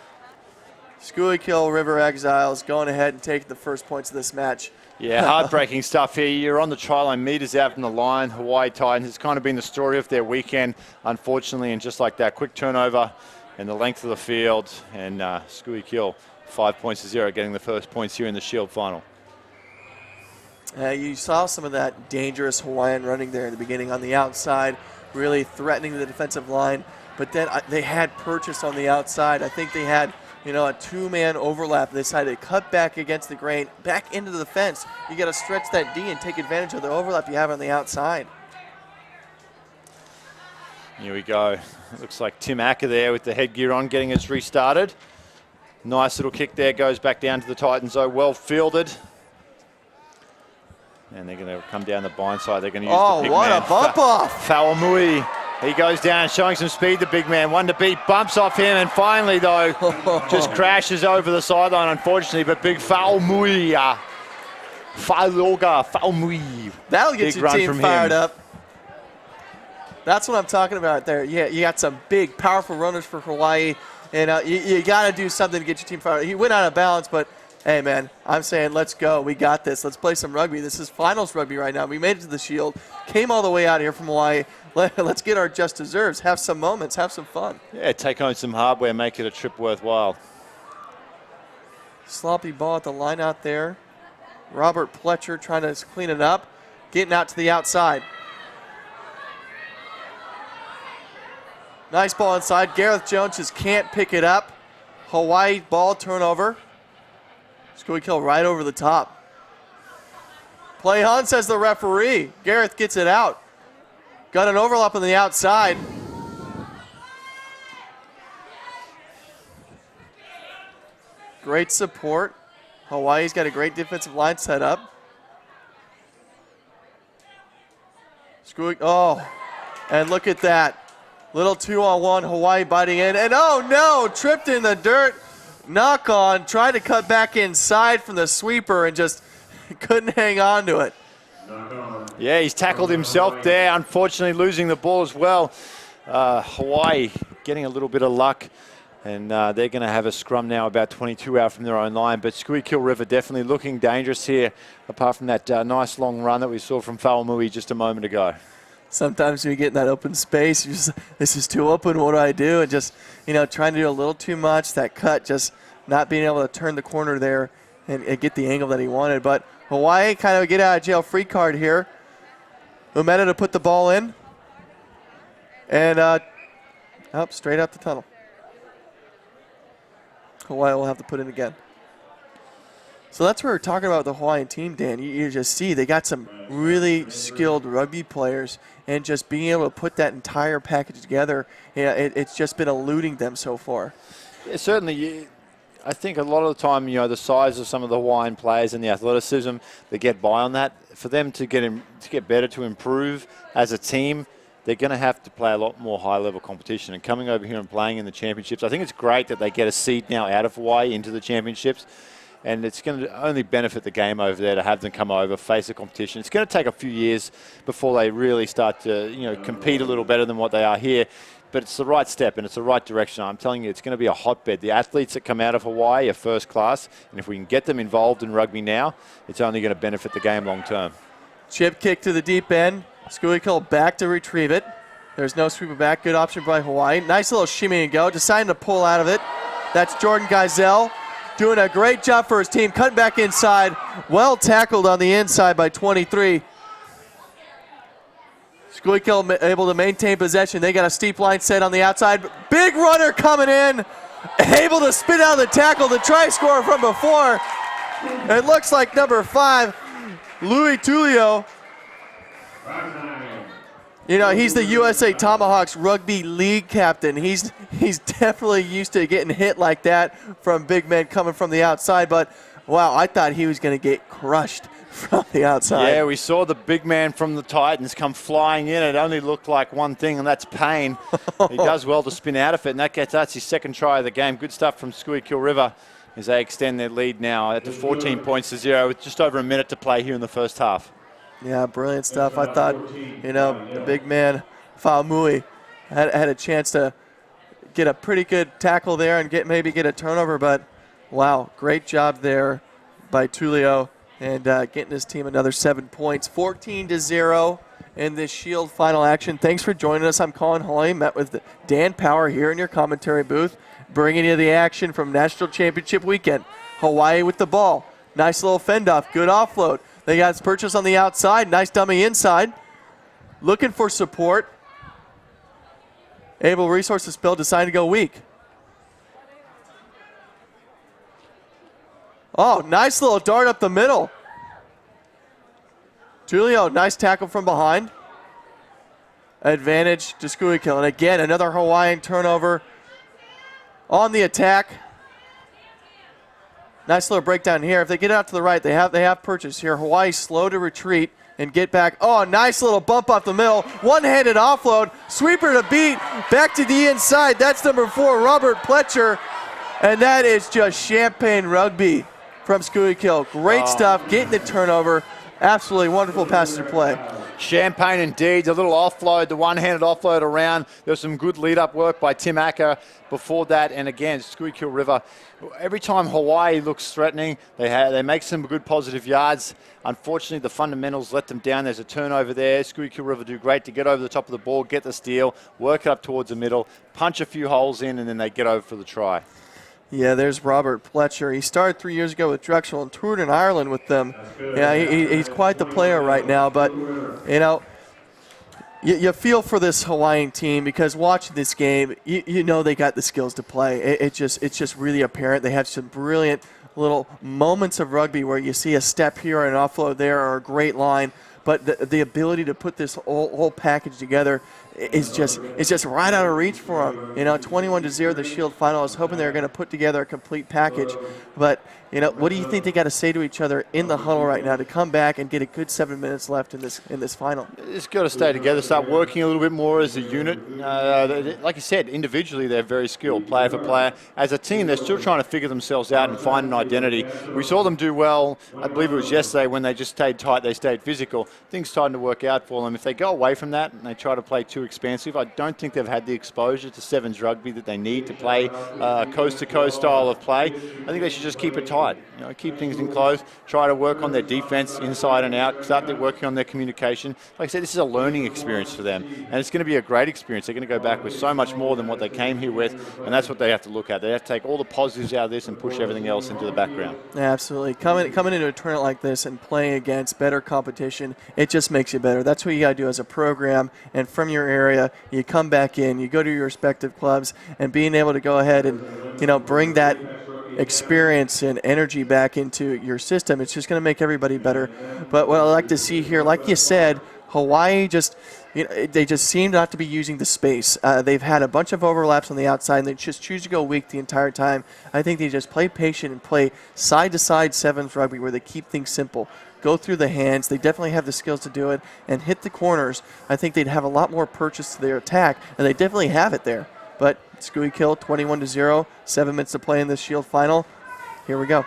Speaker 10: Skuikill River Exiles going ahead and taking the first points of this match.
Speaker 3: Yeah, heartbreaking stuff here. You're on the try line, meters out from the line. Hawaii Titans, it's kind of been the story of their weekend, unfortunately, and just like that, quick turnover and the length of the field, and Skuikill 5 points to 0, getting the first points here in the Shield final.
Speaker 10: You saw some of that dangerous Hawaiian running there in the beginning on the outside, really threatening the defensive line. But then they had purchase on the outside. I think they had, a two-man overlap. They decided to cut back against the grain, back into the fence. You got to stretch that D and take advantage of the overlap you have on the outside.
Speaker 3: Here we go. It looks like Tim Acker there with the headgear on, getting us restarted. Nice little kick there, goes back down to the Titans, though, well fielded. And they're going to come down the blind side. They're going to use the big man.
Speaker 10: Oh, what a bump off!
Speaker 3: Fa'amui. He goes down, showing some speed, the big man. One to beat, bumps off him, and finally, though, just crashes over the sideline, unfortunately. But big Fa'amui. Fa'amui.
Speaker 10: That'll get your team fired up. That's what I'm talking about there. Yeah, you got some big, powerful runners for Hawaii, and you got to do something to get your team fired up. He went out of balance, but hey, man, I'm saying let's go. We got this. Let's play some rugby. This is finals rugby right now. We made it to the Shield, came all the way out here from Hawaii. Let's get our just deserves. Have some moments. Have some fun.
Speaker 3: Yeah, take home some hardware. Make it a trip worthwhile.
Speaker 10: Sloppy ball at the line out there. Robert Pletcher trying to clean it up. Getting out to the outside. Nice ball inside. Gareth Jones just can't pick it up. Hawaii ball turnover. Skuikill right over the top. Play on, says the referee. Gareth gets it out. Got an overlap on the outside. Great support. Hawaii's got a great defensive line set up. Oh, and look at that. Little 2-on-1, Hawaii biting in. And oh no, tripped in the dirt. Knock on, tried to cut back inside from the sweeper and just couldn't hang on to it.
Speaker 3: Yeah, he's tackled himself there, unfortunately losing the ball as well. Hawaii getting a little bit of luck, and they're going to have a scrum now about 22 out from their own line. But Skuikill River definitely looking dangerous here, apart from that nice long run that we saw from Fa'amui just a moment ago.
Speaker 10: Sometimes when you get in that open space, you just, this is too open, what do I do? And just, trying to do a little too much, that cut, just not being able to turn the corner there and get the angle that he wanted. But Hawaii kind of a get out of jail free card here. Umeda to put the ball in. And up straight out the tunnel. Hawaii will have to put in again. So that's what we're talking about with the Hawaiian team, Dan. You just see they got some really skilled rugby players, and just being able to put that entire package together, it's just been eluding them so far.
Speaker 3: Yeah, certainly. I think a lot of the time, the size of some of the Hawaiian players and the athleticism, they get by on that. For them to get better, to improve as a team, they're going to have to play a lot more high-level competition. And coming over here and playing in the championships, I think it's great that they get a seed now out of Hawaii into the championships. And it's going to only benefit the game over there to have them come over, face the competition. It's going to take a few years before they really start to, compete a little better than what they are here. but it's the right step and it's the right direction. I'm telling you, it's going to be a hotbed. The athletes that come out of Hawaii are first class, and if we can get them involved in rugby now, it's only going to benefit the game long term.
Speaker 10: Chip kick to the deep end. Schuylkill back to retrieve it. There's no sweeper back. Good option by Hawaii. Nice little shimmy and go. Deciding to pull out of it. That's Jordan Geisel doing a great job for his team. Cutting back inside. Well tackled on the inside by 23. Schuylkill able to maintain possession. They got a steep line set on the outside. Big runner coming in. Able to spin out the tackle. The try scorer from before. It looks like number 5, Louis Tulio. You know, he's the USA Tomahawks Rugby League captain. He's definitely used to getting hit like that from big men coming from the outside. But, wow, I thought he was going to get crushed from the outside.
Speaker 3: Yeah, we saw the big man from the Titans come flying in. It only looked like one thing, and that's pain. He does well to spin out of it, and that's his second try of the game. Good stuff from Schuylkill River as they extend their lead now at 14 points to 0 with just over a minute to play here in the first half.
Speaker 10: Yeah, brilliant stuff. I thought, you know, the big man, Faumui, had a chance to get a pretty good tackle there and maybe get a turnover, but wow, great job there by Tulio and getting his team another 7 points. 14-0 in this Shield final action. Thanks for joining us. I'm Colin Hawley, met with Dan Power here in your commentary booth, bringing you the action from National Championship weekend. Hawaii with the ball. Nice little fend off, good offload. They got purchase on the outside, nice dummy inside. Looking for support. Able resources spill, decided to go weak. Oh, nice little dart up the middle. Tulio, nice tackle from behind. Advantage to Schuylkill. And again, another Hawaiian turnover on the attack. Nice little breakdown here. If they get out to the right, they have purchase here. Hawaii slow to retreat and get back. Oh, nice little bump off the middle. One-handed offload. Sweeper to beat. Back to the inside. That's number 4, Robert Pletcher. And that is just champagne rugby from Schuylkill. Great stuff. Getting the turnover. Absolutely wonderful passage of play.
Speaker 3: Champagne indeed. The little offload, the one-handed offload around. There was some good lead-up work by Tim Acker before that. And again, Schuylkill River, every time Hawaii looks threatening, they make some good positive yards. Unfortunately, the fundamentals let them down. There's a turnover there. Schuylkill River do great to get over the top of the ball, get the steal, work it up towards the middle, punch a few holes in, and then they get over for the try.
Speaker 10: Yeah, there's Robert Pletcher. He started 3 years ago with Drexel and toured in Ireland with them. Yeah, he's quite the player right now, but, you know, you feel for this Hawaiian team because watching this game, you know they got the skills to play. It's just really apparent. They have some brilliant little moments of rugby where you see a step here and an offload there or a great line, but the ability to put this whole package together is just right out of reach for them. You know, 21-0 the Shield final. I was hoping they were going to put together a complete package, but you know, what do you think they got to say to each other in the huddle right now to come back and get a good 7 minutes left in this final?
Speaker 3: It's got to stay together, start working a little bit more as a unit. Like you said, individually they're very skilled, player for player. As a team, they're still trying to figure themselves out and find an identity. We saw them do well, I believe it was yesterday, when they just stayed tight, they stayed physical. Things starting to work out for them. If they go away from that and they try to play too expansive, I don't think they've had the exposure to sevens rugby that they need to play coast-to-coast style of play. I think they should just keep it tight. You know, keep things in close, try to work on their defense inside and out, start working on their communication. Like I said, this is a learning experience for them, and it's going to be a great experience. They're going to go back with so much more than what they came here with, and that's what they have to look at. They have to take all the positives out of this and push everything else into the background.
Speaker 10: Yeah, absolutely. Coming into a tournament like this and playing against better competition, it just makes you better. That's what you got to do as a program, and from your area, you come back in, you go to your respective clubs, and being able to go ahead and, you know, bring that experience and energy back into your system, it's just going to make everybody better. But what I like to see here, like you said, Hawaii just, you know, they just seem not to be using the space. They've had a bunch of overlaps on the outside, and they just choose to go weak the entire time. I think they just play patient and play side-to-side sevens rugby where they keep things simple. Go through the hands. They definitely have the skills to do it, and hit the corners. I think they'd have a lot more purchase to their attack, and they definitely have it there. But Schuylkill 21-0, 7 minutes to play in this Shield final. Here we go.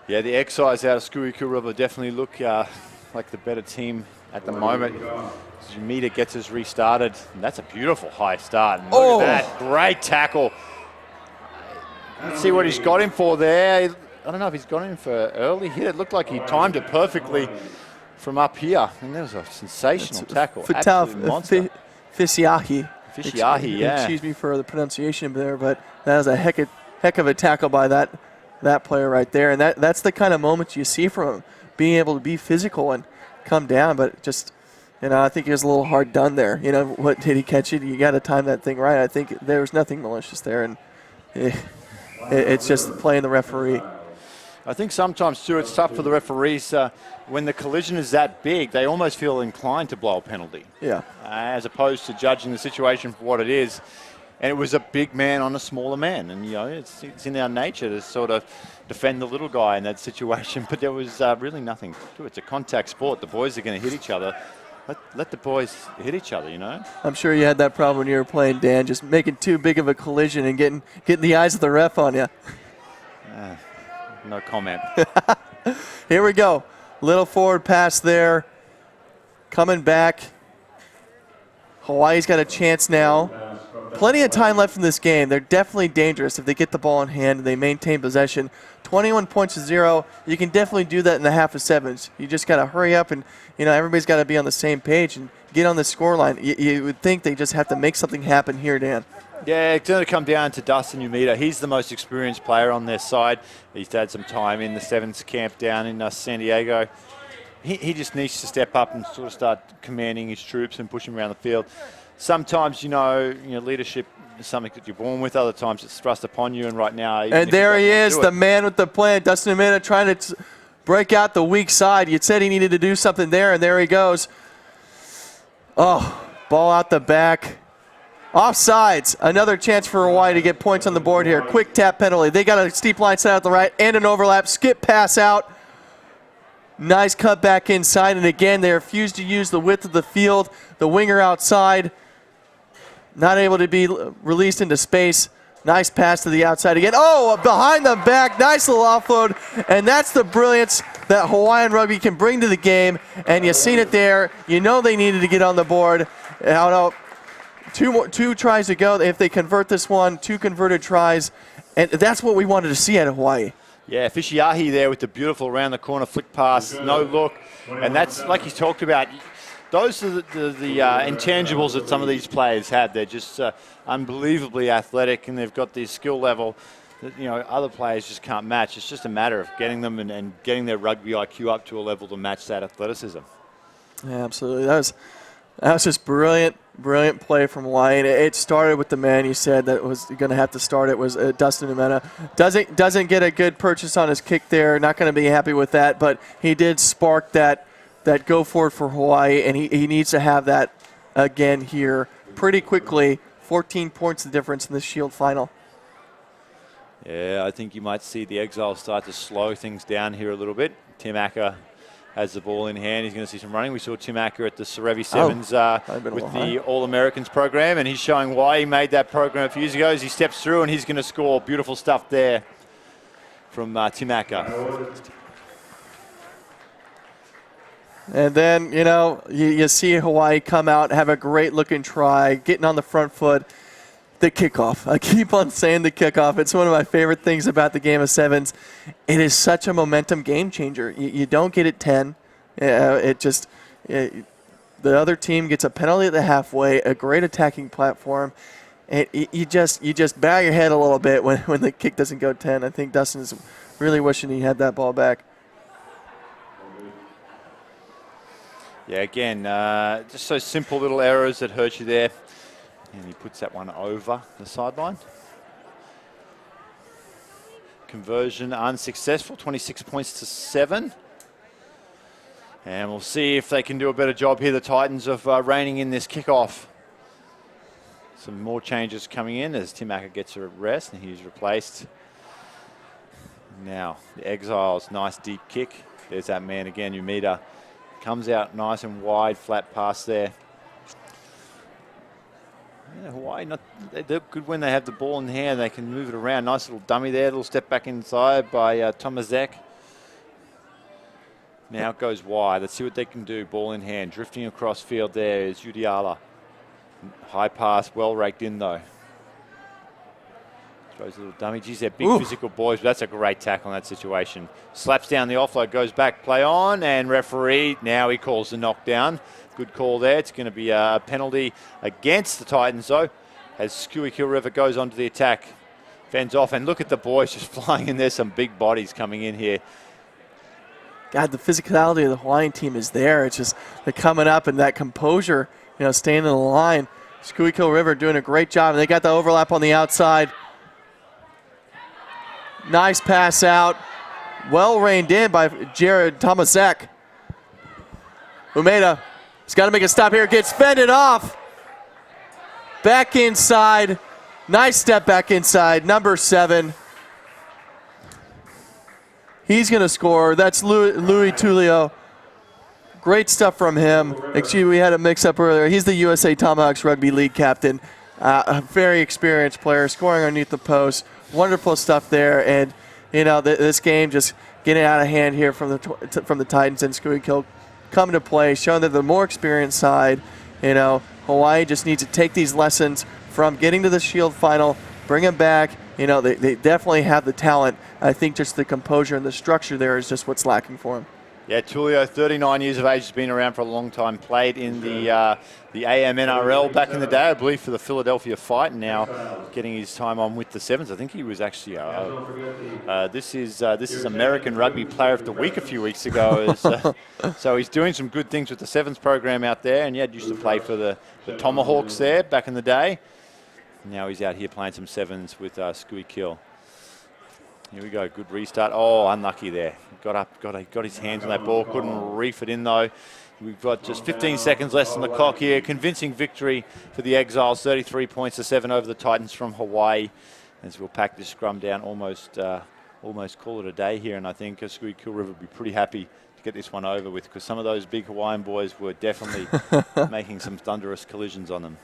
Speaker 3: Yeah, the Exiles out of Schuylkill River definitely look like the better team at the moment. Umita gets us restarted. And that's a beautiful high start. And look at that. Great tackle. Let's see what he's got him for there. I don't know if he's got him for early hit. It looked like he timed it perfectly from up here. And that was a sensational tackle. Absolute monster.
Speaker 10: Fisiahi.
Speaker 3: Fisiahi, yeah.
Speaker 10: Excuse me for the pronunciation there, but that was a heck of a tackle by that player right there. And that's the kind of moments you see from him, being able to be physical and come down, but just, I think he was a little hard done there. What did he catch it? You got to time that thing right. I think there was nothing malicious there, and it's just playing the referee.
Speaker 3: I think sometimes, too, it's tough for the referees. When the collision is that big, they almost feel inclined to blow a penalty.
Speaker 10: Yeah.
Speaker 3: As opposed to judging the situation for what it is. And it was a big man on a smaller man. And, it's in our nature to sort of defend the little guy in that situation. But there was really nothing to it. It's a contact sport. The boys are going to hit each other. Let the boys hit each other,
Speaker 10: I'm sure you had that problem when you were playing, Dan, just making too big of a collision and getting the eyes of the ref on you.
Speaker 3: No comment.
Speaker 10: Here we go. Little forward pass there. Coming back. Hawaii's got a chance now. Plenty of time left in this game. They're definitely dangerous if they get the ball in hand and they maintain possession. 21 points to 0. You can definitely do that in the half of sevens. You just got to hurry up and, everybody's got to be on the same page and get on the scoreline. You would think they just have to make something happen here, Dan.
Speaker 3: Yeah, it's going to come down to Dustin Umita. He's the most experienced player on their side. He's had some time in the sevens camp down in San Diego. He just needs to step up and sort of start commanding his troops and pushing around the field. Sometimes, leadership is something that you're born with. Other times it's thrust upon you. And right now,
Speaker 10: and there he is, the man with the plan. Dustin Umita trying to break out the weak side. You said he needed to do something there, and there he goes. Oh, ball out the back. Offsides. Another chance for Hawaii to get points on the board here. Quick tap penalty. They got a steep line set out the right and an overlap. Skip pass out. Nice cut back inside. And again, they refuse to use the width of the field. The winger outside. Not able to be released into space. Nice pass to the outside again. Oh, behind the back. Nice little offload. And that's the brilliance that Hawaiian Rugby can bring to the game. And you've seen it there. They needed to get on the board. Two tries to go. If they convert this one, 2 converted tries. And that's what we wanted to see out of Hawaii.
Speaker 3: Yeah, Fisiahi there with the beautiful around the corner flick pass, no look. And that's, like he's talked about, those are the intangibles that some of these players have. They're just unbelievably athletic, and they've got this skill level that other players just can't match. It's just a matter of getting them and getting their rugby IQ up to a level to match that athleticism.
Speaker 10: Yeah, absolutely. That was just brilliant play from Hawaii. It started with the man you said that was going to have to start. It was Dustin Umita. Doesn't get a good purchase on his kick there. Not going to be happy with that, but he did spark that go forward for Hawaii, and he needs to have that again here pretty quickly. 14 points the difference in this Shield final.
Speaker 3: Yeah, I think you might see the Exiles start to slow things down here a little bit. Tim Acker has the ball in hand. He's going to see some running. We saw Tim Acker at the Serevi Sevens with the All-Americans program, and he's showing why he made that program a few years ago as he steps through, and he's going to score. Beautiful stuff there from Tim Acker.
Speaker 10: And then, you see Hawaii come out, have a great-looking try, getting on the front foot. The kickoff. I keep on saying the kickoff. It's one of my favorite things about the game of sevens. It is such a momentum game changer. You don't get it 10. The other team gets a penalty at the halfway, a great attacking platform. And you just bow your head a little bit when the kick doesn't go 10. I think Dustin's really wishing he had that ball back.
Speaker 3: Yeah, again, just those simple little errors that hurt you there. And he puts that one over the sideline. Conversion unsuccessful, 26 points to 7. And we'll see if they can do a better job here, the Titans, of reining in this kickoff. Some more changes coming in as Tim Acker gets a rest and he's replaced. Now, the Exiles, nice deep kick. There's that man again, Umita. Comes out nice and wide, flat pass there. Yeah, Hawaii, they're good when they have the ball in hand. They can move it around. Nice little dummy there, little step back inside by Tomaszek. Now it goes wide. Let's see what they can do. Ball in hand. Drifting across field there is Udiala. High pass, well raked in though. Throws a little dummy. Geez, they're big physical boys, but that's a great tackle in that situation. Slaps down the offload, goes back, play on, and referee, now he calls the knockdown. Good call there. It's going to be a penalty against the Titans though, as Schuylkill River goes onto the attack. Fends off, and look at the boys just flying in there. Some big bodies coming in here.
Speaker 10: God, the physicality of the Hawaiian team is there. It's just they're coming up and that composure, staying in the line. Schuylkill River doing a great job. And they got the overlap on the outside. Nice pass out. Well reined in by Jared Tomasek. Umeda has got to make a stop here. Gets fended off. Back inside. Nice step back inside. Number 7. He's going to score. That's Louis Tulio. Great stuff from him. Actually, we had a mix-up earlier. He's the USA Tomahawks Rugby League captain. A very experienced player, scoring underneath the post. Wonderful stuff there. And, this game just getting out of hand here from the Titans, and Schuylkill coming to play, showing that the more experienced side. Hawaii just needs to take these lessons from getting to the Shield final, bring them back. They definitely have the talent. I think just the composure and the structure there is just what's lacking for them.
Speaker 3: Yeah, Tulio, 39 years of age, has been around for a long time. Played in the AMNRL back in the day, I believe, for the Philadelphia Fight, and now getting his time on with the Sevens. I think he was actually this is American Rugby Player of the Week a few weeks ago. So he's doing some good things with the Sevens program out there, and used to play for the Tomahawks there back in the day. Now he's out here playing some Sevens with Schuylkill. Here we go, good restart. Oh, unlucky there. Got his hands on that ball, couldn't reef it in though. We've got just 15 seconds less on the clock here. Convincing victory for the Exiles, 33 points to 7 over the Titans from Hawaii. As we'll pack this scrum down, almost call it a day here, and I think Schuylkill River will be pretty happy to get this one over with, because some of those big Hawaiian boys were definitely making some thunderous collisions on them.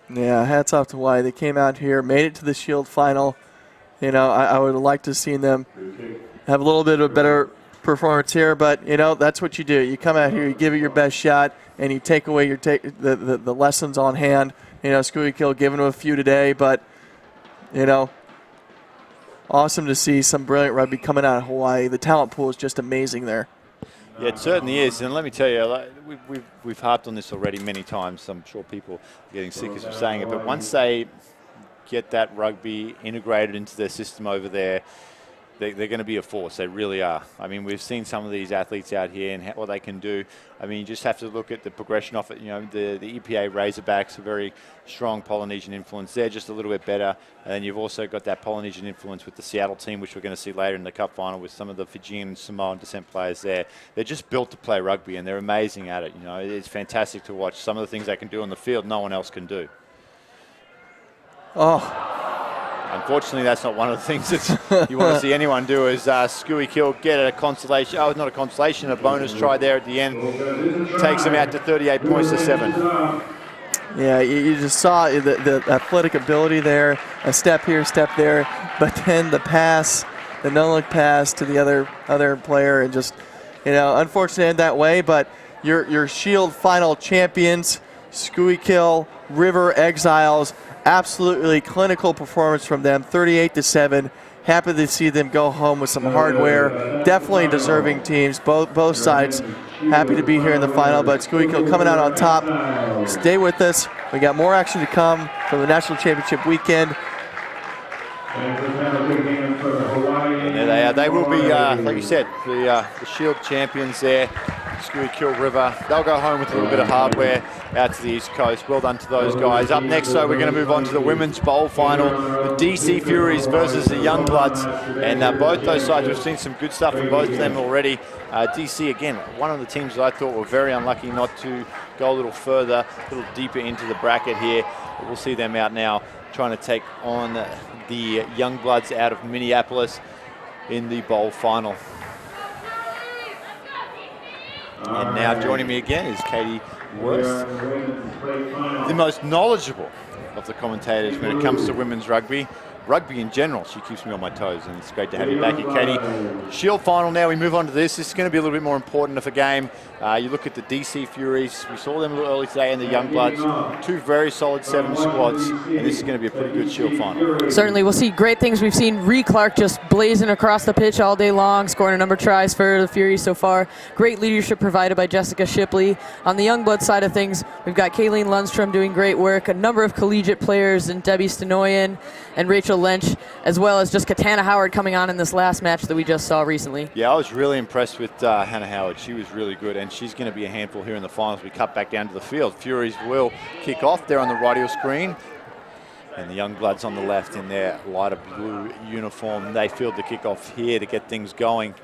Speaker 10: Yeah, hats off to Hawaii. They came out here, made it to the Shield final. I would have liked to have seen them have a little bit of a better performance here, but, that's what you do. You come out here, you give it your best shot, and you take away the lessons on hand. Schuylkill giving them a few today, but, awesome to see some brilliant rugby coming out of Hawaii. The talent pool is just amazing there.
Speaker 3: Yeah, it certainly is, and let me tell you, we've harped on this already many times. I'm sure people are getting sick as we're saying it, but once they get that rugby integrated into their system over there, they're going to be a force. They really are. I mean, we've seen some of these athletes out here and what they can do. I mean, you just have to look at the progression of it. The EPA Razorbacks, a very strong Polynesian influence. They're just a little bit better. And then you've also got that Polynesian influence with the Seattle team, which we're going to see later in the Cup final with some of the Fijian and Samoan descent players there. They're just built to play rugby, and they're amazing at it. It's fantastic to watch. Some of the things they can do on the field, no one else can do. Unfortunately, that's not one of the things that you want to see anyone do, is Schuylkill get a consolation. Oh, not a consolation, a bonus try there at the end. Takes them out to 38 points to 7.
Speaker 10: Yeah, you just saw the athletic ability there, a step here, step there, but then the pass, the no-look pass to the other player, and just, unfortunate in that way, but your Shield final champions, Schuylkill River Exiles, absolutely clinical performance from them, 38-7. Happy to see them go home with some hardware. Definitely deserving teams, both sides. Happy to be here in the final, but Schuylkill coming out on top. Stay with us. We got more action to come from the National Championship weekend.
Speaker 3: And there they are. They will be, like you said, the Shield champions there. Schuylkill River. They'll go home with a little bit of hardware out to the East Coast. Well done to those guys. Up next, though, we're going to move on to the Women's Bowl final. The DC Furies versus the Youngbloods. And both those sides, we've seen some good stuff from both of them already. DC, again, one of the teams that I thought were very unlucky not to go a little further, a little deeper into the bracket here. But we'll see them out now trying to take on the Youngbloods out of Minneapolis in the Bowl final. And now joining me again is Katie Worst, the most knowledgeable of the commentators when it comes to women's rugby. rugby in general. She keeps me on my toes, and it's great to have you back here, Katie. Shield final now, we move on to this. This is going to be a little bit more important of a game. You look at the DC Furies, we saw them a little early today, and the Youngbloods, 2 very solid 7 squads, and this is going to be a pretty good Shield final.
Speaker 2: Certainly, we'll see great things. We've seen Ree Clark just blazing across the pitch all day long, scoring a number of tries for the Furies so far. Great leadership provided by Jessica Shipley. On the Youngblood side of things, we've got Kayleen Lundstrom doing great work, a number of collegiate players in Debbie Stenoyan and Rachel Lynch, as well as just Katana Howard coming on in this last match that we just saw recently.
Speaker 3: Yeah, I was really impressed with Hannah Howard. She was really good, and she's going to be a handful here in the finals. We cut back down to the field. Furies will kick off there on the radio screen. And the Youngbloods on the left in their lighter blue uniform. They field the kickoff here to get things going.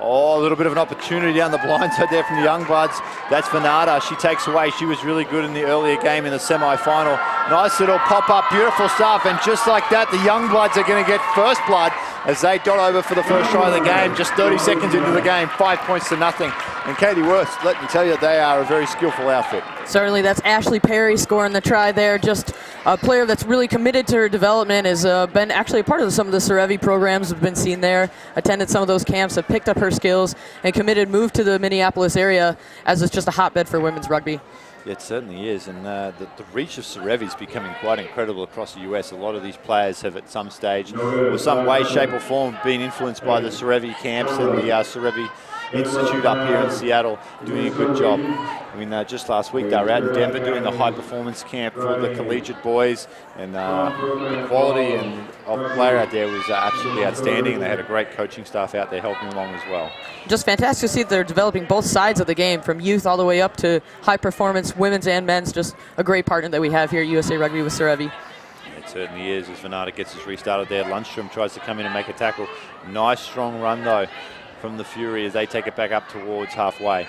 Speaker 3: Oh, a little bit of an opportunity down the blind side there from the Youngbloods. That's Venata. She takes away. She was really good in the earlier game in the semi-final. Nice little pop-up, beautiful stuff. And just like that, the Youngbloods are going to get first blood as they dot over for the first try of the game. Just 30 seconds into the game, 5 points to nothing. And Katie Worth, let me tell you, they are a very skillful outfit.
Speaker 2: Certainly, that's Ashley Perry scoring the try there. Just a player that's really committed to her development, has been actually a part of some of the Cerevi programs we've been seeing there, attended some of those camps, have picked up her skills, and committed, moved to the Minneapolis area as it's just a hotbed for women's rugby.
Speaker 3: It certainly is, and the reach of Cerevi is becoming quite incredible across the US. A lot of these players have at some stage, or some way, shape or form, been influenced by the Cerevi camps and the Cerevi Institute up here in Seattle, doing a good job. I mean, just last week they were out in Denver doing the high performance camp for the collegiate boys, and the quality of player out there was absolutely outstanding, and they had a great coaching staff out there helping along as well.
Speaker 2: Just fantastic to see that they're developing both sides of the game, from youth all the way up to high performance, women's and men's. Just a great partner that we have here at USA Rugby with Cerevi.
Speaker 3: It certainly is, as Venata gets us restarted there. Lundstrom tries to come in and make a tackle. Nice strong run though from the Fury as they take it back up towards halfway.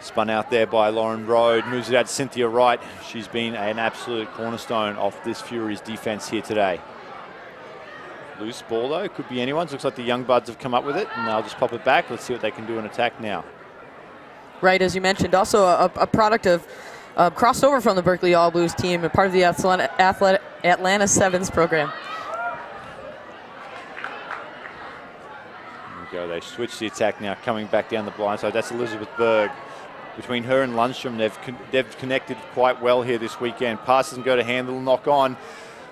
Speaker 3: Spun out there by Lauren Rode, moves it out to Cynthia Wright. She's been an absolute cornerstone of this Fury's defense here today. Loose ball though, could be anyone's. Looks like the Youngbloods have come up with it, and they'll just pop it back. Let's see what they can do in attack now.
Speaker 2: Right, as you mentioned, also a product of crossed over from the Berkeley All Blues team and part of the Atlanta Sevens program.
Speaker 3: There we go, they switch the attack now, coming back down the blind side. That's Elizabeth Berg. Between her and Lundstrom, they've connected quite well here this weekend. Passes and go to handle, knock on.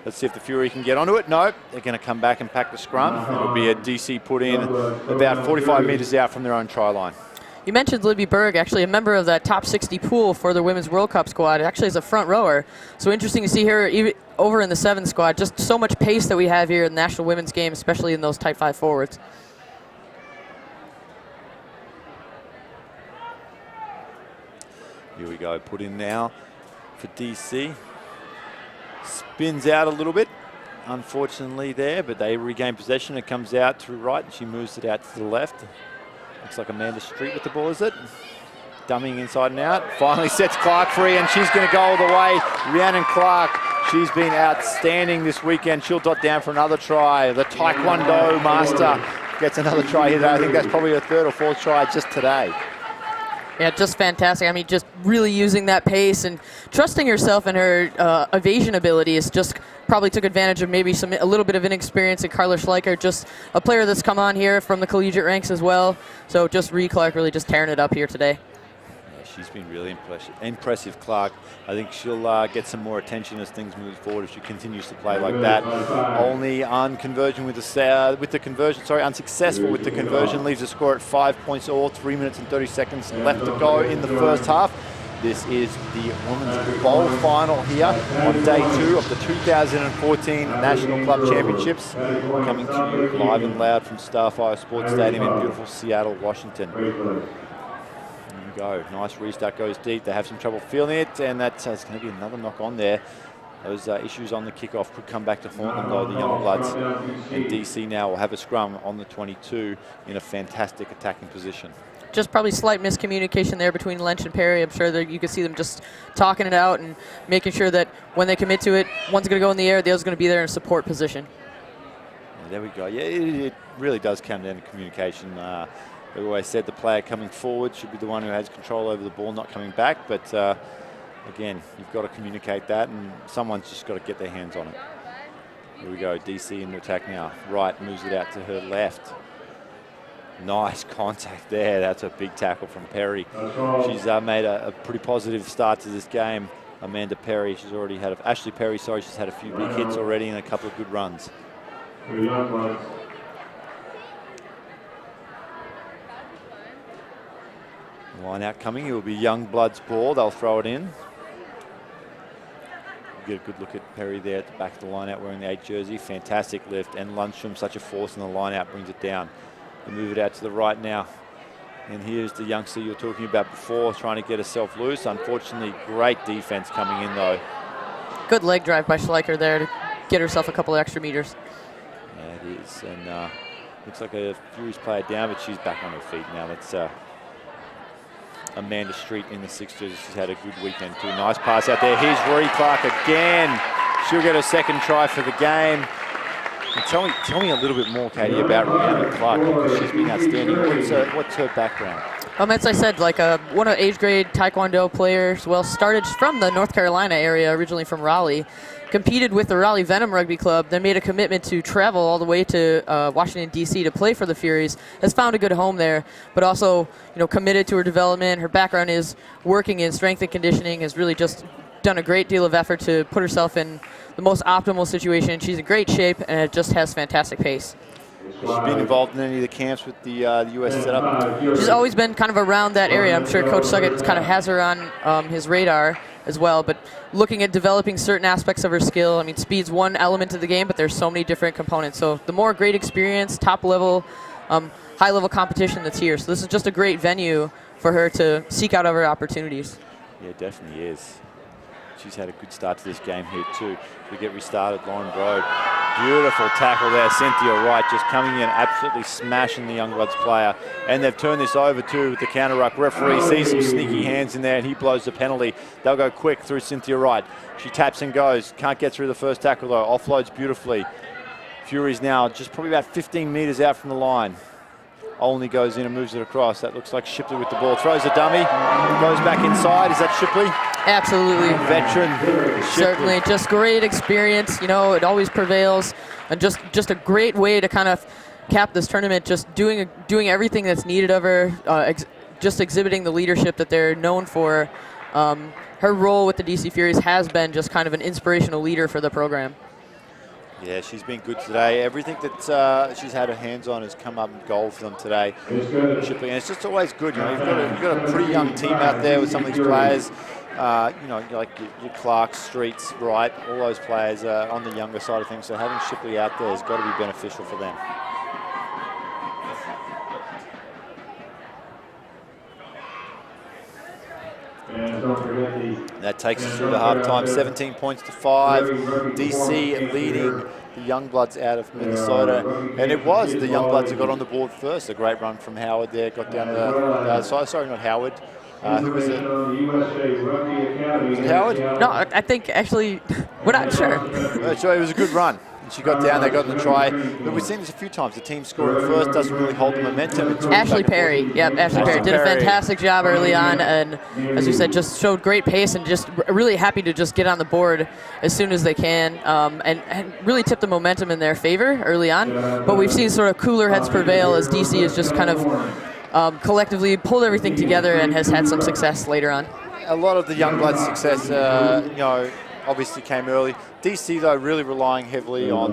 Speaker 3: Let's see if the Fury can get onto it. No, they're going to come back and pack the scrum. It'll be a DC put in about 45 metres out from their own try line.
Speaker 2: You mentioned Libby Berg, actually a member of that top 60 pool for the Women's World Cup squad, actually as a front rower. So interesting to see her even over in the 7 squad. Just so much pace that we have here in the National Women's Game, especially in those Type 5 forwards.
Speaker 3: Here we go, put in now for DC. Spins out a little bit, unfortunately there, but they regain possession. It comes out to right, and she moves it out to the left. Looks like Amanda Street with the ball, is it? Dumming inside and out. Finally sets Clark free, and she's going to go all the way. Rhiannon Clark, she's been outstanding this weekend. She'll dot down for another try. The Taekwondo master gets another try here. I think that's probably her 3rd or 4th try just today.
Speaker 2: Yeah, just fantastic. I mean, just really using that pace and trusting herself and her evasion abilities. Just probably took advantage of maybe a little bit of inexperience in Carla Schleicher, just a player that's come on here from the collegiate ranks as well. So just Ree Clark really just tearing it up here today.
Speaker 3: Yeah, she's been really impressive, Clark. I think she'll get some more attention as things move forward if she continues to play like that. Only on conversion unsuccessful with the conversion, leaves the score at 5 points all, 3 minutes and 30 seconds left to go in the first half. This is the Women's Bowl final here on day 2 of the 2014 National Club Championships, coming to you live and loud from Starfire Sports Stadium in beautiful Seattle, Washington. Go. Nice restart, goes deep. They have some trouble feeling it, and that's going to be another knock on there. Those issues on the kickoff could come back to haunt them though, the Youngbloods. And DC now will have a scrum on the 22 in a fantastic attacking position.
Speaker 2: Just probably slight miscommunication there between Lynch and Perry. I'm sure that you can see them just talking it out and making sure that when they commit to it, one's going to go in the air, the other's going to be there in a support position.
Speaker 3: Yeah, there we go. Yeah, it really does come down to communication. We always said the player coming forward should be the one who has control over the ball, not coming back. But again, you've got to communicate that, and someone's just got to get their hands on it. Here we go, DC in attack now. Right, moves it out to her left. Nice contact there. That's a big tackle from Perry. She's made a pretty positive start to this game. Amanda Perry, she's already had, Ashley Perry, sorry, she's had a few big hits already and a couple of good runs. Line out coming, it will be Youngblood's ball. They'll throw it in. Get a good look at Perry there at the back of the line out wearing the 8 jersey. Fantastic lift, and Lundstrom, such a force in the line out, brings it down. They move it out to the right now. And here's the youngster you were talking about before, trying to get herself loose. Unfortunately, great defense coming in though.
Speaker 2: Good leg drive by Schleicher there to get herself a couple of extra meters.
Speaker 3: Yeah, it is. And looks like a Furies player down, but she's back on her feet now. That's Amanda Street in the 6 jersey. She's had a good weekend too. Nice pass out there. Here's Rory Clark again. She'll get her second try for the game. And tell me a little bit more, Katie, about Rhiannon Clark, because she's been outstanding. What's her background?
Speaker 2: As I said, like one of age grade Taekwondo players. Well, started from the North Carolina area, originally from Raleigh. Competed with the Raleigh Venom Rugby Club, then made a commitment to travel all the way to Washington, D.C. to play for the Furies. Has found a good home there, but also committed to her development. Her background is working in strength and conditioning, has really just done a great deal of effort to put herself in the most optimal situation. She's in great shape and just has fantastic pace.
Speaker 3: She's been involved in any of the camps with the U.S. setup?
Speaker 2: She's always been kind of around that area. I'm sure Coach Suggett kind of has her on his radar as well, but looking at developing certain aspects of her skill. I mean, speed's one element of the game, but there's so many different components. So the more great experience, top level, high level competition that's here. So this is just a great venue for her to seek out other opportunities.
Speaker 3: Yeah, it definitely is. She's had a good start to this game here too. We get restarted, Lauren Broad. Beautiful tackle there, Cynthia Wright just coming in, absolutely smashing the Youngbloods player. And they've turned this over too with the counter ruck. Referee sees some sneaky hands in there and he blows the penalty. They'll go quick through Cynthia Wright. She taps and goes, can't get through the first tackle though, offloads beautifully. Furies now just probably about 15 metres out from the line. Olney goes in and moves it across. That looks like Shipley with the ball. Throws a dummy, goes back inside. Is that Shipley?
Speaker 2: Absolutely.
Speaker 3: Veteran Shipley.
Speaker 2: Certainly, just great experience. It always prevails. And just a great way to kind of cap this tournament, just doing everything that's needed of her, just exhibiting the leadership that they're known for. Her role with the DC Furies has been just kind of an inspirational leader for the program.
Speaker 3: Yeah, she's been good today. Everything that she's had her hands on has come up in goal for them today. Shipley, and it's just always good. You've got a pretty young team out there with some of these players. Like your Clark, Streets, Wright, all those players on the younger side of things. So having Shipley out there has got to be beneficial for them.
Speaker 9: And don't forget
Speaker 3: that takes us through the halftime, 17 points to 5. DC leading the Youngbloods out of Minnesota. And it was the Youngbloods who got on the board first. A great run from Howard there, got down the sorry, not Howard. Who was it? Was it Howard?
Speaker 2: No, I think actually, we're not sure.
Speaker 3: So it was a good run. And she got down, they got in the try. But we've seen this a few times. The team scoring first doesn't really hold the momentum.
Speaker 2: Ashley Perry, Ashley Perry did a fantastic job early on, and as you said, just showed great pace and just really happy to just get on the board as soon as they can, and really tipped the momentum in their favor early on. But we've seen sort of cooler heads prevail as DC has just kind of collectively pulled everything together and has had some success later on.
Speaker 3: A lot of the Youngbloods' success, obviously came early. DC, though, really relying heavily on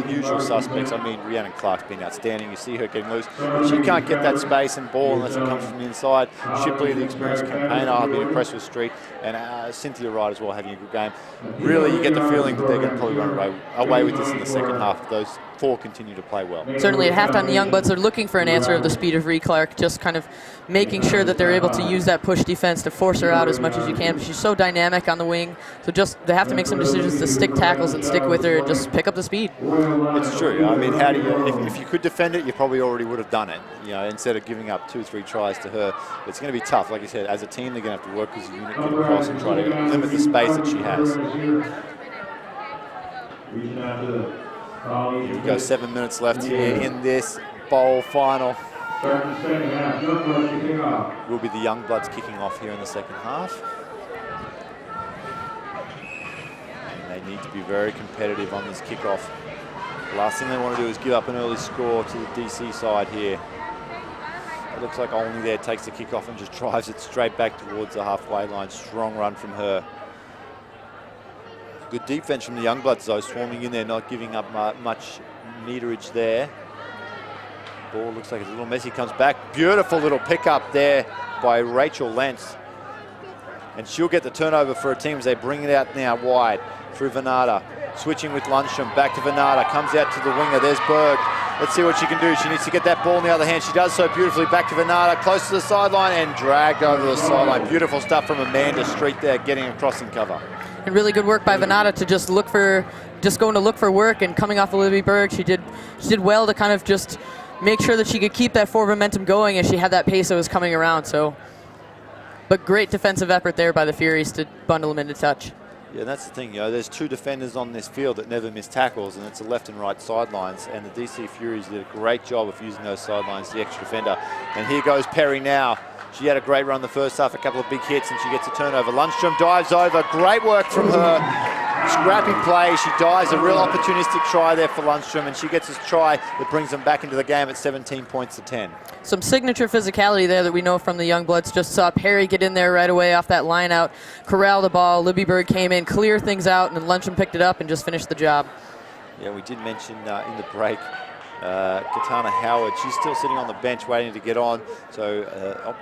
Speaker 3: the usual suspects. I mean, Rhiannon Clark's been outstanding. You see her getting loose. She can't get that space and ball unless it comes from the inside. Shipley, the experienced campaigner, I've been impressed with Street. And Cynthia Wright as well, having a good game. Really, you get the feeling that they're going to probably run away with this in the second half. Those four continue to play well.
Speaker 2: Certainly at halftime, the Youngbloods are looking for an answer of the speed of Rhea Clark, just kind of making sure that they're able to use that push defense to force her out as much as you can. But she's so dynamic on the wing, so just they have to make some decisions to stick tackles and stick with her and just pick up the speed.
Speaker 3: It's true. I mean, how do you, if you could defend it, you probably already would have done it. Instead of giving up 2-3 tries to her, it's going to be tough. Like you said, as a team, they're going to have to work as a unit, get across and try to limit the space that she has. Here we go, 7 minutes left here in this bowl final. Will be the Youngbloods kicking off here in the second half. And they need to be very competitive on this kickoff. The last thing they want to do is give up an early score to the DC side here. It looks like Olney there takes the kick off and just drives it straight back towards the halfway line. Strong run from her. Good defense from the Youngbloods though, swarming in there, not giving up much meterage there. Ball looks like it's a little messy, comes back. Beautiful little pickup there by Rachel Lentz. And she'll get the turnover for a team as they bring it out now wide through Venata. Switching with Lundstrom, back to Venata, comes out to the winger, there's Berg. Let's see what she can do. She needs to get that ball in the other hand. She does so beautifully. Back to Venata, close to the sideline and dragged over the sideline. Beautiful stuff from Amanda Street there, getting across in cover.
Speaker 2: And really good work by Venata to just going to look for work and coming off of Libby Berg. She did well to kind of just make sure that she could keep that forward momentum going as she had that pace that was coming around. So, but great defensive effort there by the Furies to bundle them into touch.
Speaker 3: Yeah, that's the thing, there's two defenders on this field that never miss tackles, and it's the left and right sidelines, and the DC Furies did a great job of using those sidelines, the extra defender. And here goes Perry now. She had a great run the first half, a couple of big hits, and she gets a turnover. Lundstrom dives over, great work from her. Scrappy play, she dives, a real opportunistic try there for Lundstrom, and she gets a try that brings them back into the game at 17 points to 10.
Speaker 2: Some signature physicality there that we know from the Youngbloods. Just saw Perry get in there right away off that line out, corral the ball. Libby Berg came in, clear things out, and then Lundstrom picked it up and just finished the job.
Speaker 3: Yeah, we did mention in the break, Katana Howard, she's still sitting on the bench waiting to get on, so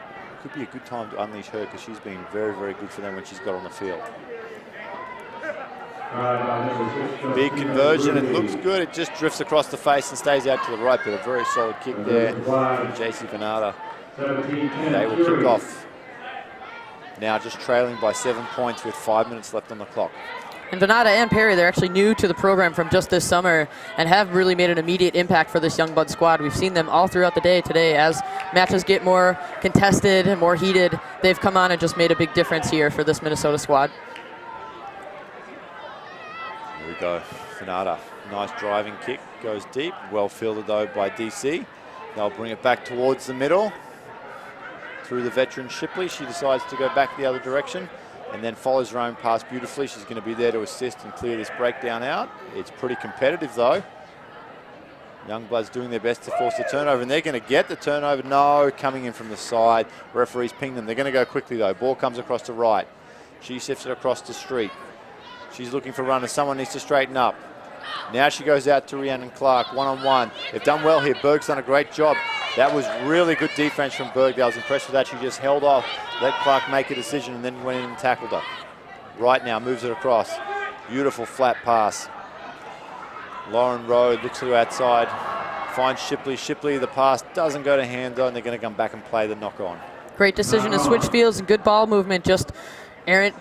Speaker 3: could be a good time to unleash her because she's been very, very good for them when she's got on the field. Big conversion, it looks good. It just drifts across the face and stays out to the right, but a very solid kick there from JC Venata. They will kick off now, just trailing by 7 points with 5 minutes left on the clock.
Speaker 2: And Venata and Perry, they're actually new to the program from just this summer and have really made an immediate impact for this Youngblood squad. We've seen them all throughout the day today. As matches get more contested and more heated, they've come on and just made a big difference here for this Minnesota squad.
Speaker 3: Here we go, Venata. Nice driving kick, goes deep. Well fielded though by DC. They'll bring it back towards the middle. Through the veteran Shipley, she decides to go back the other direction and then follows her own pass beautifully. She's going to be there to assist and clear this breakdown out. It's pretty competitive though. Youngbloods doing their best to force the turnover, and they're going to get the turnover. No, coming in from the side. Referees ping them. They're going to go quickly though. Ball comes across to right. She sifts it across the street. She's looking for runners. Someone needs to straighten up. Now she goes out to Rhiannon Clark, one-on-one. They've done well here. Berg's done a great job. That was really good defense from Berg. I was impressed with that. She just held off, let Clark make a decision, and then went in and tackled her. Right now, moves it across. Beautiful flat pass. Lauren Rowe looks to the outside, finds Shipley. Shipley, the pass doesn't go to Hando, and they're going to come back and play the knock-on.
Speaker 2: Great decision to switch fields and good ball movement. Just errant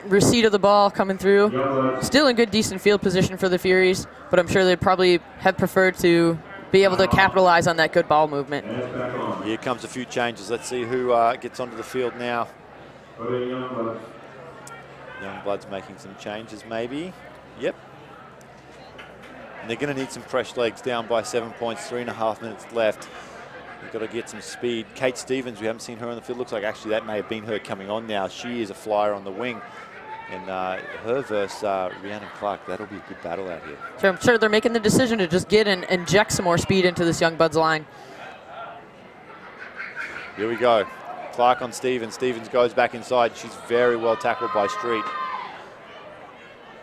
Speaker 2: receipt of the ball coming through. Still in good, decent field position for the Furies, but I'm sure they'd probably have preferred to be able to capitalize on that good ball movement.
Speaker 3: Here comes a few changes. Let's see who gets onto the field now. Youngblood's making some changes maybe. Yep. And they're going to need some fresh legs, down by 7 points, 3.5 minutes left. They've got to get some speed. Kate Stevens, we haven't seen her on the field. Looks like actually that may have been her coming on now. She is a flyer on the wing. And her versus Rhiannon Clark, that'll be a good battle out here.
Speaker 2: So I'm sure they're making the decision to just get and inject some more speed into this Youngbloods line.
Speaker 3: Here we go. Clark on Stevens. Stevens goes back inside. She's very well tackled by Street.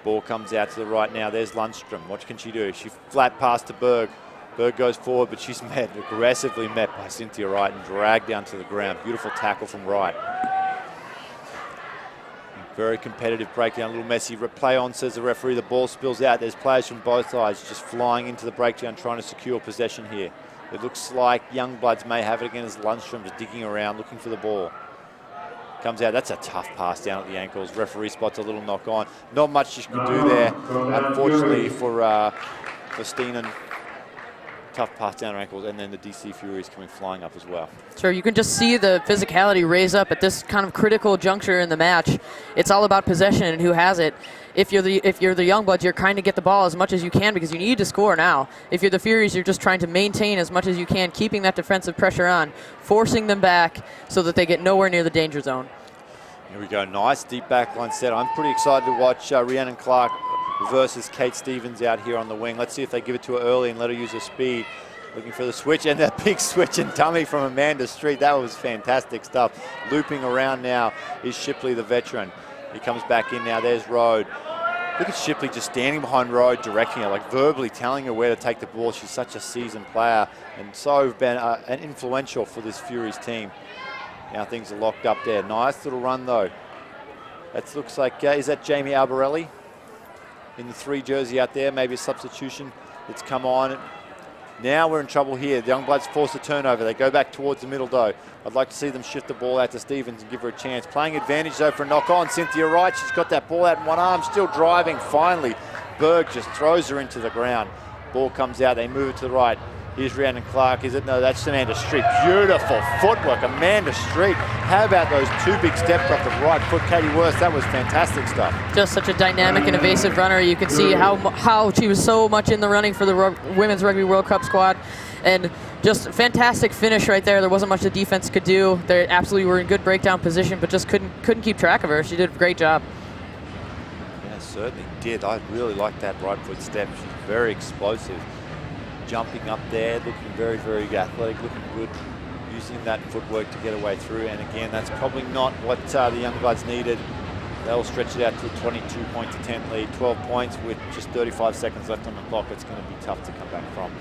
Speaker 3: Ball comes out to the right now. There's Lundstrom. What can she do? She flat pass to Berg. Berg goes forward, but she's aggressively met by Cynthia Wright and dragged down to the ground. Beautiful tackle from Wright. Very competitive breakdown, a little messy. Play on, says the referee. The ball spills out. There's players from both sides just flying into the breakdown, trying to secure possession here. It looks like Youngbloods may have it again as Lundstrom just digging around, looking for the ball. Comes out. That's a tough pass down at the ankles. Referee spots a little knock on. Not much she could do there, unfortunately for Steenan. Tough pass down her ankles, and then the DC Furies coming flying up as well.
Speaker 2: Sure, you can just see the physicality raise up at this kind of critical juncture in the match. It's all about possession and who has it. If you're the Youngbloods, you're trying to get the ball as much as you can because you need to score now. If you're the Furies, you're just trying to maintain as much as you can, keeping that defensive pressure on, forcing them back so that they get nowhere near the danger zone.
Speaker 3: Here we go, nice deep back line set. I'm pretty excited to watch Rhiannon Clark versus Kate Stevens out here on the wing. Let's see if they give it to her early and let her use her speed. Looking for the switch, and that big switch and dummy from Amanda Street. That was fantastic stuff. Looping around now is Shipley, the veteran. He comes back in now. There's Rode. Look at Shipley just standing behind Rode, directing her, like verbally telling her where to take the ball. She's such a seasoned player and so been an influential for this Furies team. Now things are locked up there. Nice little run though. That looks like, is that Jamie Albarelli in the 3 jersey out there? Maybe a substitution that's come on. Now we're in trouble here. The Youngbloods force a turnover. They go back towards the middle though. I'd like to see them shift the ball out to Stevens and give her a chance. Playing advantage though for a knock on. Cynthia Wright, she's got that ball out in one arm, still driving. Finally, Berg just throws her into the ground. Ball comes out, they move it to the right. Here's Rhiannon Clark, is it? No, that's Amanda Street. Beautiful footwork, Amanda Street. How about those 2 big steps off the right foot? Katie Worth, that was fantastic stuff.
Speaker 2: Just such a dynamic and evasive runner. You can see how she was so much in the running for the Women's Rugby World Cup squad. And just fantastic finish right there. There wasn't much the defense could do. They absolutely were in good breakdown position, but just couldn't keep track of her. She did a great job.
Speaker 3: Yeah, certainly did. I really liked that right foot step. She's very explosive. Jumping up there, looking very, very athletic, looking good, using that footwork to get away through. And again, that's probably not what the Youngbloods needed. They'll stretch it out to a 22-10 lead, 12 points with just 35 seconds left on the clock. It's going to be tough to come back from.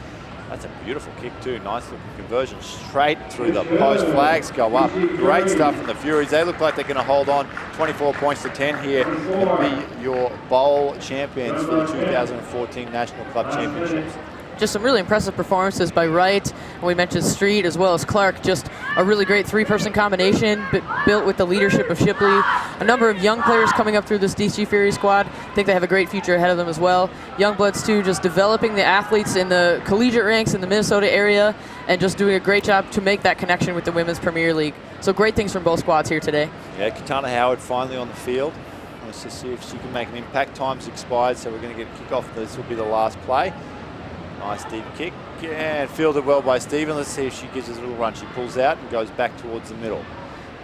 Speaker 3: That's a beautiful kick too. Nice looking conversion straight through the post. Flags go up. Great stuff from the Furies. They look like they're going to hold on. 24 points to 10 here and be your bowl champions for the 2014 National Club Championships.
Speaker 2: Just some really impressive performances by Wright, and we mentioned Street as well as Clark. Just a really great 3-person combination built with the leadership of Shipley. A number of young players coming up through this DC Fury squad. I think they have a great future ahead of them as well. Youngbloods too, just developing the athletes in the collegiate ranks in the Minnesota area and just doing a great job to make that connection with the Women's Premier League. So great things from both squads here today.
Speaker 3: Yeah, Katana Howard finally on the field. Let's just see if she can make an impact. Time's expired, so we're going to get a kick off. This will be the last play. Nice deep kick, and fielded well by Stephen. Let's see if she gives us a little run. She pulls out and goes back towards the middle.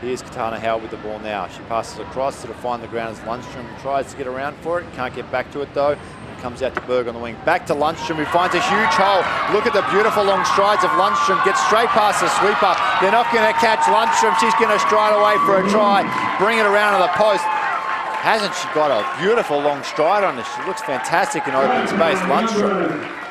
Speaker 3: Here's Katana Howard with the ball now. She passes across to find the ground as Lundstrom tries to get around for it. Can't get back to it though. And comes out to Berg on the wing. Back to Lundstrom, who finds a huge hole. Look at the beautiful long strides of Lundstrom. Gets straight past the sweeper. They're not going to catch Lundstrom. She's going to stride away for a try. Bring it around to the post. Hasn't she got a beautiful long stride on this? She looks fantastic in open space. Lundstrom.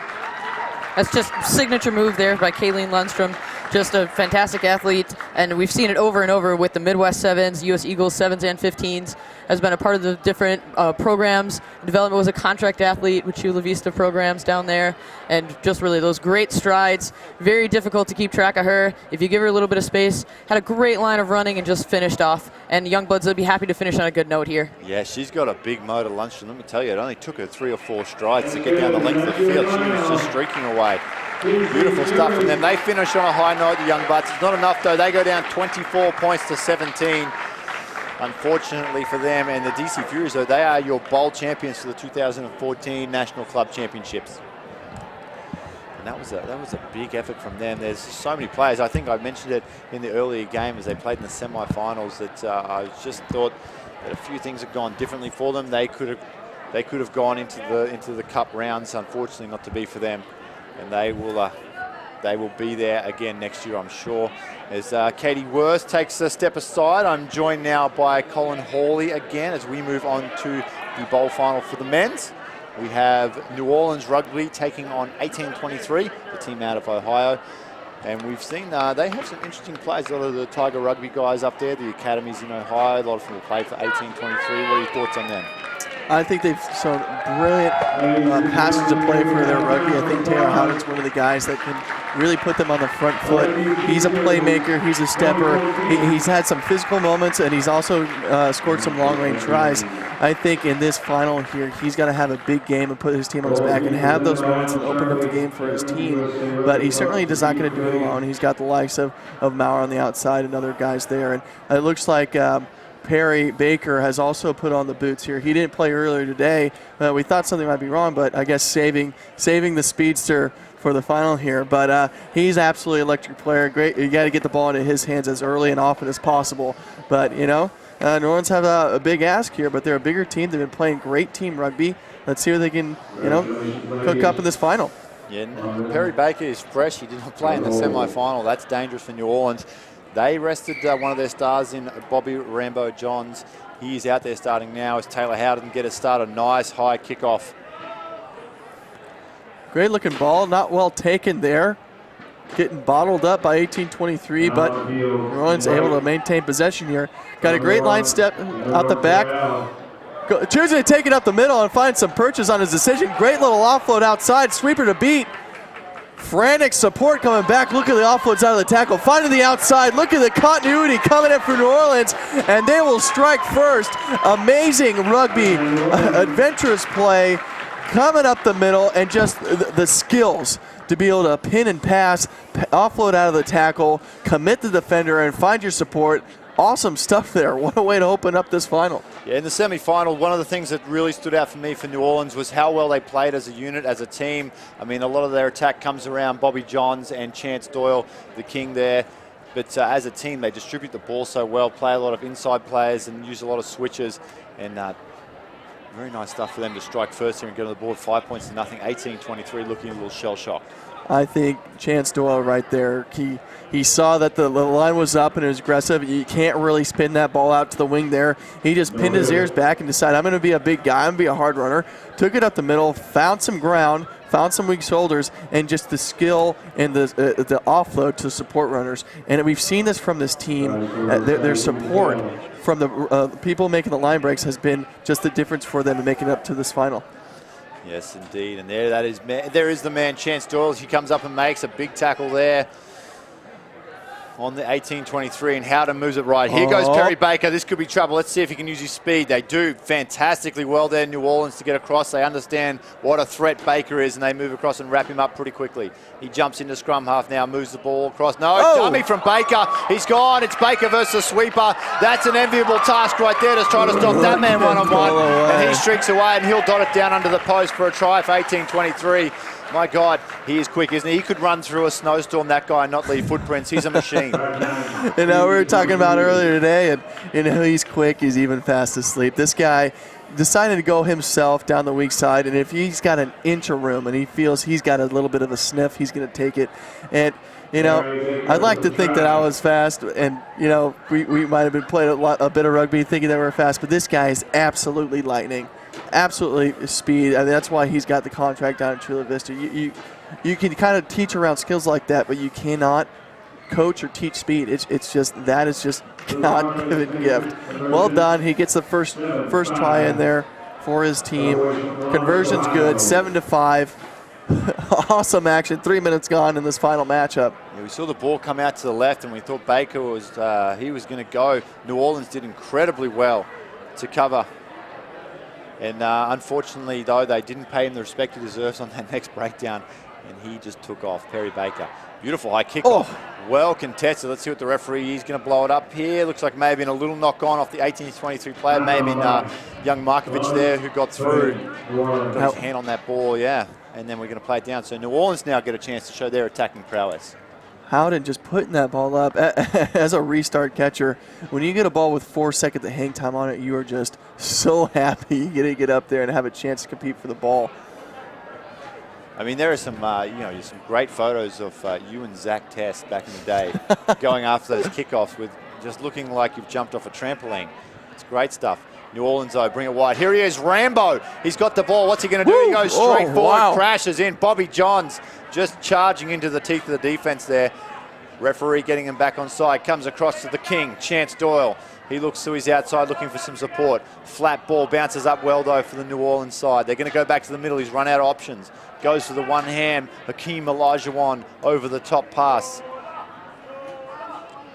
Speaker 2: That's just signature move there by Kayleen Lundstrom. Just a fantastic athlete, and we've seen it over and over with the Midwest Sevens, U.S. Eagles 7s and 15s. Has been a part of the different programs. Development was a contract athlete with Chula Vista programs down there, and just really those great strides. Very difficult to keep track of her. If you give her a little bit of space, had a great line of running and just finished off. And Youngbloods will be happy to finish on a good note here.
Speaker 3: Yeah, she's got a big motor, Lundstrom. Let me tell you, it only took her 3 or 4 strides to get down the length of the field. She was just streaking away. Beautiful stuff from them. They finish on a high note, the Youngbloods. It's not enough though. They go down 24 points to 17. Unfortunately for them, and the DC Furies, though, they are your bowl champions for the 2014 National Club Championships. And that was a big effort from them. There's so many players. I think I mentioned it in the earlier game as they played in the semi-finals that I just thought that a few things had gone differently for them. They could have gone into the cup rounds. Unfortunately, not to be for them. And they will be there again next year, I'm sure. As Katie Worth takes a step aside, I'm joined now by Colin Hawley again as we move on to the bowl final for the men's. We have New Orleans Rugby taking on 1823, the team out of Ohio. And we've seen they have some interesting players. A lot of the Tiger Rugby guys up there, the academies in Ohio, a lot of them will play for 1823. What are your thoughts on them?
Speaker 10: I think they've shown brilliant passions of play for their rugby. I think Taylor Howden's one of the guys that can really put them on the front foot. He's a playmaker. He's a stepper. He's had some physical moments, and he's also scored some long-range tries. I think in this final here, he's got to have a big game and put his team on his back and have those moments and open up the game for his team. But he certainly is not going to do it alone. He's got the likes of Maurer on the outside and other guys there. And it looks like Perry Baker has also put on the boots here. He didn't play earlier today. We thought something might be wrong, but I guess saving the speedster for the final here. But he's absolutely electric player. Great. You got to get the ball into his hands as early and often as possible. But, you know, New Orleans have a big ask here, but they're a bigger team. They've been playing great team rugby. let's see what they can, cook up in this final.
Speaker 3: Yeah, Perry Baker is fresh. He did not play in the semi-final. That's dangerous for New Orleans. They rested one of their stars in Bobby Rambo Johns. He is out there starting now as Taylor Howden get a start. A nice high kickoff.
Speaker 10: Great looking ball, not well taken there. Getting bottled up by 1823, but New Orleans able to maintain possession here. Got a great line step out the back. Choosing to take it up the middle and find some purchase on his decision. Great little offload outside, sweeper to beat. Frantic support coming back. Look at the offloads out of the tackle. Finding the outside. Look at the continuity coming in for New Orleans, and they will strike first. Amazing rugby, adventurous play coming up the middle, and just the skills to be able to pin and pass, offload out of the tackle, commit the defender, and find your support. Awesome stuff there. What a way to open up this final.
Speaker 3: Yeah, in the semi-final, one of the things that really stood out for me for New Orleans was how well they played as a unit, as a team. I mean, a lot of their attack comes around Bobby Johns and Chance Doyle, the king there. But as a team, they distribute the ball so well, play a lot of inside players and use a lot of switches. And very nice stuff for them to strike first here and get on the board 5 points to nothing. 18-23, looking a little shell-shocked.
Speaker 10: I think Chance Doyle right there, he saw that the line was up and it was aggressive. You can't really spin that ball out to the wing there. He just pinned his ears back and decided, I'm going to be a big guy, I'm going to be a hard runner. Took it up the middle, found some ground, found some weak shoulders, and just the skill and the offload to support runners. And we've seen this from this team. Their support from the people making the line breaks has been just the difference for them in making it up to this final.
Speaker 3: Yes, indeed. And there is the man, Chance Doyle. He comes up and makes a big tackle there on the 18-23, and Howden moves it right. Here goes Perry Baker. This could be trouble. Let's see if he can use his speed. They do fantastically well there in New Orleans to get across. They understand what a threat Baker is, and they move across and wrap him up pretty quickly. He jumps into scrum half now, moves the ball across. No, dummy from Baker. He's gone. It's Baker versus sweeper. That's an enviable task right there to try to stop that man one-on-one. And he streaks away, and he'll dot it down under the post for a try for 18-23. My God, he is quick, isn't he? He could run through a snowstorm, that guy, and not leave footprints. He's a machine.
Speaker 10: We were talking about earlier today, and he's quick, he's even fast asleep. This guy decided to go himself down the weak side, and if he's got an inch of room and he feels he's got a little bit of a sniff, he's going to take it. And, I'd like to think that I was fast, and, we might have been playing a bit of rugby thinking that we were fast, but this guy is absolutely lightning. Absolutely speed. I mean, that's why he's got the contract down in Chula Vista. You can kind of teach around skills like that, but you cannot coach or teach speed. That is just God-given gift. Well done. He gets the first try in there for his team. Conversion's good. 7-5. Awesome action. 3 minutes gone in this final matchup.
Speaker 3: Yeah, we saw the ball come out to the left, and we thought Baker was going to go. New Orleans did incredibly well to cover. And unfortunately, though, they didn't pay him the respect he deserves on that next breakdown, and he just took off. Perry Baker. Beautiful high kick. Well contested. Let's see what the referee is going to blow it up here. Looks like maybe in a little knock on off the 18-23 player. Maybe young Markovic there who got through. Got his hand on that ball, yeah. And then we're going to play it down. So New Orleans now get a chance to show their attacking prowess.
Speaker 10: Howden just putting that ball up as a restart catcher. When you get a ball with 4 seconds of hang time on it, you are just so happy you get to get up there and have a chance to compete for the ball.
Speaker 3: I mean, there are some, some great photos of you and Zach Tess back in the day going after those kickoffs with just looking like you've jumped off a trampoline. It's great stuff. New Orleans, though, bring it wide. Here he is, Rambo. He's got the ball. What's he going to do? He goes straight forward, crashes in. Bobby Johns just charging into the teeth of the defense there. Referee getting him back on side. Comes across to the king, Chance Doyle. He looks to his outside looking for some support. Flat ball bounces up well, though, for the New Orleans side. They're going to go back to the middle. He's run out of options. Goes for the one hand. Hakeem Olajuwon over the top pass.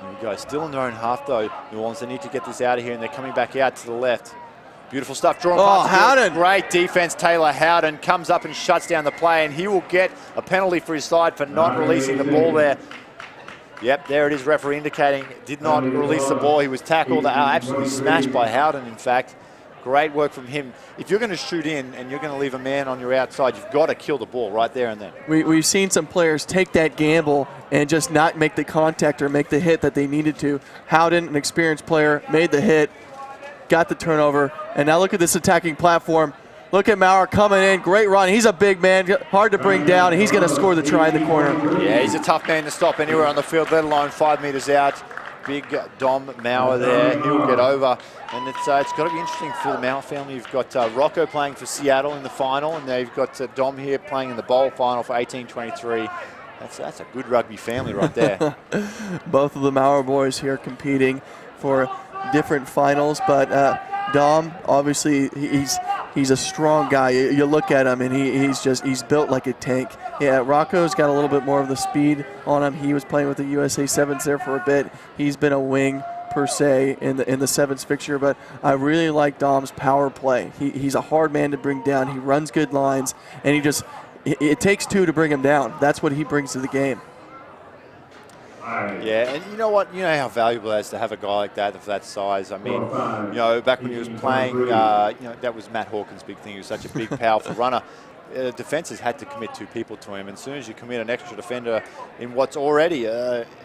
Speaker 3: Here we go. Still in their own half, though. New Orleans, they need to get this out of here, and they're coming back out to the left. Beautiful stuff. Drawn past
Speaker 10: Howden.
Speaker 3: Great defense. Taylor Howden comes up and shuts down the play, and he will get a penalty for his side for not releasing the ball there. Yep, there it is, referee indicating did not release the ball. He was tackled, absolutely smashed by Howden, in fact. Great work from him. If you're going to shoot in and you're going to leave a man on your outside, you've got to kill the ball right there and then.
Speaker 10: We've seen some players take that gamble and just not make the contact or make the hit that they needed to. Howden, an experienced player, made the hit, got the turnover, and now look at this attacking platform. Look at Maurer coming in. Great run. He's a big man, hard to bring down. He's going to score the try in the corner.
Speaker 3: Yeah, he's a tough man to stop anywhere on the field, let alone 5 metres out. Big Dom Maurer there. He'll get over. And it's got to be interesting for the Maurer family. You've got Rocco playing for Seattle in the final, and they've got Dom here playing in the bowl final for 1823. That's a good rugby family right there.
Speaker 10: Both of the Maurer boys here competing for different finals, but Dom, obviously, he's a strong guy. You look at him, and he's built like a tank. Yeah, Rocco's got a little bit more of the speed on him. He was playing with the USA Sevens there for a bit. He's been a wing per se in the Sevens fixture, but I really like Dom's power play. He's a hard man to bring down. He runs good lines, and it takes two to bring him down. That's what he brings to the game.
Speaker 3: Yeah, and you know what? You know how valuable it is to have a guy like that of that size. I mean, you know, back when he was playing, you know, that was Matt Hawkins' big thing. He was such a big, powerful runner. Defences had to commit 2 people to him, and as soon as you commit an extra defender in what's already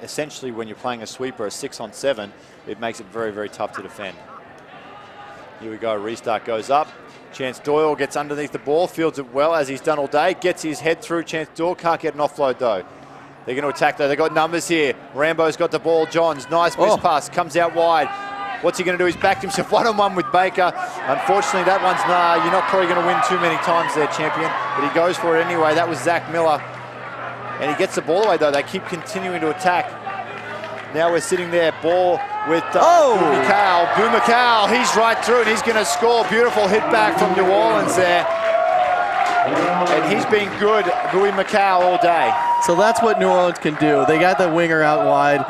Speaker 3: essentially, when you're playing a sweeper, a 6-on-7, it makes it very, very tough to defend. Here we go. Restart goes up. Chance Doyle gets underneath the ball, fields it well as he's done all day, gets his head through. Chance Doyle can't get an offload though. They're going to attack though. They've got numbers here. Rambo's got the ball. Johns, nice miss pass, comes out wide. What's he going to do? He's backed himself one-on-one with Baker. Unfortunately, that one's you're not probably going to win too many times there, champion. But he goes for it anyway. That was Zach Miller. And he gets the ball away though. They keep continuing to attack. Now we're sitting there, ball with Boo McCall. He's right through and he's going to score. Beautiful hit back from New Orleans there. And he's been good, Bowie McCall, all day.
Speaker 10: So that's what New Orleans can do. They got the winger out wide,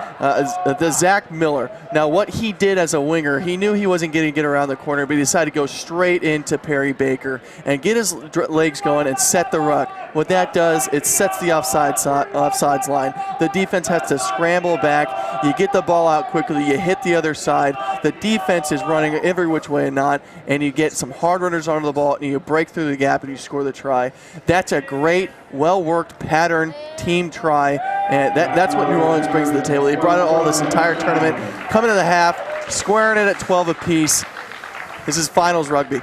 Speaker 10: the Zach Miller. Now what he did as a winger, he knew he wasn't getting to get around the corner, but he decided to go straight into Perry Baker and get his legs going and set the ruck. What that does, it sets the offsides line. The defense has to scramble back. You get the ball out quickly, you hit the other side. The defense is running every which way and not, and you get some hard runners onto the ball, and you break through the gap and you score the try. That's a great, well-worked pattern team try, and that's what New Orleans brings to the table. They brought it all this entire tournament, coming to the half, squaring it at 12 apiece. This is finals rugby.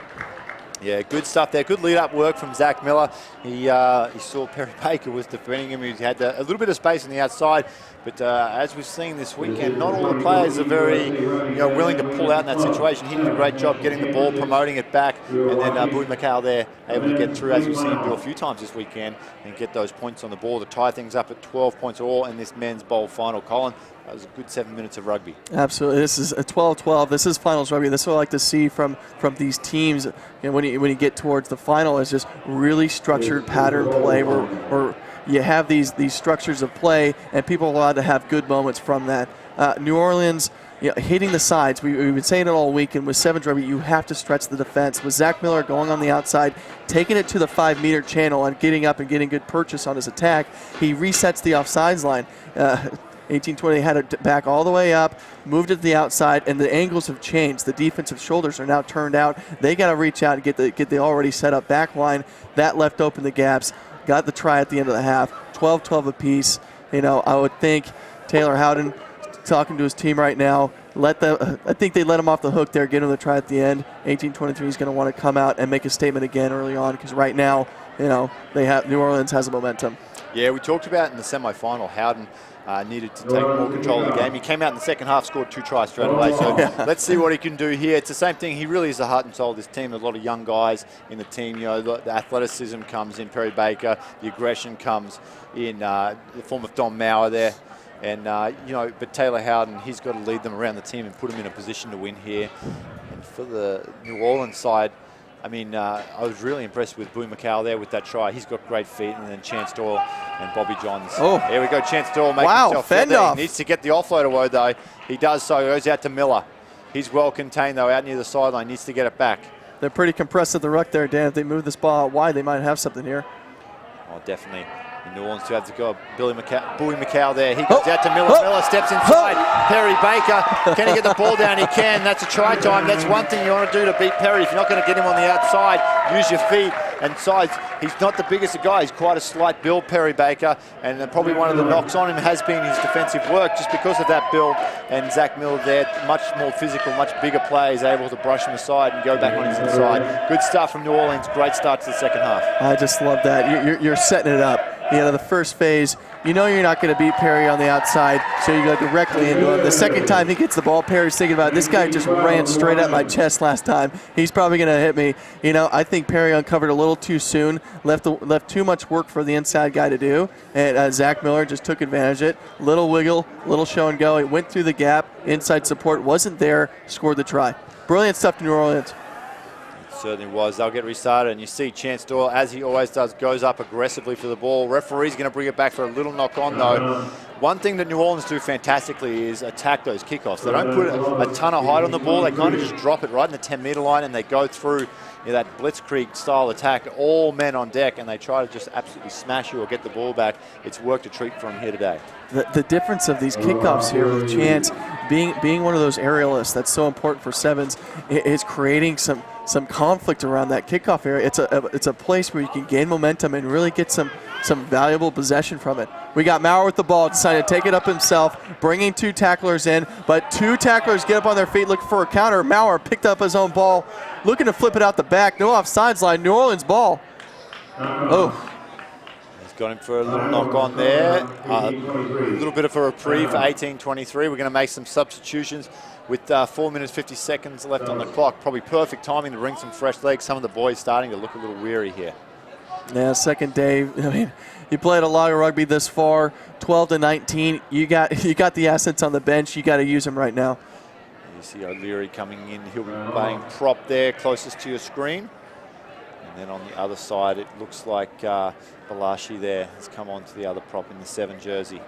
Speaker 3: Yeah, good stuff there. Good lead-up work from Zach Miller. He saw Perry Baker was defending him. He had a little bit of space on the outside, but as we've seen this weekend, not all the players are very willing to pull out in that situation. He did a great job getting the ball, promoting it back, and then Bowie McCall there able to get through, as we've seen him do a few times this weekend, and get those points on the ball to tie things up at 12 points all in this men's bowl final. Colin, that was a good 7 minutes of rugby.
Speaker 10: Absolutely. This is a 12-12. This is finals rugby. This is what I like to see from these teams. When you get towards the final, is just really structured pattern play where you have these structures of play and people are allowed to have good moments from that. New Orleans, hitting the sides. We've been saying it all week, and with sevens rugby, you have to stretch the defense. With Zach Miller going on the outside, taking it to the 5-meter channel and getting up and getting good purchase on his attack, he resets the offsides line. 1820 had it back all the way up, moved it to the outside, and the angles have changed. The defensive shoulders are now turned out. They got to reach out and get the already set up back line. That left open the gaps. Got the try at the end of the half. 12-12 apiece. I would think Taylor Howden talking to his team right now. I think they let him off the hook there, get him the try at the end. 1823 is going to want to come out and make a statement again early on, because right now, New Orleans has a momentum.
Speaker 3: Yeah, we talked about in the semi-final, Howden needed to take more control of the game. He came out in the second half, scored 2 tries straight away. So let's see what he can do here. It's the same thing. He really is the heart and soul of this team. There's a lot of young guys in the team. The athleticism comes in Perry Baker. The aggression comes in the form of Dom Maurer there. And, but Taylor Howden, he's got to lead them around the team and put them in a position to win here. And for the New Orleans side, I was really impressed with Bowie McCall there with that try. He's got great feet, and then Chance Doyle and Bobby Johns. Oh, here we go. Chance Doyle making himself fend off. He needs to get the offload away, though. He does so. He goes out to Miller. He's well contained, though, out near the sideline. Needs to get it back.
Speaker 10: They're pretty compressed at the ruck there, Dan. If they move this ball out wide, they might have something here.
Speaker 3: Oh, definitely. In New Orleans to have to go. Bowie McCall there. He goes out to Miller. Miller steps inside. Perry Baker. Can he get the ball down? He can. That's a try time. That's one thing you want to do to beat Perry. If you're not going to get him on the outside, use your feet And besides, he's not the biggest of guys. He's quite a slight build, Perry Baker, and probably one of the knocks on him has been his defensive work just because of that build. And Zach Miller there, much more physical, much bigger player, is able to brush him aside and go back on his inside. Good start from New Orleans. Great start to the second half.
Speaker 10: I just love that. You're setting it up. You know, the first phase, you know you're not going to beat Perry on the outside, so you go directly into him. The second time he gets the ball, Perry's thinking about, this guy just ran straight at my chest last time. He's probably going to hit me. You know, I think Perry uncovered a little too soon, left too much work for the inside guy to do, and Zach Miller just took advantage of it. Little wiggle, little show and go. He went through the gap, inside support wasn't there, scored the try. Brilliant stuff to New Orleans.
Speaker 3: Certainly was. They'll get restarted, and you see Chance Doyle, as he always does, goes up aggressively for the ball. Referee's going to bring it back for a little knock on, though. One thing that New Orleans do fantastically is attack those kickoffs. They don't put a ton of height on the ball. They kind of just drop it right in the 10-meter line, and they go through that blitzkrieg style attack, all men on deck, and they try to just absolutely smash you or get the ball back. It's worked a treat for him here today.
Speaker 10: The difference of these kickoffs here with Chance being one of those aerialists that's so important for sevens is creating some conflict around that kickoff area. It's a place where you can gain momentum and really get some valuable possession from it. We got Maurer with the ball, decided to take it up himself, bringing 2 tacklers in, but 2 tacklers get up on their feet looking for a counter. Maurer picked up his own ball, looking to flip it out the back. No offsides line, New Orleans ball. Oh.
Speaker 3: He's got him for a little knock on there. A little bit of a reprieve for 18-23. We're going to make some substitutions with 4 minutes, 50 seconds left on the clock. Probably perfect timing to bring some fresh legs. Some of the boys starting to look a little weary here.
Speaker 10: Yeah, second day. I mean, you played a lot of rugby this far, 12-19. You got the assets on the bench. You got to use them right now.
Speaker 3: You see O'Leary coming in. He'll be playing prop there, closest to your screen. And then on the other side, it looks like Balashi there has come on to the other prop in the 7 jersey.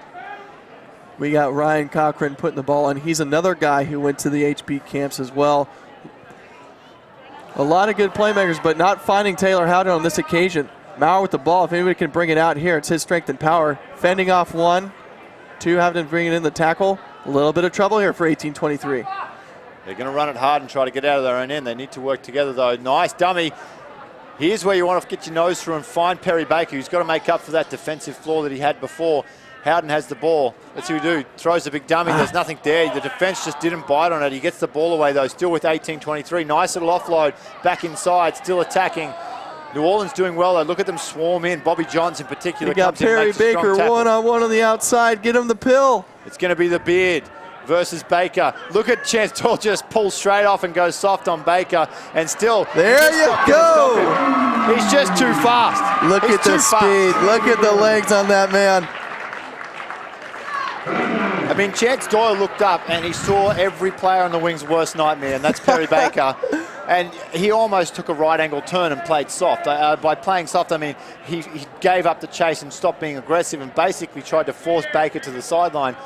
Speaker 10: We got Ryan Cochran putting the ball on. He's another guy who went to the HP camps as well. A lot of good playmakers, but not finding Taylor Howden on this occasion. Maurer with the ball. If anybody can bring it out here, it's his strength and power. Fending off 1, 2 having to bring it in the tackle. A little bit of trouble here for 18-23.
Speaker 3: They're going to run it hard and try to get out of their own end. They need to work together, though. Nice dummy. Here's where you want to get your nose through and find Perry Baker, who's got to make up for that defensive flaw that he had before. Howden has the ball. Let's see what he do. Throws a big dummy. There's nothing there. The defense just didn't bite on it. He gets the ball away, though, still with 18-23. Nice little offload. Back inside, still attacking. New Orleans doing well, though. Look at them swarm in. Bobby Johns in particular.
Speaker 10: You got Perry Baker one-on-one on the outside. Get him the pill.
Speaker 3: It's going to be the beard versus Baker. Look at Chance Doyle just pulls straight off and goes soft on Baker, and still
Speaker 10: there you go.
Speaker 3: He's just too fast.
Speaker 10: Look at the speed. Look at the legs on that man.
Speaker 3: I mean, Chance Doyle looked up and he saw every player on the wing's worst nightmare, and that's Perry Baker. And he almost took a right angle turn and played soft. By playing soft, I mean, he gave up the chase and stopped being aggressive and basically tried to force Baker to the sideline.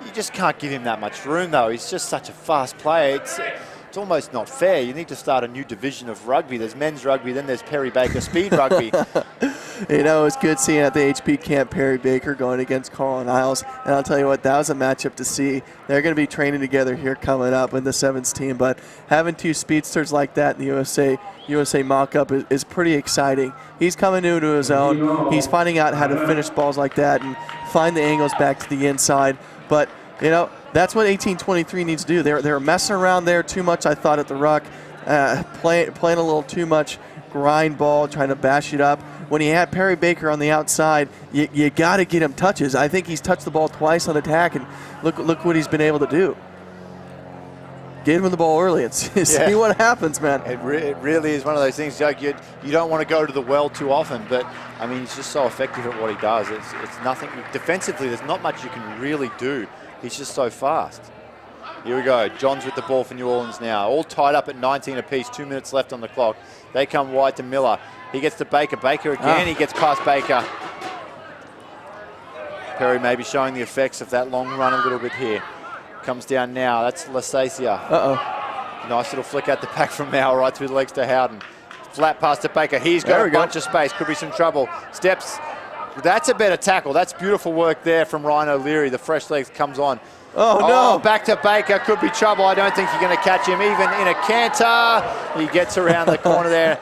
Speaker 3: You just can't give him that much room, though. He's just such a fast player. It's almost not fair. You need to start a new division of rugby. There's men's rugby, then there's Perry Baker speed rugby.
Speaker 10: You know, it's good seeing at the HP camp Perry Baker going against Carl Niles. And I'll tell you what, that was a matchup to see. They're going to be training together here coming up in the sevens team. But having 2 speedsters like that in the USA mock-up is pretty exciting. He's coming into his own. He's finding out how to finish balls like that and find the angles back to the inside. But, you know, that's what 18-23 needs to do. They're messing around there too much, I thought, at the ruck. Playing a little too much grind ball, trying to bash it up. When he had Perry Baker on the outside, you got to get him touches. I think he's touched the ball twice on attack, and look what he's been able to do. Get him the ball early and see what happens, man.
Speaker 3: It really is one of those things, Doug, you don't want to go to the well too often, but, I mean, he's just so effective at what he does. It's nothing. Defensively, there's not much you can really do. He's just so fast. Here we go. Johns with the ball for New Orleans now. All tied up at 19 apiece. 2 minutes left on the clock. They come wide to Miller. He gets to Baker. Baker again. He gets past Baker. Perry maybe showing the effects of that long run a little bit here. Comes down now. That's Lasacia. Nice little flick out the pack from Maurer right through the legs to Howden. Flat pass to Baker. He's got a bunch of space. Could be some trouble. Steps. That's a better tackle. That's beautiful work there from Ryan O'Leary. The fresh legs comes on.
Speaker 10: Oh, no.
Speaker 3: Back to Baker. Could be trouble. I don't think you're going to catch him even in a canter. He gets around the corner there.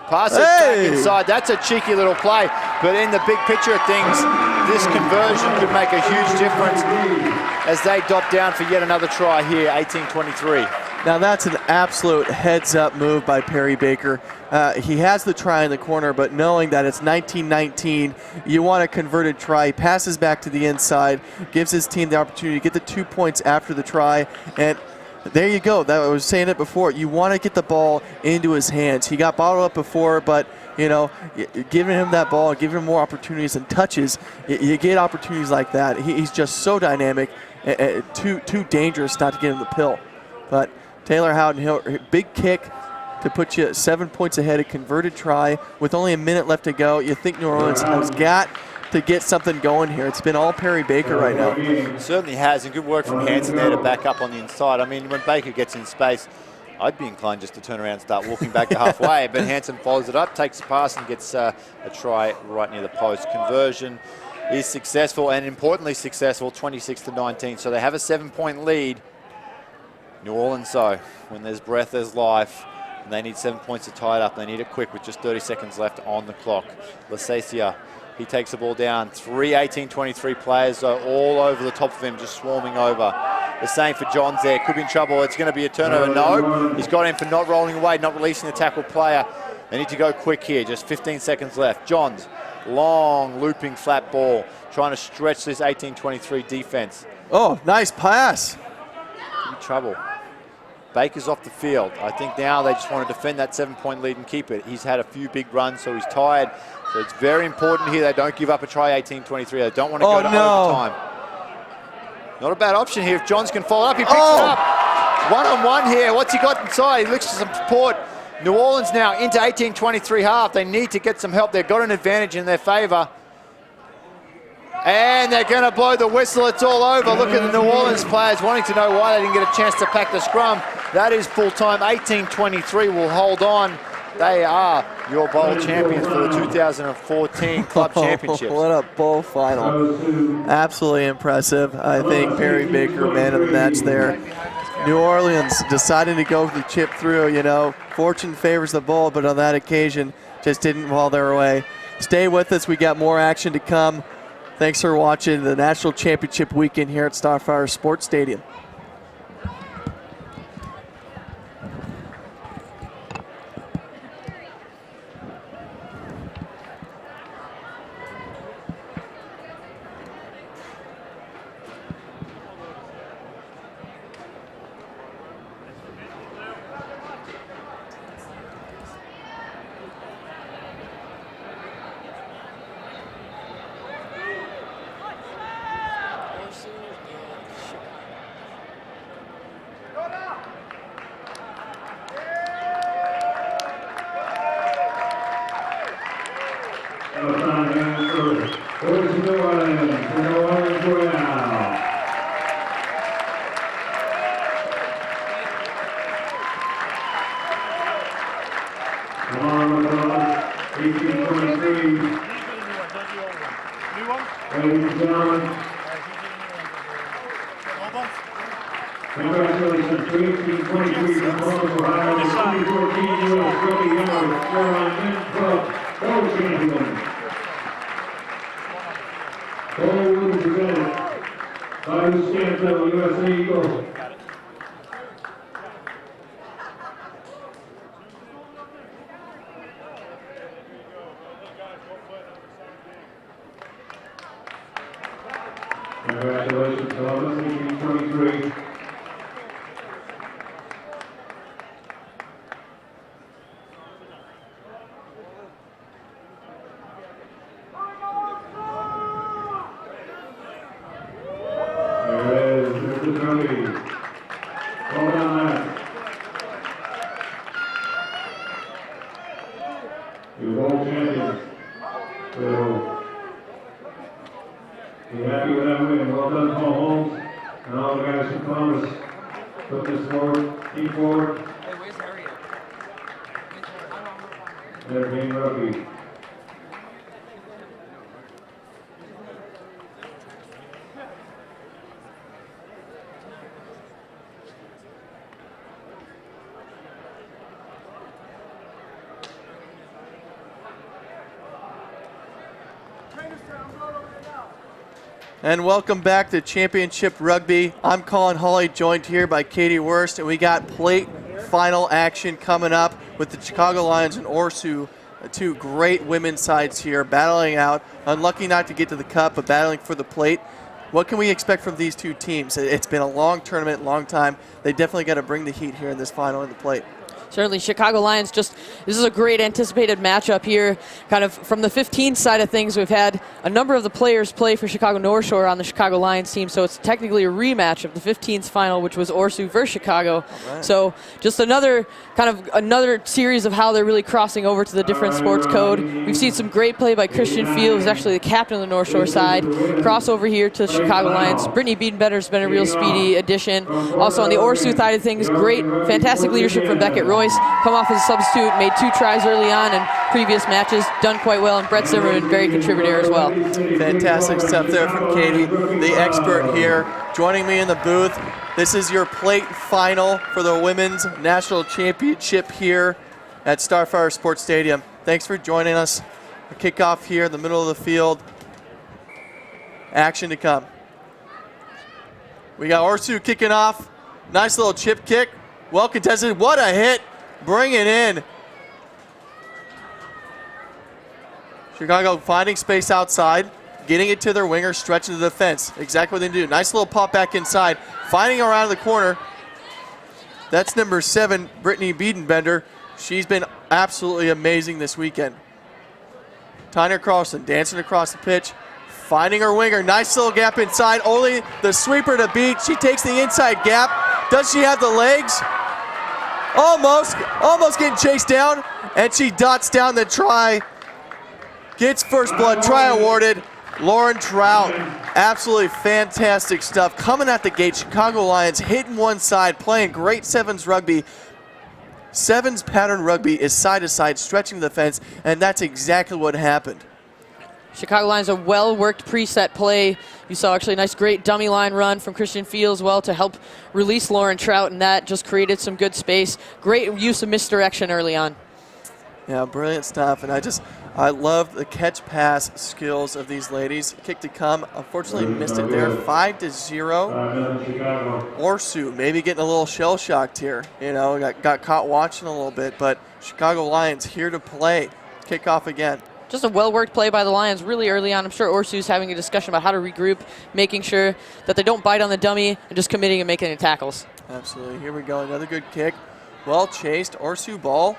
Speaker 3: Pass it back inside. That's a cheeky little play. But in the big picture of things, this conversion could make a huge difference as they dot down for yet another try here, 18-23.
Speaker 10: Now that's an absolute heads-up move by Perry Baker. He has the try in the corner, but knowing that it's 19-19, you want a converted try. He passes back to the inside, gives his team the opportunity to get the 2 points after the try, and there you go. I was saying it before. You want to get the ball into his hands. He got bottled up before, but you know, giving him that ball, giving him more opportunities and touches, you get opportunities like that. He's just so dynamic, too dangerous not to get him the pill. But Taylor Houghton, big kick to put you 7 points ahead, a converted try with only a minute left to go. You think New Orleans has got to get something going here. It's been all Perry Baker right now.
Speaker 3: Certainly has, and good work from Hanson there to back up on the inside. I mean, when Baker gets in space, I'd be inclined just to turn around and start walking back to halfway, but Hanson follows it up, takes the pass, and gets a try right near the post. Conversion is successful, and importantly successful, 26-19. So they have a 7-point lead. New Orleans, so when there's breath, there's life, and they need 7 points to tie it up. They need it quick with just 30 seconds left on the clock. Lacecia, he takes the ball down. 3 18-23 players all over the top of him, just swarming over. The same for Johns there. Could be in trouble. It's going to be a turnover. No, he's got him for not rolling away, not releasing the tackle player. They need to go quick here. Just 15 seconds left. Johns, long, looping, flat ball, trying to stretch this 18-23 defense.
Speaker 10: Oh, nice pass.
Speaker 3: Could be trouble. Baker's off the field. I think now they just want to defend that 7-point lead and keep it. He's had a few big runs, so he's tired. So it's very important here they don't give up a try 18-23. They don't want to go to overtime. Not a bad option here. If Johns can follow up, he picks it up. One-on-one here. What's he got inside? He looks for some support. New Orleans now into 18-23 half. They need to get some help. They've got an advantage in their favor. And they're going to blow the whistle. It's all over. Look at the New Orleans players wanting to know why they didn't get a chance to pack the scrum. That is full time. 18-23 will hold on. They are your bowl champions for the 2014 Club Championships.
Speaker 10: What a bowl final. Absolutely impressive. I think Perry Baker, man of the match there. New Orleans deciding to go for the chip through. You know, fortune favors the bowl, but on that occasion, just didn't fall their way. Stay with us. We got more action to come. Thanks for watching the National Championship Weekend here at Starfire Sports Stadium.
Speaker 9: Congratulations to 18-23 from Columbus, Ohio, the 2014 U.S. Rugby Emirates Airlines Men's Club Gold Champions. Gold will be presented by the Stanfield USA Eagles. Congratulations, Columbus, 18-23.
Speaker 10: And welcome back to Championship Rugby. I'm Colin Hawley, joined here by Katie Wurst, and we got plate final action coming up with the Chicago Lions and Orsu, two great women's sides here, battling out. Unlucky not to get to the cup, but battling for the plate. What can we expect from these two teams? It's been a long tournament, long time. They definitely got to bring the heat here in this final in the plate.
Speaker 2: Certainly, Chicago Lions this is a great anticipated matchup here. Kind of from the 15 side of things, we've had a number of the players play for Chicago North Shore on the Chicago Lions team, so it's technically a rematch of the 15s final, which was Orsu versus Chicago. Right. So just another series of how they're really crossing over to the different sports code. We've seen some great play by Christian Field, who's actually the captain of the North Shore side, cross over here to the Chicago Lions. Brittany Biedenbetter's been a real speedy addition. Also on the Orsu side of things, great, fantastic leadership from Beckett Royce. Come off as a substitute, made 2 tries early on in previous matches, done quite well, and Brett Zimmerman, very contributor as well.
Speaker 10: Fantastic stuff there from Katie, the expert here, joining me in the booth. This is your plate final for the Women's National Championship here at Starfire Sports Stadium. Thanks for joining us. A kickoff here in the middle of the field. Action to come. We got Orsu kicking off. Nice little chip kick. Well contested. What a hit. Bring it in. Chicago finding space outside, getting it to their winger, stretching the defense. Exactly what they do. Nice little pop back inside, finding around the corner. That's number 7, Brittany Biedenbender. She's been absolutely amazing this weekend. Tyner Carlson dancing across the pitch, finding her winger. Nice little gap inside. Only the sweeper to beat. She takes the inside gap. Does she have the legs? Almost getting chased down, and she dots down the try. Gets first blood, try awarded. Lauren Trout, absolutely fantastic stuff. Coming at the gate, Chicago Lions hitting one side, playing great sevens rugby. Sevens pattern rugby is side to side, stretching the fence, and that's exactly what happened.
Speaker 2: Chicago Lions, a well-worked preset play. You saw actually a nice, great dummy line run from Christian Field as well to help release Lauren Trout, and that just created some good space. Great use of misdirection early on.
Speaker 10: Yeah, brilliant stuff, and I love the catch pass skills of these ladies. Kick to come, unfortunately missed it there, 5-0. Orsu maybe getting a little shell shocked here. You know, got caught watching a little bit, but Chicago Lions here to play. Kick off again.
Speaker 2: Just a well-worked play by the Lions really early on. I'm sure Orsu's having a discussion about how to regroup, making sure that they don't bite on the dummy and just committing and making tackles.
Speaker 10: Absolutely. Here we go. Another good kick. Well chased. Orsu ball.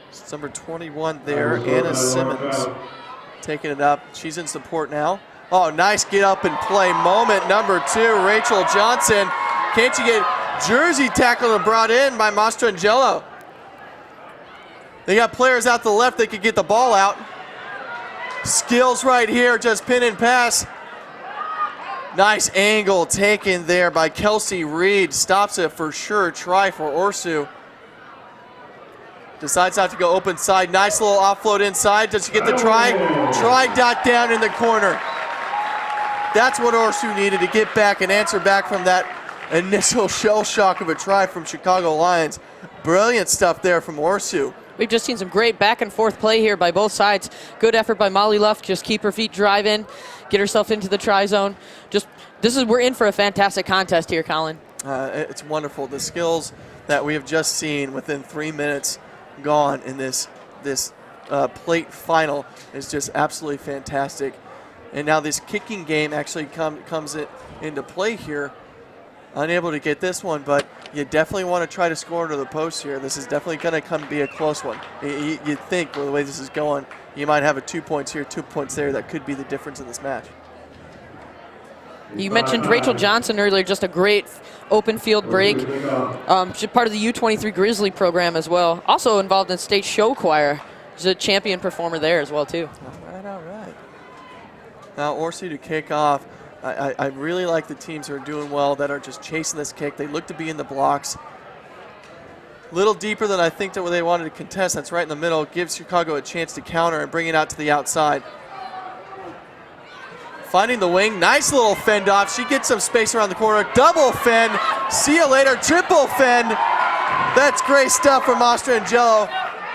Speaker 10: It's number 21 there, Anna Simmons. Taking it up. She's in support now. Oh, nice get up and play moment. Number 2, Rachel Johnson. Can't you get jersey tackled and brought in by Mastrangelo? They got players out to the left that could get the ball out. Skills right here, just pin and pass. Nice angle taken there by Kelsey Reed. Stops it for sure. Try for Orsu. Decides not to go open side. Nice little offload inside. Does she get the try? Try dot down in the corner. That's what Orsu needed to get back and answer back from that initial shell shock of a try from Chicago Lions. Brilliant stuff there from Orsu.
Speaker 2: We've just seen some great back and forth play here by both sides. Good effort by Molly Luff, just keep her feet driving, get herself into the try zone. We're in for a fantastic contest here, Colin.
Speaker 10: It's wonderful. The skills that we have just seen within 3 minutes gone in this plate final is just absolutely fantastic. And now this kicking game actually comes into play here. Unable to get this one, but you definitely want to try to score under the post here. This is definitely going to be a close one. You think, with the way this is going, you might have a 2 points here, 2 points there. That could be the difference in this match.
Speaker 2: You mentioned Rachel Johnson earlier, just a great open field break. She's part of the U23 Grizzly program as well. Also involved in state show choir. She's a champion performer there as well, too.
Speaker 10: All right. Now Orsu to kick off. I really like the teams who are doing well that are just chasing this kick. They look to be in the blocks. A little deeper than I think that they wanted to contest. That's right in the middle. Gives Chicago a chance to counter and bring it out to the outside. Finding the wing. Nice little fend off. She gets some space around the corner. Double fend. See you later. Triple fend. That's great stuff from Mastrangelo.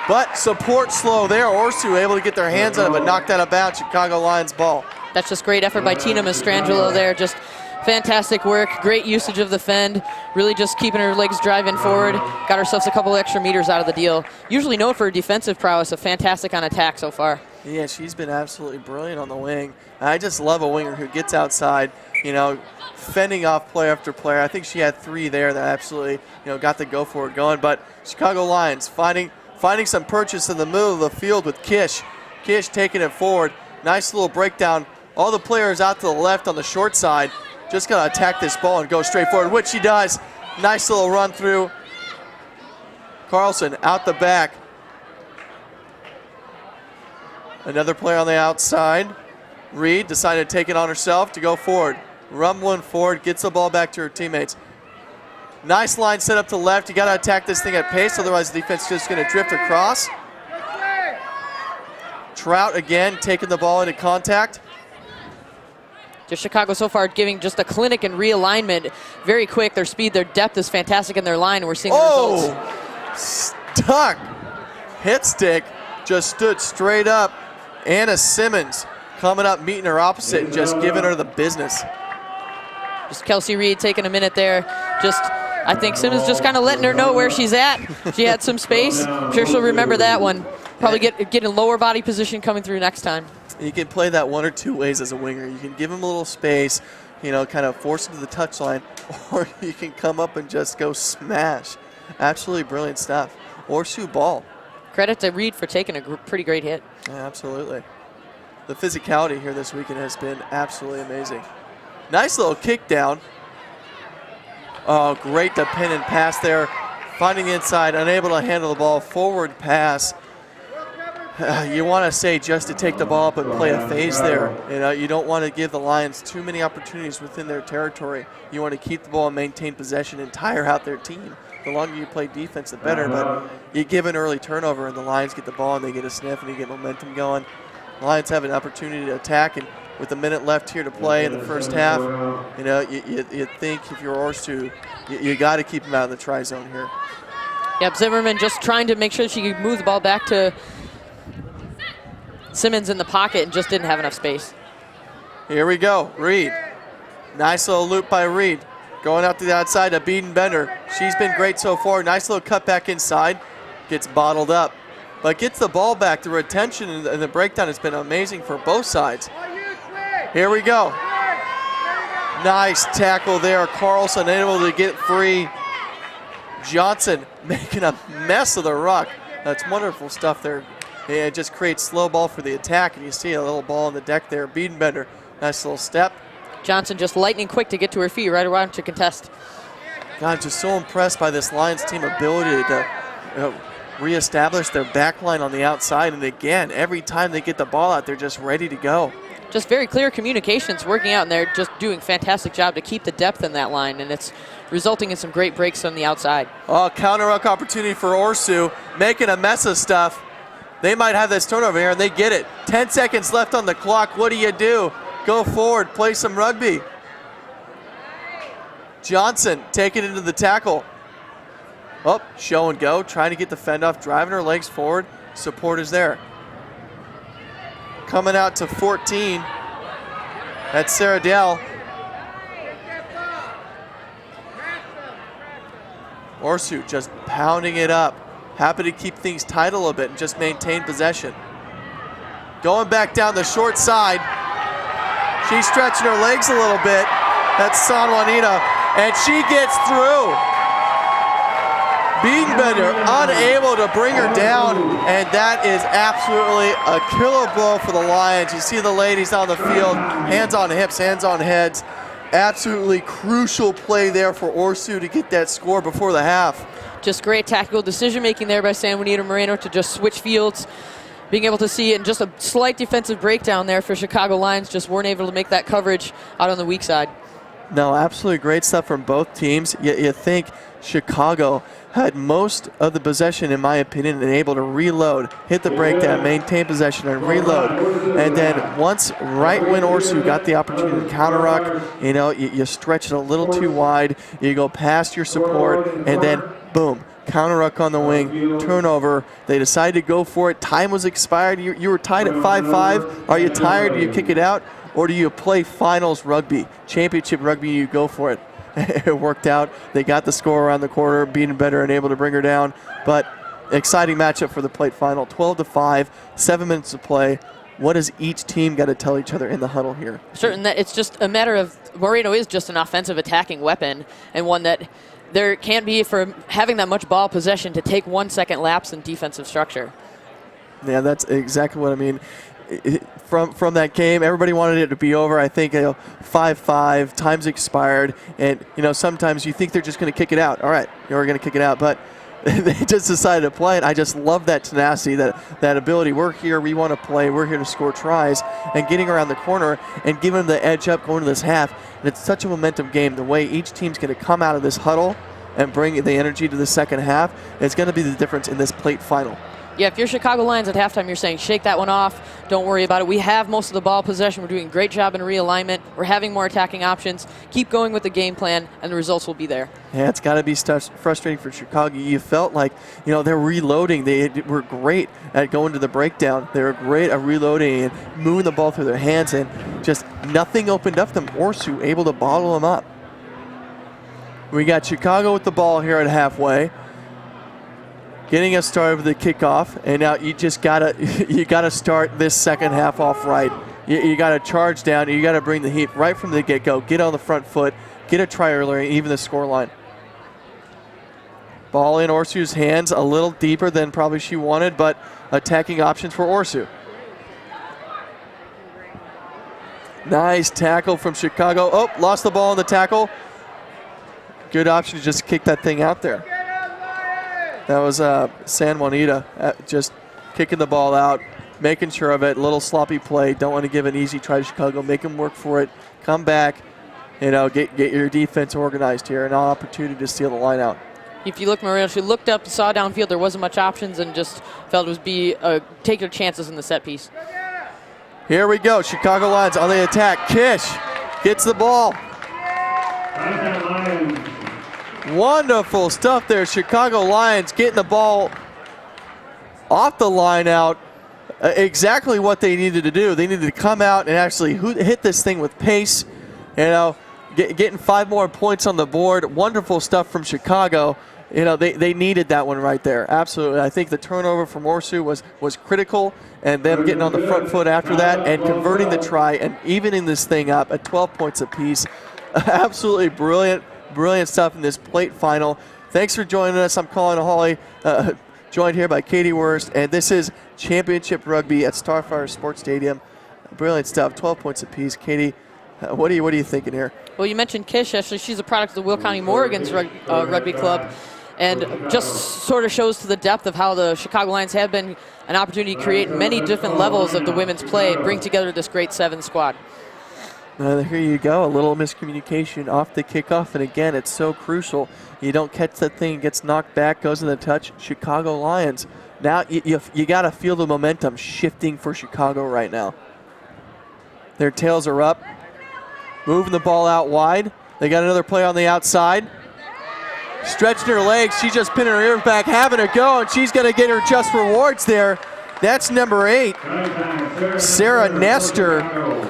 Speaker 10: But support slow there. Orsu able to get their hands on it, but knocked out of bounds. Chicago Lions ball.
Speaker 2: That's just great effort by Tina Mastrangelo there. Just fantastic work, great usage of the fend, really just keeping her legs driving forward. Got ourselves a couple extra meters out of the deal. Usually known for her defensive prowess, so fantastic on attack so far.
Speaker 10: Yeah, she's been absolutely brilliant on the wing. I just love a winger who gets outside, you know, fending off player after player. I think she had 3 there that absolutely, you know, got the go for it going. But Chicago Lions finding some purchase in the middle of the field with Kish. Kish taking it forward. Nice little breakdown. All the players out to the left on the short side. Just going to attack this ball and go straight forward, which she does. Nice little run through. Carlson out the back. Another player on the outside. Reed decided to take it on herself to go forward. Rumbling forward, gets the ball back to her teammates. Nice line set up to left. You got to attack this thing at pace, otherwise the defense is just going to drift across. Trout again taking the ball into contact.
Speaker 2: Just Chicago so far giving just a clinic and realignment very quick. Their speed, their depth is fantastic in their line, and we're seeing the results.
Speaker 10: Stuck. Hit stick just stood straight up. Anna Simmons coming up, meeting her opposite, and just giving her the business.
Speaker 2: Just Kelsey Reed taking a minute there. Just, I think Simmons just kind of letting her know where she's at. She had some space. I'm sure she'll remember that one. Probably get in lower body position coming through next time.
Speaker 10: You can play that 1 or 2 ways as a winger. You can give him a little space, you know, kind of force him to the touchline, or you can come up and just go smash. Absolutely brilliant stuff. Or shoot ball.
Speaker 2: Credit to Reed for taking a pretty great hit.
Speaker 10: Yeah, absolutely. The physicality here this weekend has been absolutely amazing. Nice little kick down. Oh, great to pin and pass there. Finding the inside, unable to handle the ball. Forward pass. You want to say just to take the ball up and play a phase there. You know, you don't want to give the Lions too many opportunities within their territory. You want to keep the ball and maintain possession and tire out their team. The longer you play defense, the better. But you give an early turnover and the Lions get the ball and they get a sniff and you get momentum going. The Lions have an opportunity to attack, and with a minute left here to play in the first half, you know, you think if you're Orsu, you got to keep them out of the try zone here.
Speaker 2: Yep, Zimmerman just trying to make sure she could move the ball back to Simmons in the pocket and just didn't have enough space.
Speaker 10: Here we go, Reed. Nice little loop by Reed. Going out to the outside to Biedenbender. She's been great so far. Nice little cut back inside. Gets bottled up. But gets the ball back. The retention and the breakdown has been amazing for both sides. Here we go. Nice tackle there. Carlson able to get free. Johnson making a mess of the ruck. That's wonderful stuff there. Yeah, it just creates slow ball for the attack, and you see a little ball on the deck there. Biedenbender, nice little step.
Speaker 2: Johnson just lightning quick to get to her feet right around to contest.
Speaker 10: God, I'm just so impressed by this Lions team ability to reestablish their back line on the outside. And again, every time they get the ball out, they're just ready to go.
Speaker 2: Just very clear communications working out, and they're just doing a fantastic job to keep the depth in that line, and it's resulting in some great breaks on the outside.
Speaker 10: Oh, counter-ruck opportunity for Orsu, making a mess of stuff. They might have this turnover here, and they get it. 10 seconds left on the clock. What do? Go forward, play some rugby. Johnson taking it into the tackle. Oh, show and go, trying to get the fend off, driving her legs forward. Support is there. Coming out to 14. That's Sarah Dell. Orsu just pounding it up. Happy to keep things tight a little bit and just maintain possession. Going back down the short side. She's stretching her legs a little bit. That's San Juanita, and she gets through. Biedenbender unable to bring her down, and that is absolutely a killer blow for the Lions. You see the ladies on the field, hands on hips, hands on heads. Absolutely crucial play there for Orsu to get that score before the half.
Speaker 2: Just great tactical decision making there by San Juanita Moreno to just switch fields, being able to see it, and just a slight defensive breakdown there for Chicago Lions. Just weren't able to make that coverage out on the weak side.
Speaker 10: No, absolutely great stuff from both teams. You think Chicago had most of the possession, in my opinion, and able to reload, hit the breakdown, maintain possession, and reload. And then once, right when Orsu got the opportunity to counter-ruck, you know, you stretch it a little too wide, you go past your support, and then boom, counter-ruck on the wing, turnover. They decided to go for it. Time was expired. You were tied at 5-5. Are you tired? Do you kick it out? or do you play finals rugby, championship rugby, and you go for it? It worked out. They got the score around the corner, being better and able to bring her down. But exciting matchup for the plate final. 12-5, 7 minutes to play. What does each team got to tell each other in the huddle here?
Speaker 2: Certain that it's just a matter of Moreno is just an offensive attacking weapon, and one that there can't be for having that much ball possession to take 1 second lapse in defensive structure.
Speaker 10: Yeah, that's exactly what I mean. From that game, everybody wanted it to be over. I think 5-5, time's expired, and sometimes you think they're just going to kick it out. All right, we're going to kick it out, but they just decided to play it. I just love that tenacity, that ability. We're here, we want to play, we're here to score tries, and getting around the corner and giving them the edge up going to this half. And it's such a momentum game. The way each team's going to come out of this huddle and bring the energy to the second half, it's going to be the difference in this plate final.
Speaker 2: Yeah, if you're Chicago Lions at halftime, you're saying shake that one off, don't worry about it. We have most of the ball possession. We're doing a great job in realignment. We're having more attacking options. Keep going with the game plan, and the results will be there.
Speaker 10: Yeah, it's got to be frustrating for Chicago. You felt like, they're reloading. They were great at going to the breakdown. They were great at reloading and moving the ball through their hands, and just nothing opened up them. Orsu able to bottle them up. We got Chicago with the ball here at halfway, getting us started with the kickoff, and now you just gotta start this second half off right. You gotta charge down, you gotta bring the heat right from the get-go, get on the front foot, get a try earlier, and even the score line. Ball in Orsu's hands, a little deeper than probably she wanted, but attacking options for Orsu. Nice tackle from Chicago. Oh, lost the ball on the tackle. Good option to just kick that thing out there. That was San Juanita just kicking the ball out, making sure of it. A little sloppy play. Don't want to give an easy try to Chicago. Make them work for it. Come back. Get your defense organized here. An opportunity to steal the line out.
Speaker 2: If you look, Moreno, she looked up, saw downfield, there wasn't much options, and just felt it was take your chances in the set piece.
Speaker 10: Here we go. Chicago Lions on the attack. Kish gets the ball. Wonderful stuff there. Chicago Lions getting the ball off the line out. Exactly what they needed to do. They needed to come out and actually hit this thing with pace. Getting 5 more points on the board. Wonderful stuff from Chicago. They needed that one right there. Absolutely. I think the turnover from Orsu was critical, and them getting on the front foot after that and converting the try and evening this thing up at 12 points apiece. Absolutely brilliant. Brilliant stuff in this plate final. Thanks for joining us. I'm Colin Hawley, joined here by Katie Wurst, and this is Championship Rugby at Starfire Sports Stadium. Brilliant stuff, 12 points apiece. Katie, what are you thinking here?
Speaker 2: Well, you mentioned Kish. Actually, she's a product of the Will County Morgan's rugby club, and just sort of shows to the depth of how the Chicago Lions have been an opportunity to create many different levels of the women's play and bring together this great 7 squad.
Speaker 10: Here you go, a little miscommunication off the kickoff, and again, it's so crucial. You don't catch that thing, it gets knocked back, goes in the touch. Chicago Lions. Now you got to feel the momentum shifting for Chicago right now. Their tails are up, moving the ball out wide. They got another play on the outside. Stretching her legs, she's just pinning her ears back, having a go, and she's going to get her just rewards there. That's number 8, Sarah Nestor,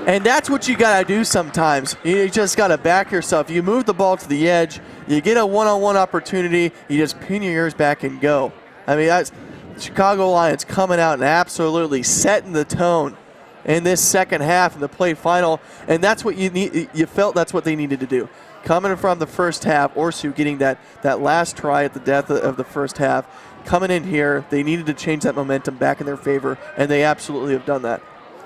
Speaker 10: and that's what you got to do sometimes. You just got to back yourself. You move the ball to the edge, you get a one-on-one opportunity, you just pin your ears back and go. I mean, that's Chicago Lions coming out and absolutely setting the tone in this second half in the plate final, and that's what you need. You felt that's what they needed to do. Coming from the first half, Orsu getting that last try at the death of the first half. Coming in here, they needed to change that momentum back in their favor, and they absolutely have done that.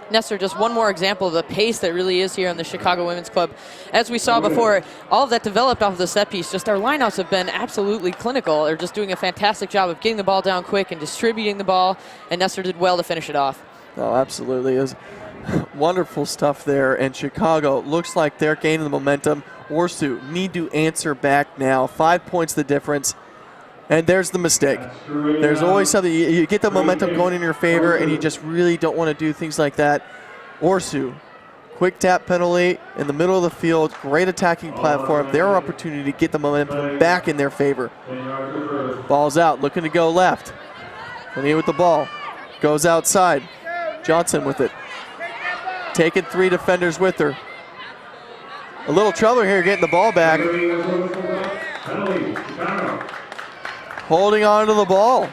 Speaker 2: Nestor, just one more example of the pace that really is here in the Chicago Women's Club. As we saw before, all of that developed off of the set piece. Just our lineouts have been absolutely clinical. They're just doing a fantastic job of getting the ball down quick and distributing the ball, and Nestor did well to finish it off.
Speaker 10: Oh, absolutely. It was wonderful stuff there, and Chicago looks like they're gaining the momentum. Orsu need to answer back now. 5 points the difference. And there's the mistake. There's always something, you get the momentum going in your favor, and you just really don't want to do things like that. Orsu, quick tap penalty in the middle of the field, great attacking platform, their opportunity to get the momentum back in their favor. Ball's out, looking to go left. And he with the ball, goes outside. Johnson with it. taking 3 defenders with her. A little trouble here getting the ball back. Holding on to the ball.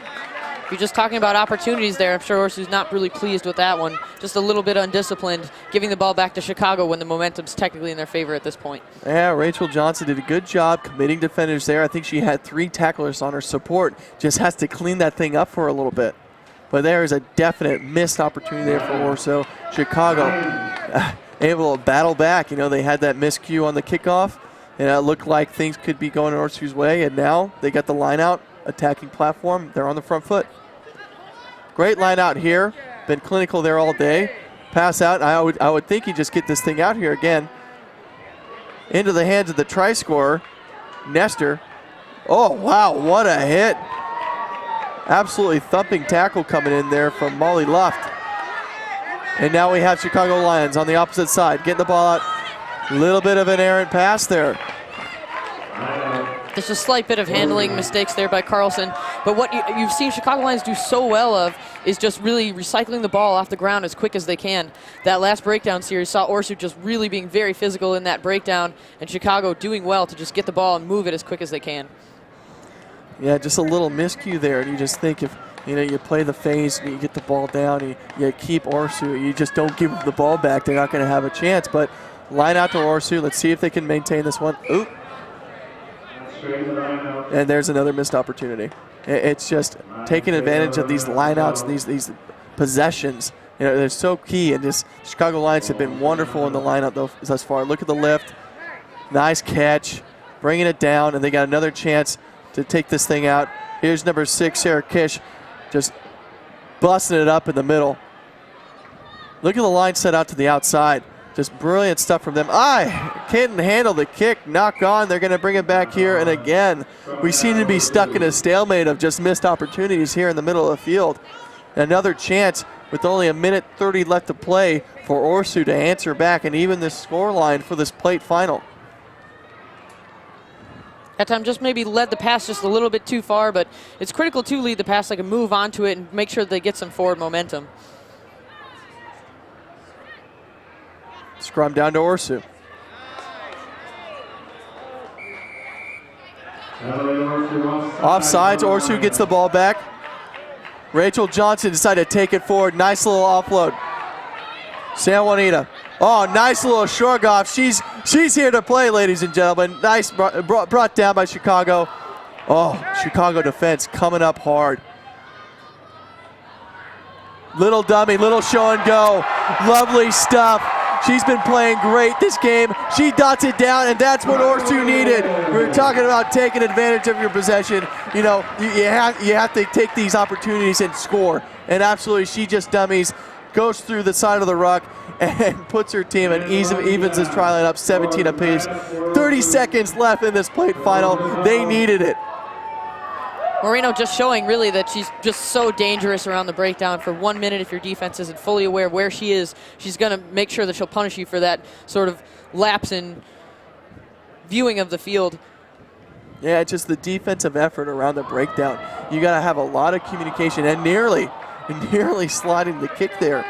Speaker 2: You're just talking about opportunities there. I'm sure Orsu's not really pleased with that one. Just a little bit undisciplined, giving the ball back to Chicago when the momentum's technically in their favor at this point.
Speaker 10: Yeah, Rachel Johnson did a good job committing defenders there. I think she had 3 tacklers on her support. Just has to clean that thing up for a little bit. But there is a definite missed opportunity there for Orsu. Chicago able to battle back. You know, they had that miscue on the kickoff, and it looked like things could be going Orsu's way, and now they got the line out, attacking platform. They're on the front foot. Great line out here. Been clinical there all day. Pass out. I would think you just get this thing out here again. Into the hands of the try scorer, Nestor. Oh, wow, what a hit. Absolutely thumping tackle coming in there from Molly Luft. And now we have Chicago Lions on the opposite side. Getting the ball out. A little bit of an errant pass there.
Speaker 2: There's a slight bit of handling mistakes there by Carlson, but what you've seen Chicago Lions do so well of is just really recycling the ball off the ground as quick as they can. That last breakdown series saw Orsu just really being very physical in that breakdown, and Chicago doing well to just get the ball and move it as quick as they can.
Speaker 10: Yeah, just a little miscue there, and you just think if you play the phase and you get the ball down, and you keep Orsu, you just don't give them the ball back, they're not going to have a chance. But line out to Orsu. Let's see if they can maintain this one. Oop. And there's another missed opportunity. It's just taking advantage of these lineouts, these possessions. You know, they're so key, and just Chicago Lions have been wonderful in the lineup thus far. Look at the lift, nice catch, bringing it down, and they got another chance to take this thing out. Here's number 6, Sarah Kish, just busting it up in the middle. Look at the line set out to the outside. Just brilliant stuff from them. Can't handle the kick. Knock on. They're going to bring it back here. And again, we seem to be stuck in a stalemate of just missed opportunities here in the middle of the field. Another chance with only 1:30 left to play for Orsu to answer back and even the score line for this plate final.
Speaker 2: That time just maybe led the pass just a little bit too far, but it's critical to lead the pass, like a move onto it and make sure they get some forward momentum.
Speaker 10: Scrum down to Orsu. Offsides, Orsu gets the ball back. Rachel Johnson decided to take it forward. Nice little offload. San Juanita. Oh, nice little shrug off. She's here to play, ladies and gentlemen. Nice, brought down by Chicago. Oh, Chicago defense coming up hard. Little dummy, little show and go. Lovely stuff. She's been playing great this game. She dots it down, and that's what Orsu needed. We were talking about taking advantage of your possession. You know, you have to take these opportunities and score. And absolutely, she just dummies, goes through the side of the ruck, and puts her team and evens this try line up 17 apiece. 30 seconds left in this plate final. They needed it.
Speaker 2: Moreno just showing really that she's just so dangerous around the breakdown. For 1 minute, if your defense isn't fully aware of where she is, she's going to make sure that she'll punish you for that sort of lapse in viewing of the field.
Speaker 10: Yeah, just the defensive effort around the breakdown. You got to have a lot of communication, and nearly sliding the kick there.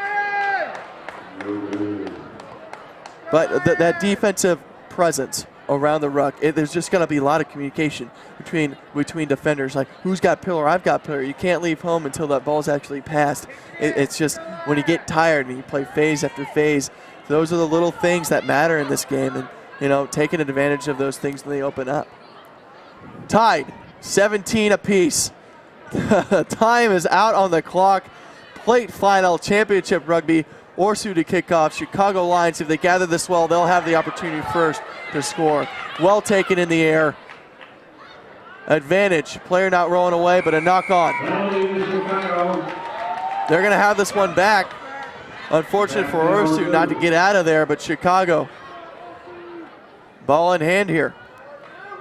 Speaker 10: But that defensive presence around the ruck, there's just going to be a lot of communication between defenders. Like, who's got pillar? I've got pillar. You can't leave home until that ball's actually passed. It's just when you get tired and you play phase after phase, those are the little things that matter in this game. And, you know, taking advantage of those things when they open up. Tied, 17 apiece. Time is out on the clock. Plate final, championship rugby. Orsu to kick off. Chicago Lions, if they gather this well, they'll have the opportunity first to score. Well taken in the air. Advantage. Player not rolling away, but a knock on. They're going to have this one back. Unfortunate for Orsu not to get out of there, but Chicago. Ball in hand here.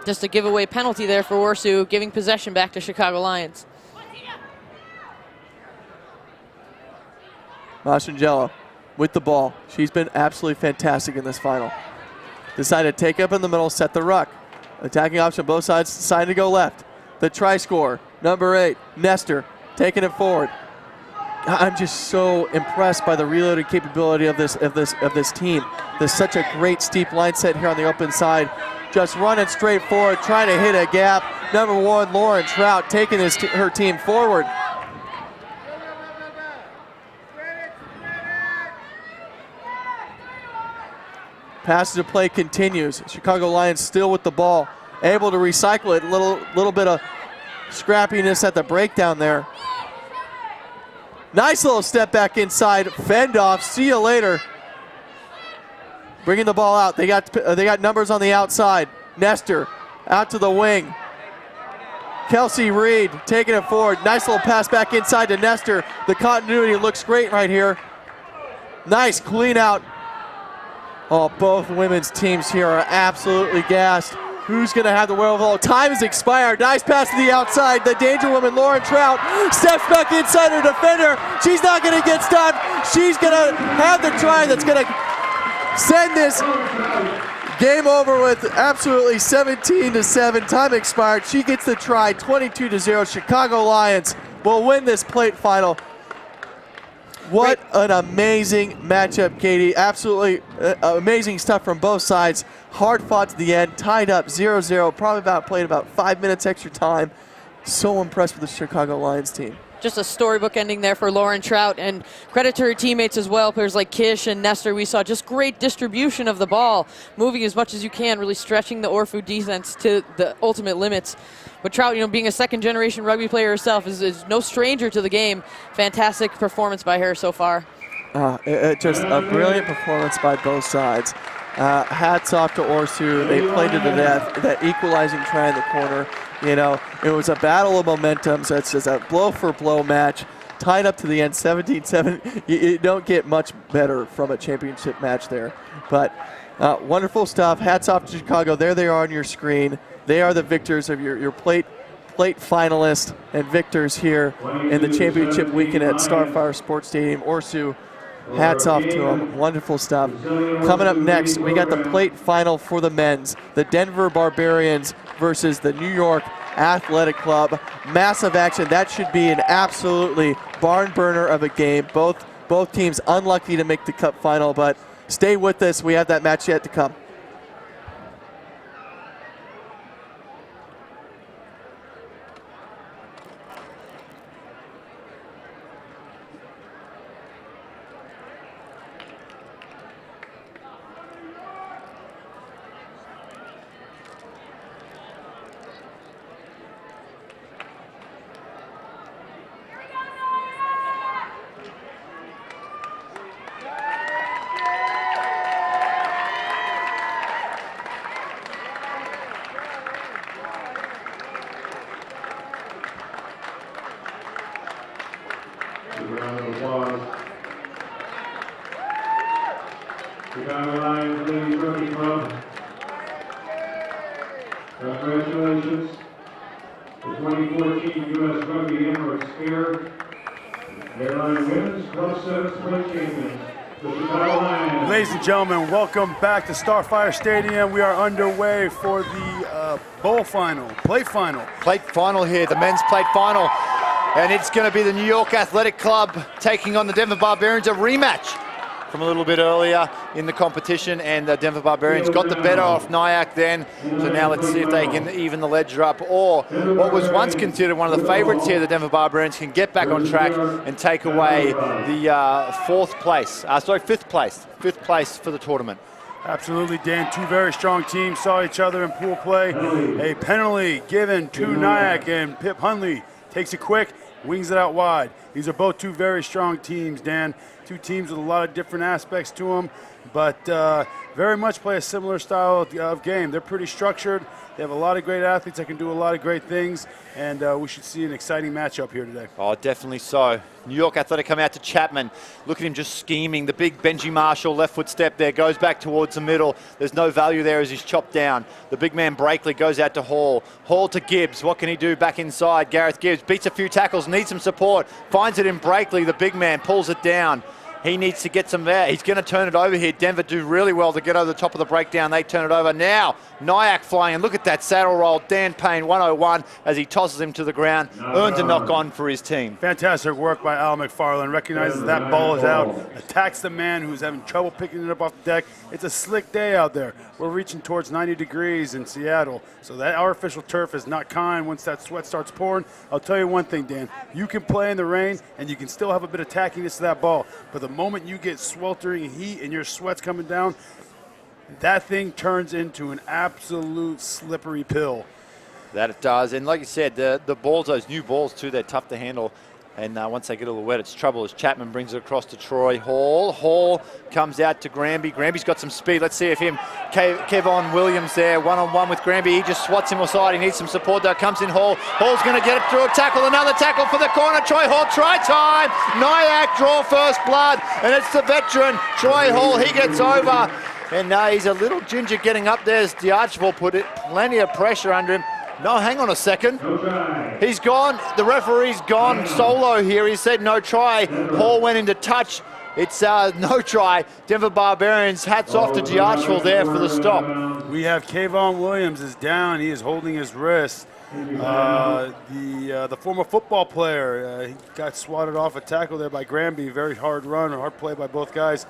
Speaker 2: Just a giveaway penalty there for Orsu, giving possession back to Chicago Lions.
Speaker 10: Mastrangelo with the ball. She's been absolutely fantastic in this final. Decided to take up in the middle, set the ruck. Attacking option both sides, decided to go left. The try scorer, number 8, Nestor, taking it forward. I'm just so impressed by the reloading capability of this team. There's such a great steep line set here on the open side. Just running straight forward, trying to hit a gap. Number 1, Lauren Trout, taking her team forward. Passage of play continues. Chicago Lions still with the ball, able to recycle it. Little bit of scrappiness at the breakdown there. Nice little step back inside. Fend off. See you later. Bringing the ball out. They got numbers on the outside. Nestor out to the wing. Kelsey Reed taking it forward. Nice little pass back inside to Nestor. The continuity looks great right here. Nice clean out. Oh, both women's teams here are absolutely gassed. Who's going to have the wherewithal? Time has expired. Nice pass to the outside. The danger woman, Lauren Trout, steps back inside her defender. She's not going to get stopped. She's going to have the try that's going to send this game over with absolutely 17-7. Time expired. She gets the try, 22-0. Chicago Lions will win this plate final. What an amazing matchup, Katie. Absolutely amazing stuff from both sides. Hard fought to the end, tied up 0-0. Probably played about 5 minutes extra time. So impressed with the Chicago Lions team.
Speaker 2: Just a storybook ending there for Lauren Trout, and credit to her teammates as well. Players like Kish and Nestor, we saw just great distribution of the ball, moving as much as you can, really stretching the Orfu defense to the ultimate limits. But Trout, being a second-generation rugby player herself, is no stranger to the game. Fantastic performance by her so far.
Speaker 10: Just a brilliant performance by both sides. Hats off to Orsu. They played to the death. That equalizing try in the corner. It was a battle of momentum. So it's just a blow-for-blow match. Tied up to the end, 17-7. You don't get much better from a championship match there. But wonderful stuff. Hats off to Chicago. There they are on your screen. They are the victors of your plate finalists and victors here in the championship weekend at Starfire Sports Stadium. Orsu, hats off to them. Wonderful stuff. Coming up next, we got the plate final for the men's. The Denver Barbarians versus the New York Athletic Club. Massive action. That should be an absolutely barn burner of a game. Both teams unlucky to make the cup final, but stay with us. We have that match yet to come.
Speaker 9: Chicago Lions Ladies Rugby Club. Congratulations. The 2014 U.S. Rugby Emirates Airlines Women's Club 7th Plate Champions, the Chicago Lions.
Speaker 11: Ladies and gentlemen, welcome back to Starfire Stadium. We are underway for the bowl final, plate final.
Speaker 3: Plate final here, the men's plate final. And it's going to be the New York Athletic Club taking on the Denver Barbarians, a rematch from a little bit earlier in the competition, and the Denver Barbarians got the better off Nyack then. So now let's see if they can even the ledger up, or what was once considered one of the favorites here, the Denver Barbarians, can get back on track and take away the fifth place for the tournament.
Speaker 11: Absolutely, Dan. Two very strong teams saw each other in pool play. A penalty given to Nyack, and Pip Hundley takes it quick, wings it out wide. These are both two very strong teams, Dan. Two teams with a lot of different aspects to them, but very much play a similar style of game. They're pretty structured. They have a lot of great athletes that can do a lot of great things, and we should see an exciting matchup here today.
Speaker 3: Oh, definitely so. New York Athletic come out to Chapman. Look at him just scheming. The big Benji Marshall left foot step there, goes back towards the middle. There's no value there as he's chopped down. The big man Berkeley goes out to Hall. Hall to Gibbs. What can he do back inside? Gareth Gibbs beats a few tackles, needs some support. Finds it in Berkeley. The big man pulls it down. He needs to get some there. He's going to turn it over here. Denver do really well to get over the top of the breakdown. They turn it over. Now, Nyack flying. And look at that saddle roll. Dan Payne, 101, as he tosses him to the ground. Earns a knock on for his team.
Speaker 11: Fantastic work by Al McFarland. Recognizes that ball is out. Attacks the man who's having trouble picking it up off the deck. It's a slick day out there. We're reaching towards 90 degrees in Seattle. So that artificial turf is not kind once that sweat starts pouring. I'll tell you one thing, Dan. You can play in the rain and you can still have a bit of tackiness to that ball. But the moment you get sweltering heat and your sweat's coming down, that thing turns into an absolute slippery pill.
Speaker 3: That it does. And like you said, the balls, those new balls too, they're tough to handle. And once they get a little wet, it's trouble as Chapman brings it across to Troy Hall. Hall comes out to Granby. Granby's got some speed. Let's see if Kevon Williams there, one-on-one with Granby. He just swats him aside. He needs some support though. Comes in Hall. Hall's going to get it through a tackle. Another tackle for the corner. Troy Hall, try time. Nyack draw first blood. And it's the veteran, Troy Hall. He gets over. And he's a little ginger getting up there as D'Archibald put it. Plenty of pressure under him. No, hang on a second. He's gone. The referee's gone solo here. He said no try. Hall went into touch. It's no try. Denver Barbarians, hats off to D'Archibald there for the stop.
Speaker 11: We have Kevon Williams is down. He is holding his wrist. The former football player, he got swatted off a tackle there by Granby. Very hard run, a hard play by both guys.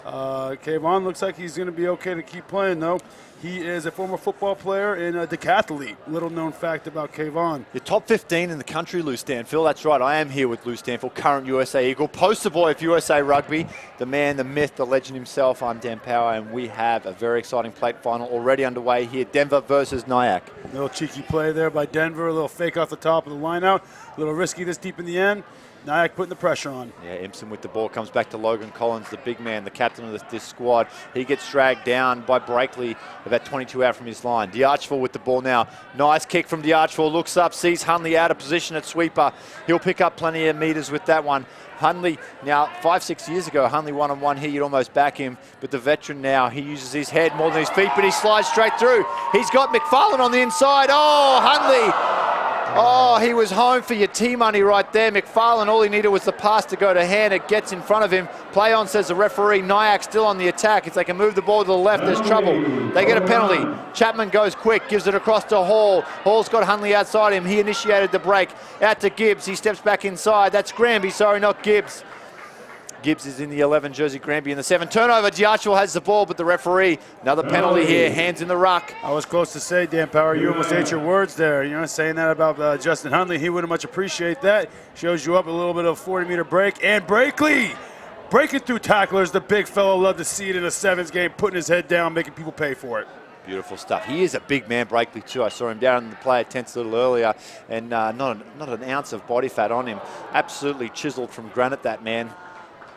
Speaker 11: Kevon looks like he's going to be okay to keep playing, though. He is a former football player and a decathlete. Little known fact about Kevon.
Speaker 3: You're top 15 in the country, Lou Stanfield. That's right. I am here with Lou Stanfield, current USA Eagle, poster boy of USA Rugby, the man, the myth, the legend himself. I'm Dan Power, and we have a very exciting plate final already underway here. Denver versus Nyack.
Speaker 11: A little cheeky play there by Denver. A little fake off the top of the line out. A little risky this deep in the end. Nyack putting the pressure on.
Speaker 3: Yeah, Impson with the ball comes back to Logan Collins, the big man, the captain of this squad. He gets dragged down by Berkeley, about 22 out from his line. D'Archibald with the ball now. Nice kick from D'Archibald. Looks up, sees Hunley out of position at sweeper. He'll pick up plenty of meters with that one. Hunley, now 5-6 years ago, Hunley one-on-one here, you'd almost back him. But the veteran now, he uses his head more than his feet, but he slides straight through. He's got McFarlane on the inside. Oh, Hunley. Oh, he was home for your T-money right there. McFarlane, all he needed was the pass to go to hand. It gets in front of him. Play on, says the referee. Nyack still on the attack. If they can move the ball to the left, there's trouble. They get a penalty. Chapman goes quick, gives it across to Hall. Hall's got Hunley outside him. He initiated the break. Out to Gibbs. He steps back inside. That's Granby, sorry, not Gibbs. Gibbs is in the 11 jersey, Granby in the 7. Turnover, D'Archibald has the ball, but the referee, another penalty here, hands in the ruck.
Speaker 11: I was close to say, Dan Power, you almost ate your words there. You know, saying that about Justin Hunley, he wouldn't much appreciate that. Shows you up a little bit of a 40-meter break. And Berkeley breaking through tacklers. The big fellow, love to see it in a sevens game, putting his head down, making people pay for it.
Speaker 3: Beautiful stuff. He is a big man, Berkeley, too. I saw him down in the player tents a little earlier, and not an ounce of body fat on him. Absolutely chiseled from granite, that man.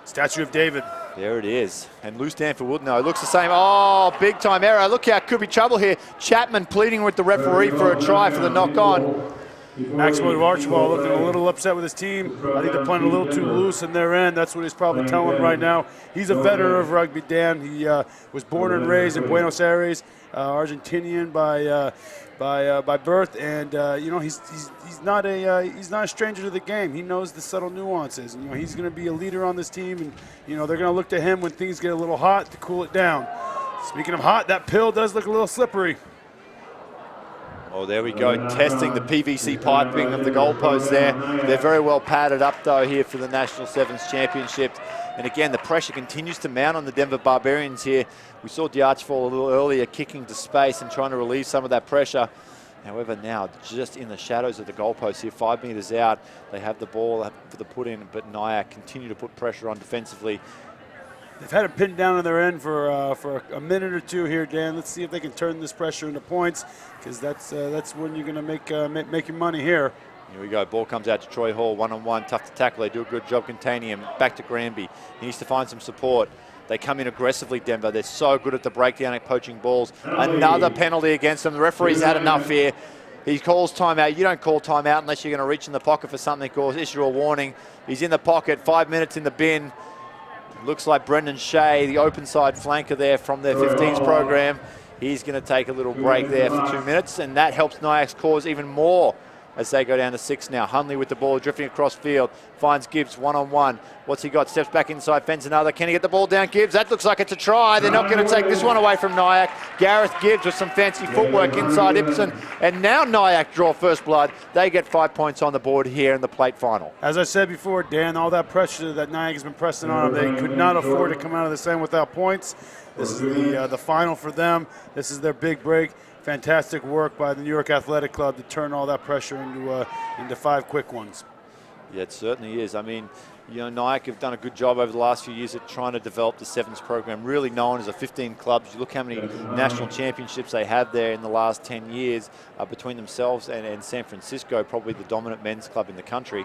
Speaker 11: Statue of David.
Speaker 3: There it is. And Lou Stanfield would know. It looks the same. Oh, big time error. Look how it could be trouble here. Chapman pleading with the referee for a try for the knock on.
Speaker 11: Maxwell Archibald looking a little upset with his team. I think they're playing a little too loose in their end. That's what he's probably telling them right now. He's a veteran of rugby, Dan. He was born and raised in Buenos Aires, Argentinian by birth, and you know he's not a stranger to the game. He knows the subtle nuances. And, you know, he's going to be a leader on this team, and you know they're going to look to him when things get a little hot to cool it down. Speaking of hot, that pill does look a little slippery.
Speaker 3: Oh, there we go, testing the PVC piping of the goalposts there. They're very well padded up, though, here for the National Sevens Championship. And again, the pressure continues to mount on the Denver Barbarians here. We saw D'Archibald a little earlier kicking to space and trying to relieve some of that pressure. However, now just in the shadows of the goalposts here, 5 meters out, they have the ball for the put in, but Nyack continue to put pressure on defensively.
Speaker 11: They've had it pinned down on their end for a minute or two here, Dan. Let's see if they can turn this pressure into points, because that's when you're going to make your money here.
Speaker 3: Here we go. Ball comes out to Troy Hall, one-on-one, tough to tackle. They do a good job containing him. Back to Granby. He needs to find some support. They come in aggressively, Denver. They're so good at the breakdown at poaching balls. Another penalty against them. The referee's had enough here. He calls timeout. You don't call timeout unless you're going to reach in the pocket for something or issue a warning. He's in the pocket, 5 minutes in the bin. Looks like Brendan Shea, the open side flanker there from their 15s program. He's going to take a little break there for 2 minutes, and that helps Nyack's cause even more as they go down to 6 now. Hundley with the ball, drifting across field, finds Gibbs one-on-one. What's he got? Steps back inside, fends another. Can he get the ball down? Gibbs, that looks like it's a try. They're not going to take this one away from Nyack. Gareth Gibbs with some fancy footwork inside Ibsen. And now Nyack draw first blood. They get 5 points on the board here in the plate final.
Speaker 11: As I said before, Dan, all that pressure that Nyack has been pressing on them, they could not afford to come out of this end without points. This is the final for them. This is their big break. Fantastic work by the New York Athletic Club to turn all that pressure into 5 quick ones.
Speaker 3: Yeah, it certainly is. I mean, Nyack have done a good job over the last few years at trying to develop the Sevens program, really known as a 15 clubs. You look how many national championships they have there in the last 10 years between themselves and San Francisco, probably the dominant men's club in the country.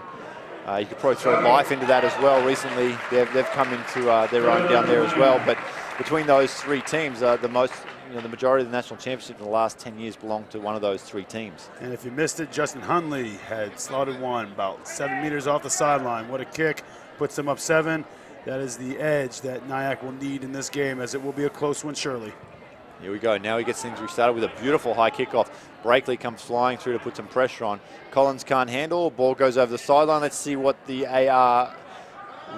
Speaker 3: You could probably throw Life into that as well. Recently, they've come into their own down there as well. But between those 3 teams, the majority of the national championships in the last 10 years belong to one of those 3 teams.
Speaker 11: And if you missed it, Justin Hundley had slotted one about 7 meters off the sideline. What a kick, puts them up 7. That is the edge that Nyack will need in this game, as it will be a close one surely.
Speaker 3: Here we go. Now he gets things restarted with a beautiful high kickoff. Berkeley comes flying through to put some pressure on. Collins can't handle. Ball goes over the sideline. Let's see what the AR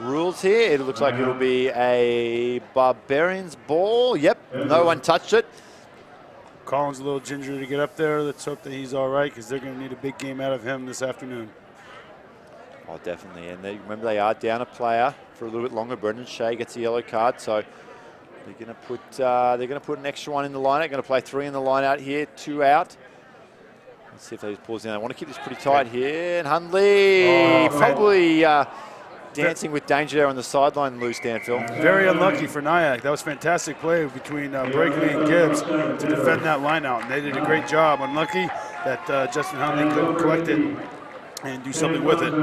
Speaker 3: rules here. It looks like it'll be a Barbarians ball. Yep, no one touched it.
Speaker 11: Collins a little ginger to get up there. Let's hope that he's all right, because they're going to need a big game out of him this afternoon.
Speaker 3: Oh, definitely. And remember, they are down a player for a little bit longer. Brendan Shea gets a yellow card, so they're going to put an extra one in the line out. Going to play 3 in the line out here, 2 out. Let's see if they just pause down. I want to keep this pretty tight here. And Hundley probably dancing with danger there on the sideline, Lou Stanfield.
Speaker 11: Very unlucky for Nyack. That was fantastic play between Berkeley and Gibbs to defend that line out, and they did a great job. Unlucky that Justin Hundley couldn't collect it and do something with it.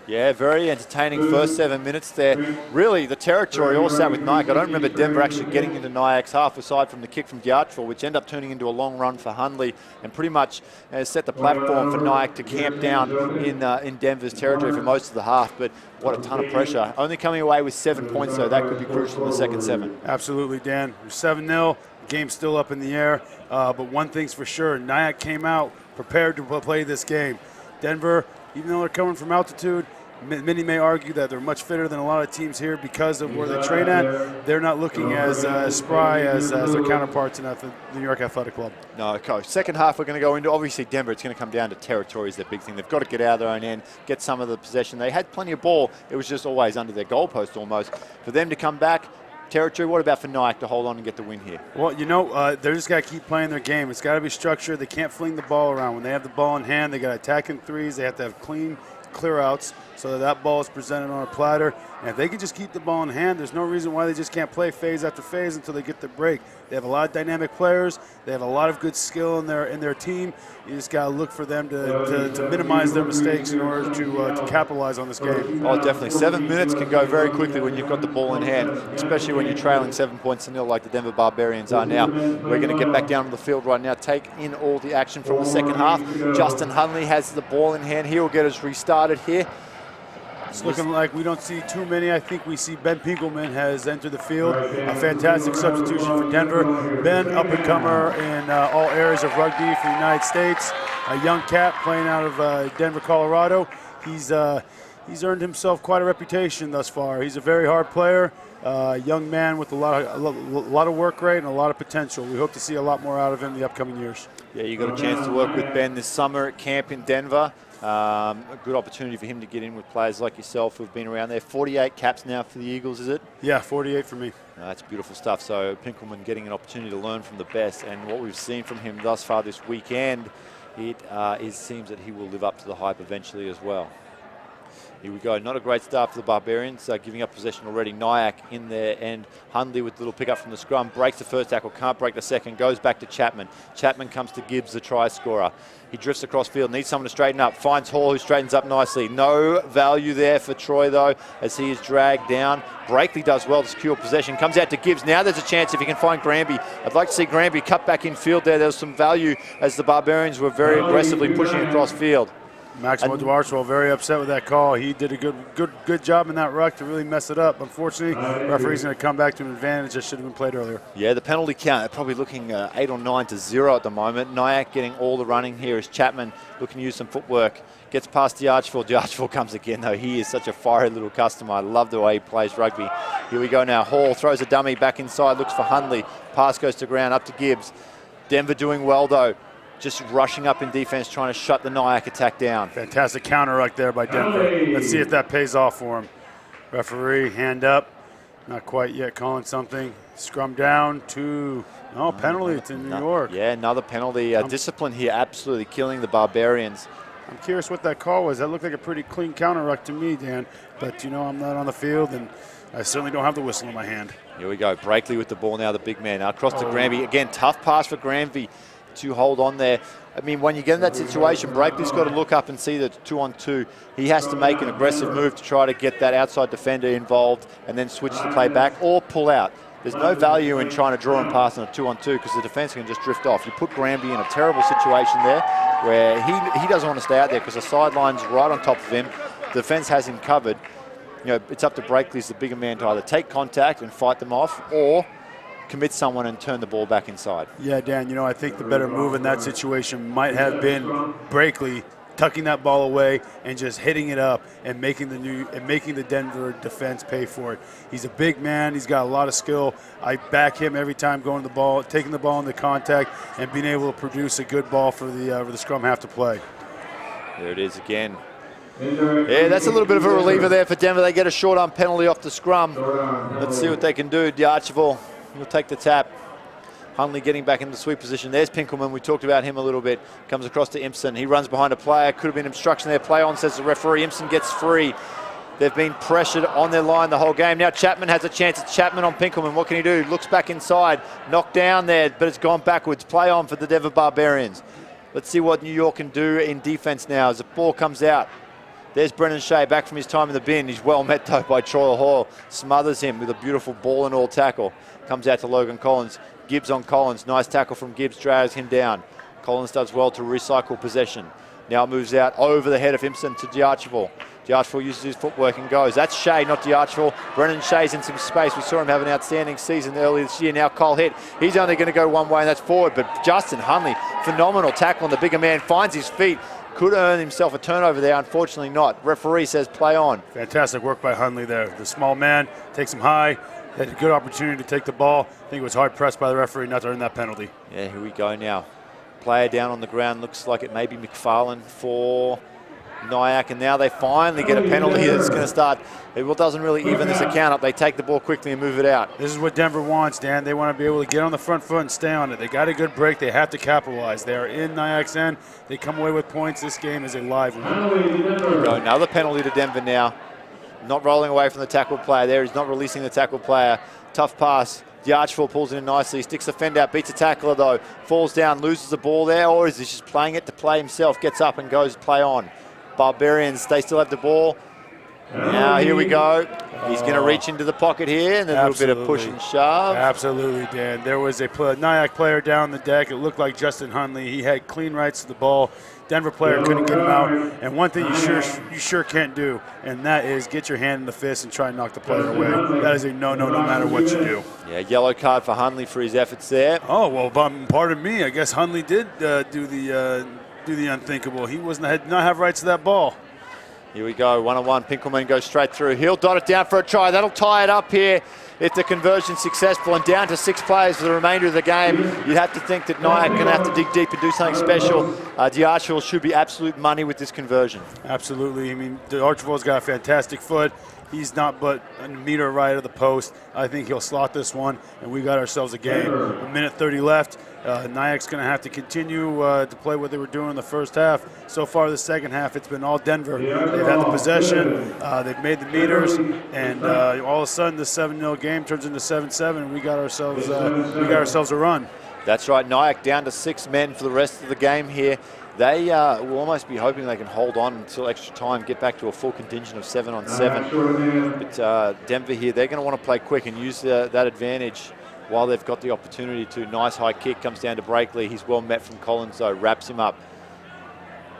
Speaker 3: Yeah, very entertaining first 7 minutes there. Really, the territory all sat with Nyack. I don't remember Denver actually getting into Nyack's half, aside from the kick from Diarchful, which ended up turning into a long run for Hundley and pretty much set the platform for Nyack to camp down in Denver's territory for most of the half. But what a ton of pressure. Only coming away with 7 points, though. That could be crucial in the second 7.
Speaker 11: Absolutely, Dan. 7-0. Game's still up in the air. But one thing's for sure, Nyack came out prepared to play this game. Denver, even though they're coming from altitude, many may argue that they're much fitter than a lot of teams here because of where they train at. They're not looking as spry as their counterparts in the New York Athletic Club.
Speaker 3: No, Coach. Second half we're going to go into, obviously Denver, it's going to come down to territory is their big thing. They've got to get out of their own end, get some of the possession. They had plenty of ball. It was just always under their goalpost almost. For them to come back, territory, what about for Nyack to hold on and get the win here?
Speaker 11: Well, they're just got to keep playing their game. It's got to be structured. They can't fling the ball around. When they have the ball in hand, they got to attack in threes. They have to have clean clear-outs so that ball is presented on a platter. And if they can just keep the ball in hand, there's no reason why they just can't play phase after phase until they get the break. They have a lot of dynamic players. They have a lot of good skill in their team. You just got to look for them to minimize their mistakes in order to capitalize on this game.
Speaker 3: Oh, definitely. 7 minutes can go very quickly when you've got the ball in hand, especially when you're trailing 7 points to nil like the Denver Barbarians are now. We're going to get back down to the field right now, take in all the action from the second half. Justin Hundley has the ball in hand. He will get us restarted here.
Speaker 11: It's looking like we don't see too many. I think we see Ben Pinkelman has entered the field. A fantastic substitution for Denver. Ben, up-and-comer in all areas of rugby for the United States. A young cat playing out of Denver, Colorado. He's earned himself quite a reputation thus far. He's a very hard player, young man with a lot of work rate and a lot of potential. We hope to see a lot more out of him in the upcoming years.
Speaker 3: Yeah, you got a chance to work with Ben this summer at camp in Denver. A good opportunity for him to get in with players like yourself who've been around there. 48 caps now for the Eagles, is it?
Speaker 11: Yeah, 48 for me.
Speaker 3: That's beautiful stuff. So Pinkelman getting an opportunity to learn from the best, and what we've seen from him thus far this weekend, it seems that he will live up to the hype eventually as well. Here we go. Not a great start for the Barbarians, giving up possession already. Nyack in there, and Hundley with a little pickup from the scrum. Breaks the first tackle, can't break the second, goes back to Chapman. Chapman comes to Gibbs, the try scorer. He drifts across field, needs someone to straighten up. Finds Hall, who straightens up nicely. No value there for Troy, though, as he is dragged down. Berkeley does well to secure possession. Comes out to Gibbs. Now there's a chance if he can find Granby. I'd like to see Granby cut back in field there. There was some value as the Barbarians were very aggressively pushing across field.
Speaker 11: Maximo Duartwell very upset with that call. He did a good job in that ruck to really mess it up. Unfortunately, referee's going to come back to an advantage that should have been played earlier.
Speaker 3: Yeah, the penalty count, they're probably looking 8 or 9 to 0 at the moment. Nyack getting all the running here as Chapman looking to use some footwork. Gets past D'Archeville. D'Archeville comes again, though. He is such a fiery little customer. I love the way he plays rugby. Here we go now. Hall throws a dummy back inside, looks for Hundley. Pass goes to ground, up to Gibbs. Denver doing well, though. Just rushing up in defense, trying to shut the Nyack attack down.
Speaker 11: Fantastic counter right there by Denver. Let's see if that pays off for him. Referee, hand up. Not quite yet, calling something. Scrum down to, penalty to New York.
Speaker 3: Yeah, another penalty. Discipline here, absolutely killing the Barbarians.
Speaker 11: I'm curious what that call was. That looked like a pretty clean counter ruck to me, Dan. But, I'm not on the field, and I certainly don't have the whistle in my hand.
Speaker 3: Here we go. Breakley with the ball now, the big man. Now across to Granby. Again, tough pass for Granby to hold on there. I mean, when you get in that situation, Breakley's got to look up and see that 2-on-2. He has to make an aggressive move to try to get that outside defender involved and then switch the play back or pull out. There's no value in trying to draw and pass on a 2-on-2 because the defence can just drift off. You put Granby in a terrible situation there where he doesn't want to stay out there because the sideline's right on top of him. The defence has him covered. It's up to Breakley as the bigger man to either take contact and fight them off or commit someone and turn the ball back inside.
Speaker 11: Yeah, Dan, I think the better move in that situation might have been Breakley tucking that ball away and just hitting it up and making the Denver defense pay for it. He's a big man. He's got a lot of skill. I back him every time going to the ball, taking the ball into contact, and being able to produce a good ball for the scrum half to play.
Speaker 3: There it is again. Yeah, that's a little bit of a reliever there for Denver. They get a short arm penalty off the scrum. Let's see what they can do. D'Archeville will take the tap. Hundley getting back into sweep position. There's Pinkelman. We talked about him a little bit. Comes across to Impson. He runs behind a player. Could have been obstruction there. Play on, says the referee. Impson gets free. They've been pressured on their line the whole game. Now Chapman has a chance. It's Chapman on Pinkelman. What can he do? Looks back inside. Knocked down there, but it's gone backwards. Play on for the Denver Barbarians. Let's see what New York can do in defense now as the ball comes out. There's Brennan Shea back from his time in the bin. He's well met though by Troy Hall. Smothers him with a beautiful ball and all tackle. Comes out to Logan Collins. Gibbs on Collins. Nice tackle from Gibbs. Drags him down. Collins does well to recycle possession. Now moves out over the head of Impson to D'Archeville. D'Archeville uses his footwork and goes. That's Shea, not D'Archeville. Brennan Shea's in some space. We saw him have an outstanding season earlier this year. Now Cole Hitt. He's only going to go one way, and that's forward. But Justin Hundley, phenomenal tackle on the bigger man. Finds his feet. Could earn himself a turnover there, unfortunately not. Referee says play on.
Speaker 11: Fantastic work by Hundley there. The small man takes him high, had a good opportunity to take the ball. I think it was hard pressed by the referee not to earn that penalty.
Speaker 3: Yeah, here we go now. Player down on the ground. Looks like it may be McFarlane for Nyack, and now they finally get a penalty that's going to start. It doesn't really even this account up. They take the ball quickly and move it out.
Speaker 11: This is what Denver wants, Dan. They want to be able to get on the front foot and stay on it. They got a good break. They have to capitalize. They are in Nyack's end. They come away with points. This game is a live one.
Speaker 3: Another penalty to Denver now. Not rolling away from the tackle player there. He's not releasing the tackle player. Tough pass. D'Archeville pulls it in nicely. Sticks the fend out. Beats a tackler though. Falls down. Loses the ball there. Or is he just playing it to play himself? Gets up and goes play on. Barbarians, they still have the ball. Now here we go. He's going to reach into the pocket here and a little bit of push and shove.
Speaker 11: Absolutely, Dan. There was a Nyack player down the deck. It looked like Justin Hundley. He had clean rights to the ball. Denver player couldn't get him out. And one thing you sure can't do, and that is get your hand in the fist and try and knock the player away. That is a no matter what you do.
Speaker 3: Yeah, yellow card for Hundley for his efforts there.
Speaker 11: Oh, well, pardon me. I guess Hundley did do the unthinkable. He did not have rights to that ball.
Speaker 3: Here we go, 1-on-1. Pinkelman goes straight through. He'll dot it down for a try. That'll tie it up here if the conversion's successful, and down to 6 players for the remainder of the game. You'd have to think that Nyack going to have to dig deep and do something special. D'Archeville should be absolute money with this conversion.
Speaker 11: Absolutely. I mean, D'Archeville's got a fantastic foot. He's not but a meter right of the post. I think he'll slot this one, and we got ourselves a game. A minute 30 left. Nyack's going to have to continue to play what they were doing in the first half. So far, the second half, it's been all Denver. They've had the possession, they've made the meters, and all of a sudden, this 7-0 game turns into 7-7, and we got ourselves a run.
Speaker 3: That's right. Nyack down to 6 men for the rest of the game here. They will almost be hoping they can hold on until extra time, get back to a full contingent of 7-on-7. But Denver here, they're going to want to play quick and use that advantage while they've got the opportunity to. Nice high kick comes down to Breakley. He's well met from Collins though, wraps him up.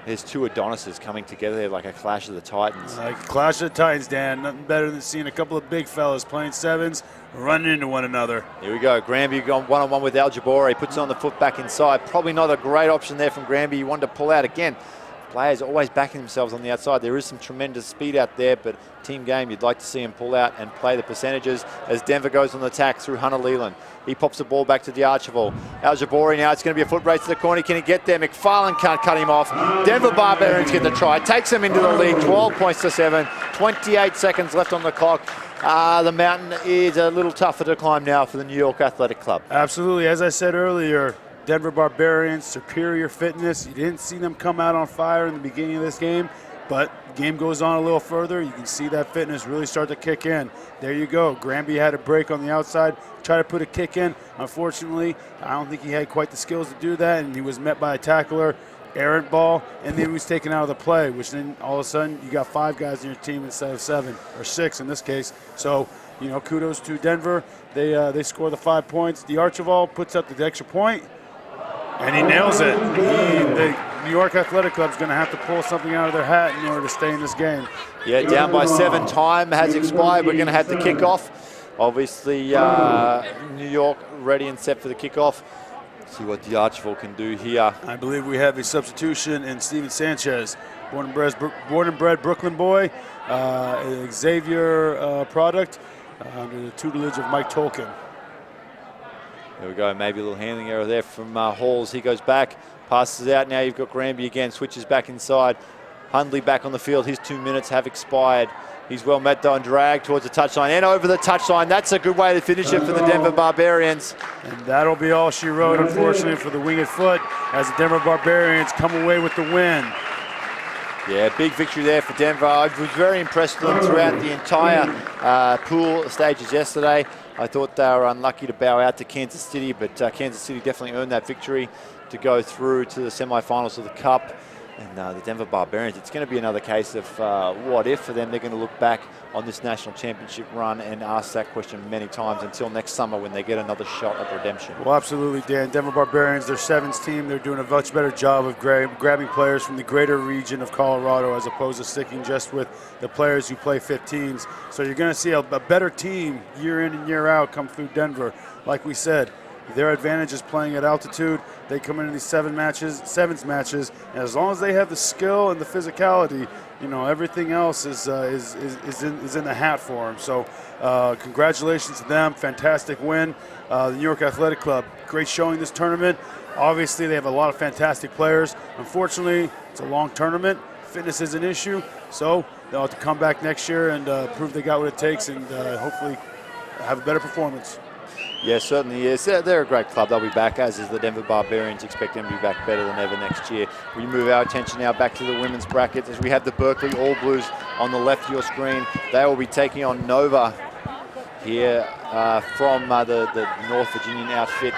Speaker 3: There's two Adonises coming together there like a clash of the Titans.
Speaker 11: Like a clash of the Titans, Dan. Nothing better than seeing a couple of big fellas playing sevens running into one another.
Speaker 3: Here we go. Granby gone one-on-one with Al Jabori. Puts on the foot back inside. Probably not a great option there from Granby. He wanted to pull out again. Players always backing themselves on the outside. There is some tremendous speed out there, but team game, you'd like to see him pull out and play the percentages as Denver goes on the attack through Hunter Leland. He pops the ball back to the Archibald. Al Jabori now, it's going to be a foot race to the corner. Can he get there? McFarlane can't cut him off. Denver Barbarians get the try. Takes them into the lead, 12 points to 7. 28 seconds left on the clock. The mountain is a little tougher to climb now for the New York Athletic Club.
Speaker 11: Absolutely. As I said earlier, Denver Barbarians, superior fitness. You didn't see them come out on fire in the beginning of this game, but the game goes on a little further. You can see that fitness really start to kick in. There you go. Granby had a break on the outside, try to put a kick in. Unfortunately, I don't think he had quite the skills to do that, and he was met by a tackler, errant ball, and then he was taken out of the play, which then all of a sudden you got 5 guys in your team instead of 7, or 6 in this case. So, you know, kudos to Denver. They score the 5 points. The Archibald puts up the extra point, and he nails it. The New York Athletic Club is going to have to pull something out of their hat in order to stay in this game.
Speaker 3: Yeah, down by 7. Time has expired. We're going to have the kickoff. Obviously, New York ready and set for the kickoff. See what the Archibald can do here.
Speaker 11: I believe we have a substitution in Steven Sanchez, born and bred Brooklyn boy, Xavier product, under the tutelage of Mike Tolkien.
Speaker 3: There we go, maybe a little handling error there from Halls. He goes back, passes out. Now you've got Granby again, switches back inside. Hundley back on the field. His 2 minutes have expired. He's well met though and dragged towards the touchline and over the touchline. That's a good way to finish it for the Denver Barbarians.
Speaker 11: And that'll be all she wrote, unfortunately, for the winged foot as the Denver Barbarians come away with the win.
Speaker 3: Yeah, big victory there for Denver. I was very impressed with them throughout the entire pool stages yesterday. I thought they were unlucky to bow out to Kansas City, but Kansas City definitely earned that victory to go through to the semifinals of the Cup. And the Denver Barbarians, it's going to be another case of what if for them. They're going to look back on this national championship run and ask that question many times until next summer when they get another shot at redemption.
Speaker 11: Well, absolutely, Dan. Denver Barbarians, their sevens team, they're doing a much better job of grabbing players from the greater region of Colorado as opposed to sticking just with the players who play 15s. So you're going to see a better team year in and year out come through Denver. Like we said, their advantage is playing at altitude. They come into these sevens matches, and as long as they have the skill and the physicality, you know, everything else is in the hat for them. So, congratulations to them. Fantastic win. The New York Athletic Club, great showing this tournament. Obviously, they have a lot of fantastic players. Unfortunately, it's a long tournament. Fitness is an issue, so they'll have to come back next year and prove they got what it takes and hopefully have a better performance.
Speaker 3: Yeah, certainly is. They're a great club. They'll be back, as is the Denver Barbarians. Expect them to be back better than ever next year. We move our attention now back to the women's brackets as we have the Berkeley All Blues on the left of your screen. They will be taking on Nova here from the North Virginian outfit.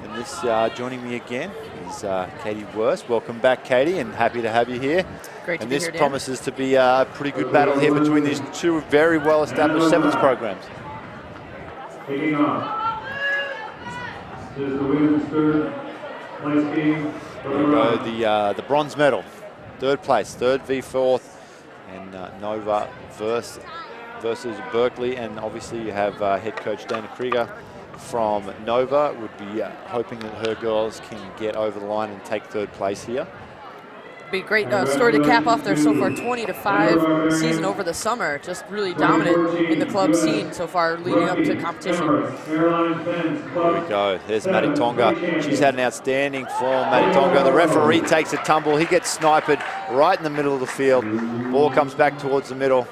Speaker 3: And this joining me again is Katie Wurst. Welcome back, Katie, and happy to have you here.
Speaker 2: Great to
Speaker 3: be
Speaker 2: here, Dan.
Speaker 3: And this promises to be a pretty good battle here between these two very well-established sevens programs.
Speaker 9: Kicking off. This is the women's third place game.
Speaker 3: There we go, the bronze medal. Third place, third v fourth, and Nova versus Berkeley. And obviously you have head coach Dana Krieger from Nova. Would be hoping that her girls can get over the line and take third place here.
Speaker 2: Be a great story to cap off their so far 20-5 season over the summer. Just really dominant in the club scene so far leading up to competition.
Speaker 3: There we go. There's Maddie Tonga. She's had an outstanding form, Maddie Tonga. The referee takes a tumble. He gets sniped right in the middle of the field. Ball comes back towards the middle.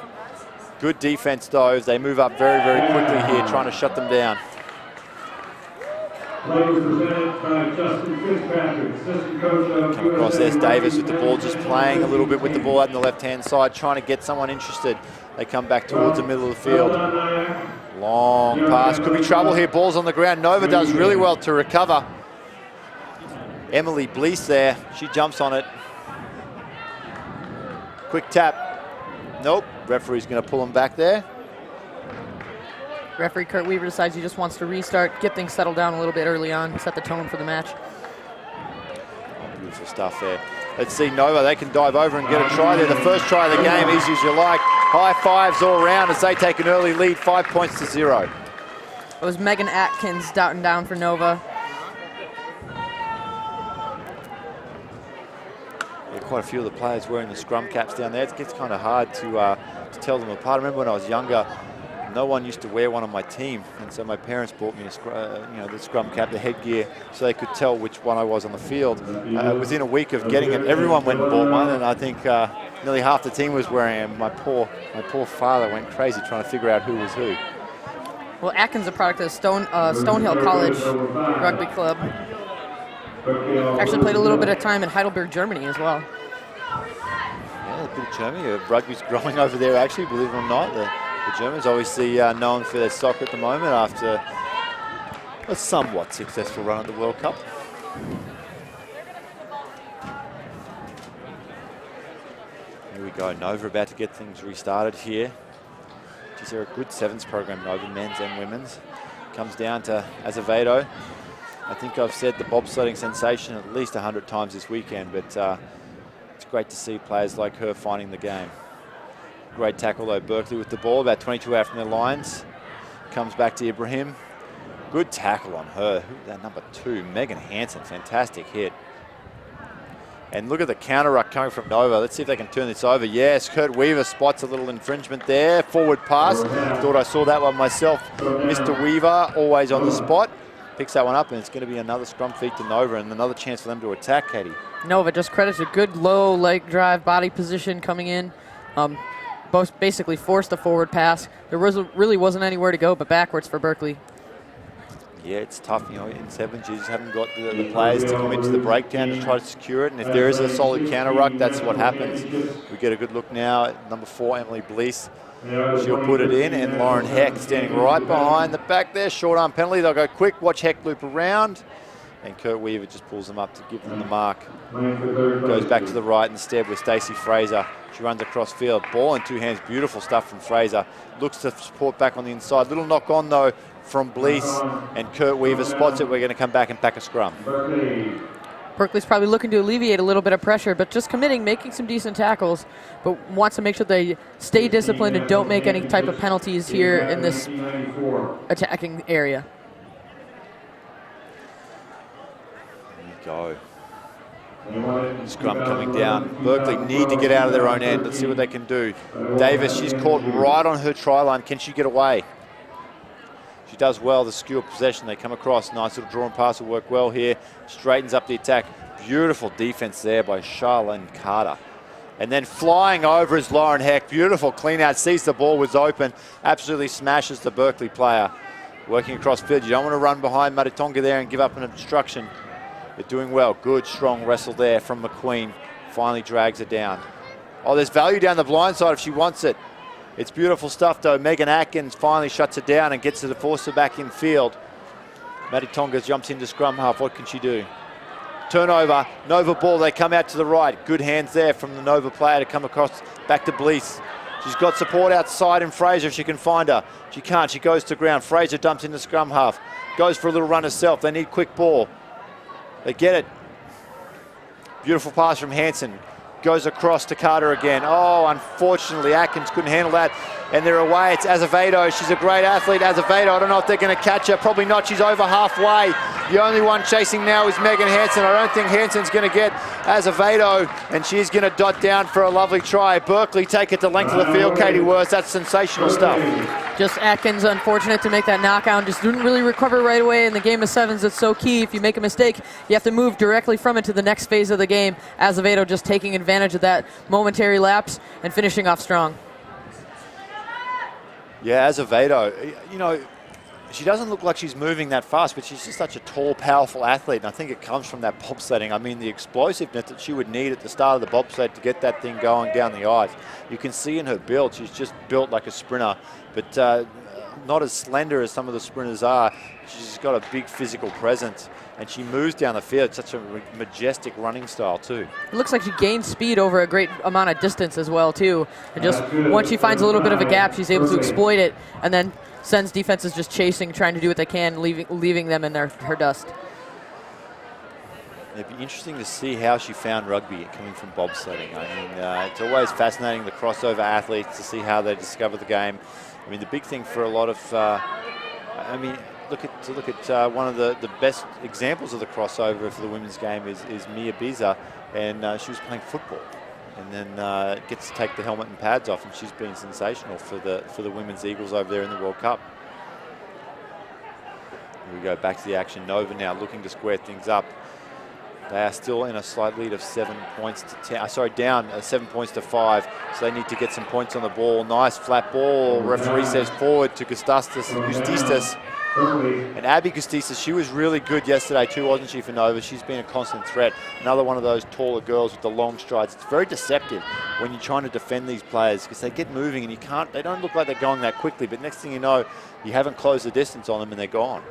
Speaker 3: Good defense though as they move up very, very quickly here, trying to shut them down.
Speaker 9: Presented by Justin Fitzpatrick, assistant coach of
Speaker 3: Come across, there's Davis with the ball, just playing a little bit with the ball out on the left-hand side, trying to get someone interested. They come back towards the middle of the field. Long pass, could be trouble here, ball's on the ground. Nova does really well to recover. Emily Blease there, she jumps on it. Quick tap, nope, referee's gonna pull him back there.
Speaker 2: Referee Kurt Weaver decides he just wants to restart, get things settled down a little bit early on, set the tone for the match.
Speaker 3: Beautiful stuff there. Let's see Nova. They can dive over and get a try there. The first try of the game, easy as you like. High fives all around as they take an early lead, 5 points to 0.
Speaker 2: It was Megan Atkins down for Nova.
Speaker 3: Yeah, quite a few of the players wearing the scrum caps down there. It gets kind of hard to tell them apart. I remember when I was younger, no one used to wear one on my team, and so my parents bought me the scrum cap, the headgear, so they could tell which one I was on the field. Within a week of getting it, everyone went and bought one, and I think nearly half the team was wearing it. My poor father went crazy trying to figure out who was who.
Speaker 2: Well, Atkins is a product of Stonehill College Rugby Club. Actually played a little bit of time in Heidelberg, Germany as well.
Speaker 3: Yeah, a bit of Germany. Rugby's growing over there, actually, believe it or not. The Germans obviously known for their soccer at the moment after a somewhat successful run at the World Cup. Here we go, Nova about to get things restarted here. Geez, they're a good sevens program, Nova, men's and women's. Comes down to Azevedo. I think I've said the bobsledding sensation at least 100 times this weekend, but it's great to see players like her finding the game. Great tackle though, Berkeley with the ball, about 22 out from their lines. Comes back to Ibrahim. Good tackle on her. Who's that, number 2, Megan Hansen, fantastic hit. And look at the counter ruck coming from Nova. Let's see if they can turn this over. Yes, Kurt Weaver spots a little infringement there. Forward pass. Thought I saw that one myself. Mr. Weaver, always on the spot. Picks that one up, and it's going to be another scrum feed to Nova and another chance for them to attack, Katie.
Speaker 2: Nova just credits a good low leg drive body position coming in. Both basically forced the forward pass. There really wasn't anywhere to go but backwards for Berkeley.
Speaker 3: Yeah, it's tough, you know, in sevens you just haven't got the players to come into the breakdown to try to secure it, and if there is a solid counter ruck, that's what happens. We get a good look now at number 4, Emily Blease. She'll put it in, and Lauren Heck standing right behind the back there. Short arm penalty, they'll go quick, watch Heck loop around, and Kurt Weaver just pulls them up to give them the mark. Goes back to the right instead with Stacey Fraser. She runs across field, ball in 2 hands, beautiful stuff from Fraser. Looks to support back on the inside. Little knock on though from Blease, and Kurt Weaver spots it. We're going to come back and pack a scrum.
Speaker 2: Berkeley's probably looking to alleviate a little bit of pressure, but just committing, making some decent tackles, but wants to make sure they stay disciplined and don't make any type of penalties here in this attacking area.
Speaker 3: There you go. Scrum coming down. Berkeley need to get out of their own end. Let's see what they can do. Davis, she's caught right on her try line. Can she get away? She does well, the skew of possession. They come across. Nice little draw and pass will work well here. Straightens up the attack. Beautiful defense there by Charlene Carter. And then flying over is Lauren Heck. Beautiful clean out. Sees the ball was open. Absolutely smashes the Berkeley player. Working across field. You don't want to run behind Matatonga there and give up an obstruction. They're doing well. Good, strong wrestle there from McQueen. Finally drags her down. Oh, there's value down the blind side if she wants it. It's beautiful stuff, though. Megan Atkins finally shuts it down and gets her to force her back in field. Matatonga jumps into scrum half. What can she do? Turnover. Nova ball. They come out to the right. Good hands there from the Nova player to come across back to Blease. She's got support outside in Fraser if she can find her. She can't. She goes to ground. Fraser dumps into scrum half. Goes for a little run herself. They need quick ball. They get it. Beautiful pass from Hansen. Goes across to Carter again. Oh, unfortunately, Atkins couldn't handle that. And they're away. It's Azevedo. She's a great athlete, Azevedo. I don't know if they're going to catch her. Probably not. She's over halfway. The only one chasing now is Megan Hansen. I don't think Hansen's going to get Azevedo, and she's going to dot down for a lovely try. Berkeley take it to length of the field. Katie Worth, that's sensational stuff.
Speaker 2: Just Atkins, unfortunate to make that knockout. Just didn't really recover right away in the game of sevens. It's so key. If you make a mistake, you have to move directly from it to the next phase of the game. Azevedo just taking advantage of that momentary lapse and finishing off strong.
Speaker 3: Yeah, Azevedo, you know, she doesn't look like she's moving that fast, but she's just such a tall, powerful athlete, and I think it comes from that bobsledding. I mean, the explosiveness that she would need at the start of the bobsled to get that thing going down the ice. You can see in her build, she's just built like a sprinter, but not as slender as some of the sprinters are. She's got a big physical presence, and she moves down the field. Such a majestic running style, too.
Speaker 2: It looks like she gains speed over a great amount of distance as well, too. And just once she finds a little bit of a gap, she's able to exploit it, and then sends defenses just chasing, trying to do what they can, leaving them in her dust.
Speaker 3: It'd be interesting to see how she found rugby coming from bobsledding. I mean, it's always fascinating, the crossover athletes, to see how they discover the game. I mean, the big thing for a lot of, I mean, look at one of the best examples of the crossover for the women's game is Mia Biza, and she was playing football, and then gets to take the helmet and pads off, and she's been sensational for the women's Eagles over there in the World Cup. Here we go, back to the action. Nova now looking to square things up. They are still in a slight lead of 7 points to 10. Sorry, down 7 points to 5. So they need to get some points on the ball. Nice flat ball. Referee says forward to Gustistas. And Abby Gustistas, she was really good yesterday too, wasn't she, for Nova? She's been a constant threat. Another one of those taller girls with the long strides. It's very deceptive when you're trying to defend these players because they get moving and you can't. They don't look like they're going that quickly. But next thing you know, you haven't closed the distance on them and they're gone.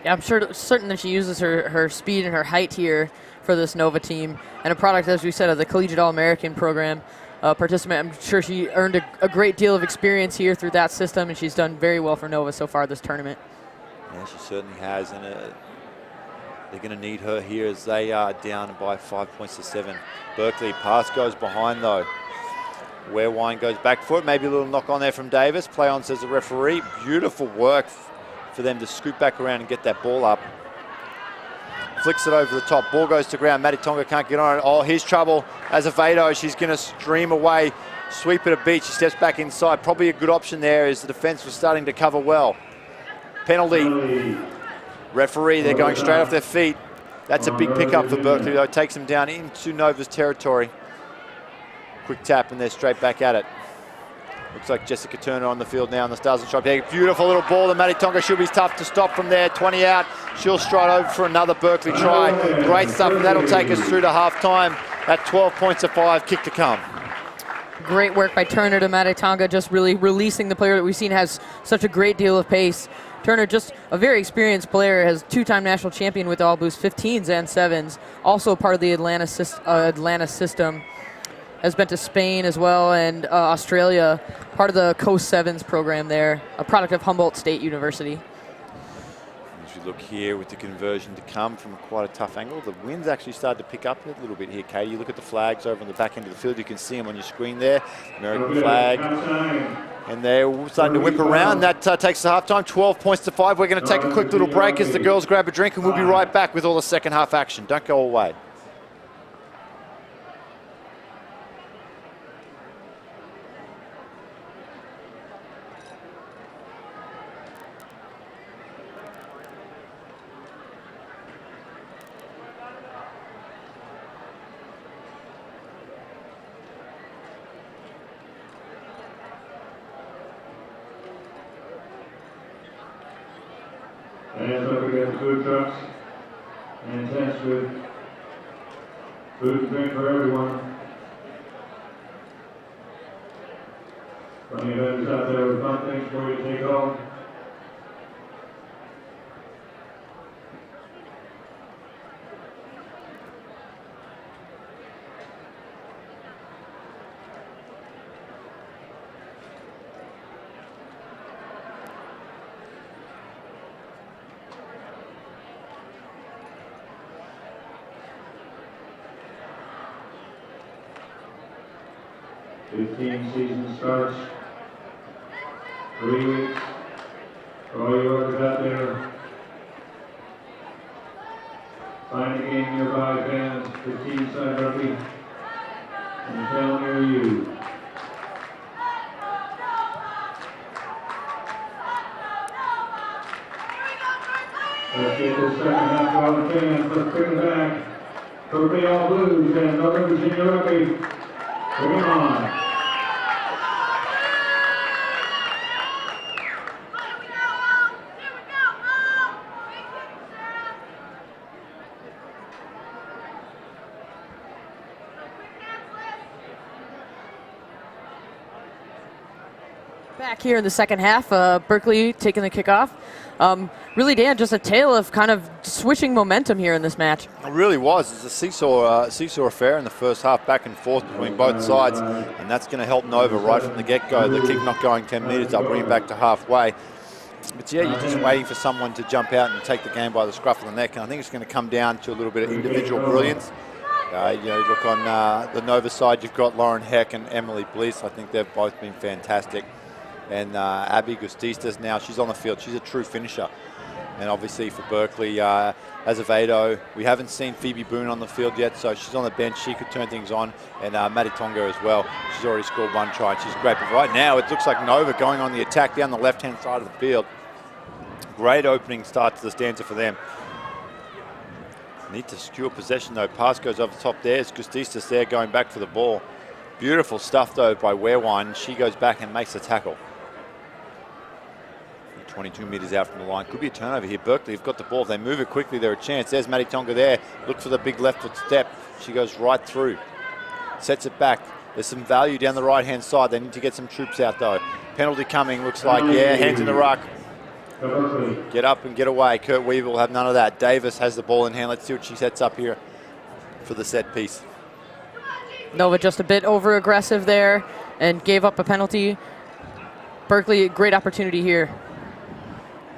Speaker 2: Yeah, I'm certain that she uses her speed and her height here for this Nova team, and a product, as we said, of the Collegiate All-American program participant. I'm sure she earned a great deal of experience here through that system, and she's done very well for Nova so far this tournament.
Speaker 3: Yeah, she certainly has, and they're going to need her here as they are down by 5 points to 7. Berkeley, pass goes behind though. Warewine goes back foot, maybe a little knock on there from Davis. Play on, says the referee. Beautiful work for them to scoot back around and get that ball up. Flicks it over the top. Ball goes to ground. Maddie Tonga can't get on it. Oh, here's trouble. Azevedo, she's going to stream away, sweep it a beat. She steps back inside. Probably a good option there as the defense was starting to cover well. Penalty. Referee, they're going straight off their feet. That's a big pickup for Berkeley, though. Takes them down into Nova's territory. Quick tap, and they're straight back at it. Looks like Jessica Turner on the field now in the Stars and Stripes. Beautiful little ball. The Maddie Tonga should be tough to stop from there. 20 out. She'll stride over for another Berkeley try. Great stuff, and that'll take us through to half-time at 12 points to 5. Kick to come.
Speaker 2: Great work by Turner to Maddie Tonga, just really releasing the player that we've seen has such a great deal of pace. Turner, just a very experienced player, has two-time national champion with the All Blues, 15s and 7s. Also part of the Atlanta system. Has been to Spain as well and Australia, part of the Coast Sevens program there, a product of Humboldt State University.
Speaker 3: As we look here with the conversion to come from quite a tough angle, the wind's actually started to pick up a little bit here, Katie. You look at the flags over on the back end of the field, you can see them on your screen there. American flag. And they're starting to whip around. That takes us to halftime, 12 points to 5. We're going to take a quick little break as the girls grab a drink, and we'll be right back with all the second half action. Don't go away.
Speaker 9: And don't forget the food trucks and tents with food and drink for everyone. Plenty of vendors out there with fun things for you to take home. Season starts 3 weeks. For all you workers out there, find a game nearby, fans, 15-side rugby, and tell near you. Let's get this second half going, fans. Let's bring it back. Berkeley All Blues and Northern Virginia Rugby. Bring it on.
Speaker 2: Back here in the second half, Berkeley taking the kickoff. Really, Dan, just a tale of kind of switching momentum here in this match.
Speaker 3: It really was. It's a seesaw affair in the first half, back and forth between both sides, and that's going to help Nova right from the get-go. The kick not going 10 metres up, bringing back to halfway. But yeah, you're just waiting for someone to jump out and take the game by the scruff of the neck. And I think it's going to come down to a little bit of individual brilliance. Look on the Nova side, you've got Lauren Heck and Emily Bliss. I think they've both been fantastic. And Abby Gustistas now, she's on the field. She's a true finisher. And obviously for Berkeley, Azevedo, we haven't seen Phoebe Boone on the field yet, so she's on the bench. She could turn things on. And Maddie Tonga as well. She's already scored 1 try, and she's great. But right now, it looks like Nova going on the attack down the left-hand side of the field. Great opening start to the stanza for them. Need to secure possession though. Pass goes over the top there. It's Gustistas there going back for the ball. Beautiful stuff though by Weirwine. She goes back and makes the tackle. 22 metres out from the line. Could be a turnover here. Berkeley have got the ball. If they move it quickly, they're a chance. There's Maddie Tonga there. Look for the big left foot step. She goes right through. Sets it back. There's some value down the right-hand side. They need to get some troops out though. Penalty coming. Looks like, yeah, hands in the ruck. Get up and get away. Kurt Weaver will have none of that. Davis has the ball in hand. Let's see what she sets up here for the set piece.
Speaker 2: Nova just a bit over-aggressive there and gave up a penalty. Berkeley, a great opportunity here.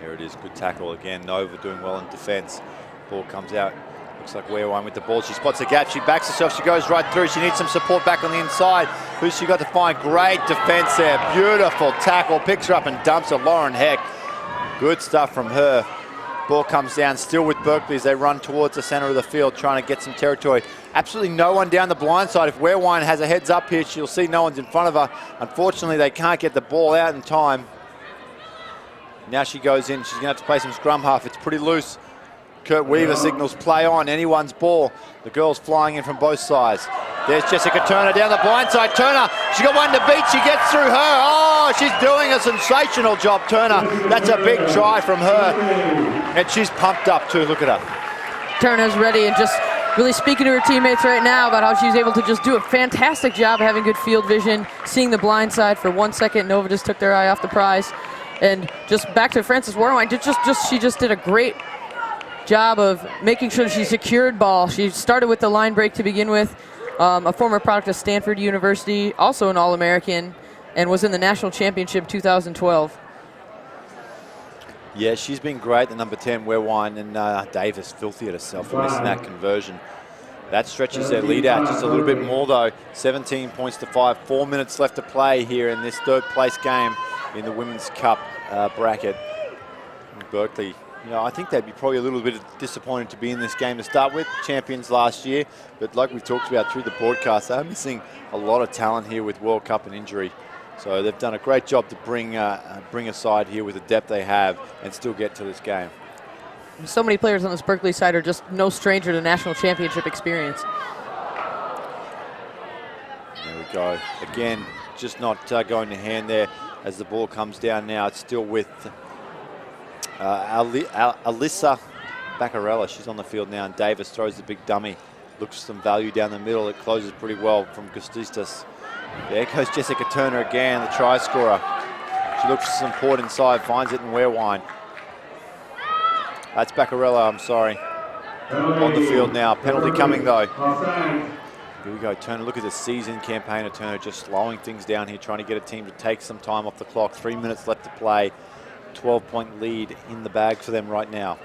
Speaker 3: There it is. Good tackle again. Nova doing well in defense. Ball comes out. Looks like Weirwine with the ball. She spots a gap. She backs herself. She goes right through. She needs some support back on the inside. Who's she got to find? Great defense there. Beautiful tackle. Picks her up and dumps her. Lauren Heck. Good stuff from her. Ball comes down still with Berkeley as they run towards the center of the field trying to get some territory. Absolutely no one down the blind side. If Weirwine has a heads up here, she'll see no one's in front of her. Unfortunately, they can't get the ball out in time. Now she goes in. She's going to have to play some scrum half. It's pretty loose. Kurt Weaver signals play on. Anyone's ball. The girls flying in from both sides. There's Jessica Turner down the blind side. Turner, she got one to beat. She gets through her. Oh, she's doing a sensational job, Turner. That's a big try from her. And she's pumped up too. Look at her.
Speaker 2: Turner's ready and just really speaking to her teammates right now about how she's able to just do a fantastic job having good field vision, seeing the blind side for 1 second. Nova just took their eye off the prize. And just back to Frances Weirwine, she just did a great job of making sure she secured ball. She started with the line break to begin with. A former product of Stanford University, also an All-American, and was in the National Championship 2012.
Speaker 3: Yeah, she's been great, the number 10, Weirwine, and Davis filthy at herself for missing that conversion. That stretches their lead out just a little bit more though. 17 points to 5, 4 minutes left to play here in this third place game in the Women's Cup bracket. Berkeley, I think they'd be probably a little bit disappointed to be in this game to start with. Champions last year, but like we've talked about through the broadcast, they're missing a lot of talent here with World Cup and injury. So they've done a great job to bring a side here with the depth they have and still get to this game.
Speaker 2: So many players on this Berkeley side are just no stranger to national championship experience.
Speaker 3: There we go. Again, just not going to hand there as the ball comes down now. It's still with Alyssa Baccarella. She's on the field now, and Davis throws the big dummy. Looks for some value down the middle. It closes pretty well from Gustistas. There goes Jessica Turner again, the try scorer. She looks for some support inside, finds it in Weirwine. That's Baccarella, I'm sorry. On the field now. Penalty coming though. Here we go, Turner. Look at the season campaign of Turner, just slowing things down here, trying to get a team to take some time off the clock. 3 minutes left to play. 12-point lead in the bag for them right now.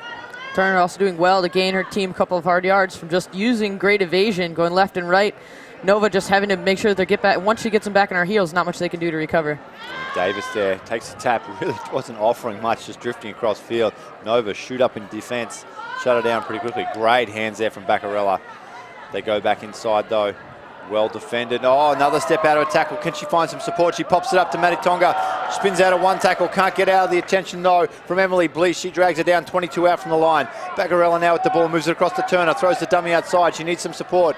Speaker 2: Turner also doing well to gain her team a couple of hard yards from just using great evasion, going left and right. Nova just having to make sure they get back. Once she gets them back on her heels, not much they can do to recover.
Speaker 3: Davis there takes the tap. Really wasn't offering much, just drifting across field. Nova shoot up in defense, shut her down pretty quickly. Great hands there from Baccarella. They go back inside though. Well defended. Oh, another step out of a tackle. Can she find some support? She pops it up to Maddie Tonga. Spins out of one tackle. Can't get out of the attention though from Emily Bliss. She drags her down 22 out from the line. Baccarella now with the ball. Moves it across to Turner. Throws the dummy outside. She needs some support.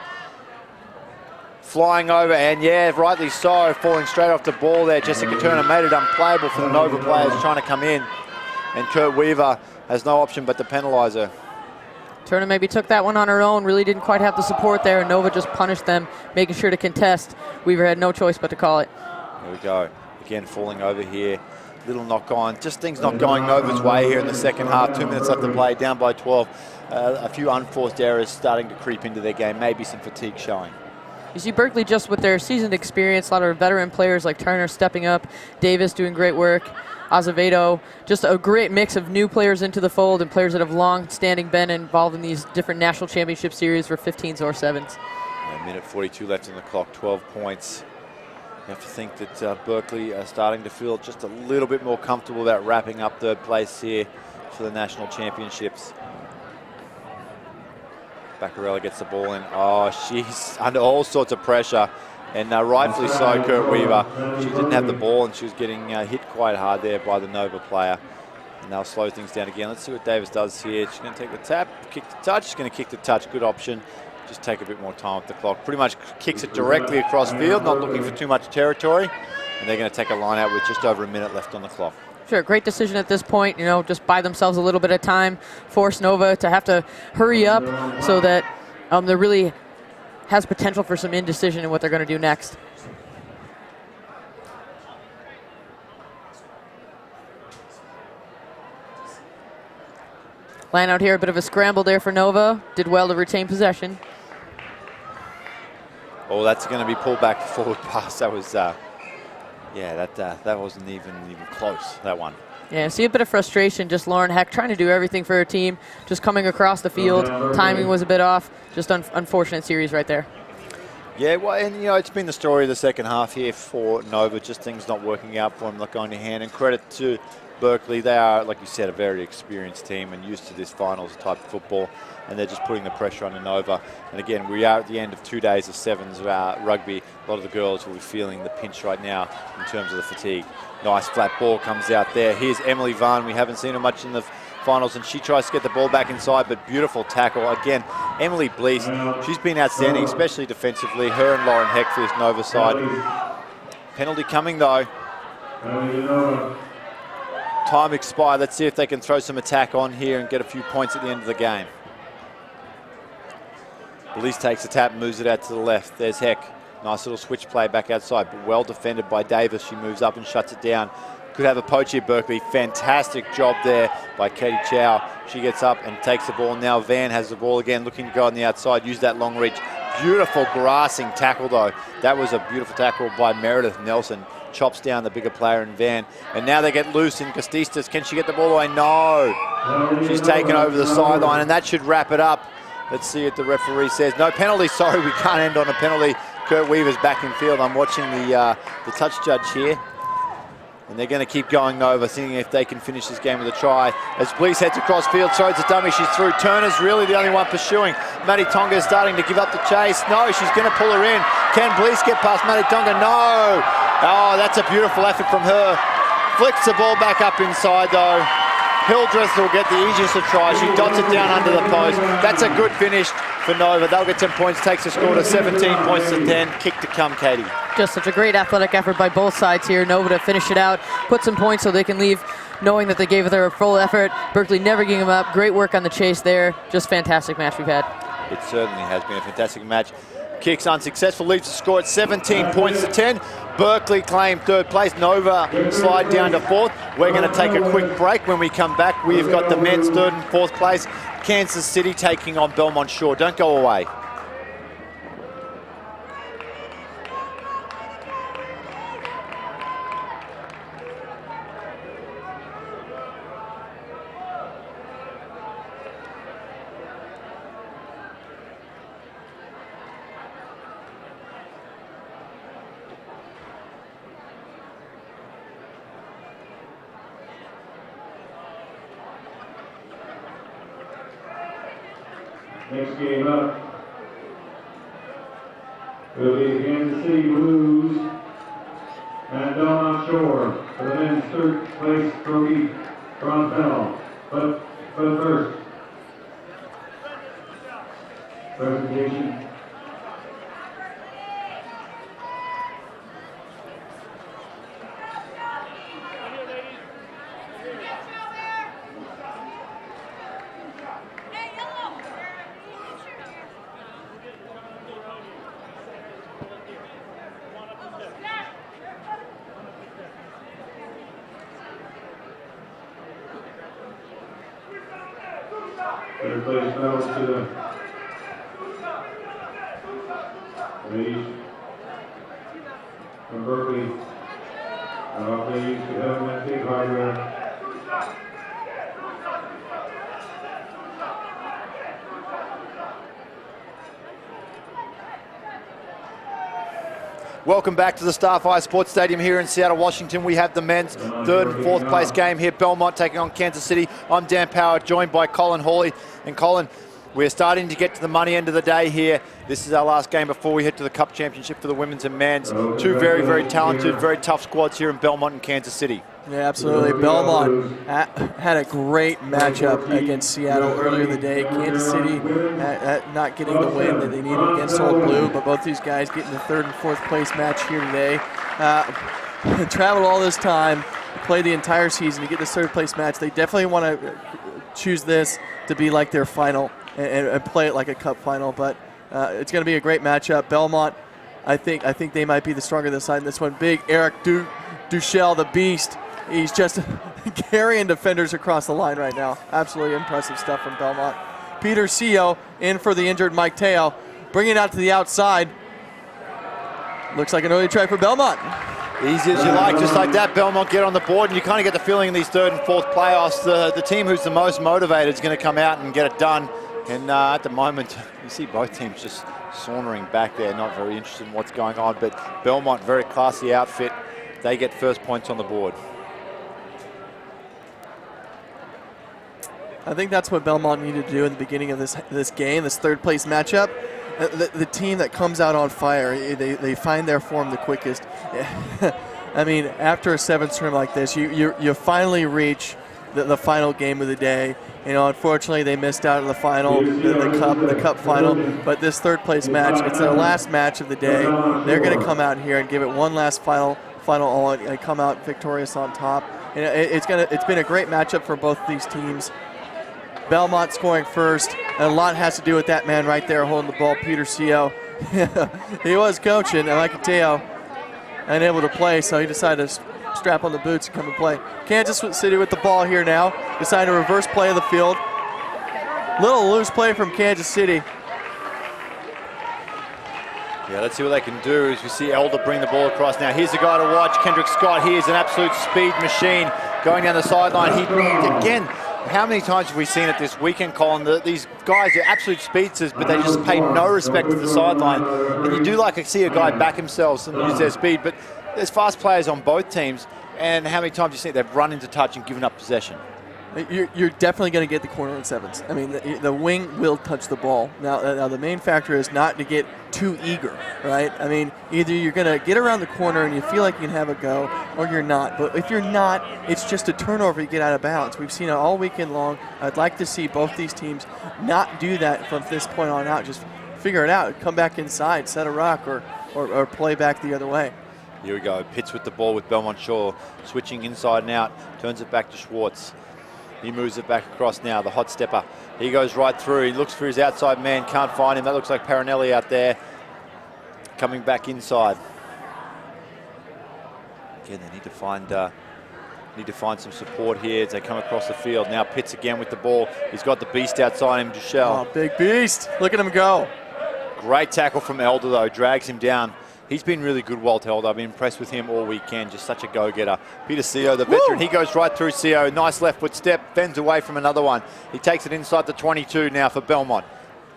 Speaker 3: Flying over, and yeah, rightly so, falling straight off the ball there. Jessica Turner made it unplayable for the Nova players trying to come in. And Kurt Weaver has no option but to penalise her.
Speaker 2: Turner maybe took that one on her own, really didn't quite have the support there, and Nova just punished them, making sure to contest. Weaver had no choice but to call it.
Speaker 3: There we go. Again, falling over here. Little knock on. Just things not going Nova's way here in the second half. 2 minutes left to play, down by 12. A few unforced errors starting to creep into their game. Maybe some fatigue showing.
Speaker 2: You see Berkeley just with their seasoned experience, a lot of veteran players like Turner stepping up, Davis doing great work, Azevedo, just a great mix of new players into the fold and players that have long-standing been involved in these different national championship series for 15s or 7s.
Speaker 3: A minute 42 left on the clock, 12 points. You have to think that Berkeley are starting to feel just a little bit more comfortable about wrapping up third place here for the national championships. Baccarella gets the ball in. Oh, she's under all sorts of pressure, and rightfully so, Kurt Weaver. She didn't have the ball, and she was getting hit quite hard there by the Nova player. And they'll slow things down again. Let's see what Davis does here. She's going to take the tap, kick the touch. She's going to kick the touch. Good option. Just take a bit more time with the clock. Pretty much kicks it directly across field, not looking for too much territory. And they're going to take a line out with just over a minute left on the clock.
Speaker 2: Sure, great decision at this point, just buy themselves a little bit of time, force Nova to have to hurry up so that there really has potential for some indecision in what they're going to do next. Line out here, a bit of a scramble there for Nova. Did well to retain possession.
Speaker 3: Oh, that's going to be pulled back forward pass. That was, yeah, that wasn't even close, that one.
Speaker 2: Yeah, see a bit of frustration, just Lauren Heck trying to do everything for her team, just coming across the field. Timing was a bit off. Just unfortunate series right there.
Speaker 3: Yeah, well, and it's been the story of the second half here for Nova, just things not working out for them, not going to hand. And credit to Berkeley, they are, like you said, a very experienced team and used to this finals type of football, and they're just putting the pressure on Nova. And again, we are at the end of 2 days of 7s rugby. A lot of the girls will be feeling the pinch right now in terms of the fatigue. Nice flat ball comes out there. Here's Emily Vaughn. We haven't seen her much in the finals, and she tries to get the ball back inside, but beautiful tackle. Again, Emily Blease, she's been outstanding, especially defensively. Her and Lauren Heck for this Nova side. Penalty coming, though. Time expired. Let's see if they can throw some attack on here and get a few points at the end of the game. Blease takes the tap and moves it out to the left. There's Heck. Nice little switch play back outside, but well defended by Davis. She moves up and shuts it down. Could have a poach here, Berkeley. Fantastic job there by Katie Chow. She gets up and takes the ball. Now Van has the ball again, looking to go on the outside, use that long reach. Beautiful grassing tackle, though. That was a beautiful tackle by Meredith Nelson. Chops down the bigger player in Van. And now they get loose in Costistas. Can she get the ball away? No. She's taken over the sideline, and that should wrap it up. Let's see what the referee says. No penalty. Sorry, we can't end on a penalty. Kurt Weaver's back in field. I'm watching the touch judge here. And they're going to keep going over, thinking if they can finish this game with a try. As Blease heads across field, throws a dummy, she's through. Turner's really the only one pursuing. Maddie Tonga is starting to give up the chase. No, she's going to pull her in. Can Blease get past Maddie Tonga? No! Oh, that's a beautiful effort from her. Flicks the ball back up inside, though. Hildreth will get the easiest of tries. She dots it down under the post. That's a good finish for Nova. They'll get 10 points, takes the score to 17 points to 10. Kick to come, Katie.
Speaker 2: Just such a great athletic effort by both sides here. Nova to finish it out, put some points so they can leave knowing that they gave their full effort. Berkeley never giving them up. Great work on the chase there. Just fantastic match we've had.
Speaker 3: It certainly has been a fantastic match. Kicks unsuccessful, leads the score at 17 points to 10. Berkeley claim third place. Nova slide down to fourth. We're going to take a quick break. When we come back, we've got the men's third and fourth place. Kansas City taking on Belmont Shore. Don't go away.
Speaker 9: Next game up will be the Kansas City Blues and Belmont Shore for the men's third place trophy bronze medal. But first, presentation. Third place medals to the Ladies from Berkeley, please have them take hardware.
Speaker 3: Welcome back to the Starfire Sports Stadium here in Seattle, Washington. We have the men's third and fourth place game here. Belmont taking on Kansas City. I'm Dan Power, joined by Colin Hawley. And Colin, we're starting to get to the money end of the day here. This is our last game before we head to the Cup Championship for the women's and men's. Two very, very talented, very tough squads here in Belmont and Kansas City.
Speaker 10: Yeah, absolutely. Belmont had a great matchup against Seattle earlier in the day. Kansas City not getting the win that they needed against Old Blue, but both these guys getting the third and fourth place match here today. Traveled all this time, played the entire season to get this third place match. They definitely want to choose this to be like their final and play it like a cup final, but it's going to be a great matchup. Belmont, I think they might be the stronger of the side in this one. Big Eric Duchel, the beast. He's just carrying defenders across the line right now. Absolutely impressive stuff from Belmont. Peter Seo in for the injured Mike Teo. Bringing it out to the outside. Looks like an early try for Belmont.
Speaker 3: Easy as you like, just like that, Belmont get on the board, and you kind of get the feeling in these third and fourth playoffs, the team who's the most motivated is going to come out and get it done. And at the moment, you see both teams just sauntering back there, not very interested in what's going on. But Belmont, very classy outfit. They get first points on the board.
Speaker 10: I think that's what Belmont needed to do in the beginning of this game, this third place matchup. The team that comes out on fire, they find their form the quickest. I mean, after a seventh term like this, you finally reach the final game of the day. You know, unfortunately, they missed out on the final, the cup final. But this third place match, it's their last match of the day. They're going to come out here and give it one last final on and come out victorious on top. And it's been a great matchup for both these teams. Belmont scoring first, and a lot has to do with that man right there holding the ball, Peter Seo. He was coaching, and Mike Teo unable to play, so he decided to strap on the boots and come and play. Kansas City with the ball here now, deciding to reverse play of the field. Little loose play from Kansas City.
Speaker 3: Yeah, let's see what they can do as we see Elder bring the ball across. Now, here's the guy to watch, Kendrick Scott. He is an absolute speed machine going down the sideline. He, again, how many times have we seen it this weekend, Colin? These guys are absolute speedsters, but they just pay no respect to the sideline. And you do like to see a guy back themselves and use their speed, but there's fast players on both teams. And how many times do you see they've run into touch and given up possession?
Speaker 10: You're definitely going to get the corner on sevens. I mean, the wing will touch the ball. Now, the main factor is not to get too eager, right? I mean, either you're going to get around the corner and you feel like you can have a go, or you're not. But if you're not, it's just a turnover, you get out of bounds. We've seen it all weekend long. I'd like to see both these teams not do that from this point on out. Just figure it out. Come back inside, set a rock, or play back the other way.
Speaker 3: Here we go. Pitts with the ball with Belmont Shaw, switching inside and out, turns it back to Schwartz. He moves it back across now, the hot stepper. He goes right through. He looks for his outside man, can't find him. That looks like Parinelli out there. Coming back inside. Again, they need to find some support here as they come across the field. Now Pitts again with the ball. He's got the beast outside him, Duchel.
Speaker 10: Oh, big beast. Look at him go.
Speaker 3: Great tackle from Elder, though. Drags him down. He's been really good, Walt Elder. I've been impressed with him all weekend. Just such a go-getter. Peter Seo, the veteran, he goes right through Seo. Nice left foot step, fends away from another one. He takes it inside the 22 now for Belmont.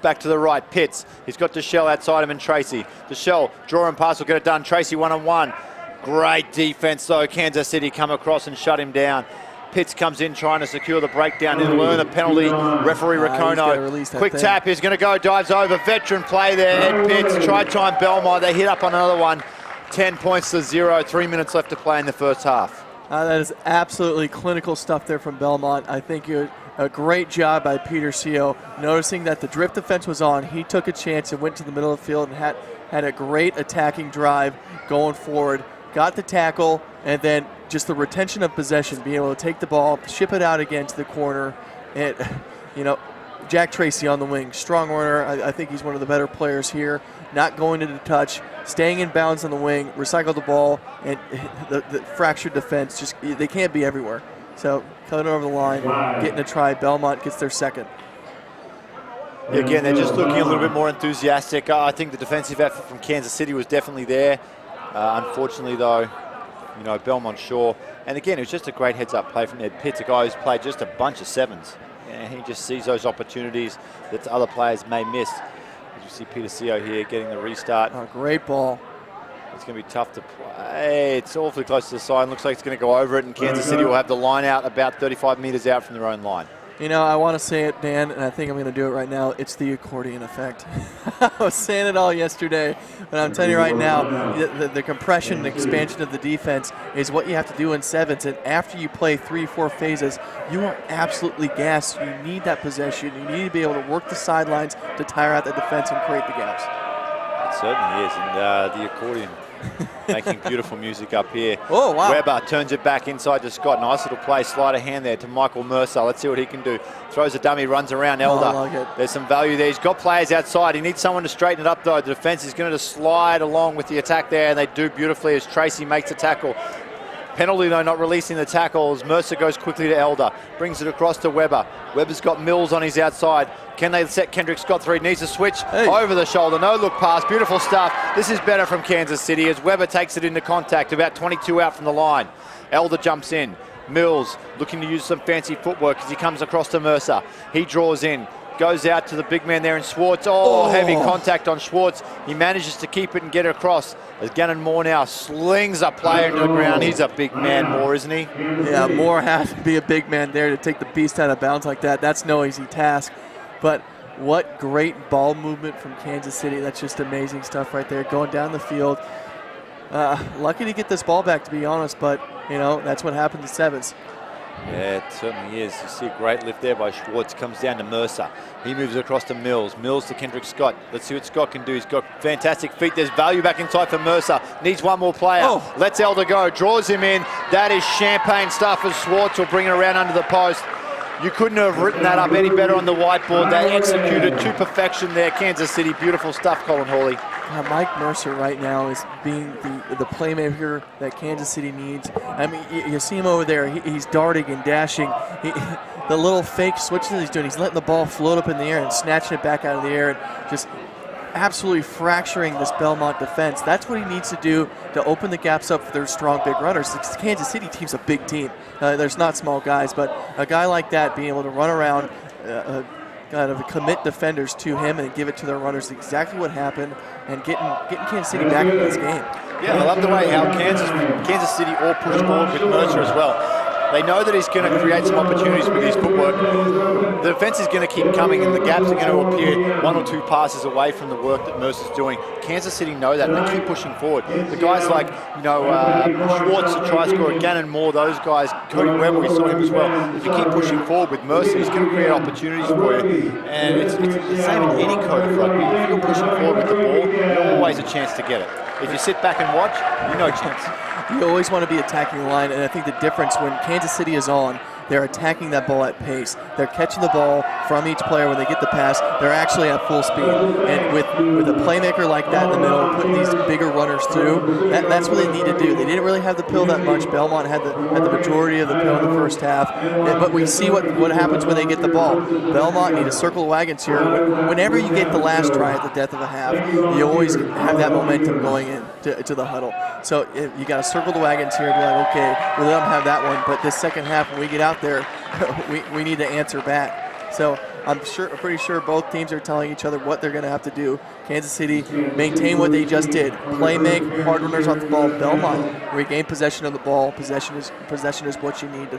Speaker 3: Back to the right, Pitts. He's got Duchel outside him and Tracy. Duchel, draw and pass will get it done. Tracy one-on-one. Great defense, though. Kansas City come across and shut him down. Pitts comes in trying to secure the breakdown. He'll learn a penalty. Referee Racono. Quick tap. He's going to go. Dives over. Veteran play there. Ed Pitts. Tried time Belmont. They hit up on another one. 10 points to 0. 3 minutes left to play in the first half.
Speaker 10: That is absolutely clinical stuff there from Belmont. I think a great job by Peter Seo. Noticing that the drift defense was on, he took a chance and went to the middle of the field and had a great attacking drive going forward. Got the tackle, and then just the retention of possession, being able to take the ball, ship it out again to the corner. And, you know, Jack Tracy on the wing, strong runner. I think he's one of the better players here. Not going into touch, staying in bounds on the wing, recycle the ball, and the fractured defense, just they can't be everywhere. So coming over the line, getting a try. Belmont gets their second.
Speaker 3: Again, they're just looking a little bit more enthusiastic. I think the defensive effort from Kansas City was definitely there. Unfortunately, though, you know, Belmont Shore. And again, it was just a great heads-up play from Ed Pitts, a guy who's played just a bunch of sevens. And he just sees those opportunities that other players may miss. As you see Peter Seo here getting the restart.
Speaker 10: Oh, great ball.
Speaker 3: It's going to be tough to play. It's awfully close to the side. Looks like it's going to go over it, and Kansas City will have the line out about 35 meters out from their own line.
Speaker 10: You know, I want to say it, Dan, and I think I'm going to do it right now. It's the accordion effect. I was saying it all yesterday, but I'm telling you right now, the compression and expansion of the defense is what you have to do in sevens. And after you play 3-4 phases, you are absolutely gassed. You need that possession. You need to be able to work the sidelines to tire out the defense and create the gaps.
Speaker 3: It certainly is, and the accordion making beautiful music up here.
Speaker 10: Oh, wow.
Speaker 3: Weber turns it back inside to Scott. Nice little play, sleight of hand there to Michael Mercer. Let's see what he can do. Throws a dummy, runs around Elder.
Speaker 10: I like it.
Speaker 3: There's some value there. He's got players outside. He needs someone to straighten it up, though. The defense is going to slide along with the attack there, and they do beautifully as Tracy makes the tackle. Penalty, though, not releasing the tackles. Mercer goes quickly to Elder. Brings it across to Weber. Weber's got Mills on his outside. Can they set Kendrick Scott through? Needs to switch over the shoulder. No look pass. Beautiful stuff. This is better from Kansas City as Weber takes it into contact. About 22 out from the line. Elder jumps in. Mills looking to use some fancy footwork as he comes across to Mercer. He draws in. Goes out to the big man there in Schwartz. Heavy contact on Schwartz. He manages to keep it and get it across as Gannon Moore now slings a player into the ground. He's a big man, Moore, isn't he?
Speaker 10: Yeah, Moore has to be a big man there to take the beast out of bounds like that. That's no easy task. But what great ball movement from Kansas City. That's just amazing stuff right there. Going down the field. Lucky to get this ball back, to be honest, but, you know, that's what happens in sevens.
Speaker 3: Yeah, it certainly is. You see a great lift there by Schwartz. Comes down to Mercer. He moves across to Mills. Mills to Kendrick Scott. Let's see what Scott can do. He's got fantastic feet. There's value back inside for Mercer. Needs one more player. Lets Elder go. Draws him in. That is champagne stuff as Schwartz will bring it around under the post. You couldn't have written that up any better on the whiteboard. They executed to perfection there. Kansas City, beautiful stuff, Colin Hawley.
Speaker 10: Mike Mercer right now is being the playmaker that Kansas City needs. I mean, you see him over there. He's darting and dashing. The little fake switches he's doing, he's letting the ball float up in the air and snatching it back out of the air and just absolutely fracturing this Belmont defense. That's what he needs to do to open the gaps up for their strong big runners. The Kansas City team's a big team. There's not small guys, but a guy like that being able to run around, kind of commit defenders to him and give it to their runners, exactly what happened, and getting Kansas City back in this game.
Speaker 3: Yeah, I love the way how Kansas City all pushed forward with Mercer as well. They know that he's going to create some opportunities with his footwork. The defense is going to keep coming and the gaps are going to appear one or two passes away from the work that Mercer's doing. Kansas City know that and they keep pushing forward. The guys like, you know, Schwartz, the try scorer, Gannon Moore, those guys, Cody Webber, we saw him as well. If you keep pushing forward with Mercer, he's going to create opportunities for you. And it's the same in any code of rugby. If you're pushing forward with the ball, you're always a chance to get it. If you sit back and watch, you're no chance.
Speaker 10: You always want to be attacking the line, and I think the difference when Kansas City is on, they're attacking that ball at pace. They're catching the ball from each player when they get the pass. They're actually at full speed. And with a playmaker like that in the middle, putting these bigger runners through, that's what they need to do. They didn't really have the pill that much. Belmont had the majority of the pill in the first half. But we see what happens when they get the ball. Belmont need to circle wagons here. Whenever you get the last try at the death of a half, you always have that momentum going in to the huddle. So you got to circle the wagons here and be like, okay, we'll let them have that one. But this second half, when we get out there, we need to answer back. So I'm pretty sure both teams are telling each other what they're going to have to do. Kansas City maintain what they just did. Play make, hard runners off the ball. Belmont regain possession of the ball. Possession is what you need.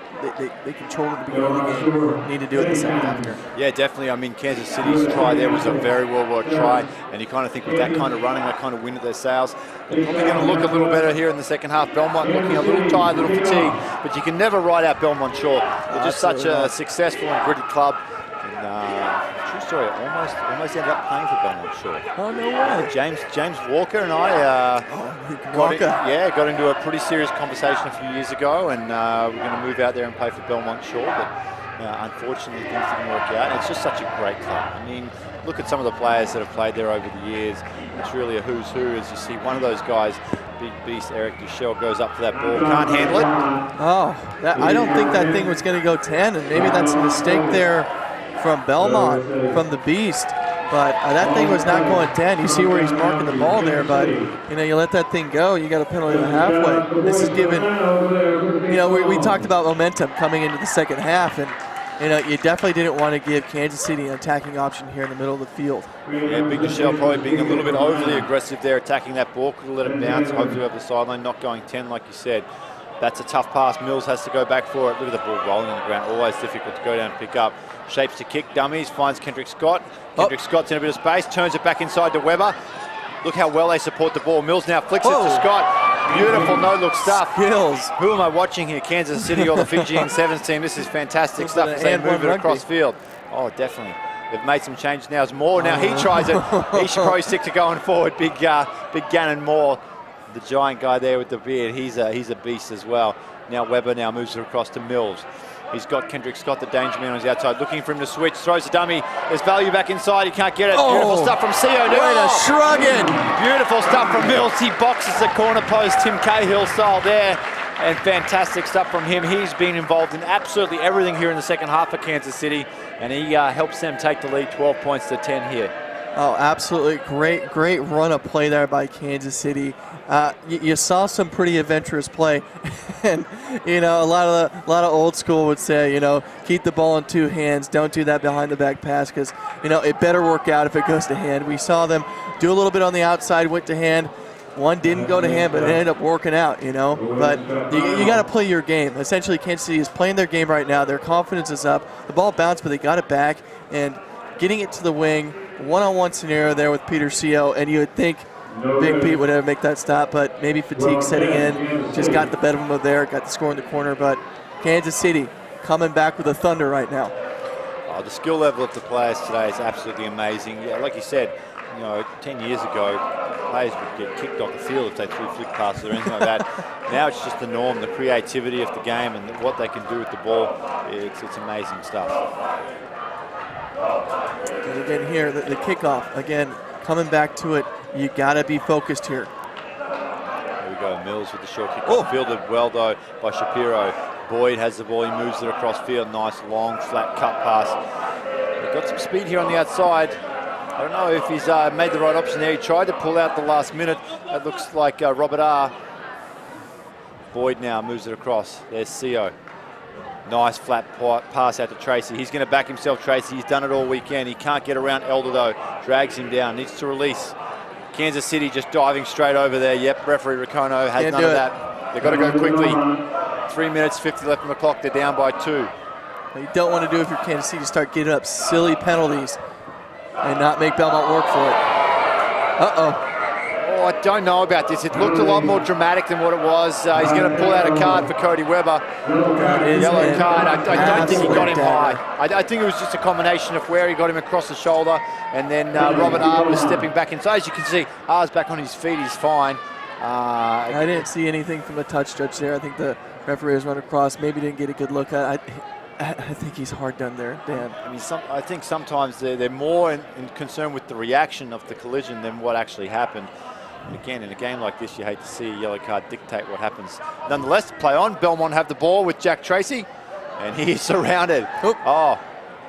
Speaker 10: They controlled at the beginning of the game. Need to do it in the second half here.
Speaker 3: Yeah, definitely. I mean, Kansas City's try there was a very well-worked try, and you kind of think with that kind of running, that kind of wind at their sails, they're probably going to look a little better here in the second half. Belmont looking a little tired, a little fatigued, but you can never ride out Belmont Shore. They're just such a successful and gritty club. True story, almost ended up playing for Belmont Shore.
Speaker 10: Oh, no way.
Speaker 3: James Walker and I got into a pretty serious conversation a few years ago, and we're going to move out there and play for Belmont Shore, but unfortunately things didn't work out. And it's just such a great club. I mean, look at some of the players that have played there over the years. It's really a who's who as you see one of those guys, big beast Eric Duchel, goes up for that ball, can't handle it.
Speaker 10: I don't think that thing was going to go 10, and maybe that's a mistake there from Belmont, from the beast. But that thing was not going 10. You see where he's marking the ball there, but you let that thing go, you got a penalty at the halfway. This is given, we talked about momentum coming into the second half, and you definitely didn't want to give Kansas City an attacking option here in the middle of the field.
Speaker 3: Yeah, Big Michelle probably being a little bit overly aggressive there, attacking that ball, could have let it bounce, hopefully over the sideline, not going 10 like you said. That's a tough pass. Mills has to go back for it. Look at the ball rolling on the ground. Always difficult to go down and pick up. Shapes to kick, dummies, finds Kendrick Scott. Kendrick Scott's in a bit of space, turns it back inside to Weber. Look how well they support the ball. Mills now flicks it to Scott. Beautiful no-look stuff.
Speaker 10: Skills.
Speaker 3: Who am I watching here? Kansas City or the Fijian Sevens team? This is fantastic stuff as they move it across field. Oh, definitely. They've made some changes now. It's Moore. Now he tries it. He should probably stick to going forward. Big Gannon Moore, the giant guy there with the beard. He's a beast as well. Now Weber now moves it across to Mills. He's got Kendrick Scott, the danger man, on his outside, looking for him to switch. Throws the dummy. There's value back inside. He can't get it. Beautiful stuff from CO.
Speaker 10: Way to shrug in.
Speaker 3: Beautiful stuff from Mills. He boxes the corner post, Tim Cahill style there. And fantastic stuff from him. He's been involved in absolutely everything here in the second half for Kansas City. And he helps them take the lead 12 points to 10 here.
Speaker 10: Oh, absolutely. Great run of play there by Kansas City. You saw some pretty adventurous play. And, a lot of old school would say, keep the ball in two hands. Don't do that behind the back pass because, it better work out if it goes to hand. We saw them do a little bit on the outside, went to hand. One didn't go to hand, but it ended up working out, But you got to play your game. Essentially, Kansas City is playing their game right now. Their confidence is up. The ball bounced, but they got it back. And getting it to the wing, one-on-one scenario there with Peter CO, and you would think Big Pete would ever make that stop, but maybe fatigue setting in. Just got the better of him there, got the score in the corner. But Kansas City coming back with a thunder right now.
Speaker 3: Oh, the skill level of the players today is absolutely amazing. Yeah, like you said, 10 years ago, players would get kicked off the field if they threw flick passes or anything like that. Now it's just the norm, the creativity of the game and what they can do with the ball. It's amazing stuff.
Speaker 10: And again here, the kickoff, again, coming back to it, you got to be focused here.
Speaker 3: There we go, Mills with the short kick. Fielded well, though, by Shapiro. Boyd has the ball, he moves it across field. Nice, long, flat cut pass. They've got some speed here on the outside. I don't know if he's made the right option there. He tried to pull out the last minute. That looks like Robert R. Boyd now moves it across. There's CO. Nice flat pass out to Tracy. He's going to back himself, Tracy. He's done it all weekend. He can't get around Elder, though. Drags him down. Needs to release. Kansas City just diving straight over there. Yep, referee Rakono has none of that. They've got to go quickly. 3 minutes, 50 left on the clock. They're down by 2.
Speaker 10: What you don't want to do if you're Kansas City, start getting up silly penalties and not make Belmont work for it. Uh-oh.
Speaker 3: Oh, I don't know about this. It looked a lot more dramatic than what it was. He's going to pull out a card for Cody Weber. Yellow card. I don't think he got him high. I think it was just a combination of where he got him across the shoulder and then Robert R. was stepping back inside. As you can see, R's back on his feet. He's fine.
Speaker 10: I didn't see anything from the touch judge there. I think the referee has run across. Maybe didn't get a good look at it. I think he's hard done there, Dan.
Speaker 3: I mean, I think sometimes they're more in concerned with the reaction of the collision than what actually happened. And again, in a game like this, you hate to see a yellow card dictate what happens. Nonetheless, play on. Belmont have the ball with Jack Tracy, and he is surrounded. Oh,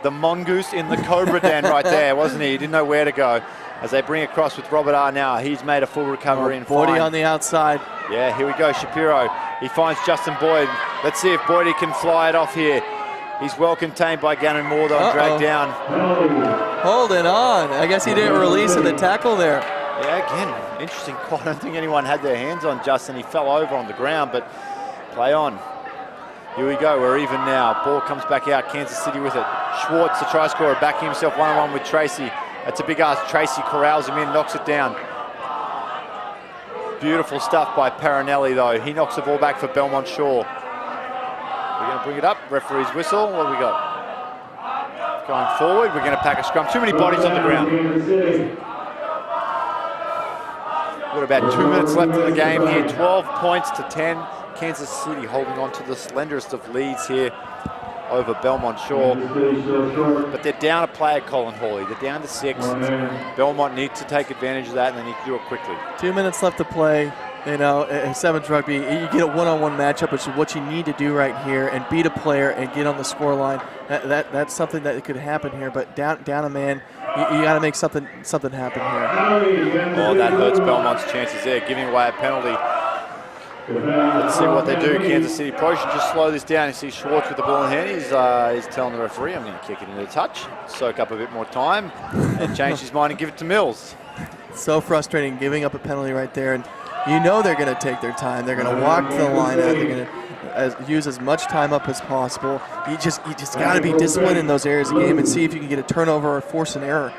Speaker 3: the mongoose in the cobra den right there, wasn't he? He didn't know where to go. As they bring across with Robert R. now, he's made a full recovery and
Speaker 10: Boydie on the outside.
Speaker 3: Yeah, here we go, Shapiro. He finds Justin Boyd. Let's see if Boydie can fly it off here. He's well contained by Gannon Moore, though, and dragged down.
Speaker 10: Holding on. I guess he didn't release in the tackle there.
Speaker 3: Yeah, again, interesting call. I don't think anyone had their hands on Justin. He fell over on the ground, but play on. Here we go, we're even now. Ball comes back out, Kansas City with it. Schwartz, the try scorer, backing himself one-on-one with Tracy. That's a big ask. Tracy corrals him in, knocks it down. Beautiful stuff by Parinelli, though. He knocks the ball back for Belmont Shore. We're going to bring it up. Referee's whistle. What do we got? Going forward. We're going to pack a scrum. Too many bodies on the ground. We've got about 2 minutes left in the game here. 12 points to 10. Kansas City holding on to the slenderest of leads here over Belmont Shore. But they're down a player, Colin Hawley. They're down to 6. Belmont need to take advantage of that, and they need to do it quickly.
Speaker 10: 2 minutes left to play. In Sevens Rugby, you get a one-on-one matchup, which is what you need to do right here, and beat a player and get on the score line. That's something that could happen here, but down a man, you got to make something happen here.
Speaker 3: Oh, that hurts Belmont's chances there, giving away a penalty. Let's see what they do. Kansas City probably should just slow this down. You see Schwartz with the ball in hand. He's telling the referee, I'm going to kick it into the touch, soak up a bit more time, and change his mind and give it to Mills.
Speaker 10: So frustrating, giving up a penalty right there. And you know they're going to take their time. They're going to walk to the line out. They're going to use as much time up as possible. You just got to be disciplined in those areas of the game and see if you can get a turnover or force an error.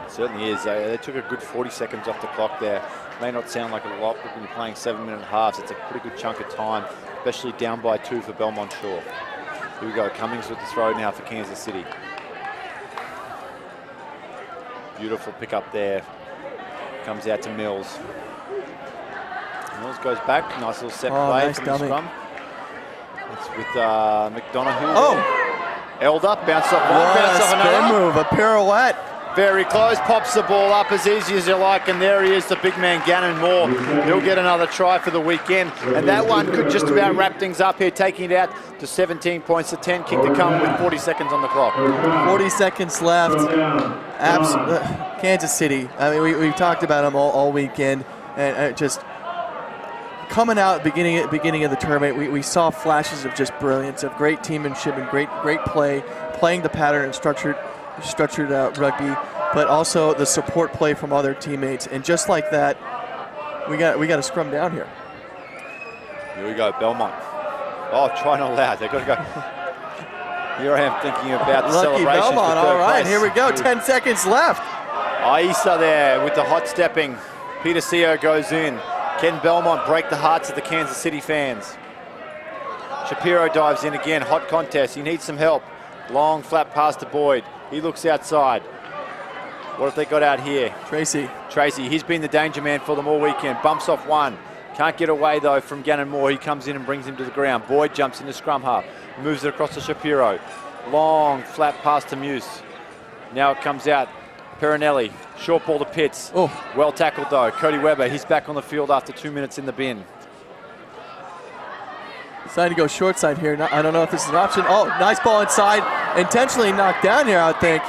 Speaker 3: It certainly is. They took a good 40 seconds off the clock there. May not sound like a lot, but when you're playing 7-minute halves, it's a pretty good chunk of time, especially down by 2 for Belmont Shore. Here we go, Cummings with the throw now for Kansas City. Beautiful pick up there. Comes out to Mills. Mills goes back, nice little set play
Speaker 10: nice
Speaker 3: from
Speaker 10: dummy.
Speaker 3: the scrum. It's with McDonough. Held up, bounced off one, bounced off another.
Speaker 10: Spin move, a pirouette.
Speaker 3: Very close, pops the ball up as easy as you like, and there he is, the big man, Gannon Moore. He'll get another try for the weekend, and that one could just about wrap things up here, taking it out to 17 points to 10, kick to come with 40 seconds on the clock.
Speaker 10: 40 seconds left. Kansas City, I mean, we've talked about them all weekend, and just coming out beginning of the tournament, we saw flashes of just brilliance, of great teammanship and great play, playing the pattern and structured rugby, but also the support play from other teammates. And just like that, we got to scrum down here.
Speaker 3: Here we go, Belmont. Oh, try not allowed. They've got to go. Here I am thinking about the
Speaker 10: Lucky
Speaker 3: celebrations.
Speaker 10: Belmont, all right, here we go, 10 seconds left.
Speaker 3: Aisa there with the hot stepping. Peter Seo goes in. Can Belmont break the hearts of the Kansas City fans? Shapiro dives in again, hot contest. He needs some help. Long flat pass to Boyd. He looks outside. What have they got out here?
Speaker 10: Tracy,
Speaker 3: he's been the danger man for them all weekend. Bumps off one. Can't get away though from Gannon Moore. He comes in and brings him to the ground. Boyd jumps into scrum half. Moves it across to Shapiro. Long flat pass to Muse. Now it comes out. Perinelli, short ball to Pitts.
Speaker 10: Oh.
Speaker 3: Well tackled though. Cody Webber, he's back on the field after 2 minutes in the bin.
Speaker 10: Decided to go short side here. I don't know if this is an option. Oh, nice ball inside. Intentionally knocked down here, I think.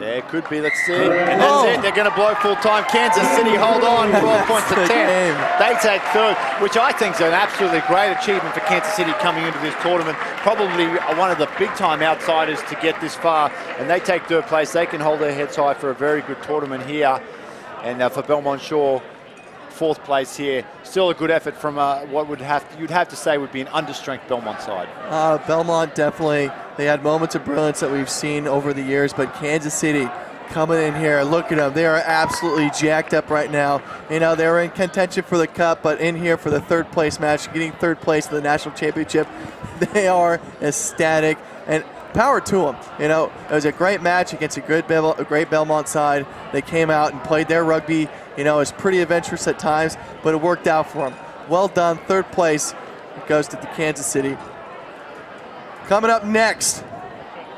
Speaker 3: Yeah, it could be. Let's see. And that's it. They're going to blow full time. Kansas City hold on. 12 points to 10. They take third, which I think is an absolutely great achievement for Kansas City coming into this tournament. Probably one of the big time outsiders to get this far. And they take third place. They can hold their heads high for a very good tournament here. And for Belmont Shore, fourth place here. Still a good effort from what you'd have to say would be an understrength Belmont side.
Speaker 10: Belmont definitely, they had moments of brilliance that we've seen over the years, but Kansas City coming in here, look at them. They are absolutely jacked up right now. You know, they were in contention for the cup, but in here for the third place match, getting third place in the national championship, they are ecstatic. And power to them. You know, it was a great match against a great Belmont side. They came out and played their rugby. You know, it was pretty adventurous at times, but it worked out for them. Well done. Third place goes to the Kansas City. Coming up next,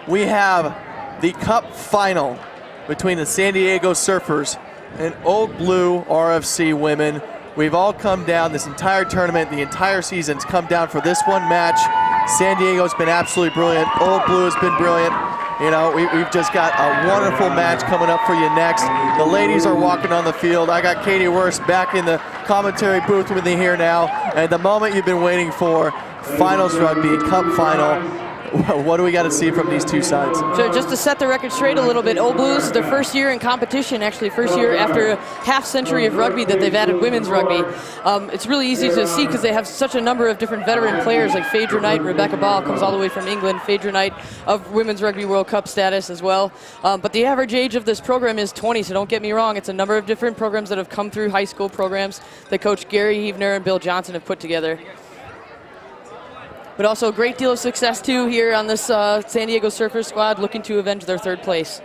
Speaker 10: we have the Cup final between the San Diego Surfers and Old Blue RFC women. We've all come down this entire tournament, the entire season's come down for this one match. San Diego's been absolutely brilliant. Old Blue has been brilliant. You know, we've just got a wonderful match coming up for you next. The ladies are walking on the field. I got Katie Wurst back in the commentary booth with me here now. And the moment you've been waiting for, Finals Rugby, Cup Final. What do we got to see from these two sides?
Speaker 2: So just to set the record straight a little bit, Old Blues, their first year in competition, actually first year after a half century of rugby that they've added women's rugby. It's really easy to see because they have such a number of different veteran players like Phaedra Knight, Rebecca Ball comes all the way from England, Phaedra Knight of Women's Rugby World Cup status as well. But the average age of this program is 20, so don't get me wrong, it's a number of different programs that have come through high school programs that Coach Gary Heavner and Bill Johnson have put together. But also a great deal of success, too, here on this San Diego Surfers squad looking to avenge their third place.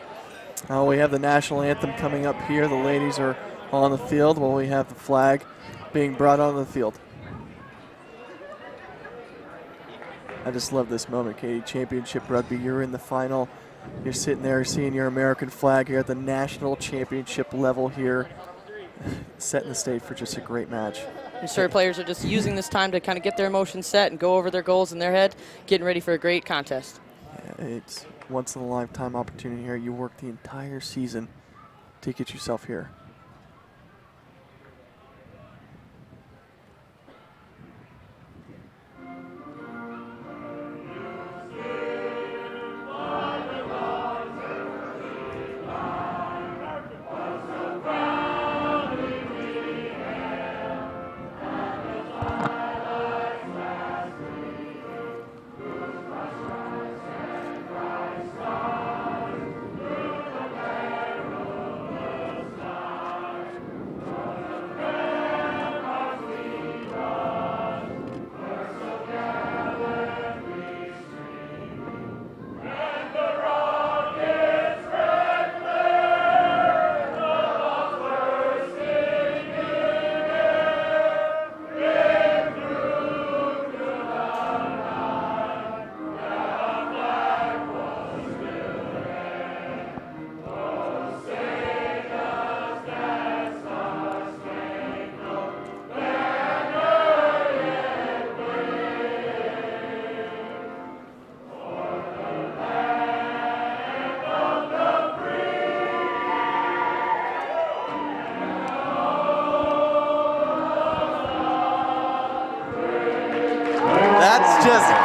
Speaker 10: Oh, we have the national anthem coming up here. The ladies are on the field while we have the flag being brought on the field. I just love this moment, Katie. Championship rugby, you're in the final. You're sitting there seeing your American flag here at the national championship level here, setting the stage for just a great match.
Speaker 2: I'm sure players are just using this time to kind of get their emotions set and go over their goals in their head, getting ready for a great contest.
Speaker 10: Yeah, once-in-a-lifetime opportunity here. You work the entire season to get yourself here.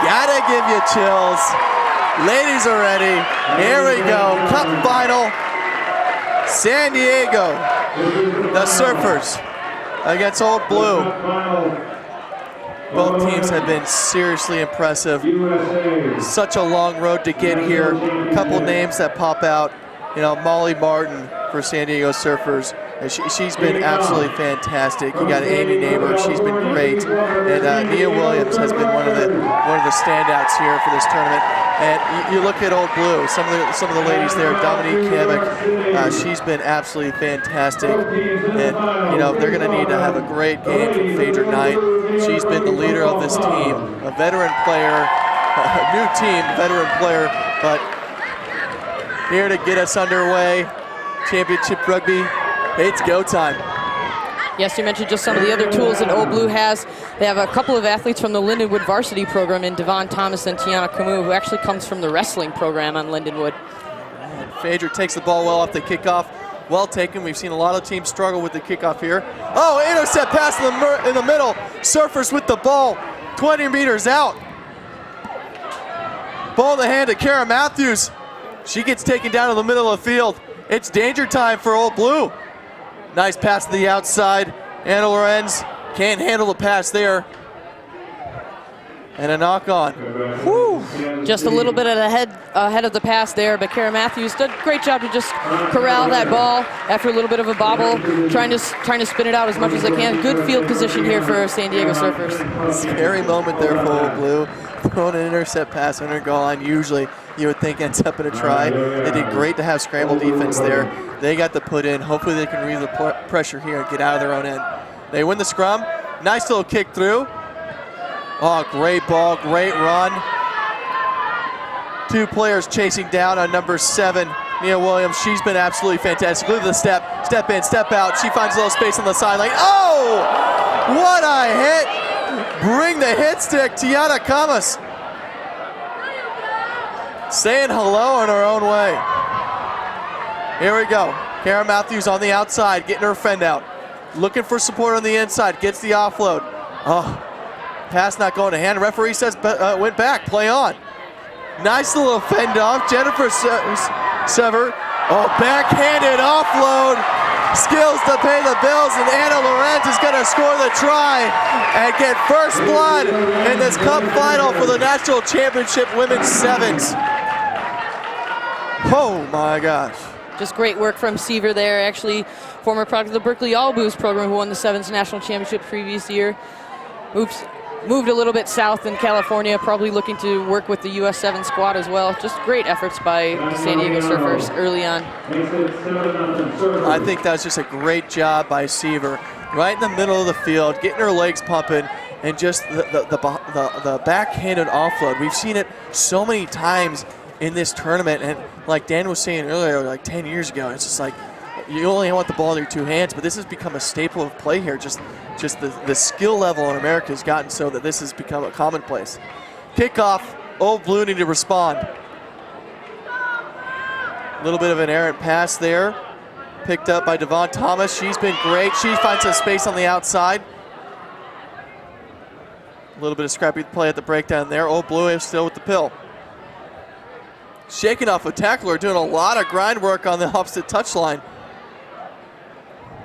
Speaker 10: Gotta give you chills. Ladies are ready. Here we go. Cup final. San Diego. The Surfers against Old Blue. Both teams have been seriously impressive. Such a long road to get here. A couple names that pop out. You know, Molly Martin for San Diego Surfers. She's been absolutely fantastic. You got Amy Neighbor, she's been great, and Nia Williams has been one of the standouts here for this tournament. And you look at Old Blue, some of the ladies there. Dominique Kamick, she's been absolutely fantastic, and you know they're going to need to have a great game from Phaedra Knight. She's been the leader of this team, a veteran player, a new team, veteran player, but here to get us underway. Championship Rugby. It's go time.
Speaker 2: Yes, you mentioned just some of the other tools that Old Blue has. They have a couple of athletes from the Lindenwood varsity program in Devon Thomas and Tiana Camus, who actually comes from the wrestling program on Lindenwood.
Speaker 10: And Phaedra takes the ball well off the kickoff. Well taken. We've seen a lot of teams struggle with the kickoff here. Oh, intercept pass in the middle. Surfers with the ball. 20 meters out. Ball in the hand to Kara Matthews. She gets taken down in the middle of the field. It's danger time for Old Blue. Nice pass to the outside. Anna Lorenz can't handle the pass there. And a knock on.
Speaker 2: Whew. Just a little bit ahead of the pass there, but Kara Matthews did a great job to just corral that ball after a little bit of a bobble, trying to spin it out as much as they can. Good field position here for San Diego Surfers.
Speaker 10: Scary moment there for Old Blue. Throwing an intercept pass under goal line. Usually you would think ends up in a try. They did great to have scramble defense there. They got the put in. Hopefully they can relieve the pressure here and get out of their own end. They win the scrum. Nice little kick through. Oh, great ball, great run. Two players chasing down on number 7, Nia Williams. She's been absolutely fantastic. Look at the step in, step out. She finds a little space on the sideline. Oh, what a hit. Bring the hit stick, Tiana Camus. Saying hello in her own way. Here we go. Kara Matthews on the outside, getting her fend out. Looking for support on the inside, gets the offload. Oh, pass not going to hand. Referee says went back, play on. Nice little fend off. Jennifer Sever. Oh, backhanded offload. Skills to pay the bills, and Anna Lorenz is going to score the try and get first blood in this cup final for the National Championship Women's Sevens. Oh my gosh.
Speaker 2: Just great work from Seaver there, actually former product of the Berkeley All Blues program who won the Sevens National Championship previous year. Moved a little bit south in California, probably looking to work with the US 7 squad as well. Just great efforts by the San Diego Surfers early on.
Speaker 10: I think that's just a great job by Seaver. Right in the middle of the field, getting her legs pumping, and just the backhanded offload. We've seen it so many times in this tournament, and like Dan was saying earlier, like 10 years ago, it's just like, you only want the ball in your two hands, but this has become a staple of play here. Just the skill level in America has gotten so that this has become a commonplace. Kickoff, Old Blue need to respond. A little bit of an errant pass there. Picked up by Devon Thomas. She's been great. She finds some space on the outside. A little bit of scrappy play at the breakdown there. Old Blue is still with the pill. Shaking off a tackler, doing a lot of grind work on the opposite touchline.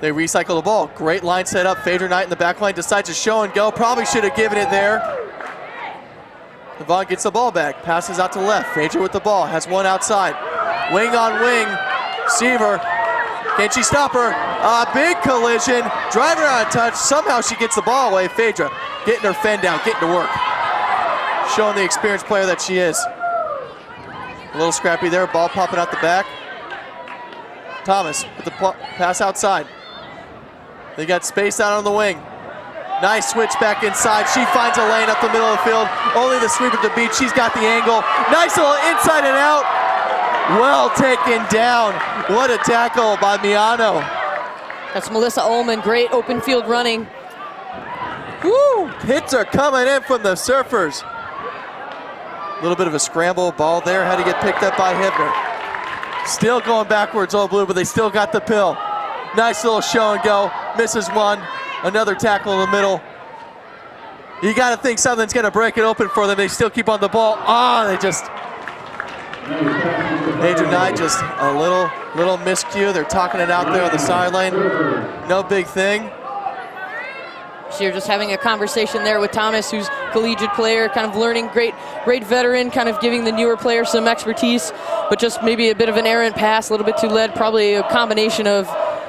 Speaker 10: They recycle the ball. Great line set up. Phaedra Knight in the back line decides to show and go. Probably should have given it there. Devon gets the ball back. Passes out to left. Phaedra with the ball. Has one outside. Wing on wing. Seaver. Can she stop her? Big collision. Driving her on a touch. Somehow she gets the ball away. Phaedra getting her fend down. Getting to work. Showing the experienced player that she is. A little scrappy there. Ball popping out the back. Thomas with the pass outside. They got space out on the wing. Nice switch back inside. She finds a lane up the middle of the field. Only the sweeper to beat. She's got the angle. Nice little inside and out. Well taken down. What a tackle by Miano.
Speaker 2: That's Melissa Ullman. Great open field running.
Speaker 10: Woo! Hits are coming in from the Surfers. A little bit of a scramble ball there. Had to get picked up by Hibner. Still going backwards, Old Blue, but they still got the pill. Nice little show and go. Misses one. Another tackle in the middle. You got to think something's going to break it open for them. They still keep on the ball. They just... Phaedra Knight just a little miscue. They're talking it out there on the sideline. No big thing.
Speaker 2: You're just having a conversation there with Thomas, who's collegiate player, kind of learning, great veteran, kind of giving the newer player some expertise, but just maybe a bit of an errant pass, a little bit too led, probably a combination of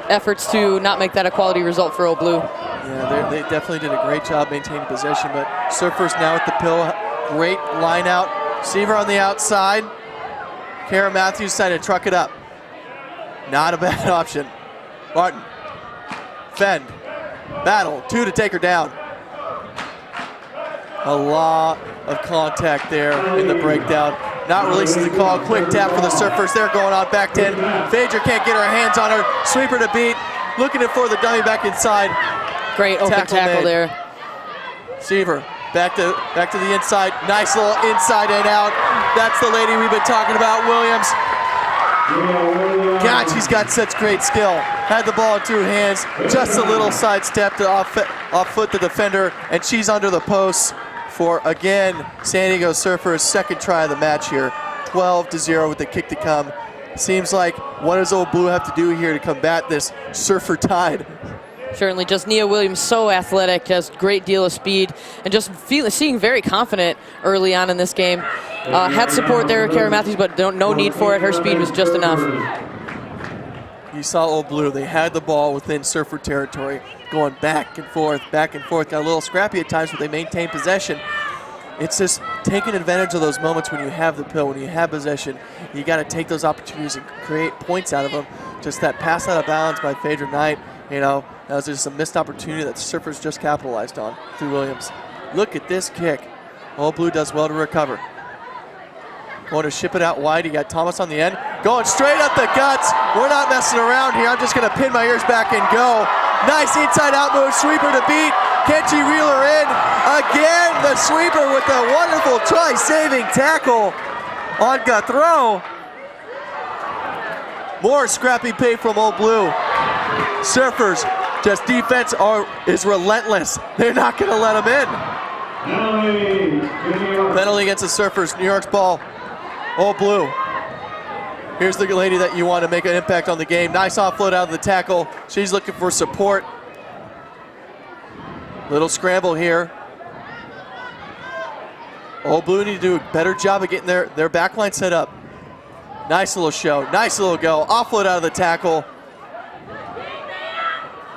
Speaker 2: efforts to not make that a quality result for Old Blue.
Speaker 10: Yeah, they definitely did a great job maintaining possession, but Surfers now with the pill. Great line out. Seaver on the outside. Kara Matthews decided to truck it up. Not a bad option. Martin. Fend. Battle. 2 to take her down. A lot of contact there in the breakdown. Not releasing the call. Quick tap for the Surfers. They're going on back 10. Phaedra can't get her hands on her. Sweeper to beat. Looking for the dummy back inside.
Speaker 2: Great open tackle there.
Speaker 10: Seaver back to the inside. Nice little inside and out. That's the lady we've been talking about, Williams. God, she's got such great skill. Had the ball in 2 hands. Just a little sidestep to off foot the defender, and she's under the post for, again, San Diego Surfers' second try of the match here. 12-0 with the kick to come. Seems like, what does Old Blue have to do here to combat this Surfer tide?
Speaker 2: Certainly, just Nia Williams, so athletic, has great deal of speed, and just seeing very confident early on in this game. Had support there, Kara Matthews, but no need for it. Her speed was just enough.
Speaker 10: You saw Old Blue. They had the ball within Surfer territory, going back and forth, back and forth. Got a little scrappy at times, but they maintained possession. It's just taking advantage of those moments when you have the pill, when you have possession. You got to take those opportunities and create points out of them. Just that pass out of bounds by Phaedra Knight, that was just a missed opportunity that Surfers just capitalized on through Williams. Look at this kick. Old Blue does well to recover. Going to ship it out wide. You got Thomas on the end. Going straight up the guts. We're not messing around here. I'm just going to pin my ears back and go. Nice inside out move. Sweeper to beat. Can she reel her in? Again, the sweeper with a wonderful try-saving tackle on Gathrow. More scrappy play from Old Blue. Surfers, just defense is relentless. They're not going to let them in. Penalty against the Surfers. New York's ball. Old Blue. Here's the lady that you want to make an impact on the game. Nice offload out of the tackle. She's looking for support. Little scramble here. Old Blue need to do a better job of getting their backline set up. Nice little show. Nice little go. Offload out of the tackle.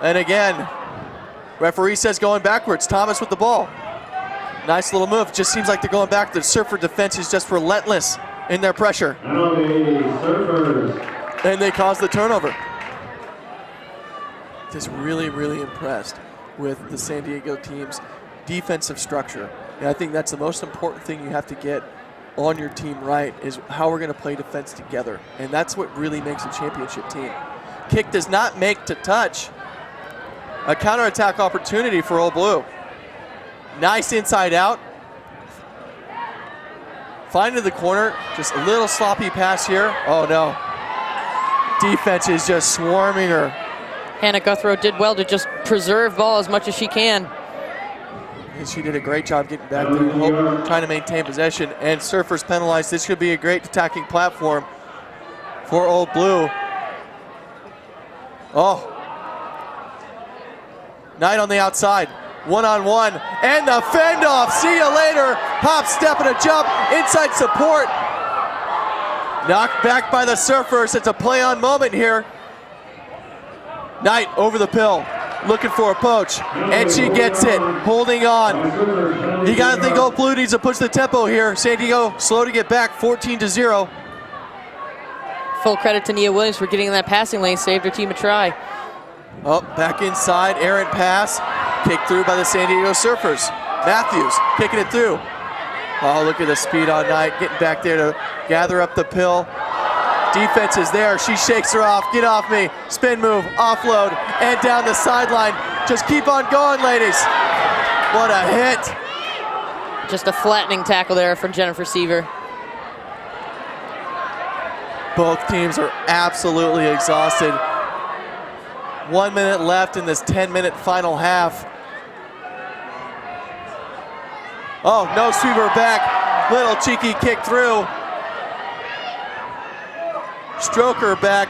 Speaker 10: And again, referee says going backwards. Thomas with the ball. Nice little move. Just seems like they're going back. The Surfer defense is just relentless in their pressure. And they cause the turnover. Just really, really impressed with the San Diego team's defensive structure. And I think that's the most important thing you have to get on your team right, is how we're going to play defense together. And that's what really makes a championship team. Kick does not make to touch. A counterattack opportunity for Old Blue. Nice inside out. Finding the corner, just a little sloppy pass here. Oh no. defense is just swarming her.
Speaker 2: Hannah Guthrow did well to just preserve ball as much as she can.
Speaker 10: And she did a great job getting back there, trying to maintain possession. And Surfers penalized. This could be a great attacking platform for Old Blue. Oh. Knight on the outside. One-on-one. And the fend off. See you later. Hop, step, and a jump. Inside support. Knocked back by the Surfers. It's a play-on moment here. Knight over the pill. Looking for a poach, and she gets it, holding on. You gotta think Old Blue needs to push the tempo here. San Diego slow to get back, 14-0.
Speaker 2: Full credit to Nia Williams for getting in that passing lane, saved her team a try.
Speaker 10: Oh, back inside, errant pass, kicked through by the San Diego Surfers. Matthews kicking it through. Oh, look at the speed on Knight, getting back there to gather up the pill. Defense is there, she shakes her off, get off me, spin move, offload, and down the sideline. Just keep on going, ladies. What a hit.
Speaker 2: Just a flattening tackle there from Jennifer Seaver.
Speaker 10: Both teams are absolutely exhausted. 1 minute left in this 10-minute final half. Oh, no sweeper back. Little cheeky kick through. Stroker back.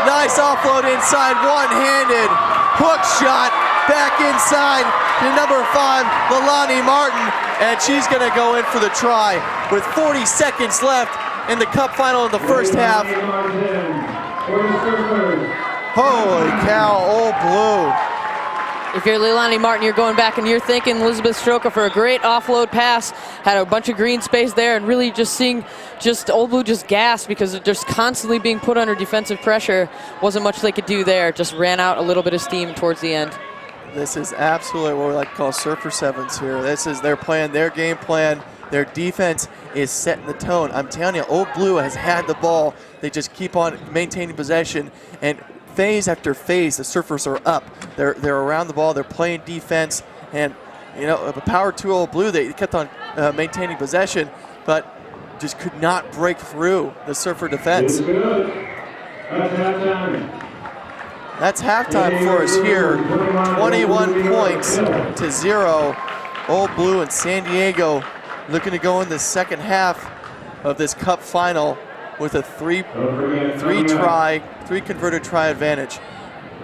Speaker 10: Nice offload inside, one-handed. Hook shot back inside to number 5, Leilani Martin. And she's gonna go in for the try with 40 seconds left in the cup final in the first half. Holy cow, Old Blue.
Speaker 2: If you're Leilani Martin, you're going back and you're thinking Elizabeth Stroker for a great offload pass. Had a bunch of green space there and really just seeing Old Blue just gasp because they're just constantly being put under defensive pressure. Wasn't much they could do there. Just ran out a little bit of steam towards the end.
Speaker 10: This is absolutely what we like to call Surfer Sevens here. This is their plan, their game plan. Their defense is setting the tone. I'm telling you, Old Blue has had the ball. They just keep on maintaining possession, and phase after phase, the Surfers are up. They're around the ball. They're playing defense, and you know, power to Old Blue. They kept on maintaining possession, but just could not break through the Surfer defense. That's halftime for us here. 21 points to 0. Old Blue and San Diego looking to go in the second half of this cup final with a three converted try advantage.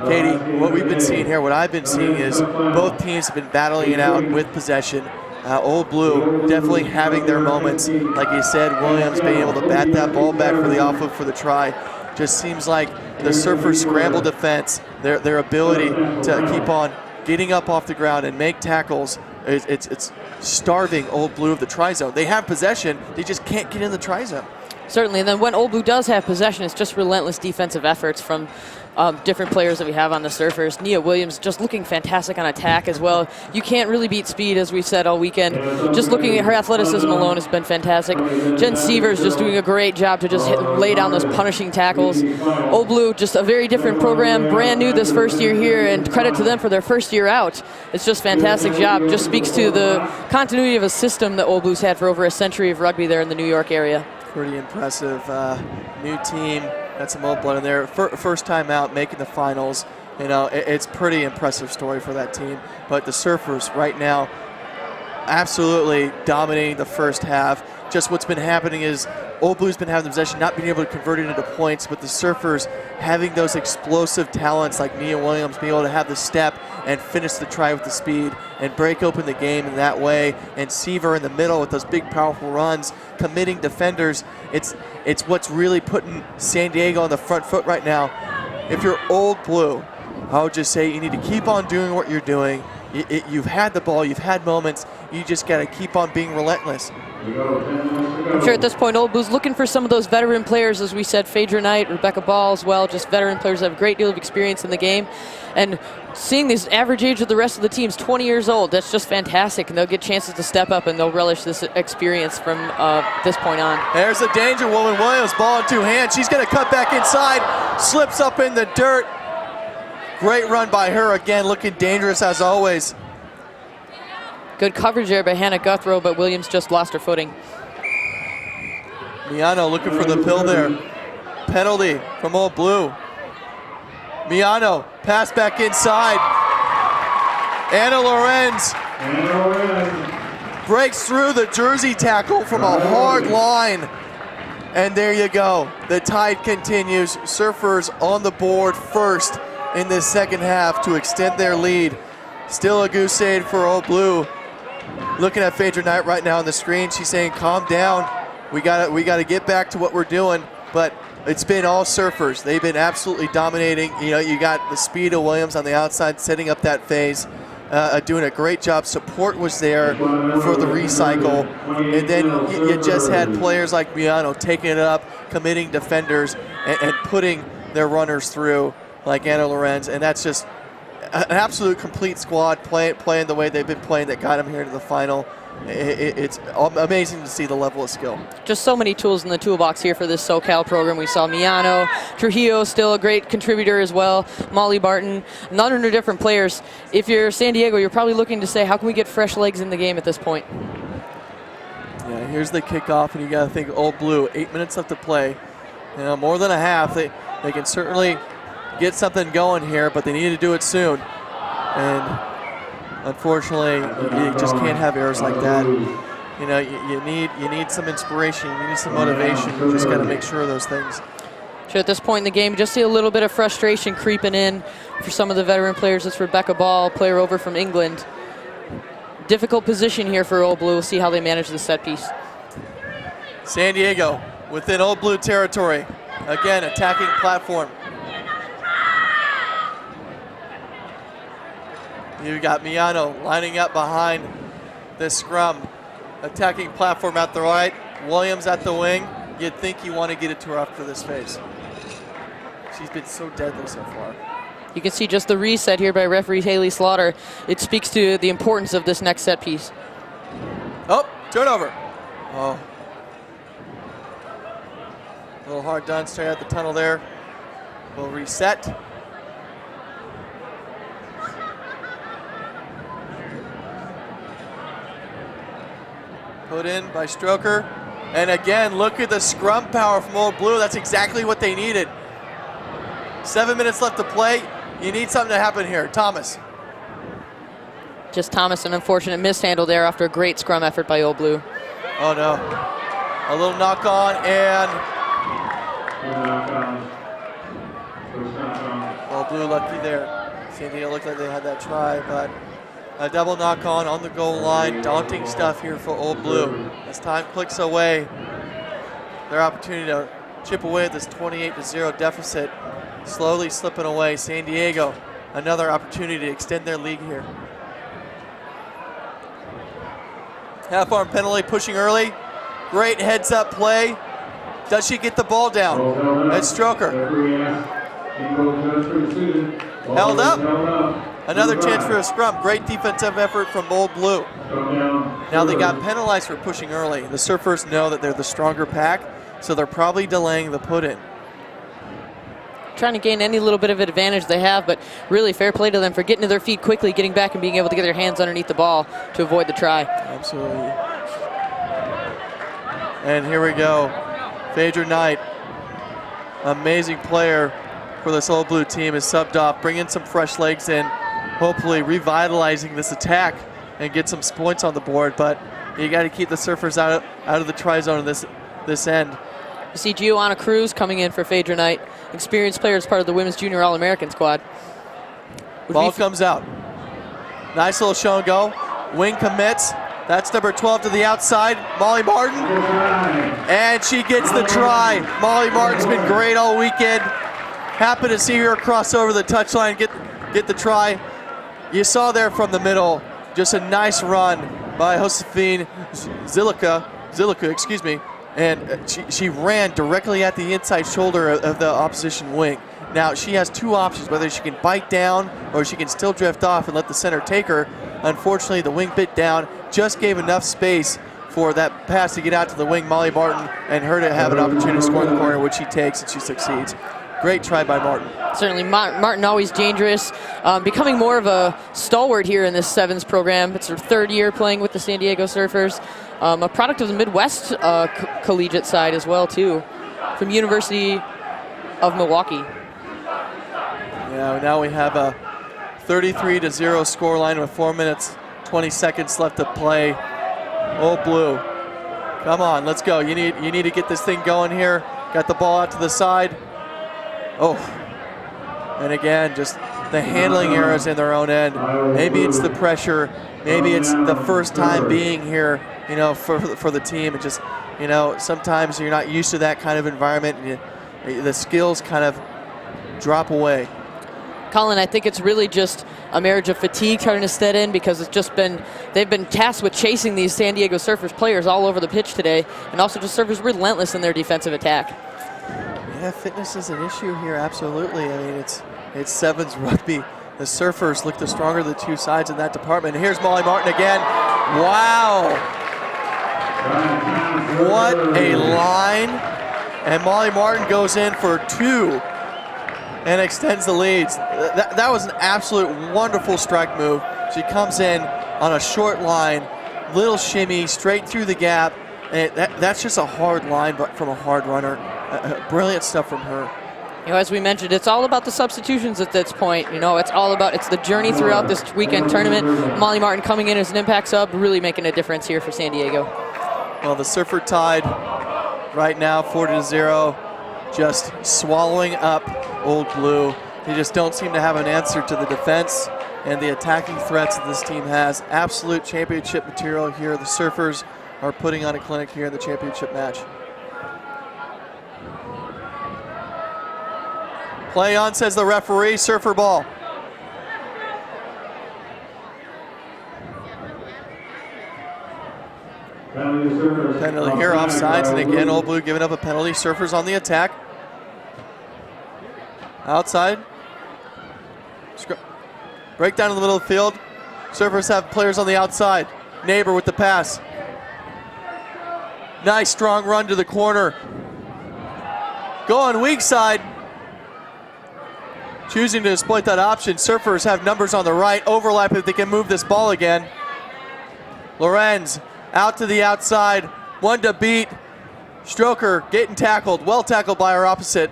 Speaker 10: Katie, what we've been seeing here, what I've been seeing is both teams have been battling it out with possession. Old Blue definitely having their moments. Like you said, Williams being able to bat that ball back for the offload for the try. Just seems like the Surfers' scramble defense, their ability to keep on getting up off the ground and make tackles, it's starving Old Blue of the try zone. They have possession, they just can't get in the try zone.
Speaker 2: Certainly, and then when Old Blue does have possession, it's just relentless defensive efforts from different players that we have on the Surfers. Nia Williams just looking fantastic on attack as well. You can't really beat speed, as we said all weekend. Just looking at her athleticism alone has been fantastic. Jen Seaver's just doing a great job to just lay down those punishing tackles. Old Blue, just a very different program, brand new this first year here, and credit to them for their first year out. It's just a fantastic job. Just speaks to the continuity of a system that Old Blue's had for over a century of rugby there in the New York area.
Speaker 10: Pretty impressive new team. Got some old blood in there. First time out, making the finals. You know, it's pretty impressive story for that team. But the Surfers right now, absolutely dominating the first half. Just what's been happening is Old Blue's been having the possession, not being able to convert it into points, but the Surfers having those explosive talents like Nia Williams, being able to have the step and finish the try with the speed and break open the game in that way. And Seaver in the middle with those big, powerful runs, committing defenders. It's what's really putting San Diego on the front foot right now. If you're Old Blue, I would just say you need to keep on doing what you're doing. You've had the ball, you've had moments, you just got to keep on being relentless.
Speaker 2: I'm sure at this point Old Blue's looking for some of those veteran players, as we said, Phaedra Knight, Rebecca Ball as well, just veteran players that have a great deal of experience in the game. And seeing this average age of the rest of the team's 20 years old, that's just fantastic, and they'll get chances to step up and they'll relish this experience from this point on.
Speaker 10: There's a danger woman, Williams, ball in two hands. She's going to cut back inside, slips up in the dirt. Great run by her again, looking dangerous as always.
Speaker 2: Good coverage there by Hannah Guthrow, but Williams just lost her footing.
Speaker 10: Miano looking for the pill there. penalty from Old Blue. Miano, pass back inside. Anna Lorenz breaks through the jersey tackle from a hard line. And there you go. The tide continues. Surfers on the board first in this second half to extend their lead. Still a goose egg for Old Blue. Looking at Phaedra Knight right now on the screen, she's saying, calm down. We gotta get back to what we're doing. But it's been all Surfers. They've been absolutely dominating. You know, you got the speed of Williams on the outside setting up that phase. Doing a great job. Support was there for the recycle. And then you just had players like Miano taking it up, committing defenders, and putting their runners through, like Anna Lorenz. And that's just an absolute complete squad playing the way they've been playing that got them here to the final. It's amazing to see the level of skill.
Speaker 2: Just so many tools in the toolbox here for this SoCal program. We saw Miano, Trujillo still a great contributor as well, Molly Barton, 900 different players. If you're San Diego, you're probably looking to say, how can we get fresh legs in the game at this point?
Speaker 10: Yeah, here's the kickoff, and you got to think Old Blue, 8 minutes left to play. You know, more than a half. They can certainly get something going here, but they need to do it soon. And unfortunately, you just can't have errors like that. You know, you need some inspiration, you need some motivation. You just got to make sure of those things.
Speaker 2: Sure, at this point in the game, just see a little bit of frustration creeping in for some of the veteran players. It's Rebecca Ball, player over from England. Difficult position here for Old Blue. We'll see how they manage the set piece.
Speaker 10: San Diego within Old Blue territory. Again, attacking platform. You got Miano lining up behind this scrum. Attacking platform at the right. Williams at the wing. You'd think you want to get it to her after this phase. She's been so deadly so far.
Speaker 2: You can see just the reset here by referee Haley Slaughter. It speaks to the importance of this next set piece.
Speaker 10: Oh, turnover. Oh. A little hard done straight at the tunnel there. We'll reset. Put in by Stroker. And again, look at the scrum power from Old Blue. That's exactly what they needed. 7 minutes left to play. You need something to happen here. Thomas.
Speaker 2: Just Thomas, an unfortunate mishandle there after a great scrum effort by Old Blue.
Speaker 10: Oh no. A little knock on and Old Blue lucky there. San Diego looked like they had that try, but a double knock on the goal line. Daunting stuff here for Old Blue. As time clicks away, their opportunity to chip away at this 28-0 deficit slowly slipping away. San Diego, another opportunity to extend their lead here. Half-arm penalty, pushing early. Great heads-up play. Does she get the ball down? That's Stroker. Held up. Another chance for a scrum. Great defensive effort from Old Blue. Now they got penalized for pushing early. The Surfers know that they're the stronger pack, so they're probably delaying the put-in.
Speaker 2: Trying to gain any little bit of advantage they have, but really fair play to them for getting to their feet quickly, getting back and being able to get their hands underneath the ball to avoid the try.
Speaker 10: Absolutely. And here we go. Phaedra Knight, amazing player for this Old Blue team, is subbed off, bringing some fresh legs in, hopefully revitalizing this attack and get some points on the board, but you got to keep the Surfers out of the try zone in this end.
Speaker 2: You see Giovanna Cruz coming in for Phaedra Knight, experienced player as part of the Women's Junior All-American squad.
Speaker 10: Ball comes out. Nice little show and go. Wing commits. That's number 12 to the outside, Molly Martin. And she gets the try. Molly Martin's been great all weekend. Happy to see her cross over the touchline, get the try. You saw there from the middle, just a nice run by Josephine Zilica, excuse me. And she ran directly at the inside shoulder of the opposition wing. Now, she has two options, whether she can bite down or she can still drift off and let the center take her. Unfortunately, the wing bit down, just gave enough space for that pass to get out to the wing, Molly Martin, and her to have an opportunity to score in the corner, which she takes and she succeeds. Great try by Martin.
Speaker 2: Certainly, Martin always dangerous, becoming more of a stalwart here in this Sevens program. It's her third year playing with the San Diego Surfers. A product of the Midwest collegiate side as well, too. From University of Milwaukee.
Speaker 10: Yeah, now we have a 33-0 scoreline with 4 minutes, 20 seconds left to play. Old Blue, come on, let's go. You need to get this thing going here. Got the ball out to the side. Oh, and again, just the handling errors in their own end. Maybe it's the pressure. Maybe it's the first time being here, you know, for the team. It just, you know, sometimes you're not used to that kind of environment, and the skills kind of drop away.
Speaker 2: Colin, I think it's really just a marriage of fatigue starting to set in, because it's just been, they've been tasked with chasing these San Diego Surfers players all over the pitch today, and also just Surfers relentless in their defensive attack.
Speaker 10: Yeah, fitness is an issue here, absolutely. I mean, it's sevens rugby. The Surfers look the stronger of the two sides in that department. And here's Molly Martin again. Wow. What a line. And Molly Martin goes in for 2 and extends the leads. That was an absolute wonderful strike move. She comes in on a short line, little shimmy, straight through the gap. And that's just a hard line, but from a hard runner. Brilliant stuff from her.
Speaker 2: You know, as we mentioned, it's all about the substitutions at this point. You know, it's the journey throughout this weekend tournament. Molly Martin coming in as an impact sub, really making a difference here for San Diego.
Speaker 10: Well, the Surfer Tide right now, 40-0, just swallowing up Old Blue. They just don't seem to have an answer to the defense and the attacking threats that this team has. Absolute championship material here. The Surfers are putting on a clinic here in the championship match. Play on, says the referee. Surfer ball. Penalty here, offsides, and again, Old Blue giving up a penalty. Surfers on the attack. Outside. Break down in the middle of the field. Surfers have players on the outside. Neighbor with the pass. Nice strong run to the corner. Going weak side. Choosing to exploit that option. Surfers have numbers on the right. Overlap if they can move this ball again. Lorenz out to the outside. One to beat. Stroker getting tackled. Well tackled by our opposite.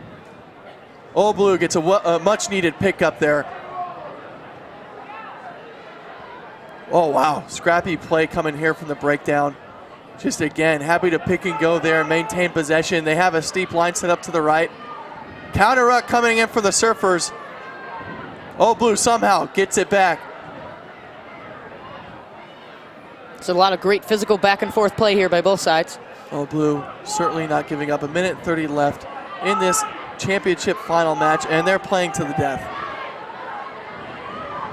Speaker 10: Old Blue gets a much needed pickup there. Oh wow, scrappy play coming here from the breakdown. Just again, happy to pick and go there and maintain possession. They have a steep line set up to the right. Counter ruck coming in for the Surfers. Old Blue somehow gets it back.
Speaker 2: It's a lot of great physical back and forth play here by both sides.
Speaker 10: Old Blue certainly not giving up. 1:30 left in this championship final match, and they're playing to the death.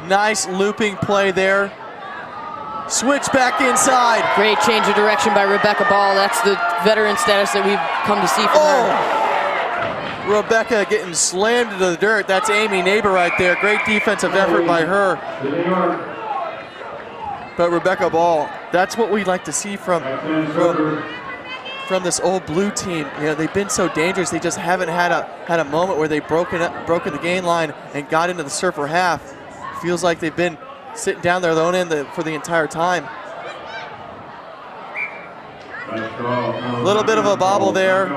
Speaker 10: Nice looping play there. Switch back inside.
Speaker 2: Great change of direction by Rebecca Ball. That's the veteran status that we've come to see from her.
Speaker 10: Rebecca getting slammed into the dirt. That's Amy Neighbor right there. Great defensive effort by her. But Rebecca Ball, that's what we like to see from this Old Blue team. You know, they've been so dangerous. They just haven't had a moment where they've broken the gain line and got into the Surfer half. Feels like they've been sitting down their own end for the entire time. A little bit of a bobble there.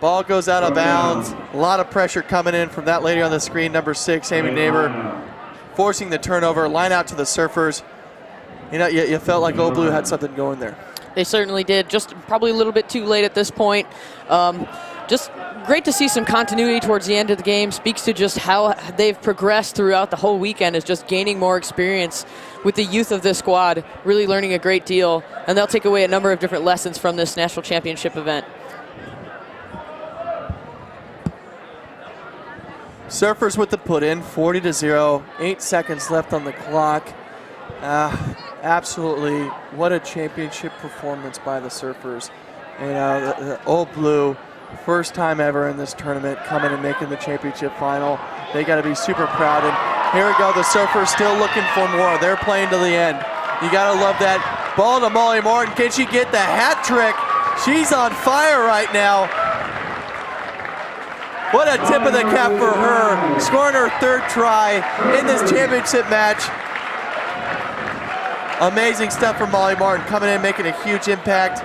Speaker 10: Ball goes out of bounds. A lot of pressure coming in from that lady on the screen, number 6, Amy Neighbor, forcing the turnover. Line out to the Surfers. You know, you felt like Old Blue had something going there.
Speaker 2: They certainly did. Just probably a little bit too late at this point. Just great to see some continuity towards the end of the game. Speaks to just how they've progressed throughout the whole weekend, is just gaining more experience with the youth of this squad, really learning a great deal, and they'll take away a number of different lessons from this national championship event.
Speaker 10: Surfers with the put in, 40-0, 8 seconds left on the clock. Absolutely, what a championship performance by the Surfers. You know, the Old Blue, first time ever in this tournament, coming and making the championship final. They got to be super proud. And here we go, the Surfers still looking for more. They're playing to the end. You got to love that. Ball to Molly Martin. Can she get the hat trick? She's on fire right now. What a tip of the cap for her, scoring her 3rd try in this championship match. Amazing stuff from Molly Martin, coming in, making a huge impact.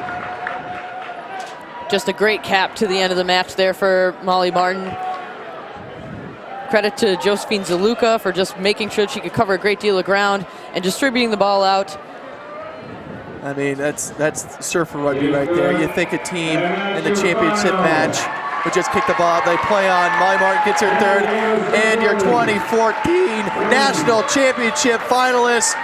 Speaker 2: Just a great cap to the end of the match there for Molly Martin. Credit to Josephine Zaluka for just making sure she could cover a great deal of ground and distributing the ball out.
Speaker 10: I mean, that's Surfer Rugby right there. You think a team in the championship match would just kick the ball. They play on. Molly Martin gets her third. And your 2014 National Championship finalists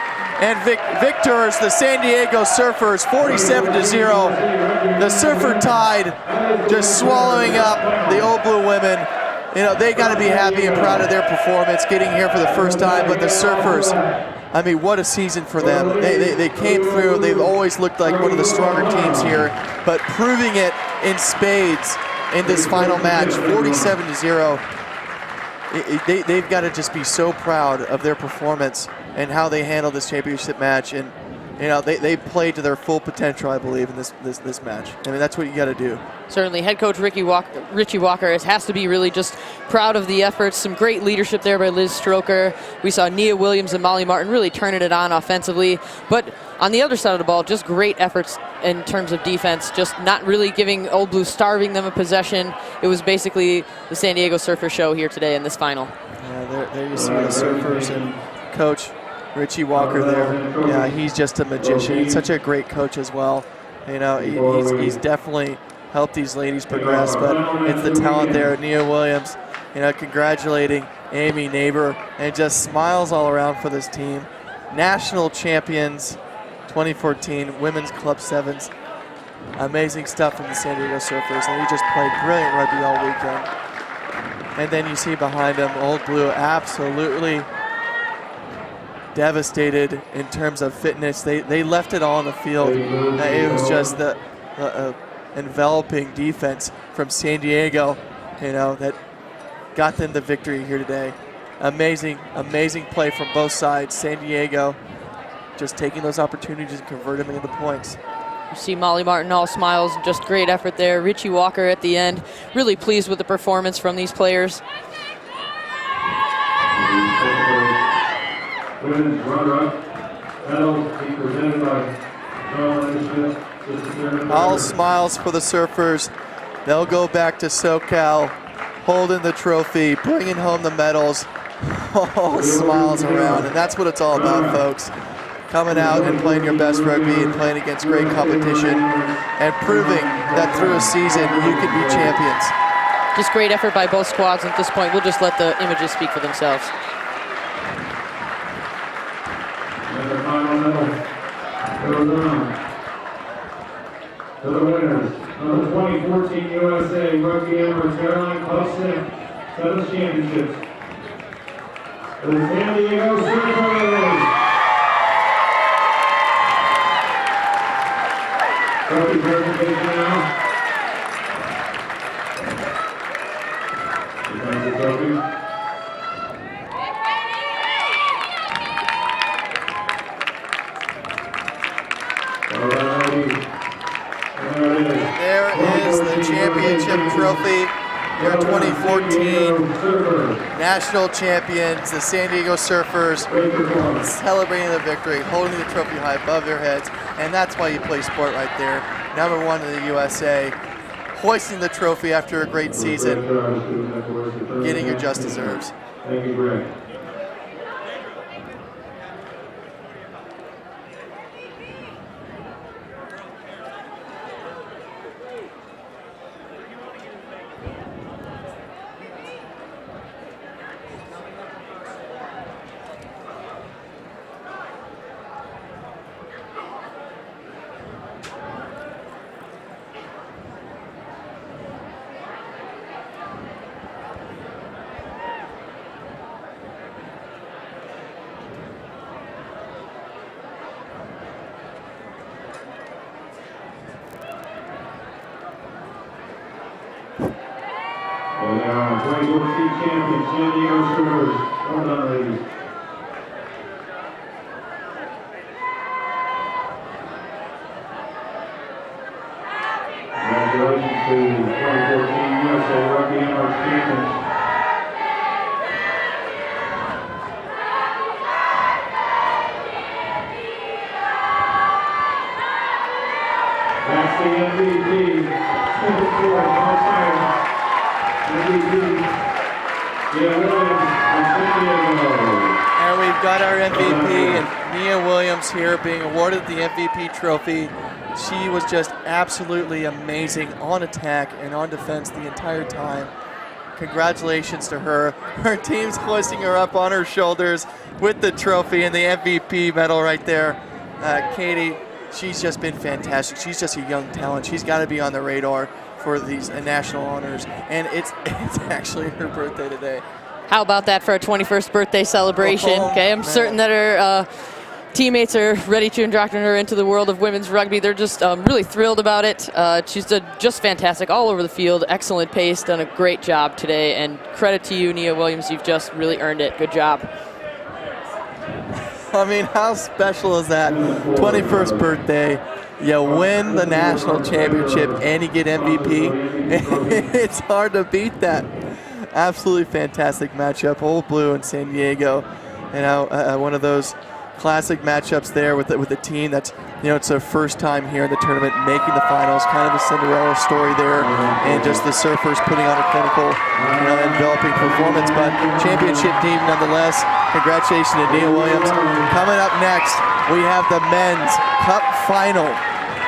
Speaker 10: and victors, the San Diego Surfers, 47-0. The Surfer Tide just swallowing up the Old Blue women. You know, they got to be happy and proud of their performance, getting here for the first time. But the Surfers, I mean, what a season for them. They came through. They've always looked like one of the stronger teams here, but proving it in spades in this final match, 47-0. They've got to just be so proud of their performance and how they handled this championship match. And you know, they played to their full potential, I believe, in this match. I mean, that's what you got to do.
Speaker 2: Certainly, head coach Richie Walker has to be really just proud of the efforts. Some great leadership there by Liz Stroker. We saw Nia Williams and Molly Martin really turning it on offensively. But on the other side of the ball, just great efforts in terms of defense, just not really giving Old Blue, starving them a possession. It was basically the San Diego Surfer show here today in this final.
Speaker 10: Yeah, there you see the Surfers and Coach Richie Walker there. Yeah, he's just a magician. He's such a great coach as well. You know, he's definitely helped these ladies progress, but it's the talent there. Nia Williams, you know, congratulating Amy Neighbor, and just smiles all around for this team. National champions 2014 Women's Club Sevens. Amazing stuff from the San Diego Surfers, and we just played brilliant rugby all weekend. And then you see behind them, Old Blue absolutely devastated in terms of fitness. They left it all on the field. It was just the enveloping defense from San Diego, you know, that got them the victory here today. Amazing play from both sides. San Diego just taking those opportunities and converting them into points.
Speaker 2: You see Molly Martin all smiles, just great effort there. Richie Walker at the end, really pleased with the performance from these players.
Speaker 9: Women's runner-up, medals being presented by
Speaker 10: all smiles for the Surfers. They'll go back to SoCal, holding the trophy, bringing home the medals. All smiles around, and that's what it's all about, folks. Coming out and playing your best rugby and playing against great competition and proving that through a season you can be champions.
Speaker 2: Just great effort by both squads. At this point, we'll just let the images speak for themselves.
Speaker 9: And the final medal goes on to the winners of the 2014 USA Rugby Emirates Airlines Club Sevens Championships. The San Diego Surfers. Trophy presentation now. Here comes the trophy.
Speaker 10: There is the championship trophy. Your 2014 national champions, the San Diego Surfers, celebrating the victory, holding the trophy high above their heads, and that's why you play sport right there. #1 in the USA, hoisting the trophy after a great season, getting your just deserves.
Speaker 9: Thank you, Greg. And now, 2014 champions, San Diego Surfers. Well done, ladies. Congratulations to 2014 USA Rugby Emirates champions. That's the MVP. MVP. Yeah, Williams.
Speaker 10: we've got our MVP, and Nia Williams here being awarded the MVP trophy. She was just absolutely amazing on attack and on defense the entire time. Congratulations to her. Her team's hoisting her up on her shoulders with the trophy and the MVP medal right there. Katie, she's just been fantastic. She's just a young talent. She's got to be on the radar for these national honors, and it's actually her birthday today.
Speaker 2: How about that for a 21st birthday celebration? Okay, I'm certain that her teammates are ready to indoctrinate her into the world of women's rugby. They're just really thrilled about it. She's done just fantastic all over the field. Excellent pace, done a great job today, and credit to you, Nia Williams. You've just really earned it. Good job.
Speaker 10: I mean, how special is that? 21st birthday, you win the national championship and you get MVP. It's hard to beat that. Absolutely fantastic matchup. Old Blue in San Diego. You know, one of those classic matchups there with the team that's, you know, it's their first time here in the tournament, making the finals. Kind of a Cinderella story there, and just the Surfers putting on a clinical, you know, enveloping performance. But championship team nonetheless. Congratulations to Nia Williams. Coming up next, we have the men's cup final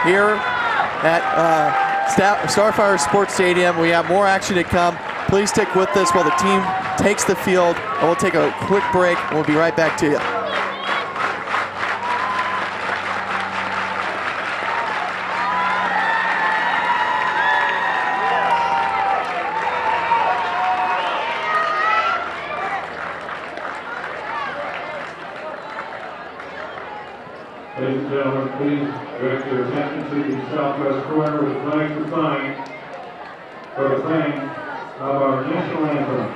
Speaker 10: here at Starfire Sports Stadium. We have more action to come. Please stick with us while the team takes the field, and we'll take a quick break. We'll be right back to you.
Speaker 9: Ladies and gentlemen, please direct your attention to the southwest corner with the flag for flying for the playing of our national anthem.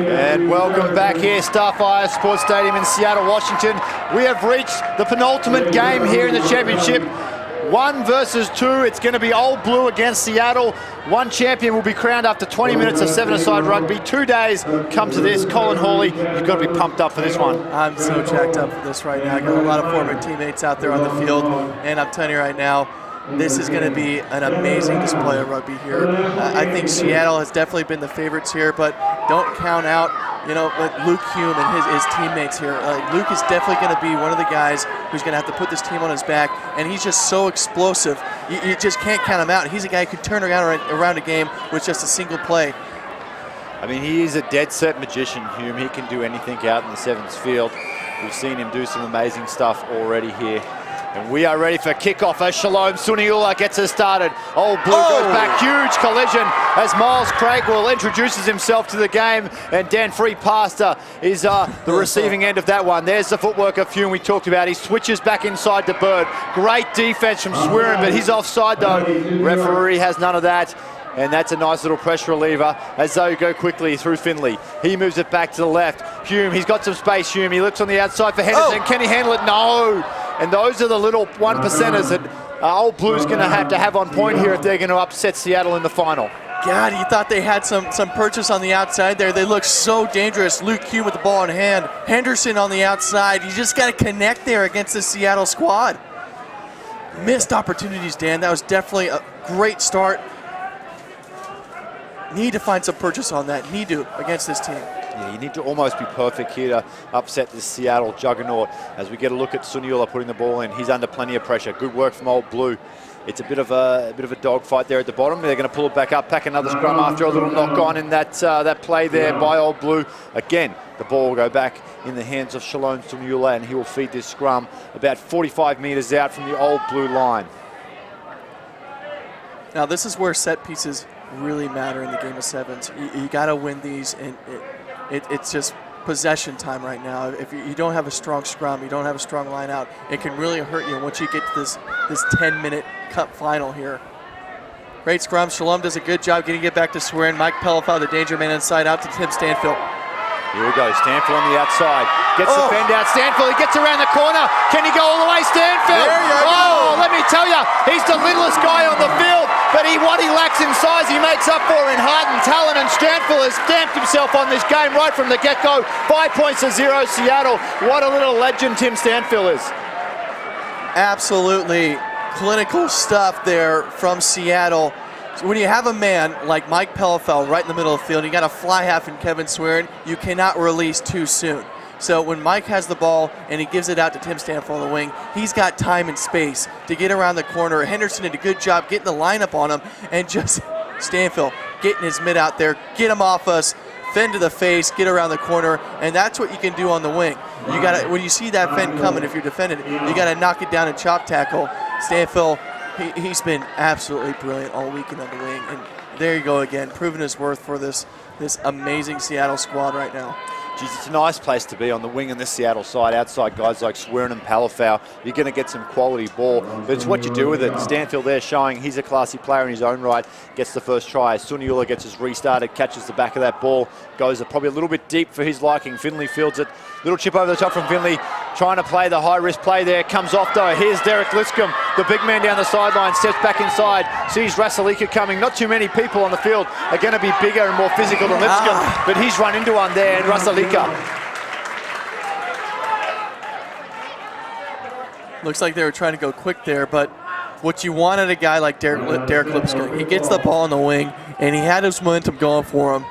Speaker 3: And welcome back here, Starfire Sports Stadium in Seattle, Washington. We have reached the penultimate game here in the championship. 1 versus 2. It's going to be Old Blue against Seattle. One champion will be crowned after 20 minutes of 7-a-side rugby. 2 days come to this. Colin Hawley, you've got to be pumped up for this one.
Speaker 10: I'm so jacked up for this right now. I got a lot of former teammates out there on the field, and I'm telling you right now, this is going to be an amazing display of rugby here. I think Seattle has definitely been the favorites here, but don't count out, you know, Luke Hume and his teammates here. Luke is definitely going to be one of the guys who's going to have to put this team on his back, and he's just so explosive. You just can't count him out. He's a guy who could turn around a game with just a single play.
Speaker 3: I mean, he is a dead-set magician, Hume. He can do anything out in the sevens field. We've seen him do some amazing stuff already here. And we are ready for kickoff as Shalom Suniula gets us started. Old Blue goes back, huge collision as Miles Craigwell introduces himself to the game, and Dan Free-Pastor is the receiving end of that one. There's the footwork of Hume we talked about. He switches back inside to Bird. Great defense from Swearin, but he's offside though. Referee has none of that. And that's a nice little pressure reliever as they go quickly through Finley. He moves it back to the left. Hume, he's got some space, Hume. He looks on the outside for Henderson. Can he handle it? No. And those are the little 1%ers that Old Blue's going to have on point here if they're going to upset Seattle in the final.
Speaker 10: God, you thought they had some purchase on the outside there. They look so dangerous. Luke Kuhn with the ball in hand. Henderson on the outside. You just got to connect there against the Seattle squad. Missed opportunities, Dan. That was definitely a great start. Need to find some purchase on that. Need to against this team.
Speaker 3: Yeah, you need to almost be perfect here to upset this Seattle juggernaut. As we get a look at Suniula putting the ball in, he's under plenty of pressure. Good work from Old Blue. It's a bit of a dogfight there at the bottom. They're going to pull it back up, pack another scrum after a little knock on in that play there by Old Blue. Again, the ball will go back in the hands of Shalom Suniula, and he will feed this scrum about 45 metres out from the Old Blue line.
Speaker 10: Now this is where set pieces really matter in the game of sevens. You got to win these, and it's just possession time right now. If you don't have a strong scrum, you don't have a strong line out, it can really hurt you once you get to this 10-minute cup final here. Great scrum. Shalom does a good job getting it back to Swearin. Mike Pellifow, the danger man inside, out to Tim Stanfield.
Speaker 3: Here we go, Stanfield on the outside. Gets the fend out, Stanfield, he gets around the corner. Can he go all the way, Stanfield? Oh, let me tell you, he's the littlest guy on the field, but what he lacks in size, he makes up for in heart and talent, and Stanfield has stamped himself on this game right from the get-go. 5 points to 0, Seattle. What a little legend Tim Stanfield is.
Speaker 10: Absolutely clinical stuff there from Seattle. So when you have a man like Mike Pellifow right in the middle of the field, you got a fly half in Kevin Swearin, you cannot release too soon. So when Mike has the ball and he gives it out to Tim Stanfield on the wing, he's got time and space to get around the corner. Henderson did a good job getting the lineup on him, and just Stanfield getting his mid out there, get him off us, fend to the face, get around the corner, and that's what you can do on the wing. You got to, when you see that fend coming, if you're defending it, you got to knock it down and chop tackle. Stanfield, he's been absolutely brilliant all weekend on the wing, and there you go again, proving his worth for this amazing Seattle squad right now.
Speaker 3: Geez, it's a nice place to be on the wing in this Seattle side. Outside guys like Swearin and Pellifow, you're going to get some quality ball, but it's what you do with it. Stanfield there showing he's a classy player in his own right, gets the first try. Suniula gets his restarted, catches the back of that ball, goes probably a little bit deep for his liking. Finley fields it. Little chip over the top from Finley, trying to play the high-risk play there. Comes off though. Here's Derek Lipscomb, the big man down the sideline, steps back inside, sees Rasalika coming. Not too many people on the field are going to be bigger and more physical than Lipscomb, but he's run into one there, and Rasalika.
Speaker 10: Looks like they were trying to go quick there, but what you want at a guy like Derek Lipscomb, he gets the ball on the wing, and he had his momentum going for him.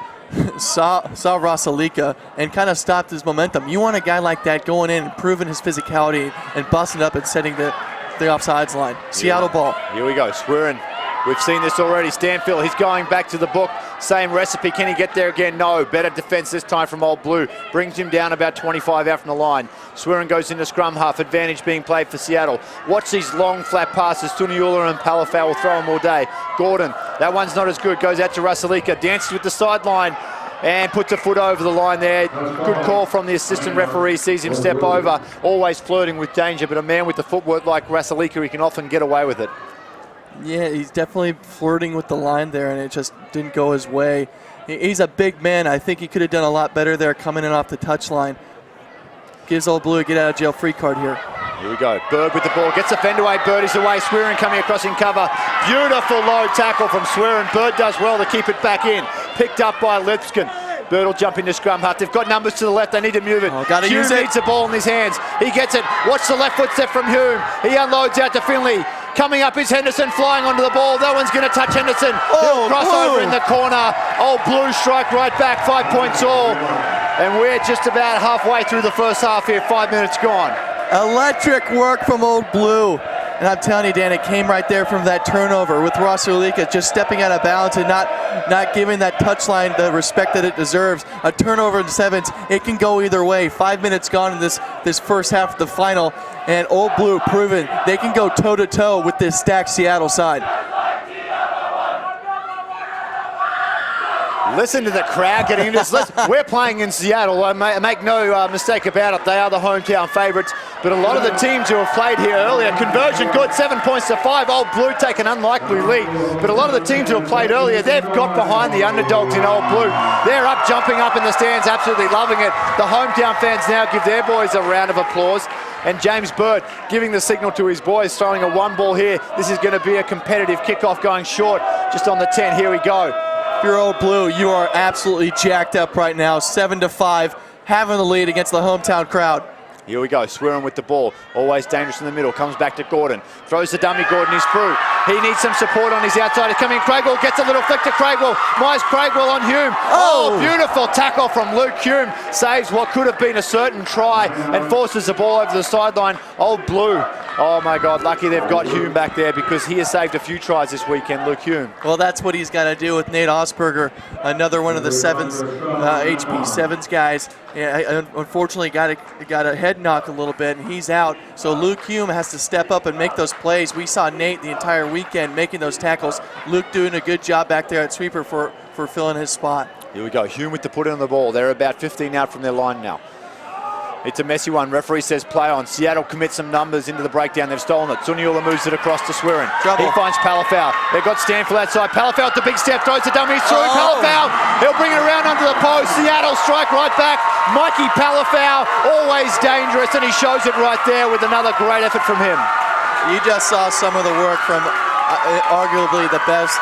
Speaker 10: saw Rasalika and kind of stopped his momentum. You want a guy like that going in and proving his physicality and busting up and setting the offsides line. Seattle ball.
Speaker 3: Here we go, Swearin. We've seen this already. Stanfield, he's going back to the book. Same recipe. Can he get there again? No. Better defense this time from Old Blue. Brings him down about 25 out from the line. Swearin goes into scrum half. Advantage being played for Seattle. Watch these long flat passes. Suniula and Pellifow will throw him all day. Gordon, that one's not as good. Goes out to Rasalika. Dances with the sideline and puts a foot over the line there. Good call from the assistant referee. Sees him step over. Always flirting with danger, but a man with the footwork like Rasalika, he can often get away with it.
Speaker 10: Yeah, he's definitely flirting with the line there, and it just didn't go his way. He's a big man. I think he could have done a lot better there coming in off the touchline. Gives Old Blue a get-out-of-jail free card here.
Speaker 3: Here we go. Bird with the ball. Gets the fend away. Bird is away. Swearin coming across in cover. Beautiful low tackle from Swearin. Bird does well to keep it back in. Picked up by Lipscomb. Bird will jump into scrum half. They've got numbers to the left. They need to move it.
Speaker 10: Hume
Speaker 3: needs the ball in his hands. He gets it. Watch the left foot step from Hume. He unloads out to Finley. Coming up is Henderson flying onto the ball. That one's going to touch Henderson. He'll cross over in the corner. Old Blue strike right back. 5 points all. And we're just about halfway through the first half here. 5 minutes gone.
Speaker 10: Electric work from Old Blue. And I'm telling you, Dan, it came right there from that turnover with Rasalika just stepping out of bounds and not giving that touchline the respect that it deserves. A turnover in sevens, it can go either way. 5 minutes gone in this first half of the final, and Old Blue proven they can go toe-to-toe with this stacked Seattle side.
Speaker 3: Listen to the crowd getting into this. We're playing in Seattle. I make no mistake about it. They are the hometown favourites. But a lot of the teams who have played here earlier, conversion good, 7 points to 5. Old Blue take an unlikely lead. But a lot of the teams who have played earlier, they've got behind the underdogs in Old Blue. They're jumping up in the stands, absolutely loving it. The hometown fans now give their boys a round of applause. And James Bird giving the signal to his boys, throwing a 1 ball here. This is going to be a competitive kickoff going short, just on the 10. Here we go.
Speaker 10: If you're Old Blue, you are absolutely jacked up right now. 7-5, having the lead against the hometown crowd.
Speaker 3: Here we go, Swearing with the ball. Always dangerous in the middle. Comes back to Gordon. Throws the dummy. Gordon is through. He needs some support on his outside. It's coming. Craigwell gets a little flick to Craigwell. Myers Craigwell on Hume. Oh, beautiful tackle from Luke Hume. Saves what could have been a certain try and forces the ball over the sideline. Old Blue. Oh my God, lucky they've got Hume back there because he has saved a few tries this weekend, Luke Hume.
Speaker 10: Well, that's what he's got to do with Nate Osberger, another one of the sevens, HP sevens guys. Yeah, unfortunately got a head knock a little bit and he's out. So Luke Hume has to step up and make those plays. We saw Nate the entire weekend making those tackles. Luke doing a good job back there at sweeper for filling his spot.
Speaker 3: Here we go, Hume with the put in on the ball. They're about 15 out from their line now. It's a messy one. Referee says play on. Seattle commits some numbers into the breakdown. They've stolen it. Suniula moves it across to Swearing. He finds Palafau. They've got Stanfield outside. Palafau with the big step. Throws the dummies through. Palafau. He'll bring it around under the post. Seattle strike right back. Mikey Palafau, always dangerous, and he shows it right there with another great effort from him.
Speaker 10: You just saw some of the work from arguably the best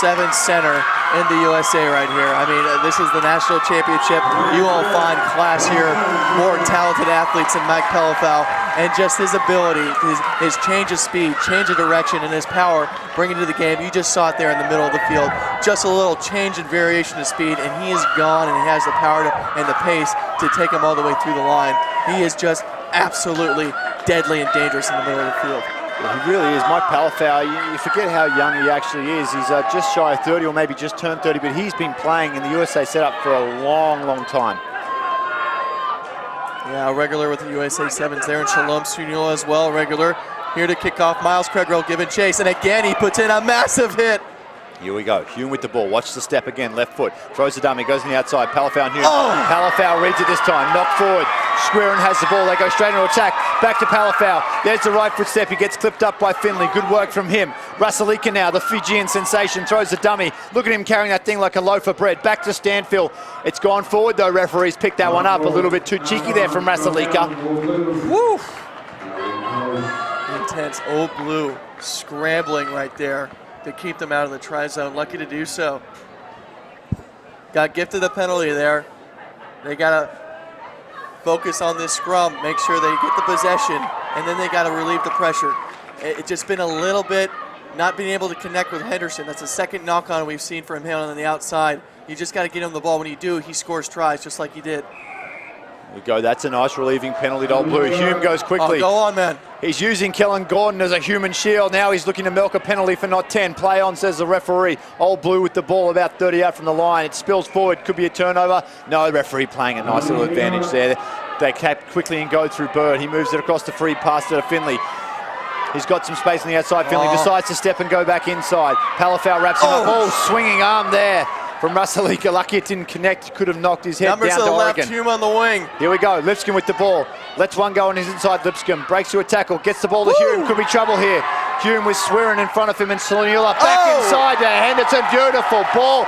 Speaker 10: seven center in the USA right here. I mean, this is the national championship. You won't find class here, more talented athletes than Mike Palafau, and just his ability, his change of speed, change of direction, and his power bringing to the game. You just saw it there in the middle of the field. Just a little change and variation of speed, and he is gone, and he has the power and the pace to take him all the way through the line. He is just absolutely deadly and dangerous in the middle of the field.
Speaker 3: Yeah, he really is. Mike Palafau, you forget how young he actually is. He's just shy of 30 or maybe just turned 30, but he's been playing in the USA setup for a long, long time.
Speaker 10: Yeah, regular with the USA Sevens there, and Shalom Suniula as well, regular. Here to kick off, Miles Craigrell giving chase, and again he puts in a massive hit.
Speaker 3: Here we go, Hume with the ball, watch the step again, left foot, throws the dummy, goes on the outside, Palafau and Hume. Palafau reads it this time, knocked forward. Swearing has the ball, they go straight into attack, back to Palafau. There's the right foot step, he gets clipped up by Finley, good work from him. Rusalika now, the Fijian sensation, throws the dummy. Look at him carrying that thing like a loaf of bread, back to Stanfield. It's gone forward though, referees picked that one up, a little bit too cheeky there from Rusalika.
Speaker 10: Woo! Intense, Old Blue scrambling right there to keep them out of the try zone. Lucky to do so. Got gifted a penalty there. They got to focus on this scrum, make sure they get the possession, and then they got to relieve the pressure. It's just been a little bit not being able to connect with Henderson. That's the second knock-on we've seen from him on the outside. You just got to get him the ball. When you do, he scores tries just like he did.
Speaker 3: There we go, that's a nice relieving penalty to Old Blue. Hume goes quickly.
Speaker 10: Oh, go on, man.
Speaker 3: He's using Kellen Gordon as a human shield. Now he's looking to milk a penalty for not 10. Play on, says the referee. Old Blue with the ball about 30 out from the line. It spills forward, could be a turnover. No, referee playing a nice little advantage there. They cap quickly and go through Bird. He moves it across the free pass to Finley. He's got some space on the outside. Finley decides to step and go back inside. Palafau wraps him up. Oh, swinging arm there from Rusalika. Lucky it didn't connect. Could have knocked his head
Speaker 10: Numbers
Speaker 3: down
Speaker 10: to
Speaker 3: to
Speaker 10: the
Speaker 3: Oregon.
Speaker 10: left, Hume on the wing.
Speaker 3: Here we go. Lipscomb with the ball. Lets one go on his inside. Lipscomb breaks to a tackle. Gets the ball to Hume. Could be trouble here. Hume was Swearing in front of him and Suniula back inside to Henderson. Beautiful ball.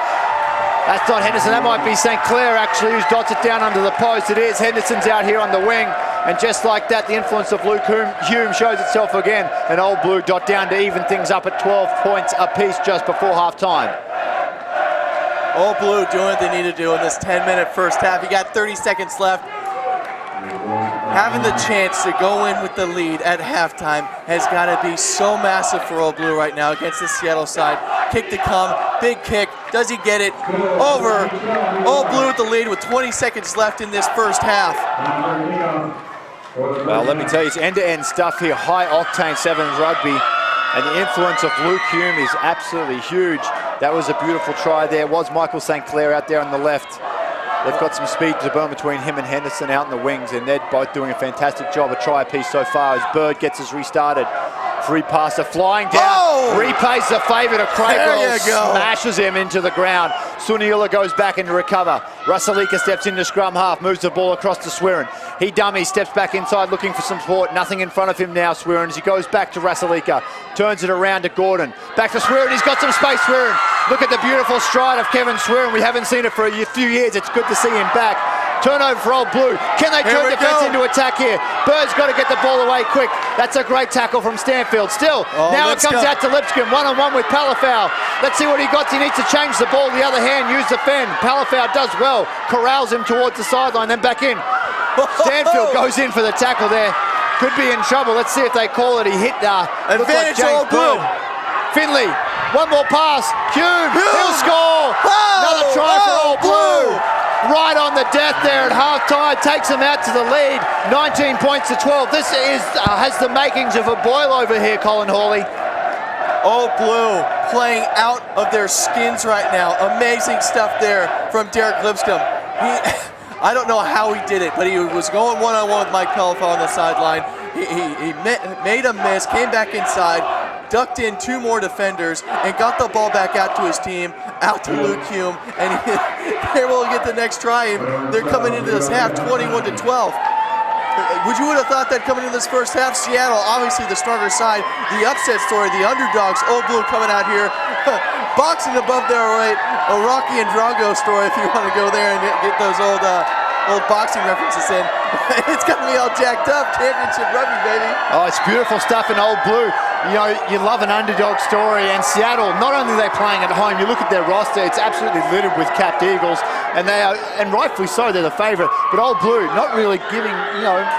Speaker 3: That's not Henderson. That might be St. Clair actually, who's dots it down under the post. It is. Henderson's out here on the wing. And just like that, the influence of Luke Hume shows itself again. And Old Blue dot down to even things up at 12 points apiece just before half-time.
Speaker 10: Old Blue doing what they need to do in this 10-minute first half. You got 30 seconds left. Having the chance to go in with the lead at halftime has got to be so massive for Old Blue right now against the Seattle side. Kick to come, big kick. Does he get it? Over. Old Blue with the lead with 20 seconds left in this first half.
Speaker 3: Well, let me tell you, it's end-to-end stuff here. High-octane sevens rugby. And the influence of Luke Hume is absolutely huge. That was a beautiful try there. Was Michael St. Clair out there on the left. They've got some speed to burn between him and Henderson out in the wings, and they're both doing a fantastic job. A try apiece so far as Bird gets us restarted. Free passer flying down, repays the favour to Craigrell, smashes him into the ground. Suniula goes back in to recover. Rusalika steps into scrum half, moves the ball across to Swearing. He dummies, steps back inside looking for some support. Nothing in front of him now, Swearing, as he goes back to Rusalika. Turns it around to Gordon. Back to Swearing, he's got some space, Swearing. Look at the beautiful stride of Kevin Swearing. We haven't seen it for a few years. It's good to see him back. Turnover for Old Blue. Can they turn defense into attack here? Bird's got to get the ball away quick. That's a great tackle from Stanfield. Still, now it comes out to Lipscomb, one-on-one with Palafau. Let's see what he got. He needs to change the ball the other hand, use the fend. Palafau does well, corrals him towards the sideline, then back in. Stanfield goes in for the tackle there. Could be in trouble. Let's see if they call it. He hit
Speaker 10: advantage like Old Blue.
Speaker 3: Finley, one more pass. Hume, he'll score. Another try for Old Blue. Right on the death there at halftime. Takes them out to the lead. 19 points to 12. This has the makings of a boil over here, Colin Hawley.
Speaker 10: Old Blue playing out of their skins right now. Amazing stuff there from Derek Lipscomb. I don't know how he did it, but he was going one-on-one with Mike Palafau on the sideline. He made a miss, came back inside, ducked in 2 more defenders, and got the ball back out to his team, out to Luke Hume, and they will get the next try. And they're coming into this half 21-12. Would you have thought that coming into this first half? Seattle, obviously the stronger side, the upset story, the underdogs. Old Blue coming out here, boxing above their weight. A Rocky and Drago story, if you want to go there and get those old boxing references in. It's got me all jacked up. Championship rugby, baby. Oh, it's beautiful stuff in Old Blue. You know, you love an underdog story, and Seattle, not only are they playing at home, you look at their roster, it's absolutely littered with capped Eagles, and they are, and rightfully so, they're the favourite. But Old Blue, not really giving,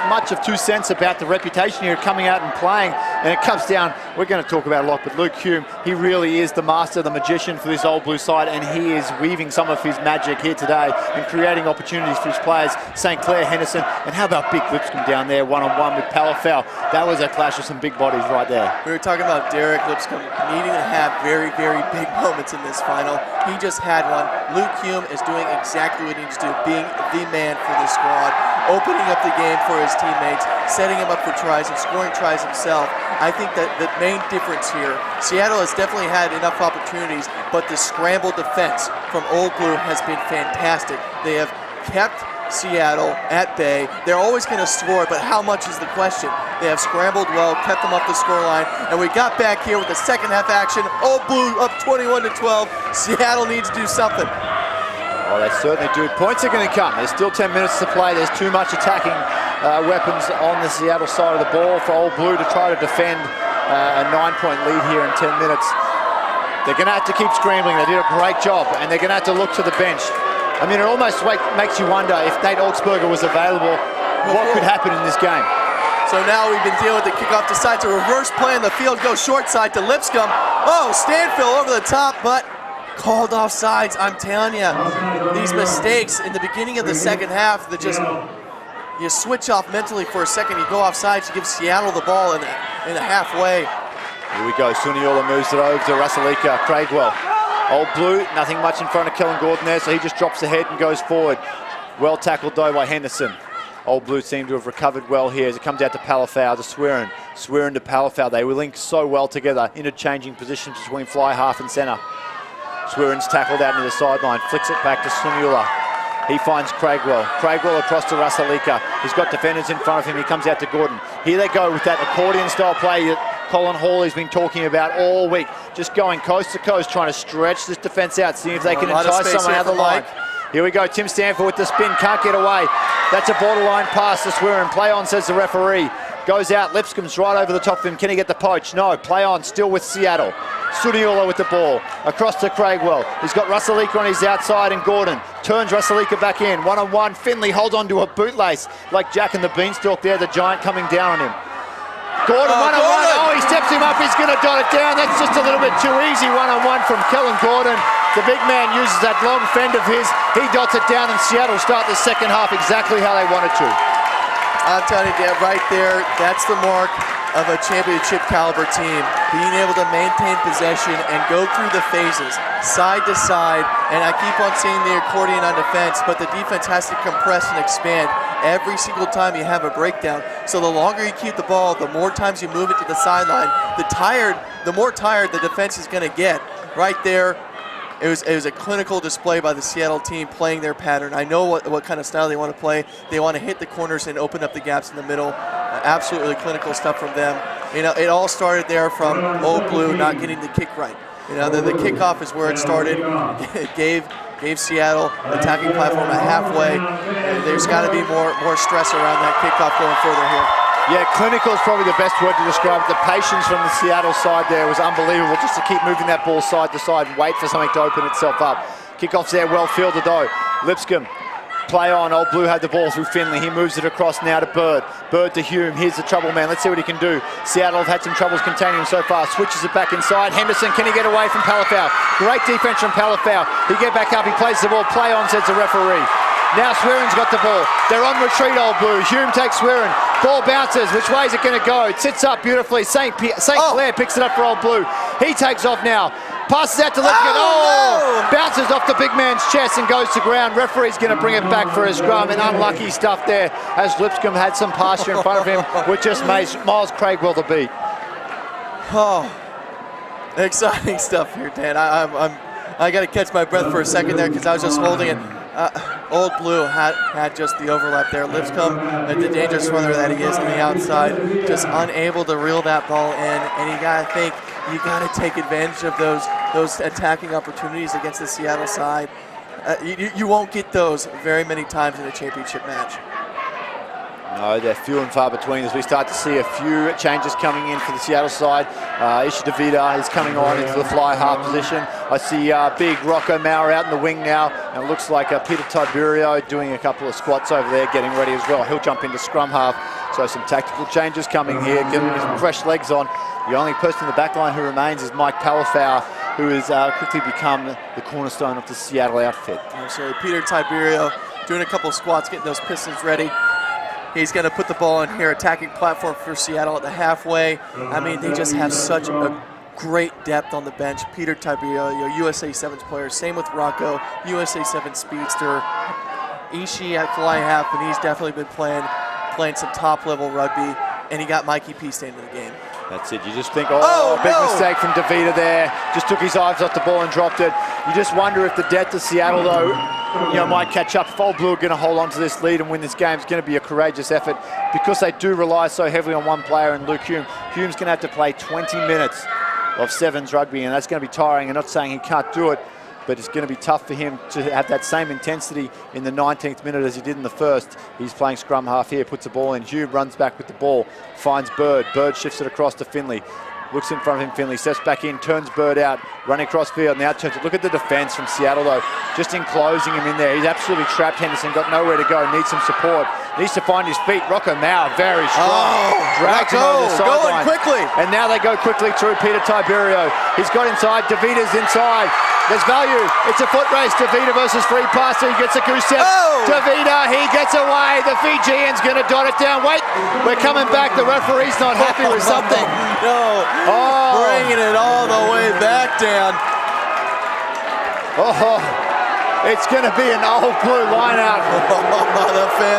Speaker 10: much of 2 cents about the reputation here, coming out and playing, and it comes down, we're going to talk about a lot, but Luke Hume, he really is the master, the magician for this Old Blue side, and he is weaving some of his magic here today and creating opportunities for his players. St. Clair, Henderson, and how about Big Lipscomb down there, one-on-one with Palafau. That was a clash of some big bodies right there. We were talking about Derek Lipscomb needing to have very, very big moments in this final. He just had one. Luke Hume is doing exactly what he needs to do, being the man for the squad, opening up the game for his teammates, setting him up for tries and scoring tries himself. I think that the main difference here, Seattle has definitely had enough opportunities, but the scramble defense from Old Blue has been fantastic. They have kept Seattle at bay. They're always going to score, but how much is the question? They have scrambled well, kept them up the scoreline, and we got back here with the second half action. Old Blue up 21-12. Seattle needs to do something. Oh, they certainly do. Points are going to come. There's still 10 minutes to play. There's too much attacking weapons on the Seattle side of the ball for Old Blue to try to defend a 9-point lead here in 10 minutes. They're going to have to keep scrambling. They did a great job, and they're going to have to look to the bench. I mean, it almost makes you wonder if Nate Augsburger was available, what could happen in this game? So now we've been dealing with the kickoff to side to reverse play in the field, go short side to Lipscomb. Oh, Stanfield over the top, but called off sides. I'm telling you, these mistakes in the beginning of the second half that just, you switch off mentally for a second, you go off sides, you give Seattle the ball in the halfway. Here we go, Suniola moves it over to Russellika, Craigwell. Old Blue, nothing much in front of Kellen Gordon there, so he just drops the head and goes forward. Well tackled though by Henderson. Old Blue seem to have recovered well here as it comes out to Palafau, to Swearin. Swearin to Palafau, they were linked so well together, interchanging positions between fly half and centre. Swearin's tackled out into the sideline, flicks it back to Suniola. He finds Craigwell. Craigwell across to Russellika. He's got defenders in front of him, he comes out to Gordon. Here they go with that accordion style play that Colin Hawley's been talking about all week. Just going coast to coast, trying to stretch this defence out, seeing if they can entice someone out of the line. Here we go, Tim Stanfield with the spin, can't get away. That's a borderline pass to Swearin. Play on, says the referee. Goes out, Lipscomb's right over the top of him. Can he get the poach? No, play on, still with Seattle. Suniola with the ball, across to Craigwell. He's got Russellika on his outside and Gordon. Turns Russellika back in, one-on-one. Finley holds on to a bootlace like Jack and the Beanstalk there, the giant coming down on him. Gordon, one-on-one, oh, he steps him up, he's gonna dot it down. That's just a little bit too easy, one-on-one from Kellen Gordon. The big man uses that long fend of his, he dots it down, and Seattle start the second half exactly how they wanted to. I'm telling you, Dad, right there, that's the mark of a championship caliber team. Being able to maintain possession and go through the phases, side to side, and I keep on seeing the accordion on defense, but the defense has to compress and expand every single time you have a breakdown. So the longer you keep the ball, the more times you move it to the sideline, the more tired the defense is gonna get. Right there, it was a clinical display by the Seattle team playing their pattern. I know what kind of style they want to play. They want to hit the corners and open up the gaps in the middle. Absolutely clinical stuff from them. You know, it all started there from Old Blue not getting the kick right. You know, the kickoff is where it started. It gave gave Seattle attacking platform at halfway. And there's got to be more stress around that kickoff going further here.
Speaker 3: Yeah, clinical is probably the best word to describe it. The patience from the Seattle side there was unbelievable, just to keep moving that ball side to side and wait for something to open itself up. Kickoff's there, well fielded though. Lipscomb, play on. Old Blue had the ball through Finley. He moves it across now to Bird. Bird to Hume. Here's the trouble man. Let's see what he can do. Seattle have had some troubles containing him so far. Switches it back inside. Henderson, can he get away from Palafau? Great defense from Palafau. He get back up. He plays the ball. Play on, says the referee. Now Swearen's got the ball. They're on retreat, Old Blue. Hume takes Swearen. Ball bounces. Which way is it going to go? It sits up beautifully. St. Clair picks it up for Old Blue. He takes off now. Passes out to Lipscomb.
Speaker 10: No!
Speaker 3: Bounces off the big man's chest and goes to ground. Referee's going to bring it back for a scrum, and unlucky stuff there as Lipscomb had some pasture in front of him, which just made Miles Craigwell the beat.
Speaker 10: Oh, exciting stuff here, Dan. I got to catch my breath for a second there because I was just holding it. Old Blue had just the overlap there. Lipscomb, the dangerous runner that he is on the outside, just unable to reel that ball in. And you got to think, you got to take advantage of those attacking opportunities against the Seattle side. You won't get those very many times in a championship match.
Speaker 3: No, they're few and far between as we start to see a few changes coming in for the Seattle side. Isha DeVita is coming on into the fly half position. I see big Rocco Maurer out in the wing now, and it looks like Peter Tiberio doing a couple of squats over there, getting ready as well. He'll jump into scrum half. So some tactical changes coming here, getting some fresh legs on. The only person in the back line who remains is Mike Palafau, who has quickly become the cornerstone of the Seattle outfit.
Speaker 10: So Peter Tiberio doing a couple of squats, getting those Pistons ready. He's going to put the ball in here, attacking platform for Seattle at the halfway. I mean, they just have such a great depth on the bench. Peter Tiberio, USA 7's player. Same with Rocco, USA 7 speedster. Ishii at fly half, and he's definitely been playing some top-level rugby. And he got Mikey P staying in the game.
Speaker 3: That's it. You just think, big mistake from DeVita there. Just took his eyes off the ball and dropped it. You just wonder if the depth of Seattle, though, might catch up. If Old Blue are going to hold on to this lead and win this game, it's going to be a courageous effort because they do rely so heavily on one player, and Luke Hume. Hume's going to have to play 20 minutes of Sevens rugby, and that's going to be tiring. I'm not saying he can't do it, but it's going to be tough for him to have that same intensity in the 19th minute as he did in the first. He's playing scrum half here, puts the ball in. Hume runs back with the ball, finds Bird. Bird shifts it across to Finley. Looks in front of him, Finley steps back in, turns Bird out, running across field, now turns it. Look at the defense from Seattle though, just enclosing him in there. He's absolutely trapped. Henderson got nowhere to go, needs some support. Needs to find his feet. Rocco Maurer, very strong. Drags him over the sideline.
Speaker 10: Going quickly.
Speaker 3: And now they go quickly through Peter Tiberio. He's got inside, DeVita's inside. There's value. It's a foot race. DeVita versus free passer. He gets a goose step. DeVita, he gets away. The Fijian's going to dot it down. Wait, we're coming back. The referee's not happy with something.
Speaker 10: No, bringing it all the way back down.
Speaker 3: It's going to be an Old Blue line-out.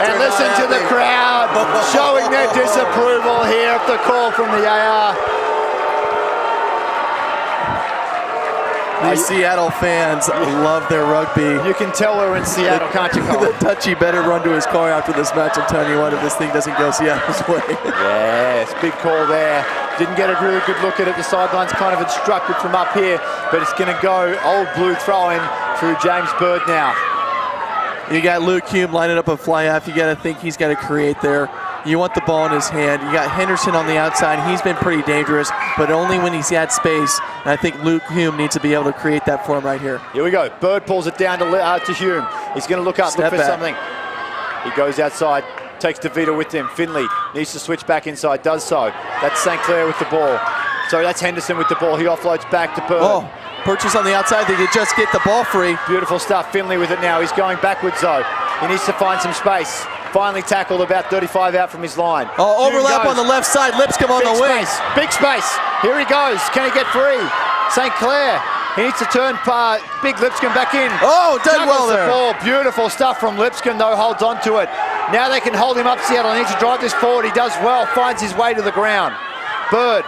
Speaker 3: And listen to the crowd showing their disapproval here at the call from the AR.
Speaker 10: These Seattle fans love their rugby.
Speaker 3: You can tell we're in Seattle, can't you, Colin?
Speaker 10: The Dutchie better run to his car after this match. I'm telling you what, if this thing doesn't go Seattle's way.
Speaker 3: Yes, big call there. Didn't get a really good look at it. The sideline's kind of obstructed from up here, but it's going to go Old Blue throw-in through James Bird now.
Speaker 10: You got Luke Hume lining up a fly half. You got to think he's got to create there. You want the ball in his hand. You got Henderson on the outside. He's been pretty dangerous, but only when he's had space. And I think Luke Hume needs to be able to create that for him right here.
Speaker 3: Here we go. Bird pulls it down to Hume. He's going to look up, look for something. He goes outside, takes DeVita with him. Finley needs to switch back inside, does so. That's St. Clair with the ball. So that's Henderson with the ball. He offloads back to Bird.
Speaker 10: Purchase on the outside. They could just get the ball free.
Speaker 3: Beautiful stuff. Finley with it now. He's going backwards though. He needs to find some space. Finally tackled about 35 out from his line.
Speaker 10: Overlap on the left side. Lipscomb on the wing.
Speaker 3: Big space. Here he goes. Can he get free? St. Clair. He needs to turn big Lipscomb back in.
Speaker 10: Done well there.
Speaker 3: The ball. Beautiful stuff from Lipscomb though. Holds on to it. Now they can hold him up. Seattle needs to drive this forward. He does well. Finds his way to the ground. Bird.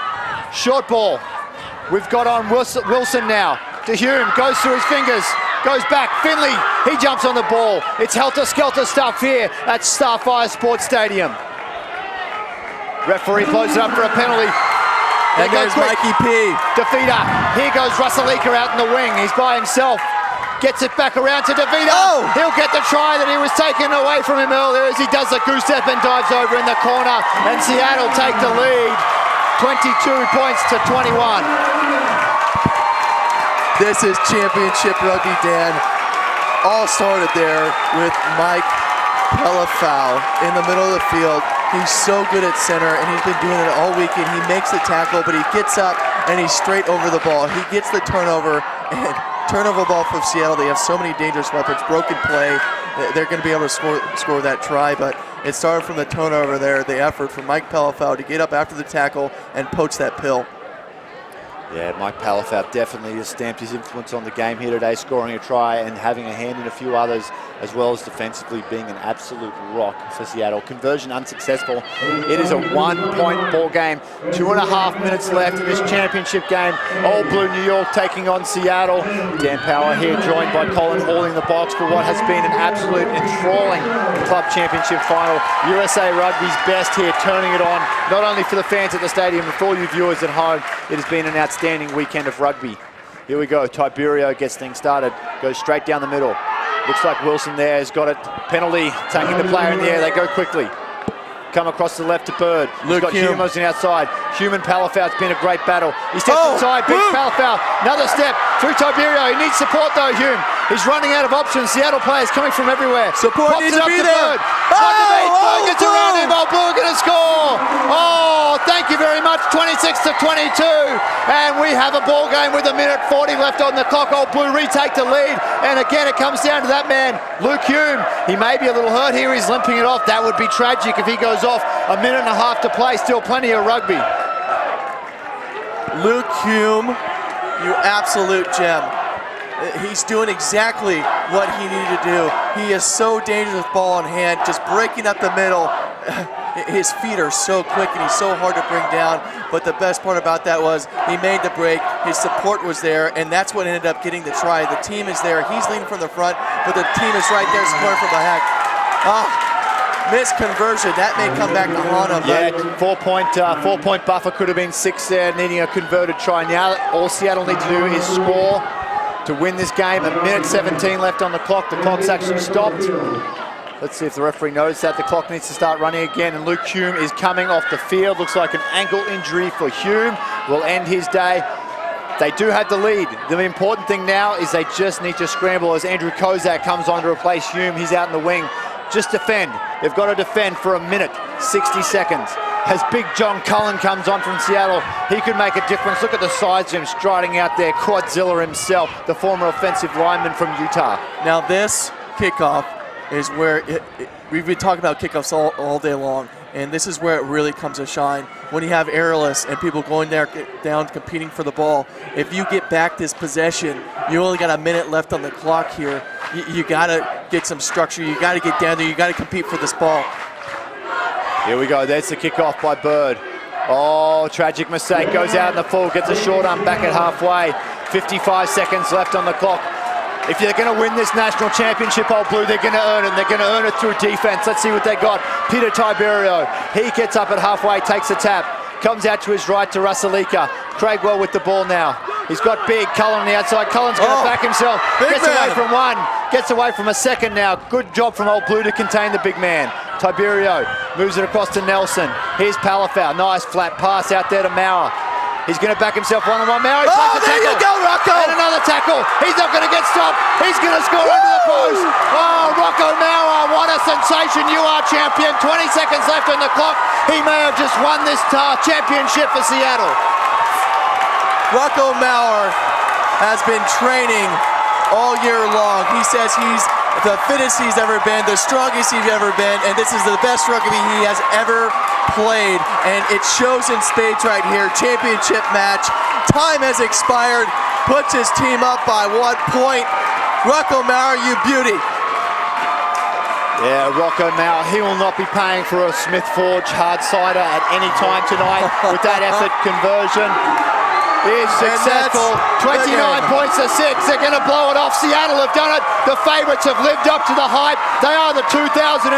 Speaker 3: Short ball. We've got on Wilson now. To Hume. Goes through his fingers. Goes back, Finley, he jumps on the ball. It's helter-skelter stuff here at Starfire Sports Stadium. Referee blows it up for a penalty.
Speaker 10: There goes Mikey P.
Speaker 3: DeVita, here goes Russell Eaker out in the wing. He's by himself. Gets it back around to DeVito.
Speaker 10: Oh!
Speaker 3: He'll get the try that he was taken away from him earlier as he does a goose step and dives over in the corner. And Seattle take the lead, 22 points to 21.
Speaker 10: This is championship rugby, Dan. All started there with Mike Pelafau in the middle of the field. He's so good at center, and he's been doing it all weekend. He makes the tackle, but he gets up, and he's straight over the ball. He gets the turnover, and turnover ball for Seattle. They have so many dangerous weapons. Broken play. They're going to be able to score that try, but it started from the turnover there, the effort from Mike Pelafau to get up after the tackle and poach that pill.
Speaker 3: Yeah, Mike Pelafau definitely has stamped his influence on the game here today, scoring a try and having a hand in a few others, as well as defensively being an absolute rock for Seattle. Conversion unsuccessful. It is a 1-point ball game. 2.5 minutes left in this championship game. Old Blue New York taking on Seattle. Dan Power here, joined by Colin Hall in the box for what has been an absolute enthralling club championship final. USA Rugby's best here, turning it on, not only for the fans at the stadium, but for all you viewers at home. It has been an outstanding weekend of rugby. Here we go. Tiberio gets things started, goes straight down the middle. Looks like Wilson there has got it. Penalty, taking the player in the air. They go quickly. Come across the left to Bird. He's got Hume on the outside. Hume and Pelafau. It's been a great battle. He steps inside. Big Pelafau. Another step through Tiberio. He needs support though, Hume. He's running out of options. Seattle players coming from everywhere.
Speaker 10: Support needs to be there.
Speaker 3: Bird gets around him. Old Blue going to score. Oh, thank you very much. 26 to 22. And we have a ball game with 1:40 left on the clock. Old Blue retake the lead. And again, it comes down to that man, Luke Hume. He may be a little hurt here. He's limping it off. That would be tragic if he goes off. 1.5 minutes to play. Still plenty of rugby.
Speaker 10: Luke Hume, you absolute gem. He's doing exactly what he needed to do. He is so dangerous with ball in hand, just breaking up the middle. His feet are so quick and he's so hard to bring down. But the best part about that was he made the break, his support was there, and that's what ended up getting the try. The team is there, he's leading from the front, but the team is right there supporting from behind. Missed conversion, that may come back to haunt him.
Speaker 3: Yeah, 4-point buffer, could have been 6 there, needing a converted try. Now all Seattle need to do is score to win this game. 1:17 left on the clock. The clock's actually stopped. Let's see if the referee noticed that. The clock needs to start running again, and Luke Hume is coming off the field. Looks like an ankle injury for Hume. Will end his day. They do have the lead. The important thing now is they just need to scramble as Andrew Kozak comes on to replace Hume. He's out in the wing. Just defend. They've got to defend for 1:60 seconds. As Big John Cullen comes on from Seattle, he could make a difference. Look at the size of him striding out there. Quadzilla himself, the former offensive lineman from Utah.
Speaker 10: Now this kickoff is where we've been talking about kickoffs all day long, and this is where it really comes to shine. When you have airless and people going down competing for the ball, if you get back this possession, you only got 1 minute left on the clock here. You got to get some structure. You got to get down there. You got to compete for this ball.
Speaker 3: Here we go. There's the kickoff by Bird. Oh, tragic mistake. Goes out in the full. Gets a short arm back at halfway. 55 seconds left on the clock. If they're going to win this national championship, Old Blue, they're going to earn it. They're going to earn it through defense. Let's see what they got. Peter Tiberio. He gets up at halfway, takes a tap. Comes out to his right to Rusalika. Craigwell with the ball now. He's got Big Cullen on the outside. Cullen's going to back himself. Gets away from one. Gets away from a second now. Good job from Old Blue to contain the big man. Tiberio moves it across to Nelson. Here's Pelafau. Nice flat pass out there to Maurer. He's going to back himself one-on-one. Maurer,
Speaker 10: there you go, Rocco!
Speaker 3: And another tackle. He's not going to get stopped. He's going to score under the post. Oh, Rocco Maurer, what a sensation. You are champion. 20 seconds left on the clock. He may have just won this championship for Seattle.
Speaker 10: Rocco Maurer has been training all year long. He says he's the fittest he's ever been, the strongest he's ever been, and this is the best rugby he has ever played, and it shows in spades right here. Championship match. Time has expired. Puts his team up by 1 point. Rocco Maurer, you beauty.
Speaker 3: Yeah, Rocco Maurer, he will not be paying for a Smith Forge hard cider at any time tonight with that effort conversion. Is successful. 29 points to 6. They're going to blow it off. Seattle have done it. The favourites have lived up to the hype. They are the 2014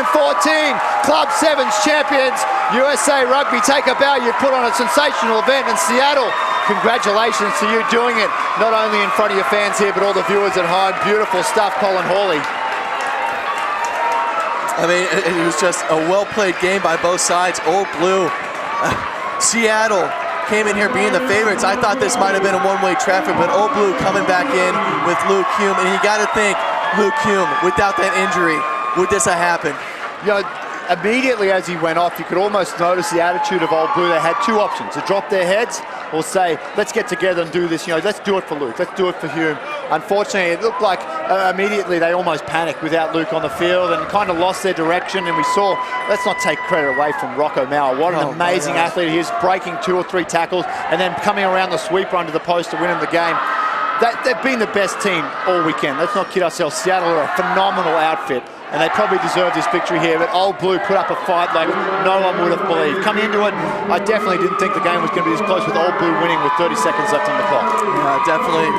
Speaker 3: Club Sevens champions. USA Rugby take a bow. You've put on a sensational event, and Seattle congratulations to you doing it, not only in front of your fans here, but all the viewers at home. Beautiful stuff, Colin Hawley.
Speaker 10: I mean, it was just a well-played game by both sides. Old Blue, Seattle came in here being the favorites. I thought this might have been a one-way traffic, but Old Blue coming back in with Luke Hume, and you got to think, Luke Hume, without that injury, would this have happened?
Speaker 3: You know, immediately as he went off, you could almost notice the attitude of Old Blue. They had two options: to drop their heads or say, let's get together and do this. You know, let's do it for Luke, let's do it for Hume. Unfortunately, it looked like immediately they almost panicked without Luke on the field and kind of lost their direction. And we saw, let's not take credit away from Rocco Mauer. What an amazing athlete he is, breaking 2 or 3 tackles and then coming around the sweeper under the post to win him the game. They've been the best team all weekend. Let's not kid ourselves. Seattle are a phenomenal outfit, and they probably deserve this victory here. But Old Blue put up a fight like no one would have believed. Coming into it, I definitely didn't think the game was going to be this close, with Old Blue winning with 30 seconds left on the clock.
Speaker 10: Yeah, definitely.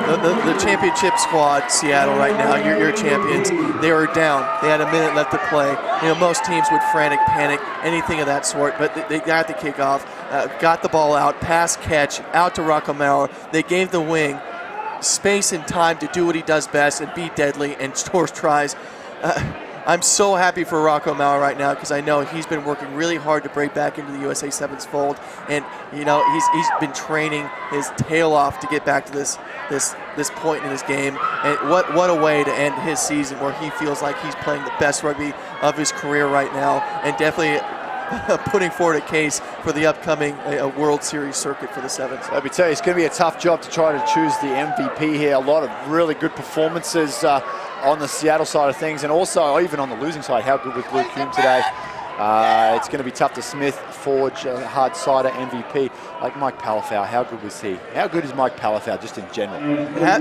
Speaker 10: The championship squad, Seattle right now, your champions, they were down. They had a minute left to play. You know, most teams would frantic, panic, anything of that sort, but they got the kickoff, got the ball out, pass catch, out to Rocco Mauer. They gave the wing space and time to do what he does best and be deadly and score tries. I'm so happy for Rocco Mauer right now, because I know he's been working really hard to break back into the USA 7's fold, and you know he's been training his tail off to get back to this point in his game. And what a way to end his season, where he feels like he's playing the best rugby of his career right now, and definitely putting forward a case for the upcoming World Series circuit for the Sevens.
Speaker 3: Let me tell you, it's going to be a tough job to try to choose the MVP here. A lot of really good performances on the Seattle side of things, and also even on the losing side. How good was Luke Hume today? It's going to be tough to forge a hard cider MVP like Mike Palafau. How good was he? How good is Mike Palafau just in general?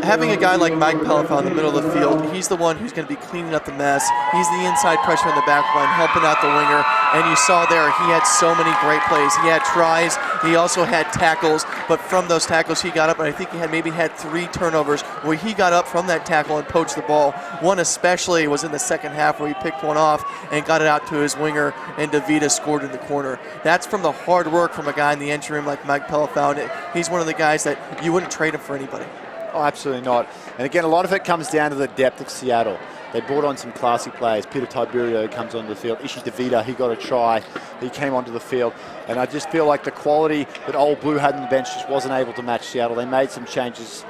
Speaker 10: Having a guy like Mike Palafau in the middle of the field, he's the one who's going to be cleaning up the mess. He's the inside pressure on the back line, helping out the winger. And you saw there, he had so many great plays. He had tries, he also had tackles, but from those tackles he got up, and I think he maybe had 3 turnovers where he got up from that tackle and poached the ball. One especially was in the second half where he picked one off and got it out to his winger, and DeVita scored in the corner. That's from the hard work from a guy in the entry room like Mike Palafau, and he's one of the guys that you wouldn't trade him for anybody.
Speaker 3: Oh, absolutely not. And again, a lot of it comes down to the depth of Seattle. They brought on some classy players. Peter Tiberio comes onto the field. Ishi DeVita, he got a try. He came onto the field. And I just feel like the quality that Old Blue had on the bench just wasn't able to match Seattle. They made some changes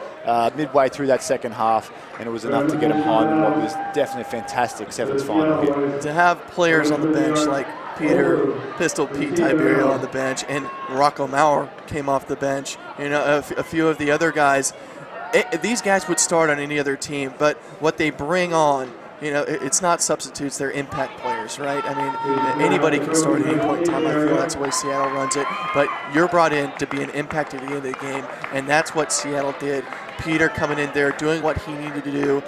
Speaker 3: midway through that second half, and it was enough to get them home in what was definitely a fantastic Sevens final here.
Speaker 10: To have players on the bench like Pete Tiberio on the bench, and Rocco Mauer came off the bench. You know, a few of the other guys, these guys would start on any other team, but what they bring on, you know, it's not substitutes, they're impact players, right? I mean, anybody can start at any point in time. I feel that's the way Seattle runs it, but you're brought in to be an impact at the end of the game, and that's what Seattle did. Peter coming in there, doing what he needed to do,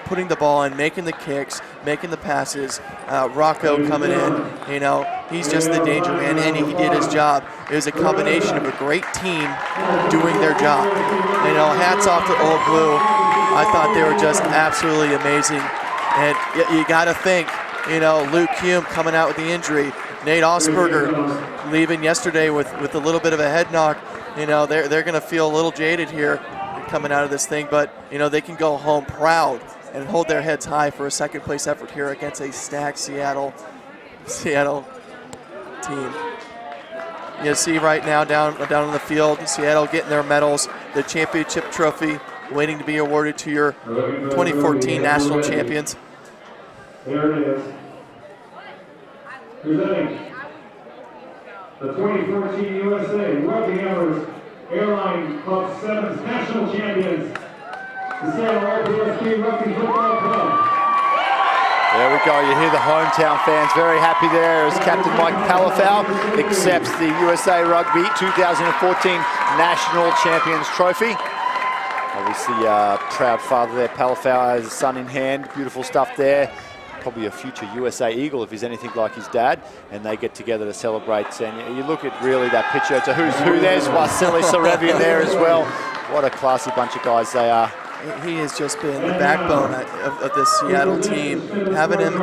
Speaker 10: putting the ball in, making the kicks, making the passes. Rocco coming in, you know, he's just the danger man, and he did his job. It was a combination of a great team doing their job. You know, hats off to Old Blue. I thought they were just absolutely amazing. And you got to think, you know, Luke Hume coming out with the injury, Nate Osberger leaving yesterday with a little bit of a head knock. You know, they're going to feel a little jaded here coming out of this thing, but you know, they can go home proud and hold their heads high for a second place effort here against a stacked Seattle team. You see right now down on the field, Seattle getting their medals, the championship trophy waiting to be awarded to your 2014 national champions.
Speaker 9: There it is. Presenting the 2014 USA Rugby Airlines Club 7's national champions, the Seattle RPSB Rugby Football Club.
Speaker 3: There we go. You hear the hometown fans very happy there as Captain Mike Palafau accepts the USA Rugby 2014 National Champions Trophy. Obviously, proud father there. Palafau has a son in hand. Beautiful stuff there. Probably a future USA Eagle if he's anything like his dad, and they get together to celebrate. And you look at really that picture, it's a who's who. There's Vasily Serevian there as well. What a classy bunch of guys they are.
Speaker 10: He has just been the backbone of the Seattle team, having him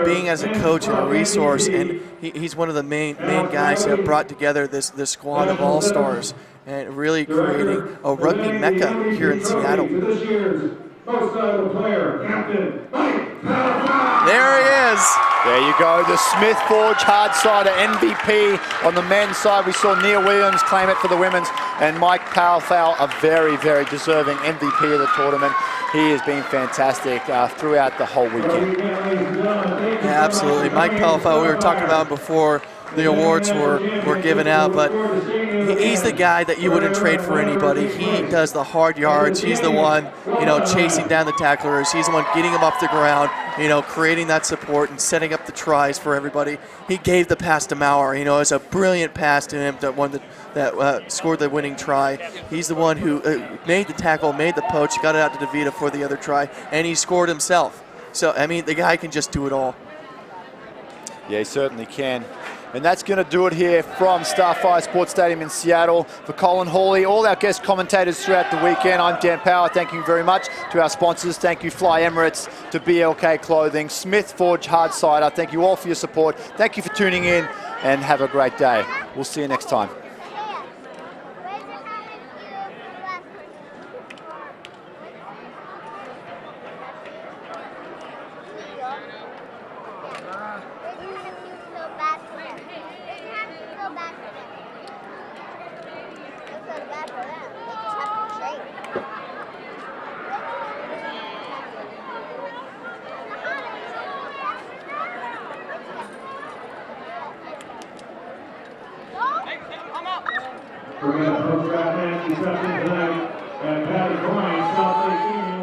Speaker 10: being as a coach and a resource, and he's one of the main guys who have brought together this squad of all-stars. and really creating a rugby mecca here in Seattle.
Speaker 9: This year's most valuable player, Captain Mike Palafal.
Speaker 10: There he is.
Speaker 3: There you go, the Smith Forge Hardsider MVP on the men's side. We saw Neil Williams claim it for the women's, and Mike Palafal, a very, very deserving MVP of the tournament. He has been fantastic throughout the whole weekend.
Speaker 10: Yeah, absolutely. Mike Palafal, we were talking about before the awards were given out, but he's the guy that you wouldn't trade for anybody. He does the hard yards. He's the one, chasing down the tacklers. He's the one getting them off the ground, creating that support and setting up the tries for everybody. He gave the pass to Maurer. It was a brilliant pass to him that scored the winning try. He's the one who made the tackle, made the poach, got it out to DeVita for the other try, and he scored himself. So, the guy can just do it all.
Speaker 3: Yeah, he certainly can. And that's going to do it here from Starfire Sports Stadium in Seattle. For Colin Hawley, all our guest commentators throughout the weekend, I'm Dan Power. Thank you very much to our sponsors. Thank you, Fly Emirates, to BLK Clothing, Smith Forge Hardsider. Thank you all for your support. Thank you for tuning in, and have a great day. We'll see you next time.
Speaker 9: We're going to post that man reception tonight at Patrick Point, South Lake Union.